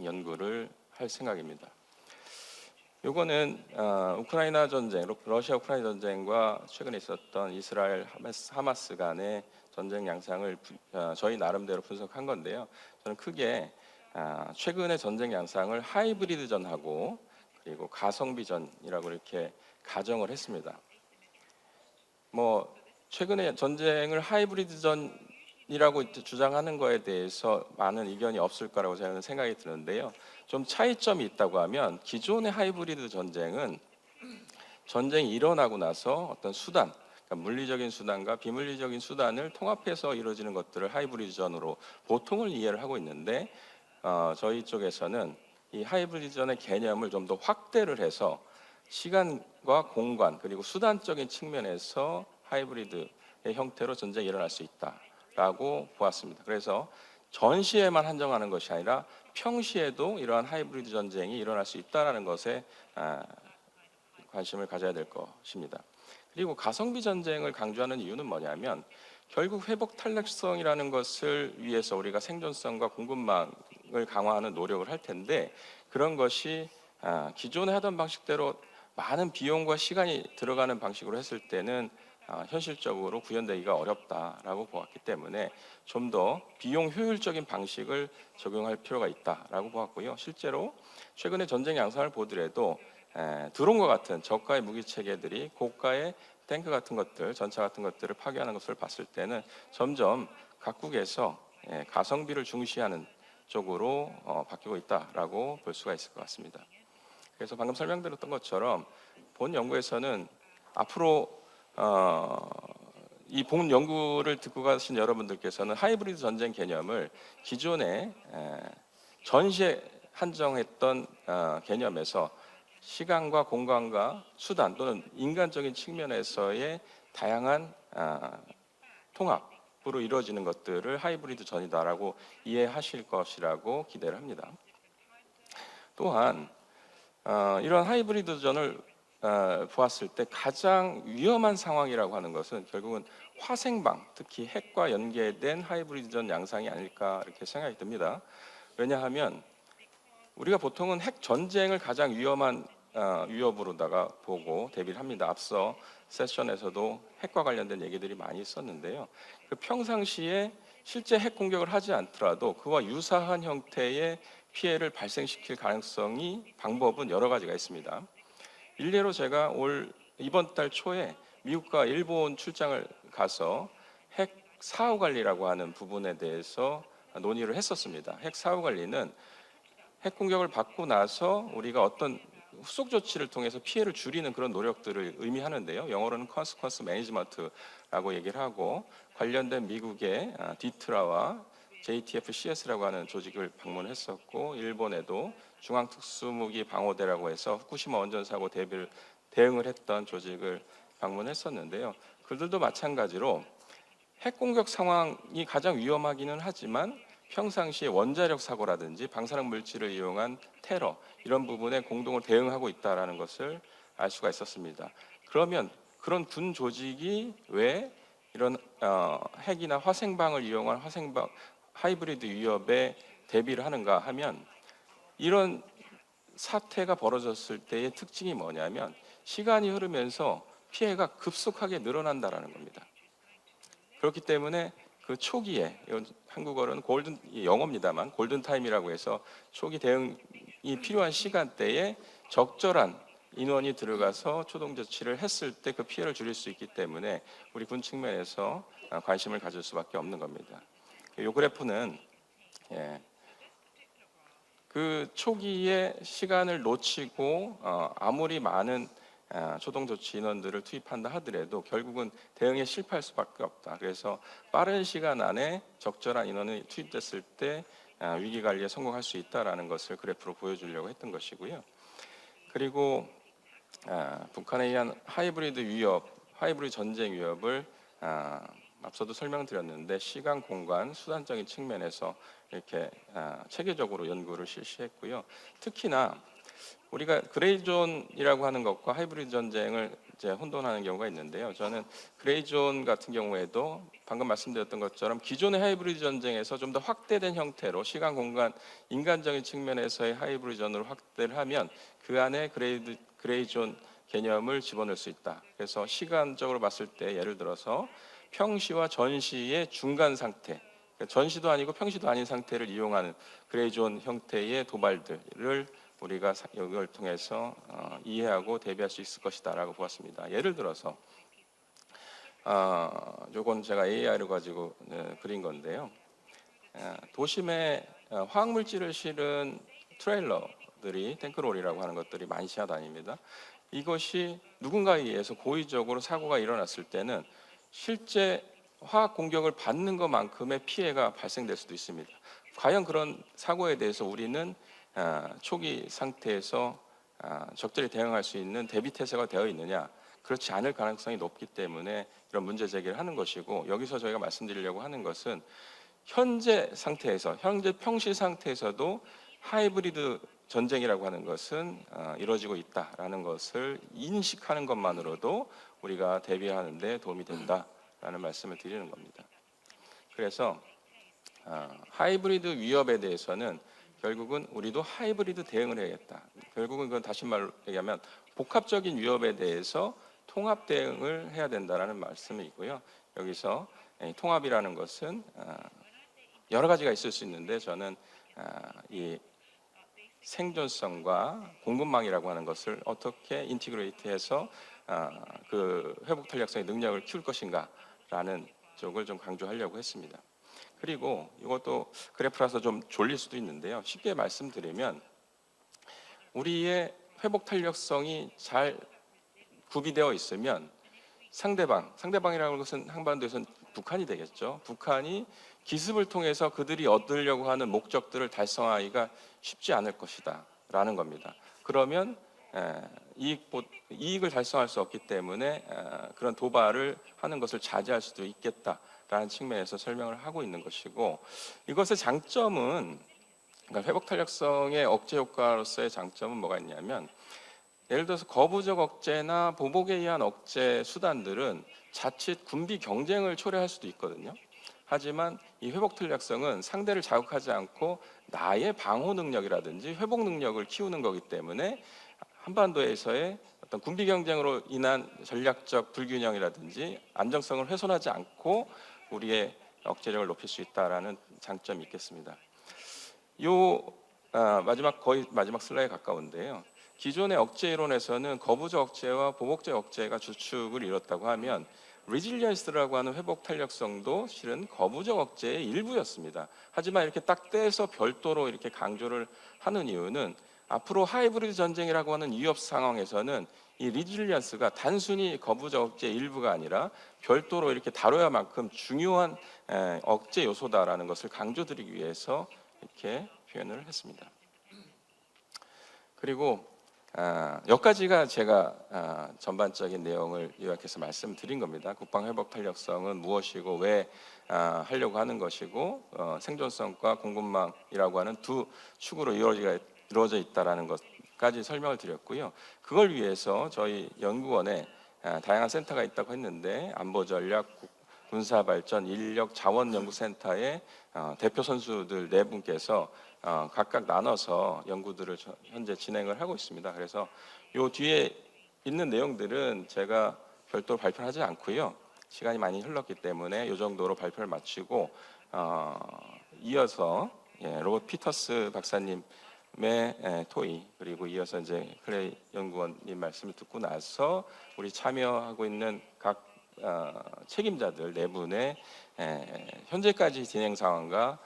연구를 할 생각입니다. 요거는 우크라이나 전쟁, 러시아 우크라이나 전쟁과 최근에 있었던 이스라엘 하마스 간의 전쟁 양상을 저희 나름대로 분석한 건데요. 저는 크게 최근의 전쟁 양상을 하이브리드전하고 그리고 가성비전이라고 이렇게 가정을 했습니다. 뭐 최근에 전쟁을 하이브리드전이라고 주장하는 거에 대해서 많은 의견이 없을 거라고 저는 생각이 드는데요. 좀 차이점이 있다고 하면 기존의 하이브리드 전쟁은 전쟁이 일어나고 나서 어떤 수단, 그러니까 물리적인 수단과 비물리적인 수단을 통합해서 이루어지는 것들을 하이브리드전으로 보통을 이해를 하고 있는데 저희 쪽에서는 이 하이브리드전의 개념을 좀 더 확대를 해서 시간과 공간 그리고 수단적인 측면에서 하이브리드의 형태로 전쟁이 일어날 수 있다라고 보았습니다. 그래서 전시에만 한정하는 것이 아니라 평시에도 이러한 하이브리드 전쟁이 일어날 수 있다는 것에 관심을 가져야 될 것입니다. 그리고 가성비 전쟁을 강조하는 이유는 뭐냐면 결국 회복 탄력성이라는 것을 위해서 우리가 생존성과 공급망을 강화하는 노력을 할 텐데 그런 것이 기존에 하던 방식대로 많은 비용과 시간이 들어가는 방식으로 했을 때는 현실적으로 구현되기가 어렵다라고 보았기 때문에 좀 더 비용 효율적인 방식을 적용할 필요가 있다라고 보았고요. 실제로 최근에 전쟁 양상을 보더라도 드론과 같은 저가의 무기 체계들이 고가의 탱크 같은 것들, 전차 같은 것들을 파괴하는 것을 봤을 때는 점점 각국에서 가성비를 중시하는 쪽으로 바뀌고 있다라고 볼 수가 있을 것 같습니다. 그래서 방금 설명드렸던 것처럼 본 연구에서는 앞으로 이 본 연구를 듣고 가신 여러분들께서는 하이브리드 전쟁 개념을 기존에 전시에 한정했던 개념에서 시간과 공간과 수단 또는 인간적인 측면에서의 다양한 통합으로 이루어지는 것들을 하이브리드 전이다라고 이해하실 것이라고 기대를 합니다. 또한 이런 하이브리드 전을 보았을 때 가장 위험한 상황이라고 하는 것은 결국은 화생방, 특히 핵과 연계된 하이브리드전 양상이 아닐까 이렇게 생각이 듭니다. 왜냐하면 우리가 보통은 핵 전쟁을 가장 위험한 위협으로다가 보고 대비를 합니다. 앞서 세션에서도 핵과 관련된 얘기들이 많이 있었는데요. 그 평상시에 실제 핵 공격을 하지 않더라도 그와 유사한 형태의 피해를 발생시킬 방법은 여러 가지가 있습니다. 일례로 제가 이번 달 초에 미국과 일본 출장을 가서 핵 사후 관리라고 하는 부분에 대해서 논의를 했었습니다. 핵 사후 관리는 핵 공격을 받고 나서 우리가 어떤 후속 조치를 통해서 피해를 줄이는 그런 노력들을 의미하는데요. 영어로는 consequence management라고 얘기를 하고 관련된 미국의 디트라와 JTFCS라고 하는 조직을 방문했었고 일본에도 중앙특수무기 방어대라고 해서 후쿠시마 원전 사고 대응을 했던 조직을 방문했었는데요. 그들도 마찬가지로 핵 공격 상황이 가장 위험하기는 하지만 평상시에 원자력 사고라든지 방사능 물질을 이용한 테러 이런 부분에 공동으로 대응하고 있다라는 것을 알 수가 있었습니다. 그러면 그런 군 조직이 왜 이런 핵이나 화생방을 이용한 화생방 하이브리드 위협에 대비를 하는가 하면 이런 사태가 벌어졌을 때의 특징이 뭐냐면 시간이 흐르면서 피해가 급속하게 늘어난다라는 겁니다. 그렇기 때문에 그 초기에 한국어로는 영어입니다만 골든 타임이라고 해서 초기 대응이 필요한 시간대에 적절한 인원이 들어가서 초동 조치를 했을 때 그 피해를 줄일 수 있기 때문에 우리 군 측면에서 관심을 가질 수밖에 없는 겁니다. 이 그래프는 그 초기에 시간을 놓치고 아무리 많은 초동 조치 인원들을 투입한다 하더라도 결국은 대응에 실패할 수밖에 없다. 그래서 빠른 시간 안에 적절한 인원이 투입됐을 때 위기 관리에 성공할 수 있다라는 것을 그래프로 보여주려고 했던 것이고요. 그리고 북한에 의한 하이브리드 위협, 하이브리드 전쟁 위협을 앞서도 설명드렸는데 시간, 공간, 수단적인 측면에서 이렇게 체계적으로 연구를 실시했고요. 특히나 우리가 그레이존이라고 하는 것과 하이브리드 전쟁을 이제 혼돈하는 경우가 있는데요. 저는 그레이존 같은 경우에도 방금 말씀드렸던 것처럼 기존의 하이브리드 전쟁에서 좀 더 확대된 형태로 시간, 공간, 인간적인 측면에서의 하이브리드전으로 확대를 하면 그 안에 그레이존 개념을 집어넣을 수 있다. 그래서 시간적으로 봤을 때 예를 들어서 평시와 전시의 중간 상태, 전시도 아니고 평시도 아닌 상태를 이용하는 그레이존 형태의 도발들을 우리가 이걸 통해서 이해하고 대비할 수 있을 것이다라고 보았습니다. 예를 들어서 요건 제가 AI를 가지고 그린 건데요. 도심에 화학물질을 실은 트레일러들이 탱크롤이라고 하는 것들이 많이 지나다닙니다. 이것이 누군가에 의해서 고의적으로 사고가 일어났을 때는 실제 화학 공격을 받는 것만큼의 피해가 발생될 수도 있습니다. 과연 그런 사고에 대해서 우리는 초기 상태에서 적절히 대응할 수 있는 대비 태세가 되어 있느냐? 그렇지 않을 가능성이 높기 때문에 이런 문제 제기를 하는 것이고, 여기서 저희가 말씀드리려고 하는 것은 현재 상태에서, 현재 평시 상태에서도 하이브리드 전쟁이라고 하는 것은 이루어지고 있다라는 것을 인식하는 것만으로도 우리가 대비하는 데 도움이 된다라는 말씀을 드리는 겁니다. 그래서 하이브리드 위협에 대해서는 결국은 우리도 하이브리드 대응을 해야겠다. 결국은 그건 다시 말로 얘기하면 복합적인 위협에 대해서 통합 대응을 해야 된다라는 말씀이고요. 여기서 통합이라는 것은 여러 가지가 있을 수 있는데 저는 이 생존성과 공급망이라고 하는 것을 어떻게 인티그레이트해서 그 회복 탄력성의 능력을 키울 것인가라는 쪽을 좀 강조하려고 했습니다. 그리고 이것도 그래프라서 좀 졸릴 수도 있는데요. 쉽게 말씀드리면 우리의 회복 탄력성이 잘 구비되어 있으면 상대방이라는 것은 한반도에서는 북한이 되겠죠. 북한이 기습을 통해서 그들이 얻으려고 하는 목적들을 달성하기가 쉽지 않을 것이다 라는 겁니다. 그러면 이익을 달성할 수 없기 때문에 그런 도발을 하는 것을 자제할 수도 있겠다라는 측면에서 설명을 하고 있는 것이고, 이것의 장점은, 그러니까 회복 탄력성의 억제 효과로서의 장점은 뭐가 있냐면, 예를 들어서 거부적 억제나 보복에 의한 억제 수단들은 자칫 군비 경쟁을 초래할 수도 있거든요. 하지만 이 회복 탄력성은 상대를 자극하지 않고 나의 방어 능력이라든지 회복 능력을 키우는 거기 때문에 한반도에서의 어떤 군비 경쟁으로 인한 전략적 불균형이라든지 안정성을 훼손하지 않고 우리의 억제력을 높일 수 있다라는 장점이 있겠습니다. 거의 마지막 슬라이드에 가까운데요. 기존의 억제 이론에서는 거부적 억제와 보복적 억제가 주축을 이뤘다고 하면 리질리언스라고 하는 회복 탄력성도 실은 거부적 억제의 일부였습니다. 하지만 이렇게 딱 떼서 별도로 이렇게 강조를 하는 이유는 앞으로 하이브리드 전쟁이라고 하는 위협 상황에서는 이 리질리언스가 단순히 거부적 억제의 일부가 아니라 별도로 이렇게 다뤄야만큼 중요한 억제 요소다라는 것을 강조드리기 위해서 이렇게 표현을 했습니다. 그리고 여기까지가 제가 전반적인 내용을 요약해서 말씀드린 겁니다. 국방회복 탄력성은 무엇이고 왜 하려고 하는 것이고 생존성과 공급망이라고 하는 두 축으로 이루어져 있다라는 것까지 설명을 드렸고요. 그걸 위해서 저희 연구원에 다양한 센터가 있다고 했는데 안보전략, 군사발전, 인력, 자원연구센터의 대표 선수들 4분께서 각각 나눠서 연구들을 현재 진행을 하고 있습니다. 그래서 요 뒤에 있는 내용들은 제가 별도로 발표하지 않고요. 시간이 많이 흘렀기 때문에 요 정도로 발표를 마치고 이어서 로버트 피터스 박사님의 토의 그리고 이어서 이제 클레이 연구원님 말씀을 듣고 나서 우리 참여하고 있는 각 책임자들 4분의 현재까지 진행 상황과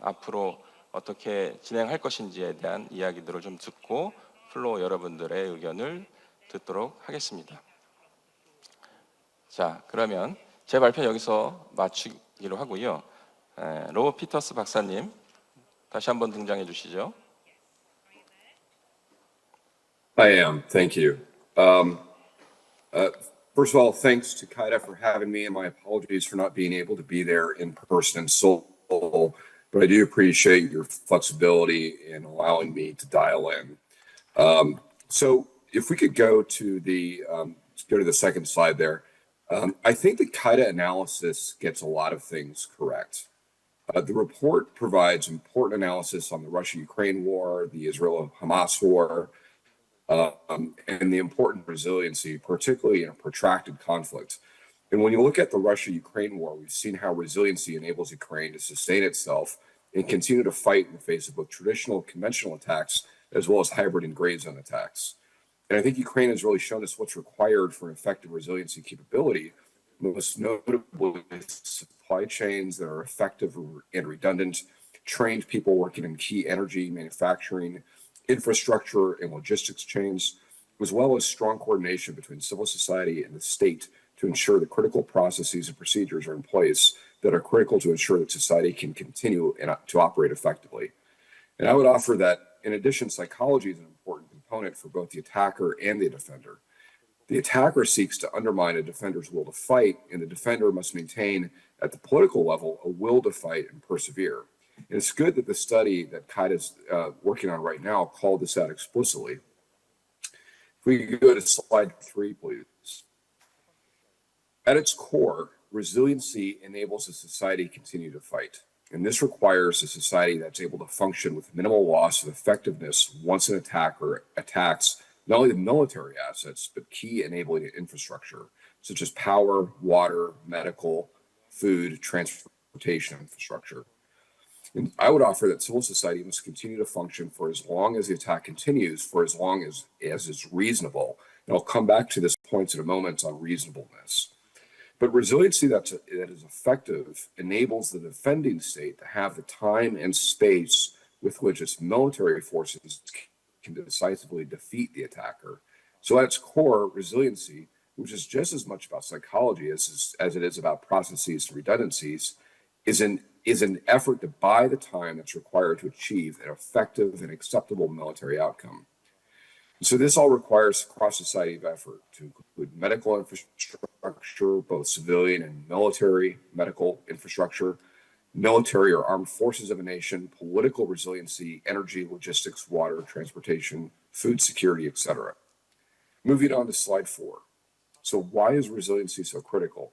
앞으로 어떻게 진행할 것인지에 대한 이야기들을 좀 듣고 플로 여러분들의 의견을 듣도록 하겠습니다. 자, 그러면 제 발표는 여기서 마치기로 하고요. 로버 피터스 박사님 다시 한번 등장해 주시죠. I am. Thank you. First of all, thanks to KIDA for having me, and my apologies for not being able to be there in person in Seoul. But I do appreciate your flexibility in allowing me to dial in. So if we could go to the second slide there. I think the KIDA analysis gets a lot of things correct. The report provides important analysis on the Russia-Ukraine war, the Israel-Hamas war, and the important resiliency, particularly in a protracted conflict. And when you look at the Russia-Ukraine war, we've seen how resiliency enables Ukraine to sustain itself and continue to fight in the face of both traditional and conventional attacks, as well as hybrid and gray zone attacks. And I think Ukraine has really shown us what's required for an effective resiliency capability, most notably supply chains that are effective and redundant, trained people working in key energy, manufacturing, infrastructure, and logistics chains, as well as strong coordination between civil society and the state to ensure the critical processes and procedures are in place that are critical to ensure that society can continue to operate effectively. And I would offer that, in addition, psychology is an important component for both the attacker and the defender. The attacker seeks to undermine a defender's will to fight, and the defender must maintain, at the political level, a will to fight and persevere. And it's good that the study that KIDA is working on right now called this out explicitly. If we could go to slide 3, please. At its core, resiliency enables a society to continue to fight. And this requires a society that's able to function with minimal loss of effectiveness once an attacker attacks not only the military assets, but key enabling infrastructure, such as power, water, medical, food, transportation infrastructure. And I would offer that civil society must continue to function for as long as the attack continues, for as long as is reasonable. And I'll come back to this point in a moment on reasonableness. But resiliency that is effective enables the defending state to have the time and space with which its military forces can decisively defeat the attacker. So at its core, resiliency, which is just as much about psychology as it is about processes and redundancies, is an effort to buy the time that's required to achieve an effective and acceptable military outcome. So this all requires cross-society effort to include medical infrastructure, both civilian and military medical infrastructure, military or armed forces of a nation, political resiliency, energy, logistics, water, transportation, food security, etc. Moving on to slide 4. So why is resiliency so critical?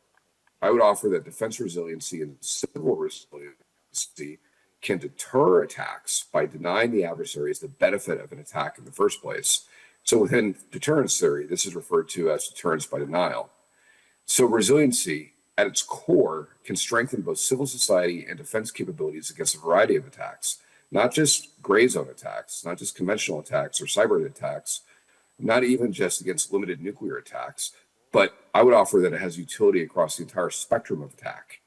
I would offer that defense resiliency and civil resiliency can deter attacks by denying the adversaries the benefit of an attack in the first place. So within deterrence theory, this is referred to as deterrence by denial. So resiliency, at its core, can strengthen both civil society and defense capabilities against a variety of attacks, not just gray zone attacks, not just conventional attacks or cyber attacks, not even just against limited nuclear attacks, but I would offer that it has utility across the entire spectrum of attack.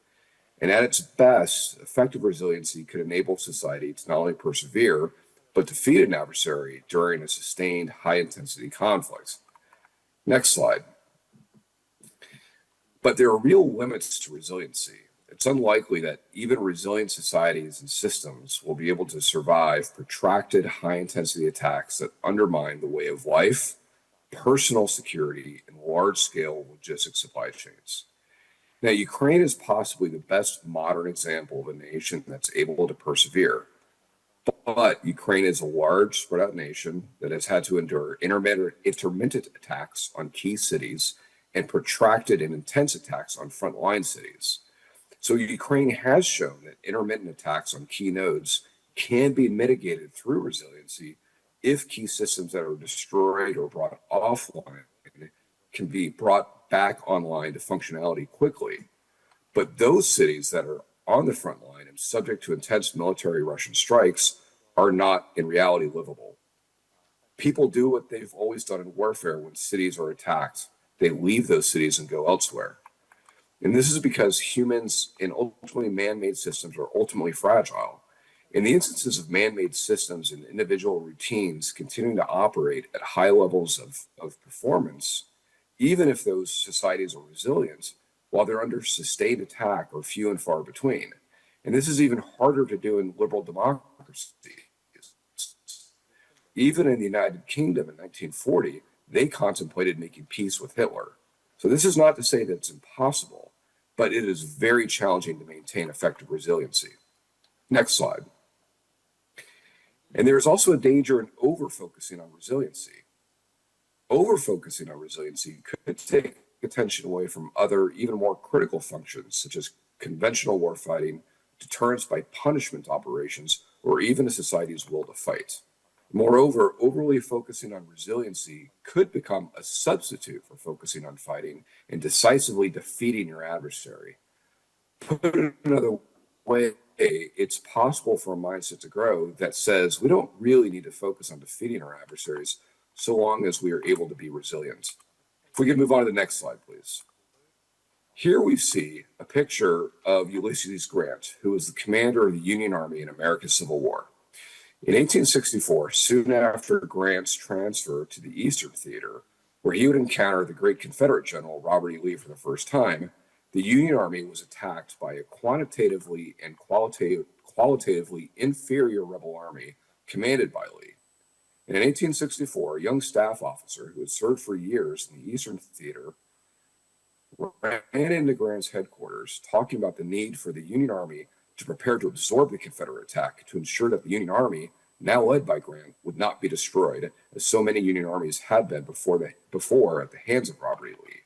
And at its best, effective resiliency could enable society to not only persevere, but defeat an adversary during a sustained high-intensity conflict. Next slide. But there are real limits to resiliency. it's unlikely that even resilient societies and systems will be able to survive protracted high-intensity attacks that undermine the way of life, personal security, and large-scale logistics supply chains. Now, Ukraine is possibly the best modern example of a nation that's able to persevere. But Ukraine is a large, spread-out nation that has had to endure intermittent attacks on key cities and protracted and intense attacks on frontline cities. So Ukraine has shown that intermittent attacks on key nodes can be mitigated through resiliency if key systems that are destroyed or brought offline can be brought back online to functionality quickly. But those cities that are on the front line and subject to intense military Russian strikes are not in reality livable. People do what they've always done in warfare when cities are attacked. They leave those cities and go elsewhere. And this is because humans and ultimately man-made systems are ultimately fragile. In the instances of man-made systems and individual routines continuing to operate at high levels of performance, even if those societies are resilient, while they're under sustained attack are few and far between. And this is even harder to do in liberal democracies. Even in the United Kingdom in 1940, they contemplated making peace with Hitler. So this is not to say that it's impossible, but it is very challenging to maintain effective resiliency. Next slide. And there's also a danger in over-focusing on resiliency. Over-focusing on resiliency could take attention away from other, even more critical functions, such as conventional warfighting, deterrence by punishment operations, or even a society's will to fight. Moreover, overly focusing on resiliency could become a substitute for focusing on fighting and decisively defeating your adversary. Put it another way, it's possible for a mindset to grow that says we don't really need to focus on defeating our adversaries so long as we are able to be resilient. If we could move on to the next slide, please. Here we see a picture of Ulysses Grant, who was the commander of the Union Army in America's Civil War. In 1864, soon after Grant's transfer to the Eastern Theater, where he would encounter the great Confederate General Robert E. Lee for the first time, the Union Army was attacked by a quantitatively and qualitatively inferior rebel army commanded by Lee. And in 1864, a young staff officer who had served for years in the Eastern Theater ran into Grant's headquarters talking about the need for the Union Army to prepare to absorb the Confederate attack to ensure that the Union Army, now led by Grant, would not be destroyed, as so many Union armies had been before at the hands of Robert E. Lee.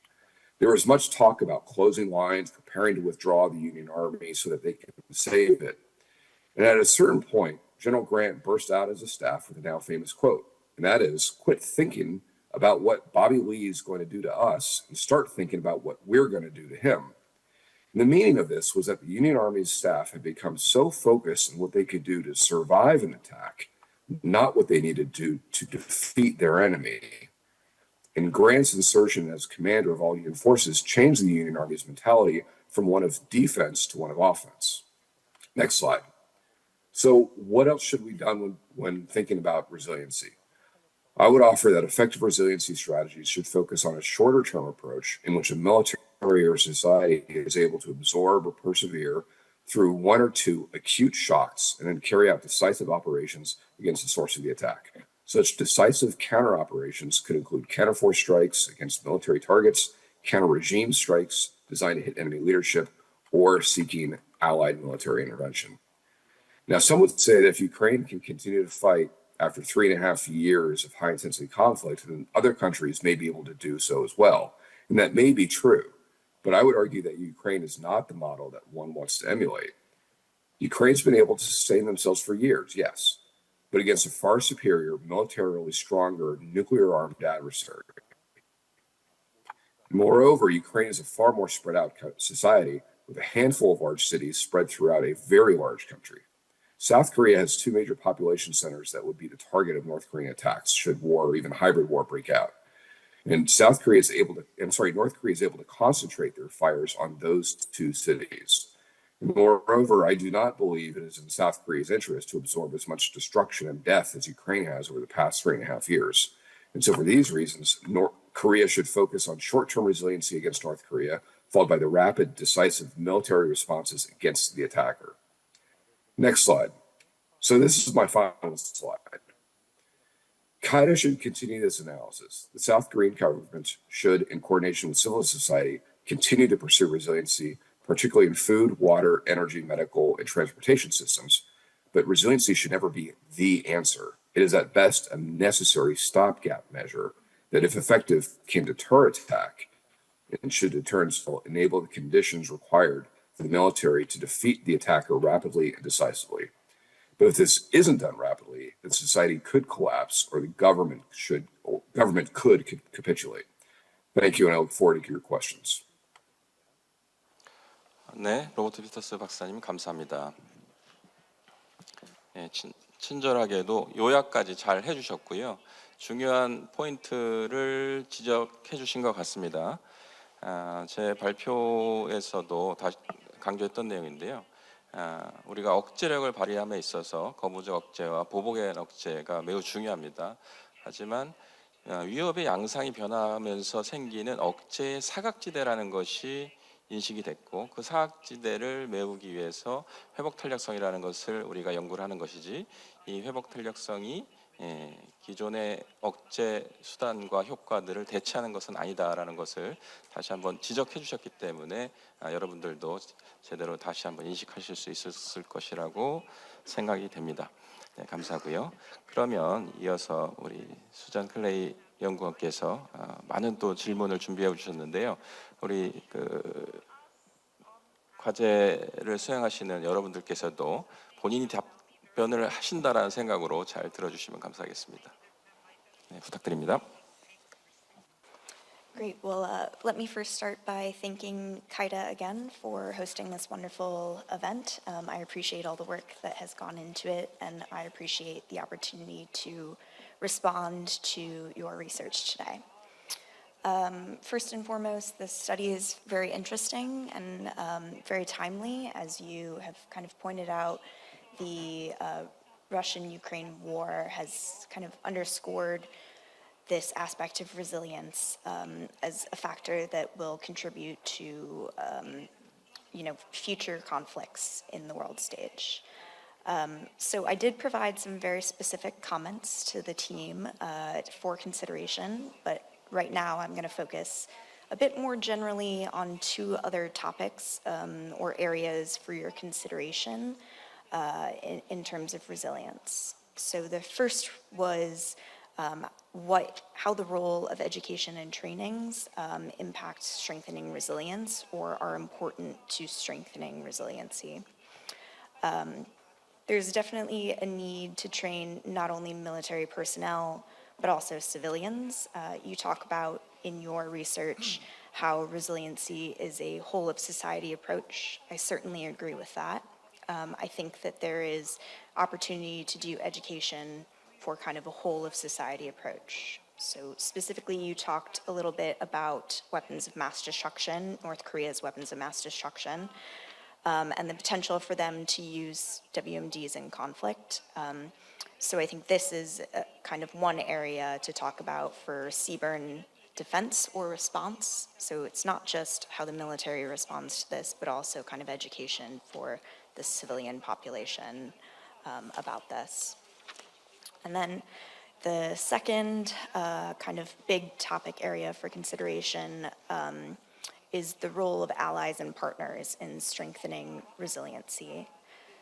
There was much talk about closing lines, preparing to withdraw the Union Army so that they could save it. And at a certain point, General Grant burst out as a staff with a now famous quote, and that is, "Quit thinking about what Bobby Lee is going to do to us and start thinking about what we're going to do to him." And the meaning of this was that the Union Army's staff had become so focused on what they could do to survive an attack, not what they needed to do to defeat their enemy. And Grant's insertion as commander of all Union forces changed the Union Army's mentality from one of defense to one of offense. Next slide. So what else should we do when thinking about resiliency? I would offer that effective resiliency strategies should focus on a shorter-term approach in which a military or society is able to absorb or persevere through one or two acute shocks and then carry out decisive operations against the source of the attack. Such decisive counter operations could include counterforce strikes against military targets, counter-regime strikes designed to hit enemy leadership, or seeking allied military intervention. Now, some would say that if Ukraine can continue to fight after 3.5 years of high-intensity conflict, then other countries may be able to do so as well. And that may be true. But I would argue that Ukraine is not the model that one wants to emulate. Ukraine's been able to sustain themselves for years, yes, but against a far superior, militarily stronger, nuclear-armed adversary. Moreover, Ukraine is a far more spread out society with a handful of large cities spread throughout a very large country. South Korea has 2 major population centers that would be the target of North Korean attacks should war or even hybrid war break out. And North Korea is able to concentrate their fires on those 2 cities. And moreover, I do not believe it is in South Korea's interest to absorb as much destruction and death as Ukraine has over the past 3.5 years. And so for these reasons, Korea should focus on short-term resiliency against North Korea followed by the rapid, decisive military responses against the attacker. Next slide. So this is my final slide. KIDA should continue this analysis. The South Korean government should, in coordination with civil society, continue to pursue resiliency, particularly in food, water, energy, medical, and transportation systems. But resiliency should never be the answer. It is at best a necessary stopgap measure that, if effective, can deter attack, and should deterrence enable the conditions required for the military to defeat the attacker rapidly and decisively. But if this isn't done rapidly, then society could collapse, or the government could capitulate. Thank you, and I look forward to your questions. 네, 로버트 피터스 박사님 감사합니다. 네, 친절하게도 요약까지 잘 해주셨고요. 중요한 포인트를 지적해 주신 것 같습니다. 제 발표에서도 다시 강조했던 내용인데요. 우리가 억제력을 발휘함에 있어서 거부적 억제와 보복의 억제가 매우 중요합니다. 하지만 위협의 양상이 변하면서 생기는 억제의 사각지대라는 것이 인식이 됐고, 그 사각지대를 메우기 위해서 회복 탄력성이라는 것을 우리가 연구를 하는 것이지, 이 회복 탄력성이 기존의 억제 수단과 효과들을 대체하는 것은 아니다라는 것을 다시 한번 지적해 주셨기 때문에 여러분들도 제대로 다시 한번 인식하실 수 있었을 것이라고 생각이 됩니다. 네, 감사하고요. 그러면 이어서 우리 수잔 클레이 연구원께서 많은 또 질문을 준비해 주셨는데요. 우리 과제를 수행하시는 여러분들께서도 본인이 답변을 하신다라는 생각으로 잘 들어주시면 감사하겠습니다. 네, 부탁드립니다. Great. Well, let me first start by thanking KIDA again for hosting this wonderful event. I appreciate all the work that has gone into it, and I appreciate the opportunity to respond to your research today. First and foremost, this study is very interesting and very timely. As you have kind of pointed out, the Russian-Ukraine war has kind of underscored this aspect of resilience as a factor that will contribute to future conflicts in the world stage. So I did provide some very specific comments to the team for consideration, but right now I'm going to focus a bit more generally on two other topics or areas for your consideration in terms of resilience. So the first was how the role of education and trainings impacts strengthening resilience or are important to strengthening resiliency. There's definitely a need to train not only military personnel, but also civilians. You talk about in your research how resiliency is a whole of society approach. I certainly agree with that. I think that there is opportunity to do education for kind of a whole of society approach. So specifically, you talked a little bit about weapons of mass destruction, North Korea's weapons of mass destruction, and the potential for them to use WMDs in conflict. So I think this is kind of one area to talk about for seaborne defense or response. So it's not just how the military responds to this, but also kind of education for the civilian population about this. And then the second kind of big topic area for consideration is the role of allies and partners in strengthening resiliency.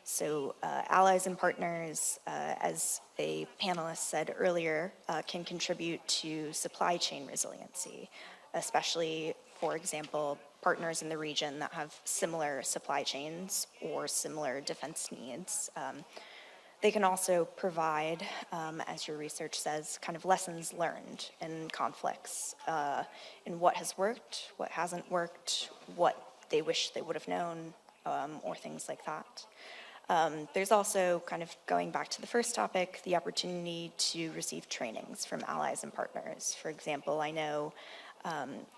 So allies and partners, as a panelist said earlier, can contribute to supply chain resiliency, especially, for example, partners in the region that have similar supply chains or similar defense needs. They can also provide, as your research says, kind of lessons learned in conflicts, in what has worked, what hasn't worked, what they wish they would have known, or things like that. There's also, kind of going back to the first topic, the opportunity to receive trainings from allies and partners. For example, I know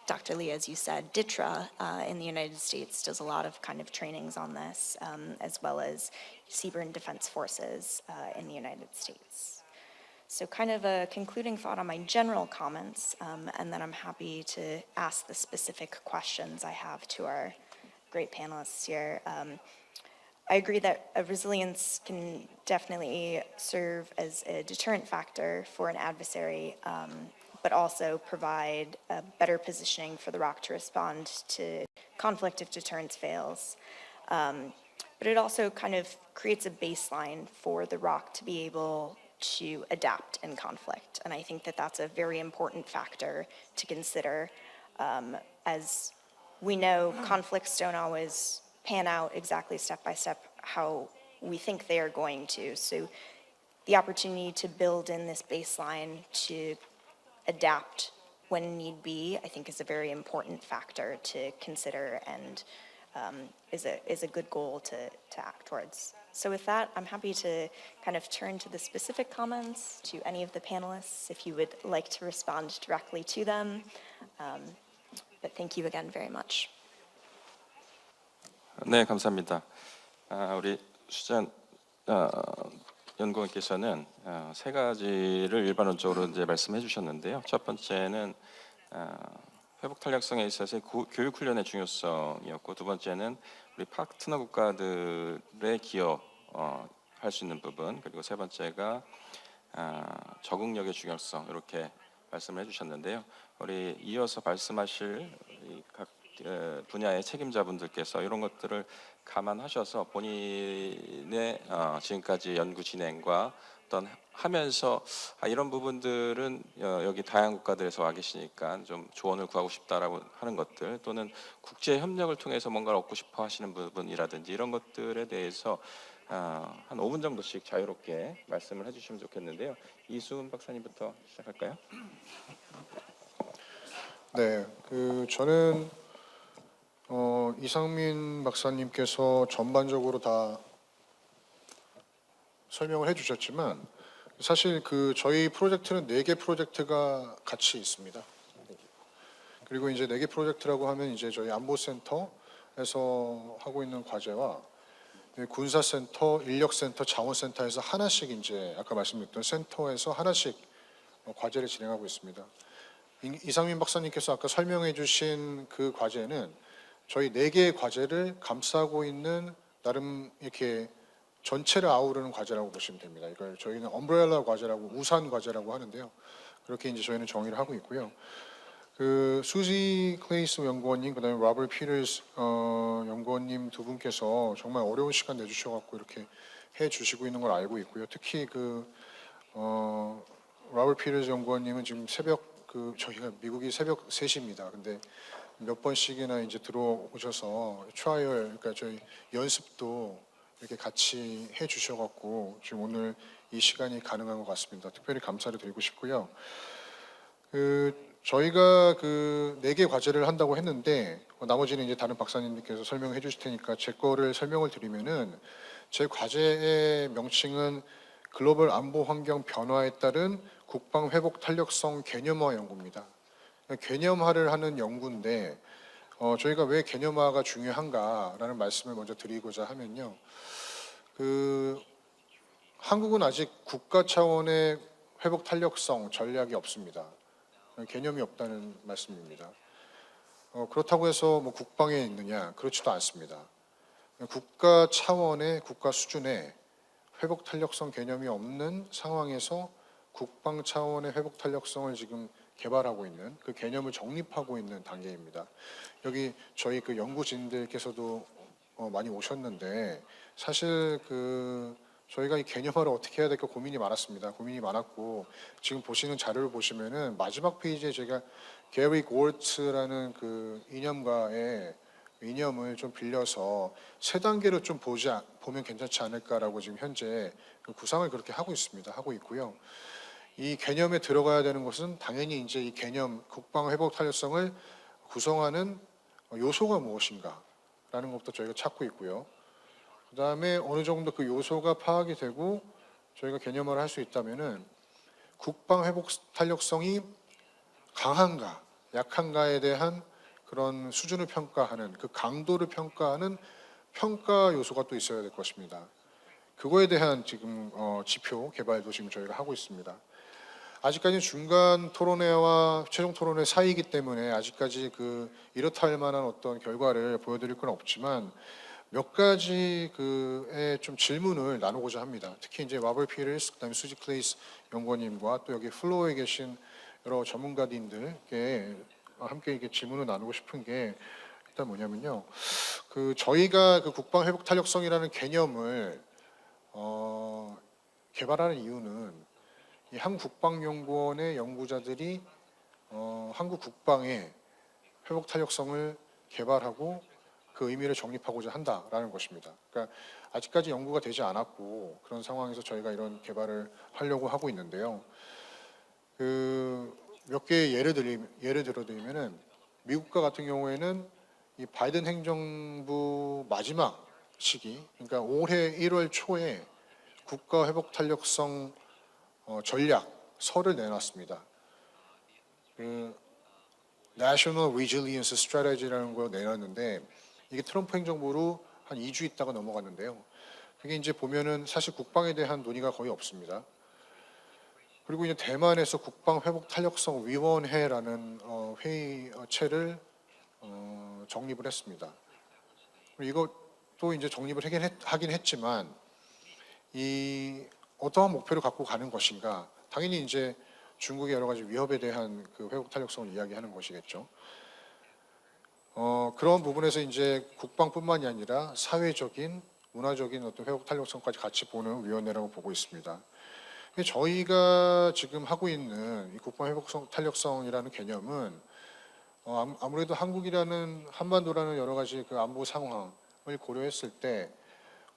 Dr. Lee, as you said, DITRA in the United States does a lot of kind of trainings on this, as well as seaborne defense forces in the United States. So kind of a concluding thought on my general comments, and then I'm happy to ask the specific questions I have to our great panelists here. I agree that resilience can definitely serve as a deterrent factor for an adversary, but also provide a better positioning for the ROC to respond to conflict if deterrence fails. But it also kind of creates a baseline for the ROC to be able to adapt in conflict. And I think that that's a very important factor to consider. As we know, conflicts don't always pan out exactly step by step how we think they are going to. So the opportunity to build in this baseline to adapt when need be, I think is a very important factor to consider and is a good goal to act towards. So with that, I'm happy to kind of turn to the specific comments to any of the panelists if you would like to respond directly to them. But thank you again very much. 네, 감사합니다. 우리 수잔 연구원께서는 세 가지를 일반론적으로 이제 말씀해 주셨는데요. 첫 번째는 회복 탄력성에 있어서의 교육 훈련의 중요성이었고, 두 번째는 우리 파트너 국가들의 기여할 수 있는 부분, 그리고 세 번째가 적응력의 중요성, 이렇게 말씀을 해주셨는데요. 우리 이어서 말씀하실 각 분야의 책임자분들께서 이런 것들을 감안하셔서 본인의 지금까지 연구 진행과 어떤 하면서 이런 부분들은 여기 다양한 국가들에서 와 계시니까 좀 조언을 구하고 싶다라고 하는 것들, 또는 국제 협력을 통해서 뭔가를 얻고 싶어 하시는 부분이라든지 이런 것들에 대해서 한 5분 정도씩 자유롭게 말씀을 해주시면 좋겠는데요. 이수은 박사님부터 시작할까요? 네, 저는 이상민 박사님께서 전반적으로 다 설명을 해주셨지만 사실 저희 프로젝트는 4개 프로젝트가 같이 있습니다. 그리고 이제 4개 프로젝트라고 하면 이제 저희 안보센터에서 하고 있는 과제와 군사센터, 인력센터, 자원센터에서 하나씩 이제 아까 말씀드렸던 센터에서 하나씩 과제를 진행하고 있습니다. 이상민 박사님께서 아까 설명해 주신 그 과제는 저희 4개의 과제를 감싸고 있는 나름 이렇게 전체를 아우르는 과제라고 보시면 됩니다. 이걸 저희는 엄브렐라 과제라고, 우산 과제라고 하는데요. 그렇게 이제 저희는 정의를 하고 있고요. 수지 클레이스 연구원님, 그다음에 로버트 피터스 연구원님 두 분께서 정말 어려운 시간 내주셔갖고 이렇게 해주시고 있는 걸 알고 있고요. 특히 로버트 피터스 연구원님은 지금 저희가 미국이 새벽 3시입니다. 근데 몇 번씩이나 이제 들어오셔서 트라이얼, 그러니까 저희 연습도 이렇게 같이 해주셔갖고 지금 오늘 이 시간이 가능한 것 같습니다. 특별히 감사를 드리고 싶고요. 저희가 4개 과제를 한다고 했는데 나머지는 이제 다른 박사님들께서 설명해 주실 테니까 제 거를 설명을 드리면은 제 과제의 명칭은 글로벌 안보 환경 변화에 따른 국방 회복 탄력성 개념화 연구입니다. 개념화를 하는 연구인데 저희가 왜 개념화가 중요한가라는 말씀을 먼저 드리고자 하면요. 한국은 아직 국가 차원의 회복 탄력성 전략이 없습니다. 개념이 없다는 말씀입니다. 그렇다고 해서 뭐 국방에 있느냐? 그렇지도 않습니다. 국가 차원의, 국가 수준의 회복 탄력성 개념이 없는 상황에서 국방 차원의 회복 탄력성을 지금 개발하고 있는, 그 개념을 정립하고 있는 단계입니다. 여기 저희 연구진들께서도 많이 오셨는데 사실 저희가 이 개념화를 어떻게 해야 될까 고민이 많았습니다. 고민이 많았고 지금 보시는 자료를 보시면은 마지막 페이지에 제가 게리 고르츠라는 이념가의 이념을 좀 빌려서 3단계로 좀 보면 괜찮지 않을까라고 지금 현재 구상을 그렇게 하고 있습니다. 하고 있고요. 이 개념에 들어가야 되는 것은 당연히 이제 이 개념 국방 회복 탄력성을 구성하는 요소가 무엇인가라는 것부터 저희가 찾고 있고요. 그 다음에 어느 정도 그 요소가 파악이 되고 저희가 개념화를 할 수 있다면은 국방 회복 탄력성이 강한가, 약한가에 대한 그런 수준을 평가하는, 그 강도를 평가하는 평가 요소가 또 있어야 될 것입니다. 그거에 대한 지금 지표 개발도 지금 저희가 하고 있습니다. 아직까지 중간 토론회와 최종 토론회 사이이기 때문에 아직까지 이렇다 할 만한 어떤 결과를 보여드릴 건 없지만 몇 가지 그의 좀 질문을 나누고자 합니다. 특히 이제 와벌 피리스, 그다음에 수지 클레이스 연구원님과 또 여기 플로어에 계신 여러 전문가님들께 함께 이렇게 질문을 나누고 싶은 게 일단 뭐냐면요. 저희가 국방 회복 탄력성이라는 개념을 개발하는 이유는 이 한국국방연구원의 연구자들이 한국 국방의 회복 탄력성을 개발하고 그 의미를 정립하고자 한다라는 것입니다. 그러니까 아직까지 연구가 되지 않았고 그런 상황에서 저희가 이런 개발을 하려고 하고 있는데요. 몇 개의 예를 들어드리면은 미국과 같은 경우에는 이 바이든 행정부 마지막 시기, 그러니까 올해 1월 초에 국가 회복 탄력성 전략서를 내놨습니다. National Resilience Strategy라는 걸 내놨는데 이게 트럼프 행정부로 한 2주 있다가 넘어갔는데요. 그게 이제 보면은 사실 국방에 대한 논의가 거의 없습니다. 그리고 이제 대만에서 국방 회복 탄력성 위원회라는 회의체를 정립을 했습니다. 이것도 이제 정립을 하긴 했지만 이 어떠한 목표를 갖고 가는 것인가? 당연히 이제 중국의 여러 가지 위협에 대한 회복 탄력성을 이야기하는 것이겠죠. 그런 부분에서 이제 국방뿐만이 아니라 사회적인, 문화적인 어떤 회복 탄력성까지 같이 보는 위원회라고 보고 있습니다. 저희가 지금 하고 있는 이 국방 회복 탄력성이라는 개념은 아무래도 한반도라는 여러 가지 안보 상황을 고려했을 때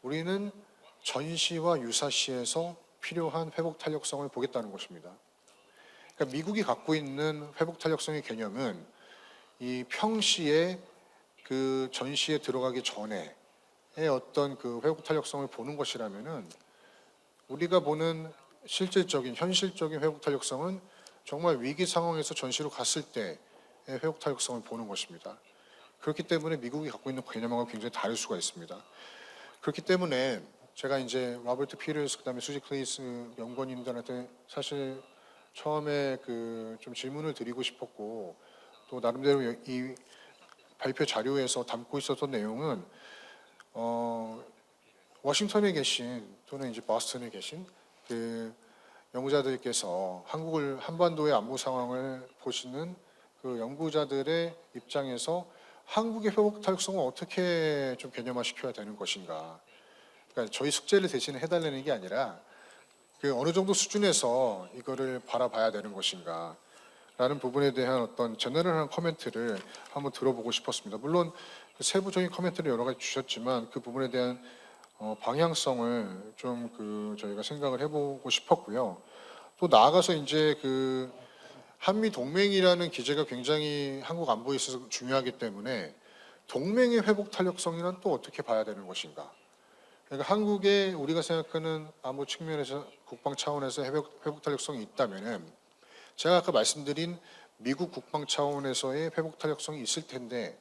우리는 전시와 유사시에서 필요한 회복 탄력성을 보겠다는 것입니다. 그러니까 미국이 갖고 있는 회복 탄력성의 개념은 이 평시에 전시에 들어가기 전에 어떤 회복 탄력성을 보는 것이라면은 우리가 보는 현실적인 회복 탄력성은 정말 위기 상황에서 전시로 갔을 때의 회복 탄력성을 보는 것입니다. 그렇기 때문에 미국이 갖고 있는 개념하고 굉장히 다를 수가 있습니다. 그렇기 때문에 제가 이제 로버트 피러스 그다음에 수지 클레이스 연구원님들한테 사실 처음에 좀 질문을 드리고 싶었고 또 나름대로 이 발표 자료에서 담고 있었던 내용은 워싱턴에 계신 또는 이제 보스턴에 계신 연구자들께서 한반도의 안보 상황을 보시는 연구자들의 입장에서 한국의 회복 탄력성을 어떻게 좀 개념화시켜야 되는 것인가? 그러니까 저희 숙제를 대신 해달라는 게 아니라 어느 정도 수준에서 이거를 바라봐야 되는 것인가? 라는 부분에 대한 어떤 제너럴한 코멘트를 한번 들어보고 싶었습니다. 물론 세부적인 코멘트를 여러 가지 주셨지만 그 부분에 대한 방향성을 좀 저희가 생각을 해보고 싶었고요. 또 나아가서 이제 한미 동맹이라는 기제가 굉장히 한국 안보에 있어서 중요하기 때문에 동맹의 회복 탄력성이란 또 어떻게 봐야 되는 것인가? 그러니까 한국의 우리가 생각하는 안보 측면에서 국방 차원에서 회복 탄력성이 있다면은 제가 아까 말씀드린 미국 국방 차원에서의 회복 탄력성이 있을 텐데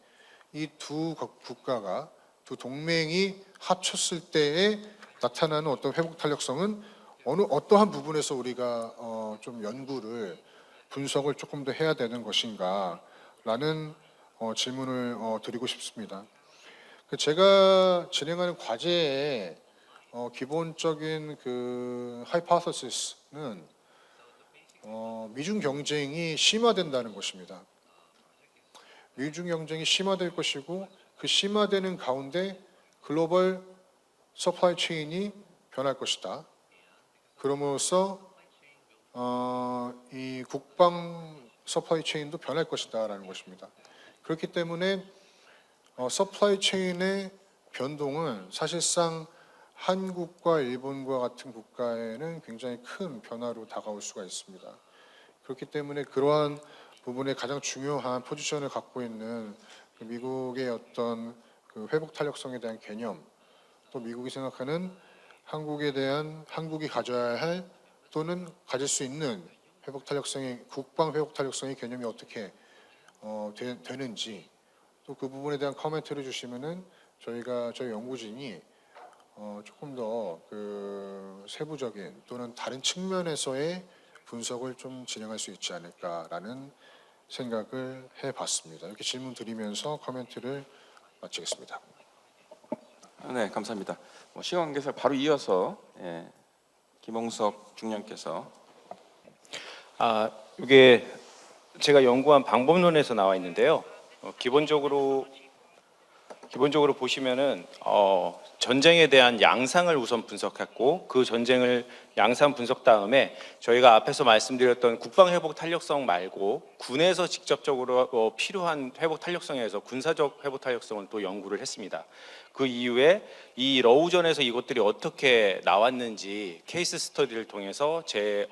이 두 국가가 두 동맹이 합쳤을 때에 나타나는 어떤 회복 탄력성은 어떠한 부분에서 우리가 좀 연구를 분석을 조금 더 해야 되는 것인가라는 질문을 드리고 싶습니다. 제가 진행하는 과제의 기본적인 하이포테시스는 미중 경쟁이 심화된다는 것입니다. 미중 경쟁이 심화될 것이고 그 심화되는 가운데 글로벌 서플라이 체인이 변할 것이다. 그럼으로써 이 국방 서플라이 체인도 변할 것이다라는 것입니다. 그렇기 때문에 서플라이 체인의 변동은 사실상 한국과 일본과 같은 국가에는 굉장히 큰 변화로 다가올 수가 있습니다. 그렇기 때문에 그러한 부분에 가장 중요한 포지션을 갖고 있는 미국의 어떤 회복 탄력성에 대한 개념, 또 미국이 생각하는 한국이 가져야 할 또는 가질 수 있는 국방 회복 탄력성의 개념이 어떻게 되는지 또 그 부분에 대한 코멘트를 주시면은 저희 연구진이 조금 더 세부적인 또는 다른 측면에서의 분석을 좀 진행할 수 있지 않을까라는 생각을 해봤습니다. 이렇게 질문 드리면서 코멘트를 마치겠습니다. 네, 감사합니다. 시간 관계상 바로 이어서 김홍석 중령께서 이게 제가 연구한 방법론에서 나와 있는데요. 기본적으로 보시면은 전쟁에 대한 양상을 우선 분석했고 그 전쟁을 양상 분석 다음에 저희가 앞에서 말씀드렸던 국방회복 탄력성 말고 군에서 직접적으로 필요한 회복 탄력성에서 군사적 회복 탄력성을 또 연구를 했습니다. 그 이후에 이 러우전에서 이것들이 어떻게 나왔는지 케이스 스터디를 통해서 제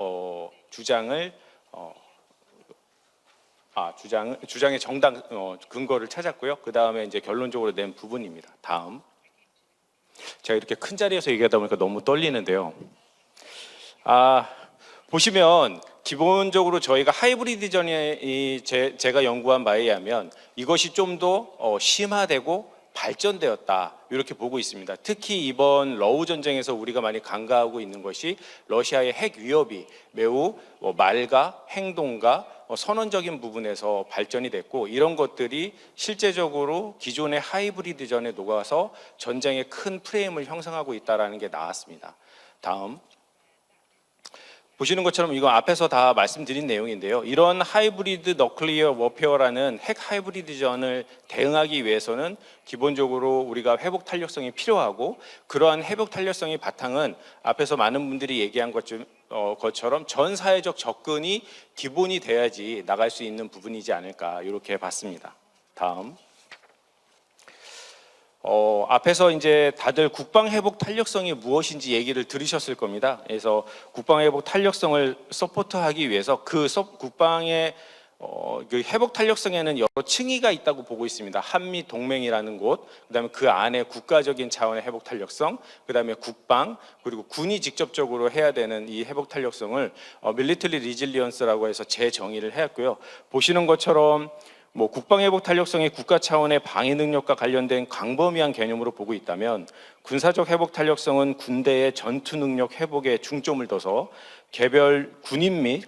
주장의 정당 근거를 찾았고요. 그 다음에 이제 결론적으로 낸 부분입니다. 다음. 제가 이렇게 큰 자리에서 얘기하다 보니까 너무 떨리는데요. 보시면 기본적으로 저희가 하이브리드 전이 제가 연구한 바에 의하면 이것이 좀 더 심화되고 발전되었다 이렇게 보고 있습니다. 특히 이번 러우 전쟁에서 우리가 많이 간과하고 있는 것이 러시아의 핵 위협이 매우 말과 행동과 선언적인 부분에서 발전이 됐고 이런 것들이 실제적으로 기존의 하이브리드 전에 녹아서 전쟁의 큰 프레임을 형성하고 있다는 게 나왔습니다. 다음. 보시는 것처럼 이거 앞에서 다 말씀드린 내용인데요. 이런 하이브리드 너클리어 워페어라는 핵 하이브리드 전을 대응하기 위해서는 기본적으로 우리가 회복 탄력성이 필요하고 그러한 회복 탄력성의 바탕은 앞에서 많은 분들이 얘기한 것처럼 전 사회적 접근이 기본이 돼야지 나갈 수 있는 부분이지 않을까 이렇게 봤습니다. 다음. 앞에서 이제 다들 국방회복 탄력성이 무엇인지 얘기를 들으셨을 겁니다. 그래서 국방회복 탄력성을 서포트하기 위해서 국방의 그 회복 탄력성에는 여러 층위가 있다고 보고 있습니다. 한미 동맹이라는 곳, 그다음에 그 안에 국가적인 차원의 회복 탄력성, 그다음에 국방, 그리고 군이 직접적으로 해야 되는 이 회복 탄력성을 밀리터리 리질리언스라고 해서 재정의를 해왔고요. 보시는 것처럼 국방회복 탄력성이 국가 차원의 방위 능력과 관련된 광범위한 개념으로 보고 있다면 군사적 회복 탄력성은 군대의 전투 능력 회복에 중점을 둬서 개별 군인 및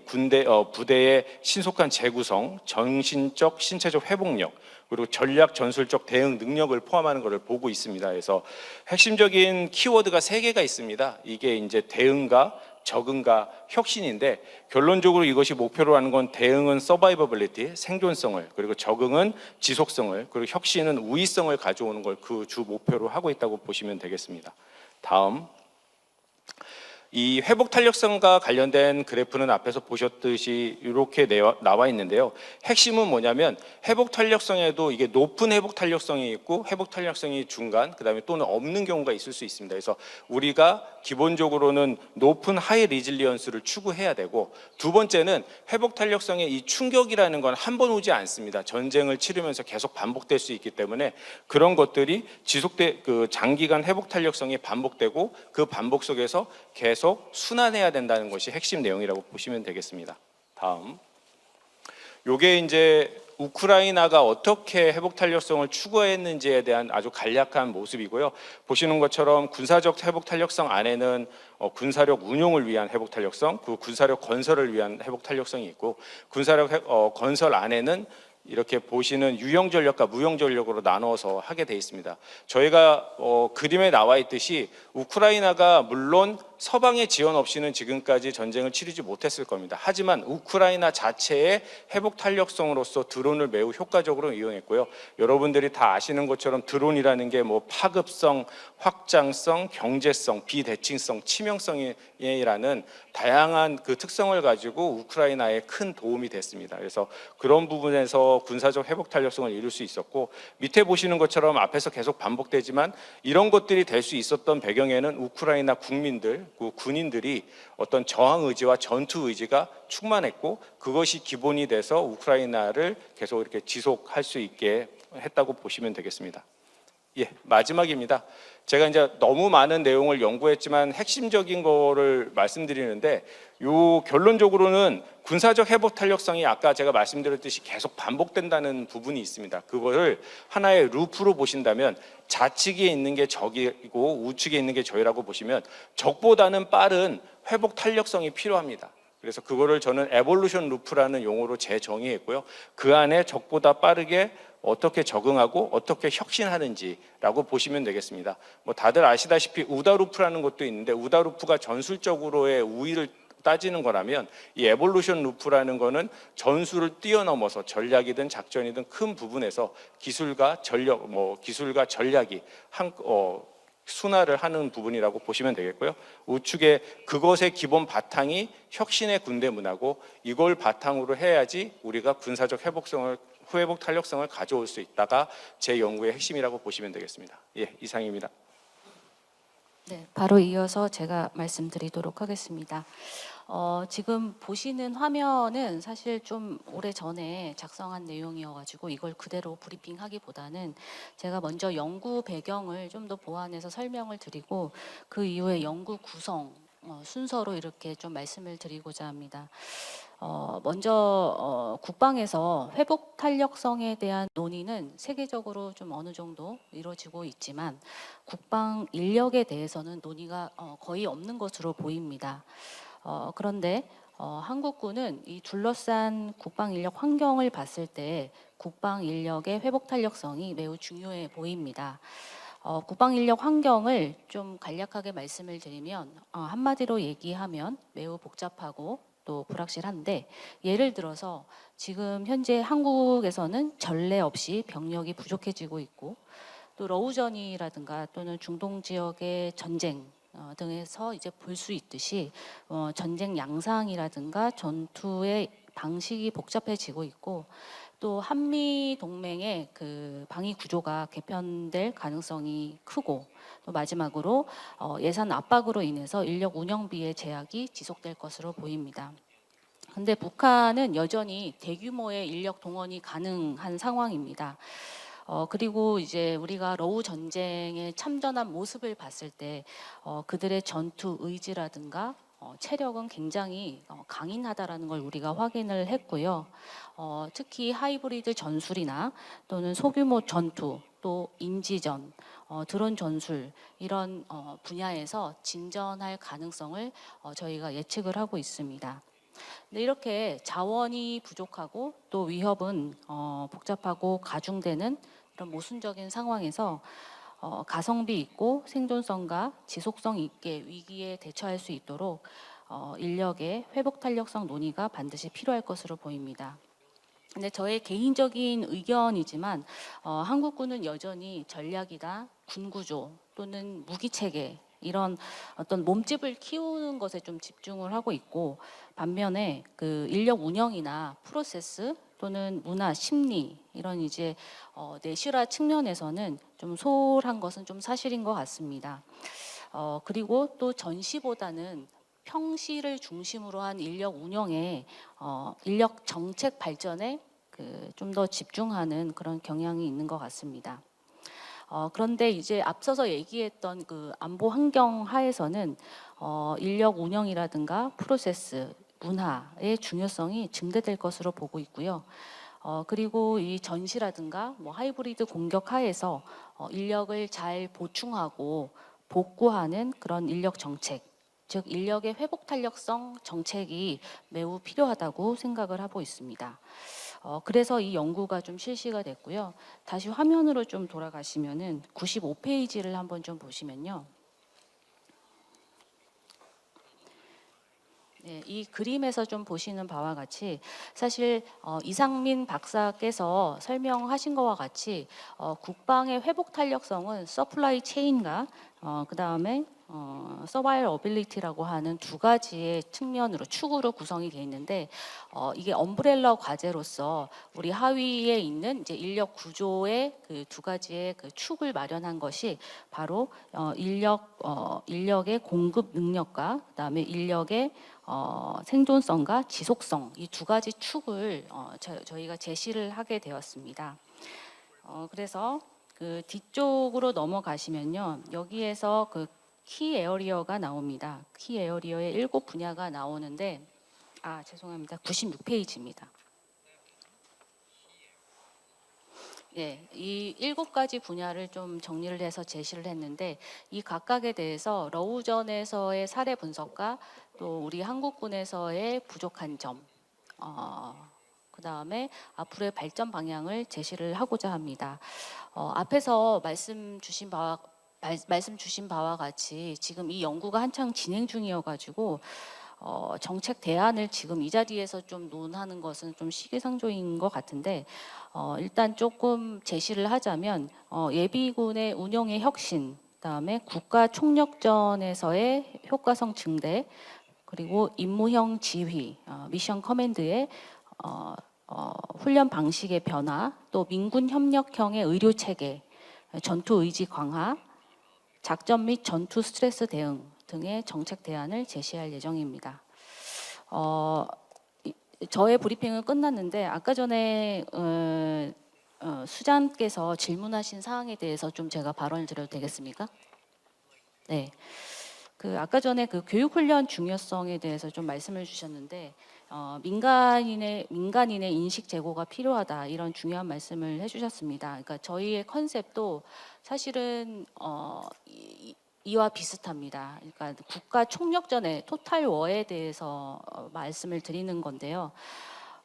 부대의 신속한 재구성, 정신적, 신체적 회복력, 그리고 전략 전술적 대응 능력을 포함하는 것을 보고 있습니다. 그래서 핵심적인 키워드가 3개가 있습니다. 이게 이제 대응과 적응과 혁신인데 결론적으로 이것이 목표로 하는 건 대응은 서바이버빌리티, 생존성을, 그리고 적응은 지속성을, 그리고 혁신은 우위성을 가져오는 걸 그 주 목표로 하고 있다고 보시면 되겠습니다. 다음. 이 회복 탄력성과 관련된 그래프는 앞에서 보셨듯이 이렇게 나와 있는데요. 핵심은 뭐냐면 회복 탄력성에도 이게 높은 회복 탄력성이 있고 회복 탄력성이 중간, 그다음에 또는 없는 경우가 있을 수 있습니다. 그래서 우리가 기본적으로는 높은 하이 리질리언스를 추구해야 되고, 두 번째는 회복 탄력성의 이 충격이라는 건 한 번 오지 않습니다. 전쟁을 치르면서 계속 반복될 수 있기 때문에 그런 것들이 장기간 회복 탄력성이 반복되고 그 반복 속에서 계속 순환해야 된다는 것이 핵심 내용이라고 보시면 되겠습니다. 다음. 요게 이제 우크라이나가 어떻게 회복 탄력성을 추구했는지에 대한 아주 간략한 모습이고요. 보시는 것처럼 군사적 회복 탄력성 안에는 군사력 운용을 위한 회복 탄력성, 그 군사력 건설을 위한 회복 탄력성이 있고, 군사력 건설 안에는 이렇게 보시는 유형 전력과 무형 전력으로 나눠서 하게 돼 있습니다. 저희가 그림에 나와 있듯이 우크라이나가 물론 서방의 지원 없이는 지금까지 전쟁을 치르지 못했을 겁니다. 하지만 우크라이나 자체의 회복 탄력성으로서 드론을 매우 효과적으로 이용했고요. 여러분들이 다 아시는 것처럼 드론이라는 게 파급성, 확장성, 경제성, 비대칭성, 치명성이라는 다양한 그 특성을 가지고 우크라이나에 큰 도움이 됐습니다. 그래서 그런 부분에서 군사적 회복 탄력성을 이룰 수 있었고, 밑에 보시는 것처럼 앞에서 계속 반복되지만 이런 것들이 될 수 있었던 배경에는 우크라이나 국민들, 그 군인들이 어떤 저항 의지와 전투 의지가 충만했고, 그것이 기본이 돼서 우크라이나를 계속 이렇게 지속할 수 있게 했다고 보시면 되겠습니다. 예, 마지막입니다. 제가 이제 너무 많은 내용을 연구했지만 핵심적인 거를 말씀드리는데, 요 결론적으로는 군사적 회복 탄력성이 아까 제가 말씀드렸듯이 계속 반복된다는 부분이 있습니다. 그거를 하나의 루프로 보신다면 좌측에 있는 게 적이고 우측에 있는 게 저희라고 보시면 적보다는 빠른 회복 탄력성이 필요합니다. 그래서 그거를 저는 에볼루션 루프라는 용어로 재정의했고요. 그 안에 적보다 빠르게 어떻게 적응하고 어떻게 혁신하는지라고 보시면 되겠습니다. 뭐 다들 아시다시피 우다루프라는 것도 있는데 우다루프가 전술적으로의 우위를 따지는 거라면 이 에볼루션 루프라는 거는 전술을 뛰어넘어서 전략이든 작전이든 큰 부분에서 기술과 전략이 순화를 하는 부분이라고 보시면 되겠고요. 우측에 그것의 기본 바탕이 혁신의 군대 문화고 이걸 바탕으로 해야지 우리가 군사적 회복 탄력성을 가져올 수 있다가 제 연구의 핵심이라고 보시면 되겠습니다. 예, 이상입니다. 네, 바로 이어서 제가 말씀드리도록 하겠습니다. 지금 보시는 화면은 사실 좀 오래전에 작성한 내용이어가지고 이걸 그대로 브리핑하기보다는 제가 먼저 연구 배경을 좀 더 보완해서 설명을 드리고 그 이후에 연구 구성 순서로 이렇게 좀 말씀을 드리고자 합니다. 먼저 국방에서 회복 탄력성에 대한 논의는 세계적으로 좀 어느 정도 이루어지고 있지만 국방 인력에 대해서는 논의가 거의 없는 것으로 보입니다. 그런데 한국군은 이 둘러싼 국방 인력 환경을 봤을 때 국방 인력의 회복 탄력성이 매우 중요해 보입니다. 국방 인력 환경을 좀 간략하게 말씀을 드리면 한마디로 얘기하면 매우 복잡하고 또 불확실한데, 예를 들어서 지금 현재 한국에서는 전례 없이 병력이 부족해지고 있고 또 러우전이라든가 또는 중동 지역의 전쟁 등에서 이제 볼 수 있듯이 전쟁 양상이라든가 전투의 방식이 복잡해지고 있고 또 한미 동맹의 그 방위 구조가 개편될 가능성이 크고 또 마지막으로 예산 압박으로 인해서 인력 운영비의 제약이 지속될 것으로 보입니다. 근데 북한은 여전히 대규모의 인력 동원이 가능한 상황입니다. 그리고 이제 우리가 러우 전쟁에 참전한 모습을 봤을 때 그들의 전투 의지라든가 체력은 굉장히 강인하다라는 걸 우리가 확인을 했고요. 특히 하이브리드 전술이나 또는 소규모 전투, 또 인지전, 드론 전술 이런 분야에서 진전할 가능성을 저희가 예측을 하고 있습니다. 근데 이렇게 자원이 부족하고 또 위협은 복잡하고 가중되는 이런 모순적인 상황에서 가성비 있고 생존성과 지속성 있게 위기에 대처할 수 있도록 인력의 회복 탄력성 논의가 반드시 필요할 것으로 보입니다. 근데 저의 개인적인 의견이지만 한국군은 여전히 전략이나 군구조 또는 무기체계 이런 어떤 몸집을 키우는 것에 좀 집중을 하고 있고, 반면에 그 인력 운영이나 프로세스 또는 문화, 심리 이런 이제 내실화 측면에서는 좀 소홀한 것은 좀 사실인 것 같습니다. 그리고 또 전시보다는 평시를 중심으로 한 인력 운영에 인력 정책 발전에 좀 더 집중하는 그런 경향이 있는 것 같습니다. 그런데 이제 앞서서 얘기했던 그 안보 환경 하에서는 인력 운영이라든가 프로세스, 문화의 중요성이 증대될 것으로 보고 있고요. 그리고 이 전시라든가 뭐 하이브리드 공격 하에서 인력을 잘 보충하고 복구하는 그런 인력 정책, 즉 인력의 회복 탄력성 정책이 매우 필요하다고 생각을 하고 있습니다. 그래서 이 연구가 좀 실시가 됐고요. 다시 화면으로 좀 돌아가시면은 95페이지를 한번 좀 보시면요. 네, 이 그림에서 좀 보시는 바와 같이 사실 이상민 박사께서 설명하신 것과 같이 국방의 회복 탄력성은 서플라이 체인과 그 다음에 서바이어빌리티라고 하는 두 가지의 측면으로 축으로 구성이 되어 있는데 이게 엄브렐러 과제로서 우리 하위에 있는 이제 인력 구조의 그 두 가지의 그 축을 마련한 것이 바로 인력의 공급 능력과 그다음에 인력의 생존성과 지속성 이 두 가지 축을 저희가 제시를 하게 되었습니다. 그래서 그 뒤쪽으로 넘어가시면요, 여기에서 그 키 에어리어가 나옵니다. 키 에어리어의 7분야가 나오는데, 죄송합니다. 96페이지입니다. 예, 이 7가지 분야를 좀 정리를 해서 제시를 했는데 이 각각에 대해서 러우전에서의 사례 분석과 또 우리 한국군에서의 부족한 점, 그 다음에 앞으로의 발전 방향을 제시를 하고자 합니다. 앞에서 말씀 주신 바와 같이 지금 이 연구가 한창 진행 중이어가지고 정책 대안을 지금 이 자리에서 좀 논하는 것은 좀 시기상조인 것 같은데 일단 조금 제시를 하자면 예비군의 운영의 혁신, 그다음에 국가 총력전에서의 효과성 증대, 그리고 임무형 지휘, 미션 커맨드의 훈련 방식의 변화, 또 민군 협력형의 의료 체계, 전투 의지 강화, 작전 및 전투 스트레스 대응 등의 정책 대안을 제시할 예정입니다. 저의 브리핑은 끝났는데 아까 전에 수장께서 질문하신 사항에 대해서 좀 제가 발언을 드려도 되겠습니까? 네. 아까 전에 교육훈련 중요성에 대해서 좀 말씀을 주셨는데 민간인의 인식 제고가 필요하다 이런 중요한 말씀을 해주셨습니다. 그러니까 저희의 컨셉도 사실은 이와 비슷합니다. 그러니까 국가 총력전의 토탈 워에 대해서 말씀을 드리는 건데요.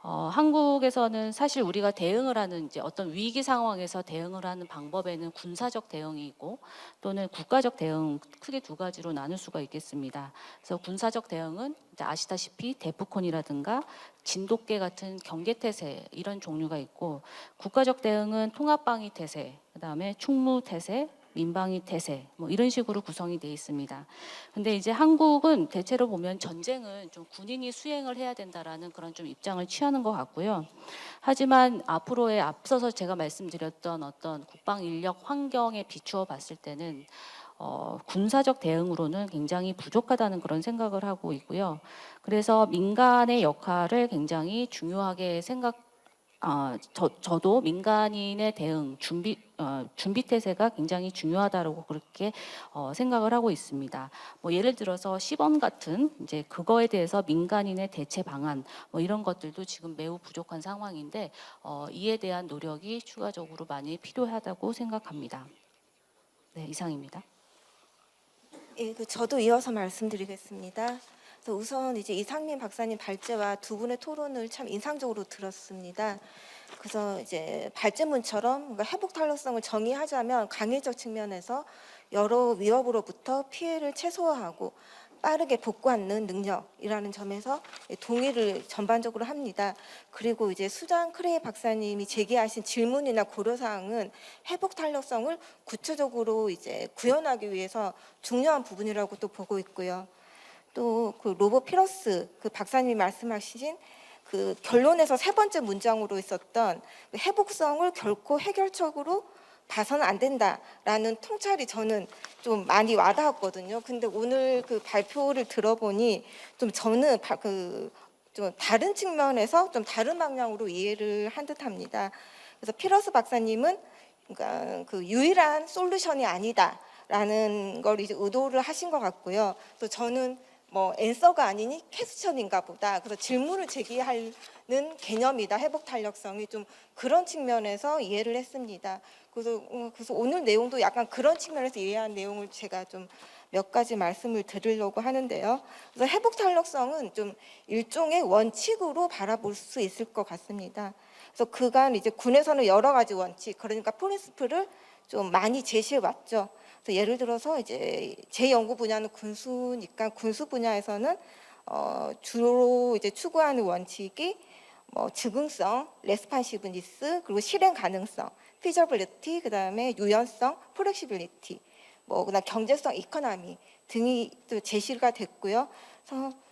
한국에서는 사실 우리가 대응을 하는 이제 어떤 위기 상황에서 대응을 하는 방법에는 군사적 대응이 있고 또는 국가적 대응 크게 두 가지로 나눌 수가 있겠습니다. 그래서 군사적 대응은 이제 아시다시피 대프콘이라든가 진돗개 같은 경계태세 이런 종류가 있고 국가적 대응은 통합방위 태세, 그다음에 충무 태세, 민방위 태세 뭐 이런 식으로 구성이 되어 있습니다. 근데 이제 한국은 대체로 보면 전쟁은 좀 군인이 수행을 해야 된다라는 그런 좀 입장을 취하는 것 같고요. 하지만 앞으로의 앞서서 제가 말씀드렸던 어떤 국방 인력 환경에 비추어 봤을 때는 군사적 대응으로는 굉장히 부족하다는 그런 생각을 하고 있고요. 그래서 민간의 역할을 굉장히 중요하게 저도 민간인의 대응, 준비 태세가 굉장히 중요하다고 그렇게 생각을 하고 있습니다. 뭐 예를 들어서 시범 같은 이제 그거에 대해서 민간인의 대체 방안 뭐 이런 것들도 지금 매우 부족한 상황인데 이에 대한 노력이 추가적으로 많이 필요하다고 생각합니다. 네, 이상입니다. 예, 저도 이어서 말씀드리겠습니다. 그래서 우선 이제 이상민 박사님 발제와 두 분의 토론을 참 인상적으로 들었습니다. 그래서 이제 발제문처럼 뭔가 회복 탄력성을 정의하자면 강의적 측면에서 여러 위협으로부터 피해를 최소화하고 빠르게 복구하는 능력이라는 점에서 동의를 전반적으로 합니다. 그리고 이제 수장 크레이 박사님이 제기하신 질문이나 고려사항은 회복 탄력성을 구체적으로 이제 구현하기 위해서 중요한 부분이라고 또 보고 있고요. 또 로버 피러스 박사님이 말씀하신 결론에서 세 번째 문장으로 있었던 회복성을 결코 해결책으로 봐서는 안 된다라는 통찰이 저는 좀 많이 와닿았거든요. 근데 오늘 발표를 들어보니 좀 저는 좀 다른 측면에서 좀 다른 방향으로 이해를 한 듯합니다. 그래서 피러스 박사님은 그러니까 유일한 솔루션이 아니다라는 걸 이제 의도를 하신 것 같고요. 또 저는 뭐 앤서가 아니니 퀘스천인가 보다. 그래서 질문을 제기하는 개념이다. 회복 탄력성이 좀 그런 측면에서 이해를 했습니다. 그래서 오늘 내용도 약간 그런 측면에서 이해한 내용을 제가 좀 몇 가지 말씀을 드리려고 하는데요. 그래서 회복 탄력성은 좀 일종의 원칙으로 바라볼 수 있을 것 같습니다. 그래서 그간 이제 군에서는 여러 가지 원칙, 그러니까 프린시플을 좀 많이 제시해 왔죠. 그래서 예를 들어서 이제 제 연구 분야는 군수니까 군수 분야에서는 주로 이제 추구하는 원칙이 뭐 즉흥성, 레스판시브니스, 그리고 실행 가능성, 피저빌리티, 그다음에 유연성, 플렉시빌리티, 뭐 그다음 경제성, 이코노미 등이 또 제시가 됐고요.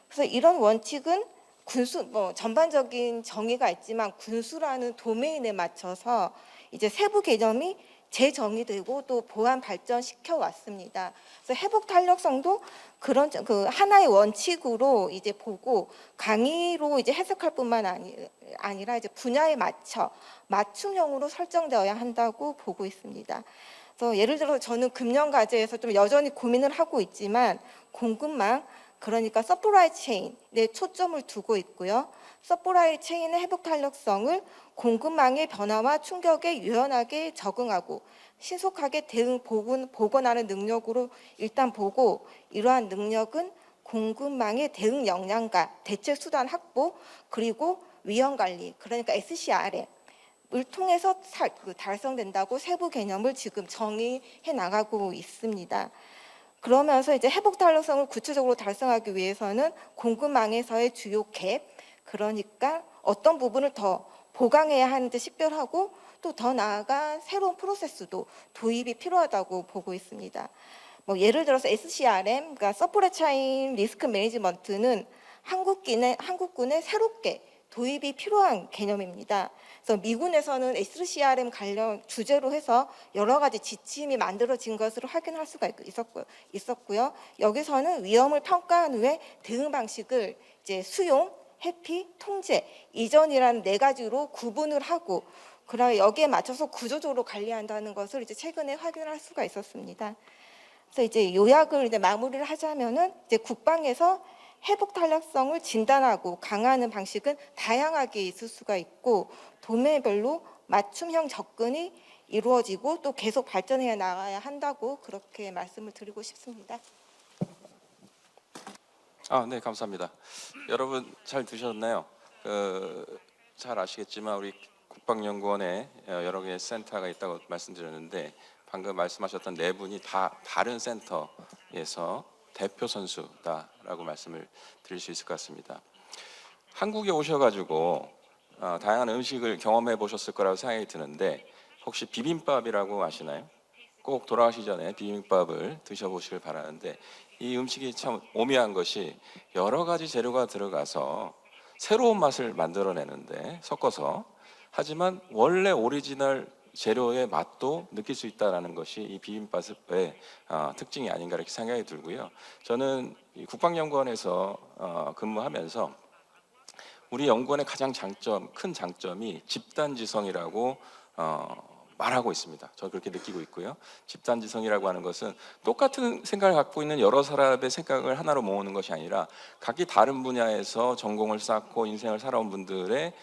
그래서 이런 원칙은 군수 뭐 전반적인 정의가 있지만 군수라는 도메인에 맞춰서 이제 세부 개념이 재정의되고 또 보완 발전시켜 왔습니다. 그래서 회복 탄력성도 그런 하나의 원칙으로 이제 보고 강의로 이제 해석할 뿐만 아니라 이제 분야에 맞춰 맞춤형으로 설정되어야 한다고 보고 있습니다. 그래서 예를 들어서 저는 금년 과제에서 좀 여전히 고민을 하고 있지만 공급망 그러니까 서플라이 체인에 초점을 두고 있고요. 서플라이 체인의 회복 탄력성을 공급망의 변화와 충격에 유연하게 적응하고 신속하게 대응 복원하는 능력으로 일단 보고, 이러한 능력은 공급망의 대응 역량과 대책 수단 확보, 그리고 위험 관리, 그러니까 SCRM을 통해서 달성된다고 세부 개념을 지금 정의해 나가고 있습니다. 그러면서 이제 회복 탄력성을 구체적으로 달성하기 위해서는 공급망에서의 주요 갭, 그러니까 어떤 부분을 더 보강해야 하는지 식별하고, 또 더 나아가 새로운 프로세스도 도입이 필요하다고 보고 있습니다. 뭐 예를 들어서 SCRM, 그러니까 서플라이 체인 리스크 매니지먼트는 한국군에 새롭게 도입이 필요한 개념입니다. 그래서 미군에서는 SCRM 관련 주제로 해서 여러 가지 지침이 만들어진 것으로 확인할 수가 있었고요. 여기서는 위험을 평가한 후에 대응 방식을 이제 수용, 회피, 통제, 이전이라는 4가지로 구분을 하고, 그러나 여기에 맞춰서 구조적으로 관리한다는 것을 이제 최근에 확인할 수가 있었습니다. 그래서 이제 요약을 이제 마무리를 하자면은, 이제 국방에서 회복 탄력성을 진단하고 강화하는 방식은 다양하게 있을 수가 있고, 도매별로 맞춤형 접근이 이루어지고 또 계속 발전해 나가야 한다고 그렇게 말씀을 드리고 싶습니다. 네, 감사합니다. 여러분 잘 들으셨나요? 잘 아시겠지만 우리 국방연구원에 여러 개의 센터가 있다고 말씀드렸는데, 방금 말씀하셨던 4분이 다 다른 센터에서 대표 선수다라고 말씀을 드릴 수 있을 것 같습니다. 한국에 오셔가지고 다양한 음식을 경험해 보셨을 거라고 생각이 드는데, 혹시 비빔밥이라고 아시나요? 꼭 돌아가시기 전에 비빔밥을 드셔보시길 바라는데, 이 음식이 참 오묘한 것이 여러 가지 재료가 들어가서 새로운 맛을 만들어내는데, 섞어서, 하지만 원래 오리지널 재료의 맛도 느낄 수 있다는 것이 이 비빔밥의 특징이 아닌가 이렇게 생각이 들고요. 저는 이 국방연구원에서 근무하면서 우리 연구원의 가장 큰 장점이 집단지성이라고 말하고 있습니다. 저는 그렇게 느끼고 있고요. 집단지성이라고 하는 것은 똑같은 생각을 갖고 있는 여러 사람의 생각을 하나로 모으는 것이 아니라, 각기 다른 분야에서 전공을 쌓고 인생을 살아온 분들의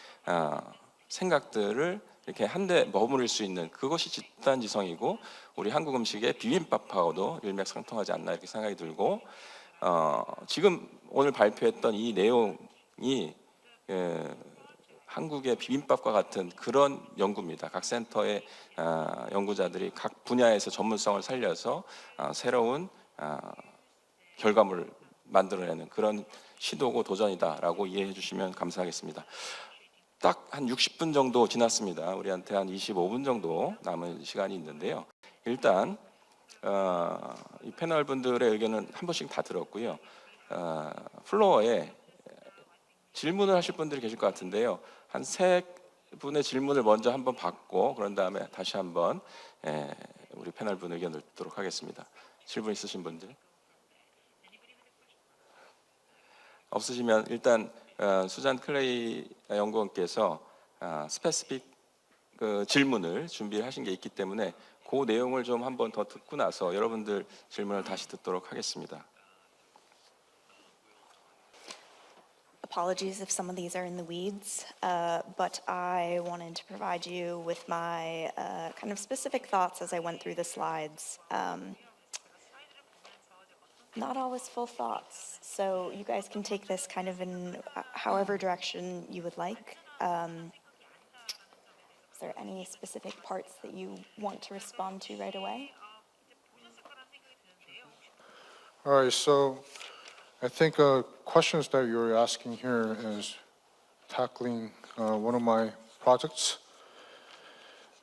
생각들을 이렇게 한데 머무를 수 있는, 그것이 집단지성이고, 우리 한국 음식의 비빔밥하고도 일맥상통하지 않나 이렇게 생각이 들고, 지금 오늘 발표했던 이 내용이 한국의 비빔밥과 같은 그런 연구입니다. 각 센터의 연구자들이 각 분야에서 전문성을 살려서 새로운 결과물을 만들어내는 그런 시도고 도전이다라고 이해해 주시면 감사하겠습니다. 딱 한 60분 정도 지났습니다. 우리한테 한 25분 정도 남은 시간이 있는데요. 일단 이 패널 분들의 의견은 한 번씩 다 들었고요. 플로어에 질문을 하실 분들이 계실 것 같은데요. 한 3분의 질문을 먼저 한번 받고, 그런 다음에 다시 한번 우리 패널 분 의견을 듣도록 하겠습니다. 질문 있으신 분들? 없으시면 일단 수잔 클레이 연구원께서 스페시픽 질문을 준비하신 게 있기 때문에 그 내용을 좀 한번 더 듣고 나서 여러분들 질문을 다시 듣도록 하겠습니다. Apologies if some of these are in the weeds, but I wanted to provide you with my kind of specific thoughts as I went through the slides. Not always full thoughts, so you guys can take this kind of in however direction you would like. Is there any specific parts that you want to respond to right away? All right, so I think questions that you're asking here is tackling one of my projects,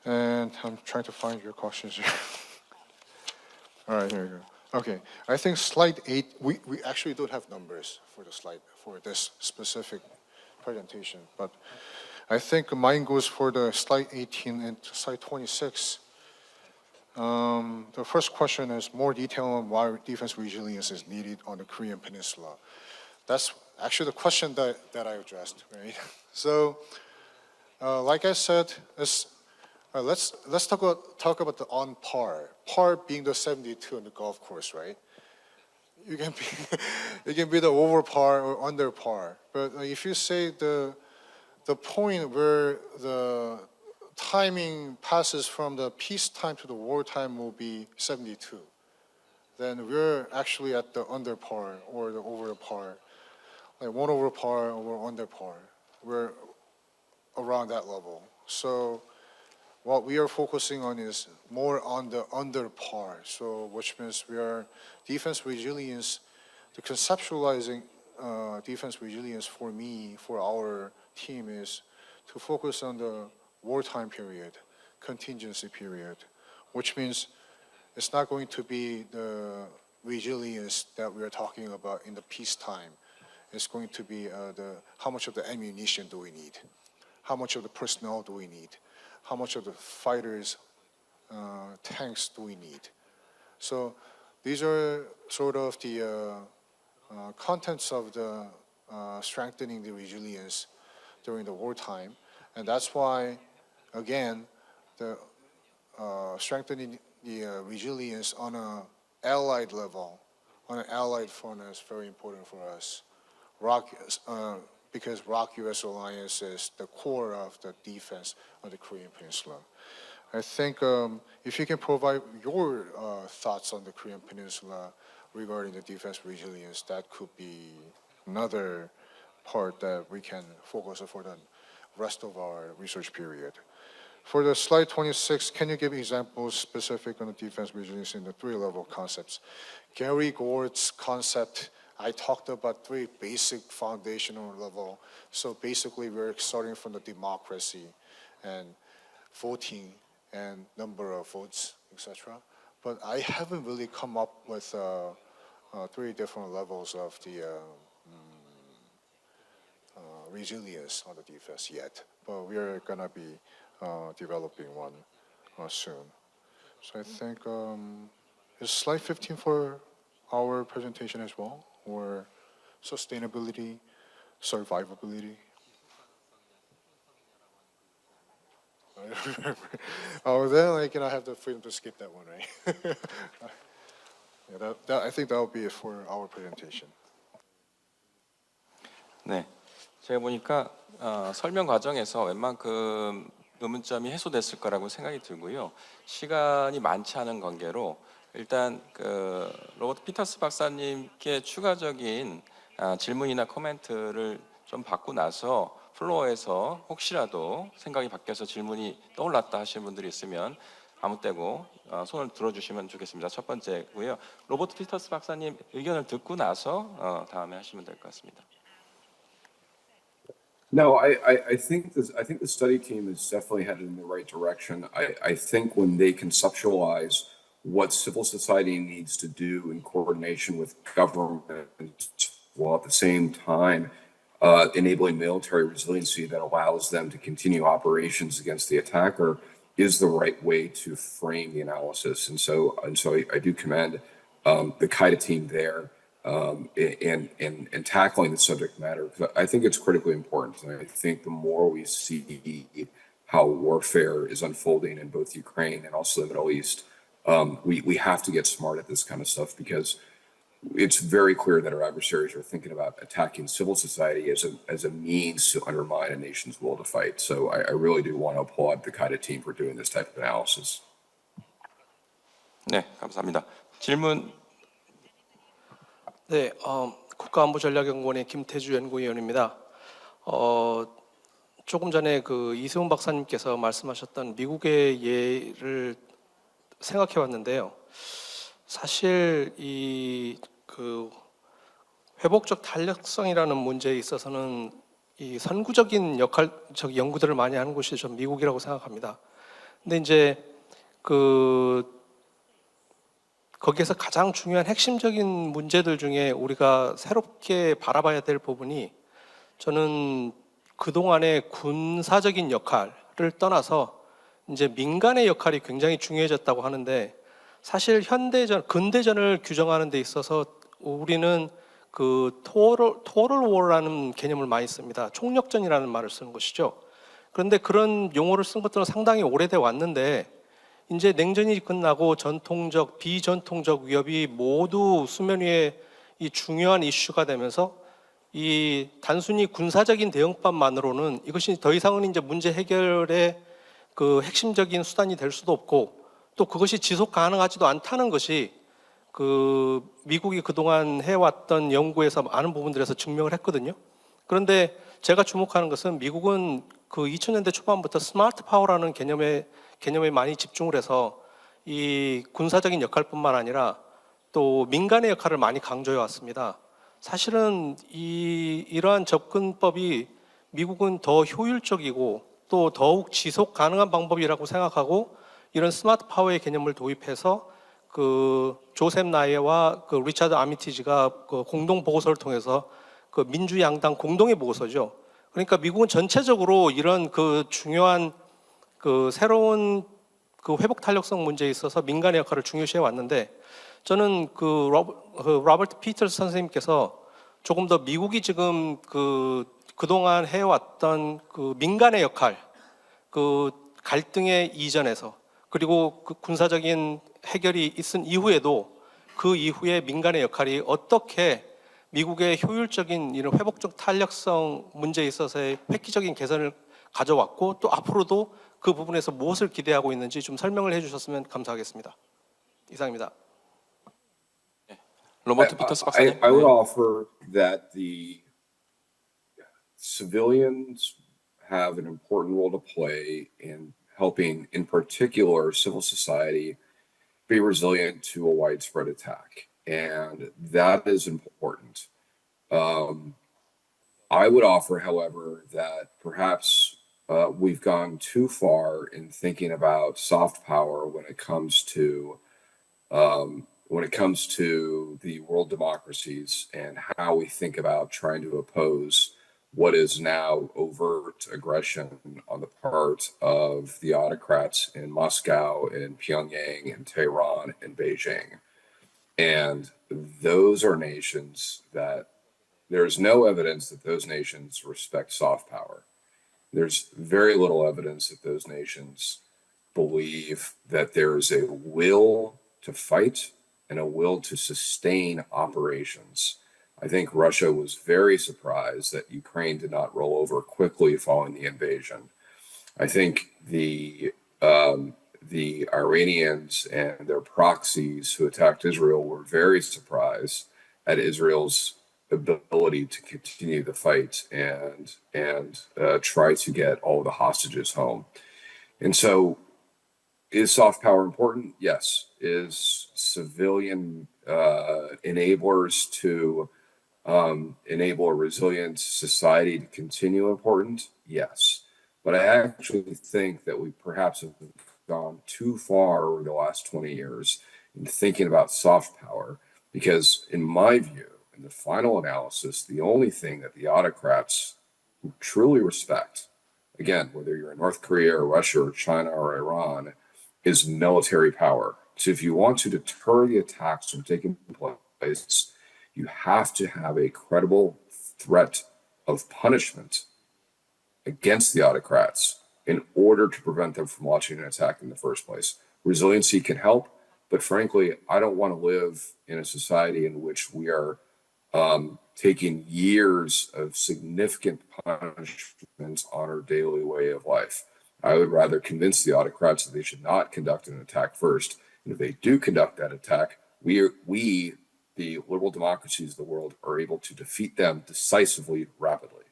and I'm trying to find your questions here. All right, here we go. Okay, I think slide 8, we actually don't have numbers for the slide, for this specific presentation, but I think mine goes for the slide 18 and slide 26. The first question is more detail on why defense resilience is needed on the Korean Peninsula. That's actually the question that I addressed, right? So, like I said, let's talk about the on par. Par being the 72 on the golf course, right? you can be it can be the over par or under par. But if you say the point where the timing passes from the peacetime to the wartime will be 72, then we're actually at the under par or the over par, like 1 over par or under par. We're around that level. So what we are focusing on is more on the under par. So which means we are defense resilience, the conceptualizing defense resilience for me, for our team is to focus on the wartime period, contingency period, which means it's not going to be the resilience that we are talking about in the peacetime. It's going to be how much of the ammunition do we need? How much of the personnel do we need? How much of the fighters, tanks do we need? So these are sort of the contents of the strengthening the resilience during the wartime. And that's why, again, the strengthening the resilience on an allied level, on an allied front is very important for us. Because ROC-US alliance is the core of the defense of the Korean Peninsula. I think if you can provide your thoughts on the Korean Peninsula regarding the defense resilience, that could be another part that we can focus on for the rest of our research period. For the slide 26, can you give examples specific on the defense resilience in the 3-level concepts? Gary Gord's concept, I talked about 3 basic foundational level. So basically we're starting from the democracy and voting and number of votes, etc. But I haven't really come up with 3 different levels of the resilience on the defense yet. But we're gonna be developing one soon. So I think, is slide 15 for our presentation as well? Or sustainability, survivability? Oh, then I have the freedom to skip that one, right? I think that will be it for our presentation. 네, 제가 보니까 설명 과정에서 웬만큼 의문점이 해소됐을 거라고 생각이 들고요. 시간이 많지 않은 관계로 일단 로버트 피터스 박사님께 추가적인 질문이나 코멘트를 좀 받고 나서 플로어에서 혹시라도 생각이 바뀌어서 질문이 떠올랐다 하시는 분들이 있으면 아무 때고 손을 들어주시면 좋겠습니다. 첫 번째고요. 로버트 피터스 박사님 의견을 듣고 나서 다음에 하시면 될 것 같습니다. No, I think the study team is definitely headed in the right direction. I think when they conceptualize what civil society needs to do in coordination with government, while at the same time enabling military resiliency that allows them to continue operations against the attacker, is the right way to frame the analysis. And so I do commend the KIDA team there and tackling the subject matter, because I think it's critically important. And I think the more we see how warfare is unfolding in both Ukraine and also the Middle East, we have to get smart at this kind of stuff, because it's very clear that our adversaries are thinking about attacking civil society as a means to undermine a nation's will to fight. So I really do want to applaud the KIDA team for doing this type of analysis. 네, 감사합니다. 질문. 네, 국가안보전략연구원의 김태주 연구위원입니다. 조금 전에 이세훈 박사님께서 말씀하셨던 미국의 예를 생각해봤는데요. 사실 회복적 탄력성이라는 문제에 있어서는 이 선구적인 연구들을 많이 하는 곳이 좀 미국이라고 생각합니다. 근데 이제 거기에서 가장 중요한 핵심적인 문제들 중에 우리가 새롭게 바라봐야 될 부분이, 저는 그동안의 군사적인 역할을 떠나서 이제 민간의 역할이 굉장히 중요해졌다고 하는데, 사실 근대전을 규정하는 데 있어서 우리는 토럴 워라는 개념을 많이 씁니다. 총력전이라는 말을 쓰는 것이죠. 그런데 그런 용어를 쓴 것들은 상당히 오래돼 왔는데, 이제 냉전이 끝나고 전통적, 비전통적 위협이 모두 수면 위에 이 중요한 이슈가 되면서 이 단순히 군사적인 대응법만으로는 이것이 더 이상은 이제 문제 해결의 그 핵심적인 수단이 될 수도 없고 또 그것이 지속 가능하지도 않다는 것이 그 미국이 그동안 해왔던 연구에서 많은 부분들에서 증명을 했거든요. 그런데 제가 주목하는 것은 미국은 그 2000년대 초반부터 스마트 파워라는 개념에 많이 집중을 해서 이 군사적인 역할뿐만 아니라 또 민간의 역할을 많이 강조해 왔습니다. 사실은 이러한 접근법이 미국은 더 효율적이고 또 더욱 지속 가능한 방법이라고 생각하고 이런 스마트 파워의 개념을 도입해서 그 조셉 나이에와 그 리차드 아미티지가 그 공동 보고서를 통해서 그 민주양당 공동의 보고서죠. 그러니까 미국은 전체적으로 이런 그 중요한 그 새로운 그 회복 탄력성 문제에 있어서 민간의 역할을 중요시해 왔는데 저는 그 로버트 피터스 선생님께서 조금 더 미국이 지금 그동안 해왔던 그 민간의 역할, 그 갈등의 이전에서 그리고 그 군사적인 해결이 있은 이후에도 그 이후에 민간의 역할이 어떻게 미국의 효율적인 이런 회복적 탄력성 문제에 있어서의 획기적인 개선을 가져왔고 또 앞으로도 그 부분에서 무엇을 기대하고 있는지 좀 설명을 해주셨으면 감사하겠습니다. 이상입니다. 로버트 피터스 박사님. I would offer that the civilians have an important role to play in helping, in particular, civil society be resilient to a widespread attack. And that is important. I would offer, however, that perhaps we've gone too far in thinking about soft power when it comes to the world democracies and how we think about trying to oppose what is now overt aggression on the part of the autocrats in Moscow, in Pyongyang, in Tehran, and Beijing. And those are nations that there's no evidence that those nations respect soft power. There's very little evidence that those nations believe that there is a will to fight and a will to sustain operations. I think Russia was very surprised that Ukraine did not roll over quickly following the invasion. I think the Iranians and their proxies who attacked Israel were very surprised at Israel's ability to continue the fight and try to get all the hostages home. And so, is soft power important? Yes. Is civilian enablers to enable a resilient society to continue important? Yes. But I actually think that we perhaps have gone too far over the last 20 years in thinking about soft power, because in my view, in the final analysis, the only thing that the autocrats truly respect, again, whether you're in North Korea or Russia or China or Iran, is military power. So if you want to deter the attacks from taking place, you have to have a credible threat of punishment against the autocrats in order to prevent them from launching an attack in the first place. Resiliency can help, but frankly, I don't want to live in a society in which we are taking years of significant punishment on our daily way of life. I would rather convince the autocrats that they should not conduct an attack first. And if they do conduct that attack, we, the liberal democracies of the world, are able to defeat them decisively, rapidly.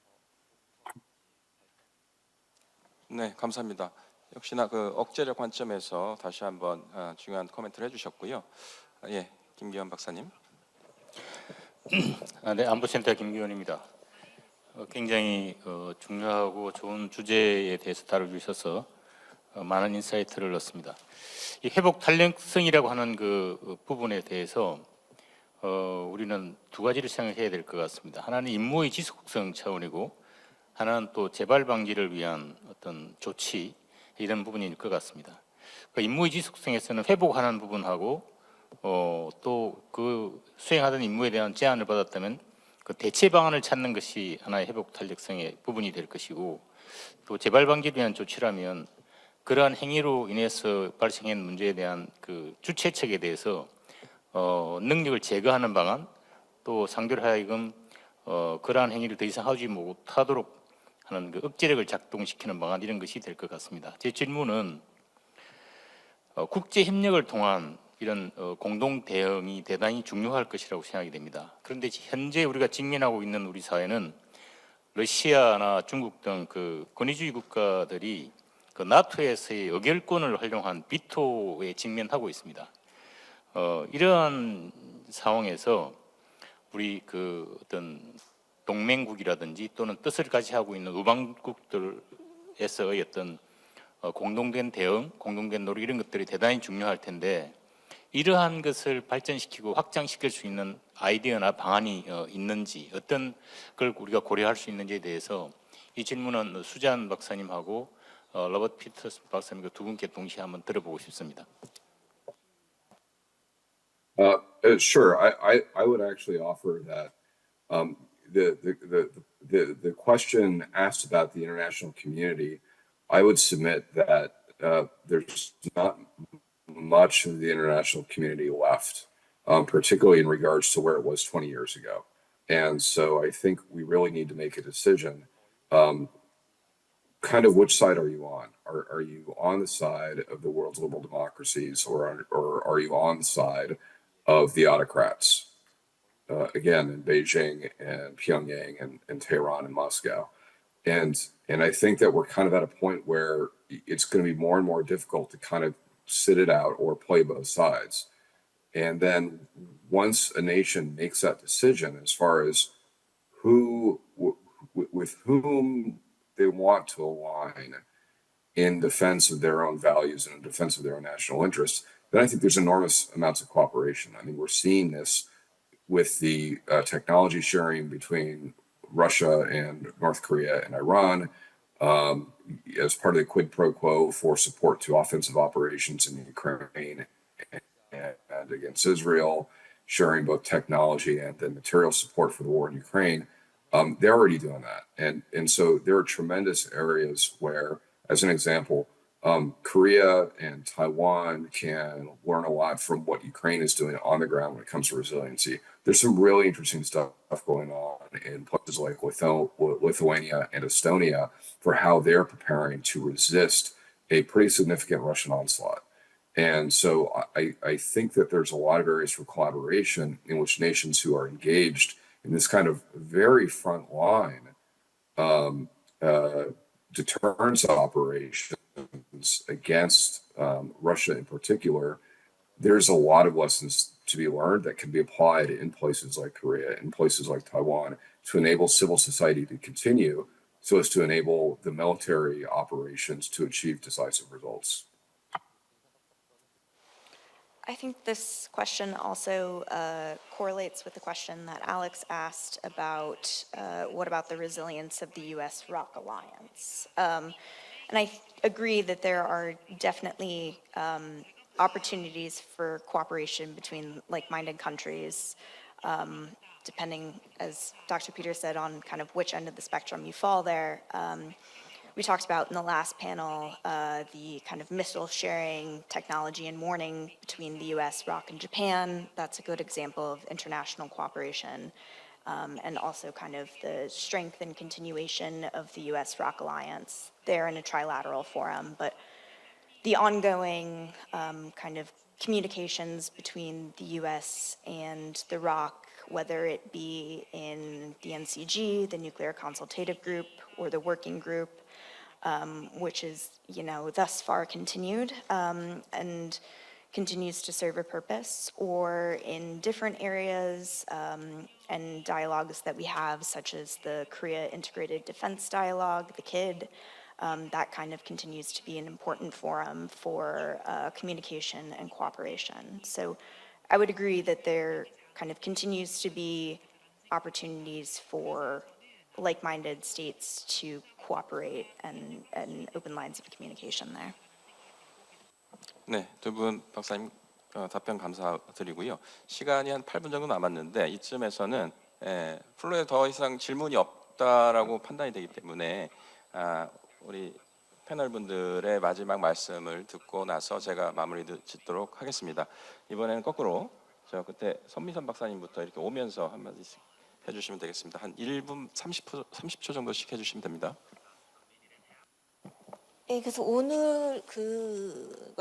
네, 감사합니다. 역시나 그 억제적 관점에서 다시 한번 중요한 코멘트를 해주셨고요. 예, 김기현 박사님. 네, 안보센터 김기원입니다. 굉장히 중요하고 좋은 주제에 대해서 다뤄주셔서 많은 인사이트를 얻습니다. 이 회복 탄력성이라고 하는 그 부분에 대해서 우리는 두 가지를 생각해야 될 것 같습니다. 하나는 임무의 지속성 차원이고 하나는 또 재발 방지를 위한 어떤 조치 이런 부분일 것 같습니다. 그 임무의 지속성에서는 회복하는 부분하고 또 그 수행하던 임무에 대한 제한을 받았다면 그 대체 방안을 찾는 것이 하나의 회복 탄력성의 부분이 될 것이고 또 재발 방지를 위한 조치라면 그러한 행위로 인해서 발생한 문제에 대한 그 주최 측에 대해서 능력을 제거하는 방안 또 상대로 하여금 그러한 행위를 더 이상 하지 못하도록 하는 그 억제력을 작동시키는 방안 이런 것이 될 것 같습니다. 제 질문은 국제 협력을 통한 이런 공동 대응이 대단히 중요할 것이라고 생각이 됩니다. 그런데 현재 우리가 직면하고 있는 우리 사회는 러시아나 중국 등 그 권위주의 국가들이 그 나토에서의 의결권을 활용한 비토에 직면하고 있습니다. 이러한 상황에서 우리 그 어떤 동맹국이라든지 또는 뜻을 같이 하고 있는 우방국들에서의 어떤 공동된 대응, 공동된 노력 이런 것들이 대단히 중요할 텐데 이러한 것을 발전시키고 확장시킬 수 있는 아이디어나 방안이 있는지 어떤 걸 우리가 고려할 수 있는지에 대해서 이 질문은 수잔 박사님하고 로버트 피터스 박사님 두 분께 동시에 한번 들어보고 싶습니다. Sure. I would actually offer that the question asked about the international community, I would submit that there's not much of the international community left, particularly in regards to where it was 20 years ago. And so I think we really need to make a decision. Kind of which side are you on? Are you on the side of the world's liberal democracies, or are you on the side of the autocrats? Again, in Beijing and Pyongyang and Tehran and Moscow. And I think that we're kind of at a point where it's going to be more and more difficult to kind of sit it out or play both sides. And then once a nation makes that decision as far as with whom they want to align in defense of their own values and in defense of their own national interests, then I think there's enormous amounts of cooperation. I mean, we're seeing this with the technology sharing between Russia and North Korea and Iran as part of the quid pro quo for support to offensive operations in Ukraine and against Israel, sharing both technology and then material support for the war in Ukraine. They're already doing that. And so there are tremendous areas where, as an example, Korea and Taiwan can learn a lot from what Ukraine is doing on the ground when it comes to resiliency. There's some really interesting stuff going on in places like Lithuania and Estonia for how they're preparing to resist a pretty significant Russian onslaught. And so I think that there's a lot of areas for collaboration in which nations who are engaged in this kind of very front line deterrence operations against Russia in particular, there's a lot of lessons to be learned that can be applied in places like Korea, in places like Taiwan, to enable civil society to continue so as to enable the military operations to achieve decisive results. I think this question also correlates with the question that Alex asked about what about the resilience of the U.S.-ROC alliance. And I agree that there are definitely opportunities for cooperation between like-minded countries, depending, as Dr. Peter said, on kind of which end of the spectrum you fall there. We talked about in the last panel the kind of missile sharing technology and warning between the US, ROC, and Japan. That's a good example of international cooperation. And also kind of the strength and continuation of the US-ROC alliance. They're in a trilateral forum, but the ongoing kind of communications between the US and the ROC, whether it be in the NCG, the Nuclear Consultative Group, or the Working Group, which is, thus far continued and continues to serve a purpose, or in different areas and dialogues that we have, such as the Korea Integrated Defense Dialogue, the KID, that kind of continues to be an important forum for communication and cooperation. So I would agree that there kind of continues to be opportunities for like-minded states to cooperate and open lines of communication there. 네, 두 분 박사님 답변 감사드리고요. 시간이 한 8분 정도 남았는데 이쯤에서는 플로에 더 이상 질문이 없다라고 판단이 되기 때문에 우리 패널분들의 마지막 말씀을 듣고 나서 제가 마무리 짓도록 하겠습니다. 이번에는 거꾸로 저 그때 선미선 박사님부터 이렇게 오면서 한마디씩 해주시면 되겠습니다. 한 1분 30초 정도씩 해주시면 됩니다. 네, 그래서 오늘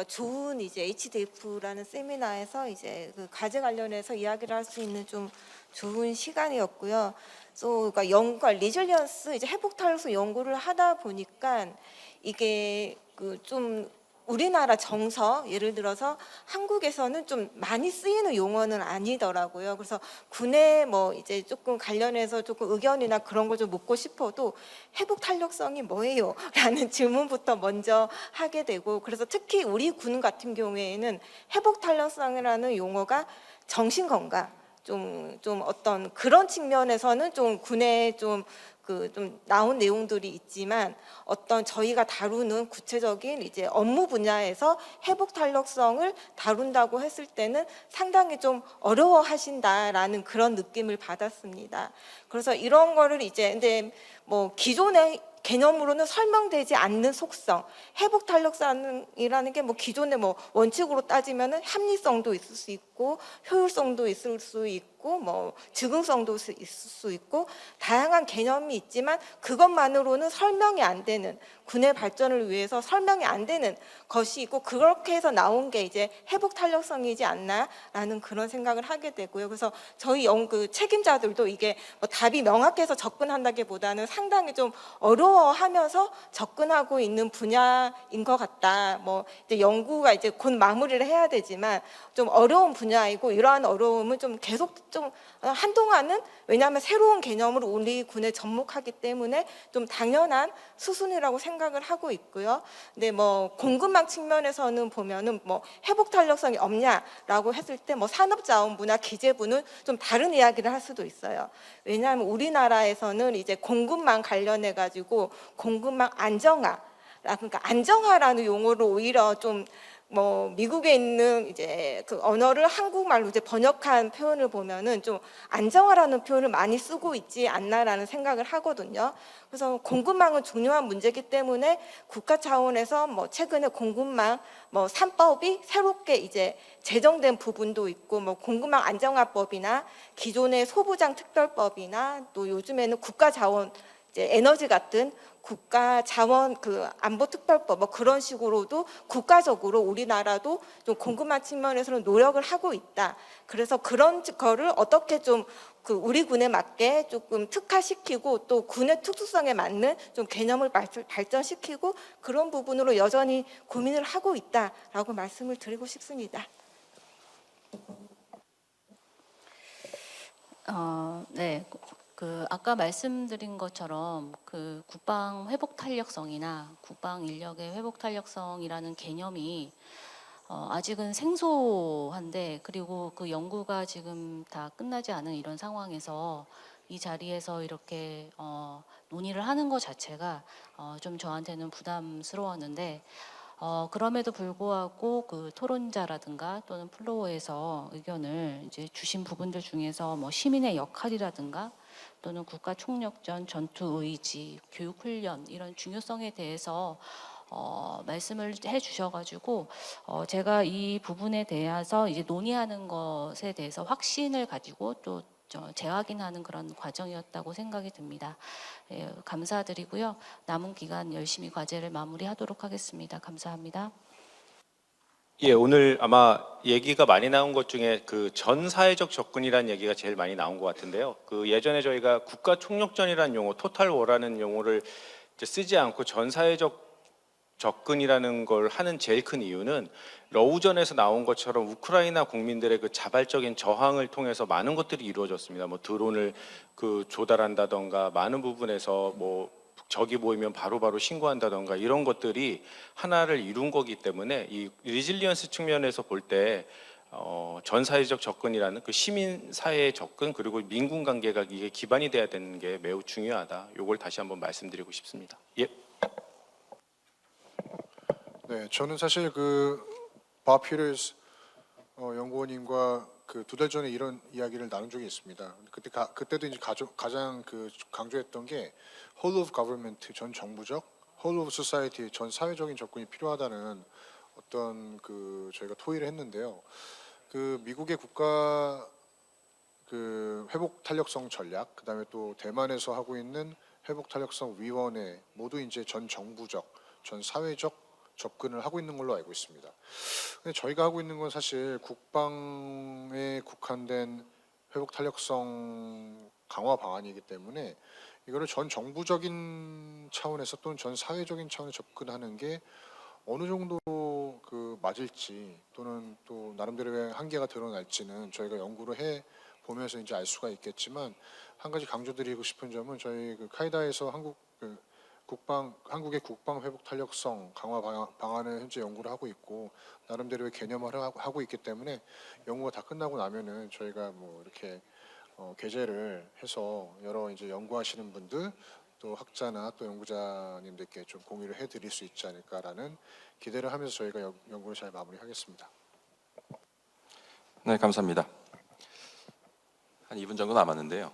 좋은 이제 HDF라는 세미나에서 이제 그 과제 관련해서 이야기를 할 수 있는 좀 좋은 시간이었고요. 그러니까 연구가 리질리언스 이제 회복 탄력성 연구를 하다 보니까 이게 좀 우리나라 정서, 예를 들어서 한국에서는 좀 많이 쓰이는 용어는 아니더라고요. 그래서 군에 뭐 이제 조금 관련해서 조금 의견이나 그런 걸 좀 묻고 싶어도 회복 탄력성이 뭐예요? 라는 질문부터 먼저 하게 되고, 그래서 특히 우리 군 같은 경우에는 회복 탄력성이라는 용어가 정신 건강, 좀 어떤 그런 측면에서는 좀 군에 좀 나온 내용들이 있지만, 어떤 저희가 다루는 구체적인 이제 업무 분야에서 회복 탄력성을 다룬다고 했을 때는 상당히 좀 어려워하신다라는 그런 느낌을 받았습니다. 그래서 이런 거를 이제 근데 뭐 기존의 개념으로는 설명되지 않는 속성, 회복 탄력성이라는 게 뭐 기존의 뭐 원칙으로 따지면은 합리성도 있을 수 있고 효율성도 있을 수 있고 뭐 즉흥성도 있을 수 있고 다양한 개념이 있지만, 그것만으로는 설명이 안 되는, 군의 발전을 위해서 설명이 안 되는 것이 있고, 그렇게 해서 나온 게 이제 회복 탄력성이지 않나라는 그런 생각을 하게 되고요. 그래서 저희 책임자들도 이게 뭐 답이 명확해서 접근한다기보다는 상당히 좀 어려워하면서 접근하고 있는 분야인 것 같다. 뭐 이제 연구가 이제 곧 마무리를 해야 되지만 좀 어려운 분야이고, 이러한 어려움은 좀 계속 좀 한동안은, 왜냐하면 새로운 개념으로 우리 군에 접목하기 때문에 좀 당연한 수순이라고 생각을 하고 있고요. 근데 뭐 공급망 측면에서는 보면은 뭐 회복 탄력성이 없냐라고 했을 때 뭐 산업자원부나 기재부는 좀 다른 이야기를 할 수도 있어요. 왜냐하면 우리나라에서는 이제 공급망 관련해 가지고 공급망 안정화, 그러니까 안정화라는 용어를 오히려 좀 뭐 미국에 있는 이제 그 언어를 한국말로 이제 번역한 표현을 보면은 좀 안정화라는 표현을 많이 쓰고 있지 않나라는 생각을 하거든요. 그래서 공급망은 중요한 문제이기 때문에 국가 차원에서 뭐 최근에 공급망 뭐 3법이 새롭게 이제 제정된 부분도 있고, 뭐 공급망 안정화법이나 기존의 소부장 특별법이나 또 요즘에는 국가 자원 이제 에너지 같은 국가 자원 안보 특별법 뭐 그런 식으로도 국가적으로 우리나라도 좀 공급망 측면에서는 노력을 하고 있다. 그래서 그런 거를 어떻게 좀 우리 군에 맞게 조금 특화시키고 또 군의 특수성에 맞는 좀 개념을 발전시키고 그런 부분으로 여전히 고민을 하고 있다라고 말씀을 드리고 싶습니다. 네. 아까 말씀드린 것처럼 국방 회복 탄력성이나 국방 인력의 회복 탄력성이라는 개념이 아직은 생소한데, 그리고 그 연구가 지금 다 끝나지 않은 이런 상황에서 이 자리에서 이렇게 논의를 하는 것 자체가 좀 저한테는 부담스러웠는데, 그럼에도 불구하고 그 토론자라든가 또는 플로어에서 의견을 이제 주신 부분들 중에서 뭐 시민의 역할이라든가 또는 국가 총력전, 전투 의지, 교육 훈련 이런 중요성에 대해서 말씀을 해주셔가지고 제가 이 부분에 대해서 이제 논의하는 것에 대해서 확신을 가지고 또 재확인하는 그런 과정이었다고 생각이 듭니다. 예, 감사드리고요. 남은 기간 열심히 과제를 마무리하도록 하겠습니다. 감사합니다. 예, 오늘 아마 얘기가 많이 나온 것 중에 그 전사회적 접근이라는 얘기가 제일 많이 나온 것 같은데요. 예전에 저희가 국가 총력전이라는 용어, 토탈 워라는 용어를 이제 쓰지 않고 전사회적 접근이라는 걸 하는 제일 큰 이유는 러우전에서 나온 것처럼 우크라이나 국민들의 그 자발적인 저항을 통해서 많은 것들이 이루어졌습니다. 뭐 드론을 조달한다던가 많은 부분에서 뭐 적이 보이면 바로바로 신고한다던가 이런 것들이 하나를 이룬 거기 때문에 이 리질리언스 측면에서 볼 때 전사회적 접근이라는 그 시민 사회의 접근 그리고 민군 관계가 이게 기반이 돼야 되는 게 매우 중요하다. 이걸 다시 한번 말씀드리고 싶습니다. 예. 네, 저는 사실 밥 피터스 연구원님과 두 달 전에 이런 이야기를 나눈 적이 있습니다. 그때도 이제 가장 강조했던 게 whole of government, 전 정부적, whole of society, 전 사회적인 접근이 필요하다는 어떤 저희가 토의를 했는데요. 그 미국의 국가 그 회복 탄력성 전략, 그다음에 또 대만에서 하고 있는 회복 탄력성 위원회 모두 이제 전 정부적, 전 사회적 접근을 하고 있는 걸로 알고 있습니다. 근데 저희가 하고 있는 건 사실 국방에 국한된 회복 탄력성 강화 방안이기 때문에 이거를 전 정부적인 차원에서 또는 전 사회적인 차원에 접근하는 게 어느 정도 그 맞을지 또는 또 나름대로의 한계가 드러날지는 저희가 연구를 해 보면서 이제 알 수가 있겠지만, 한 가지 강조드리고 싶은 점은 저희 그 카이다에서 한국의 국방 회복 탄력성 강화 방안을 현재 연구를 하고 있고 나름대로의 개념화를 하고 있기 때문에 연구가 다 끝나고 나면은 저희가 뭐 이렇게 게재를 해서 여러 이제 연구하시는 분들 또 학자나 또 연구자님들께 좀 공유를 해드릴 수 있지 않을까라는 기대를 하면서 저희가 연구를 잘 마무리하겠습니다. 네, 감사합니다. 한 2분 정도 남았는데요.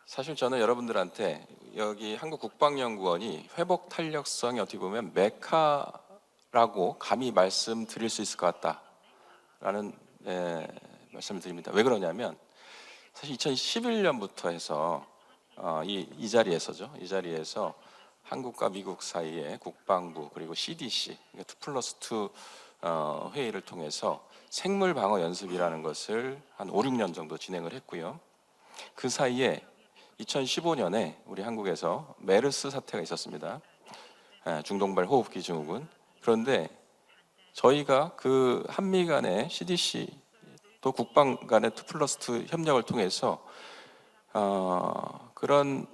사실 저는 여러분들한테 여기 한국국방연구원이 회복 탄력성이 어떻게 보면 메카라고 감히 말씀드릴 수 있을 것 같다라는 말씀을 드립니다. 왜 그러냐면 사실 2011년부터 해서 이 자리에서죠. 이 자리에서 한국과 미국 사이에 국방부 그리고 CDC 2+2 회의를 통해서 생물 방어 연습이라는 것을 한 5, 6년 정도 진행을 했고요. 그 사이에 2015년에 우리 한국에서 메르스 사태가 있었습니다. 중동발 호흡기 증후군. 그런데 저희가 그 한미 간의 CDC 또 국방 간의 2+2 협력을 통해서 그런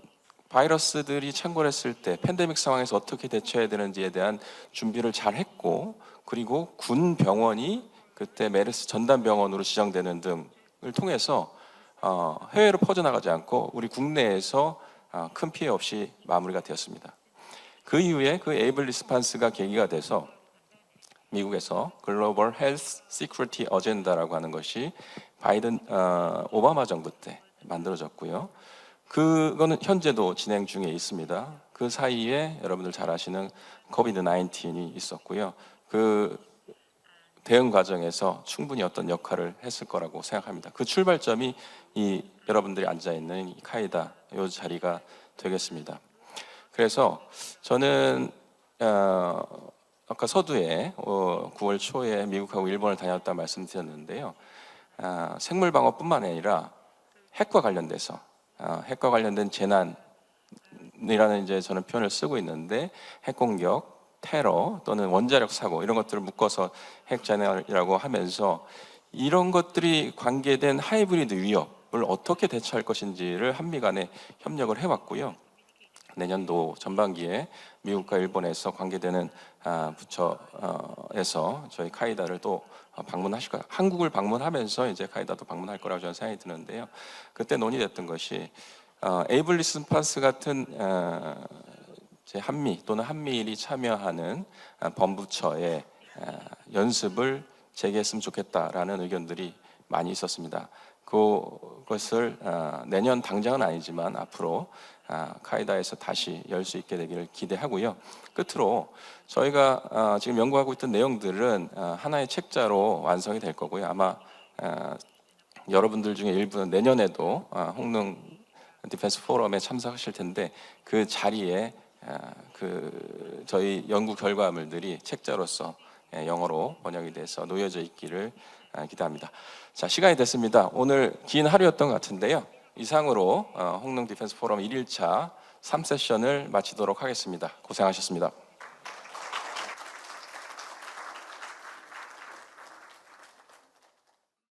바이러스들이 창궐했을 때 팬데믹 상황에서 어떻게 대처해야 되는지에 대한 준비를 잘 했고, 그리고 군 병원이 그때 메르스 전담 병원으로 지정되는 등을 통해서 해외로 퍼져나가지 않고 우리 국내에서 큰 피해 없이 마무리가 되었습니다. 그 이후에 그 에이블 리스판스가 계기가 돼서 미국에서 글로벌 헬스 시큐리티 어젠다라고 하는 것이 바이든 오바마 정부 때 만들어졌고요. 그거는 현재도 진행 중에 있습니다. 그 사이에 여러분들 잘 아시는 코비드 19이 있었고요. 그 대응 과정에서 충분히 어떤 역할을 했을 거라고 생각합니다. 그 출발점이 이 여러분들이 앉아 있는 이 카이다 이 자리가 되겠습니다. 그래서 저는 아까 서두에 9월 초에 미국하고 일본을 다녔다 말씀드렸는데요. 생물 방어뿐만 아니라 핵과 관련돼서 핵과 관련된 재난이라는 이제 저는 표현을 쓰고 있는데, 핵 공격, 테러 또는 원자력 사고 이런 것들을 묶어서 핵 재난이라고 하면서 이런 것들이 관계된 하이브리드 위협을 어떻게 대처할 것인지를 한미 간에 협력을 해왔고요. 내년도 전반기에 미국과 일본에서 관계되는 부처에서 저희 카이다를 또 방문하실 거예요. 한국을 방문하면서 이제 카이다도 방문할 거라고 저는 생각이 드는데요. 그때 논의됐던 것이 에이블 리스판스 같은 한미 또는 한미일이 참여하는 범부처의 연습을 재개했으면 좋겠다라는 의견들이 많이 있었습니다. 그것을 내년 당장은 아니지만 앞으로 카이다에서 다시 열 수 있게 되기를 기대하고요. 끝으로 저희가 지금 연구하고 있던 내용들은 하나의 책자로 완성이 될 거고요. 아마 여러분들 중에 일부는 내년에도 홍릉 디펜스 포럼에 참석하실 텐데 그 자리에 그 저희 연구 결과물들이 책자로서 영어로 번역이 돼서 놓여져 있기를 기대합니다. 자, 시간이 됐습니다. 오늘 긴 하루였던 것 같은데요. 이상으로 홍릉 디펜스 포럼 1일차 3세션을 마치도록 하겠습니다. 고생하셨습니다.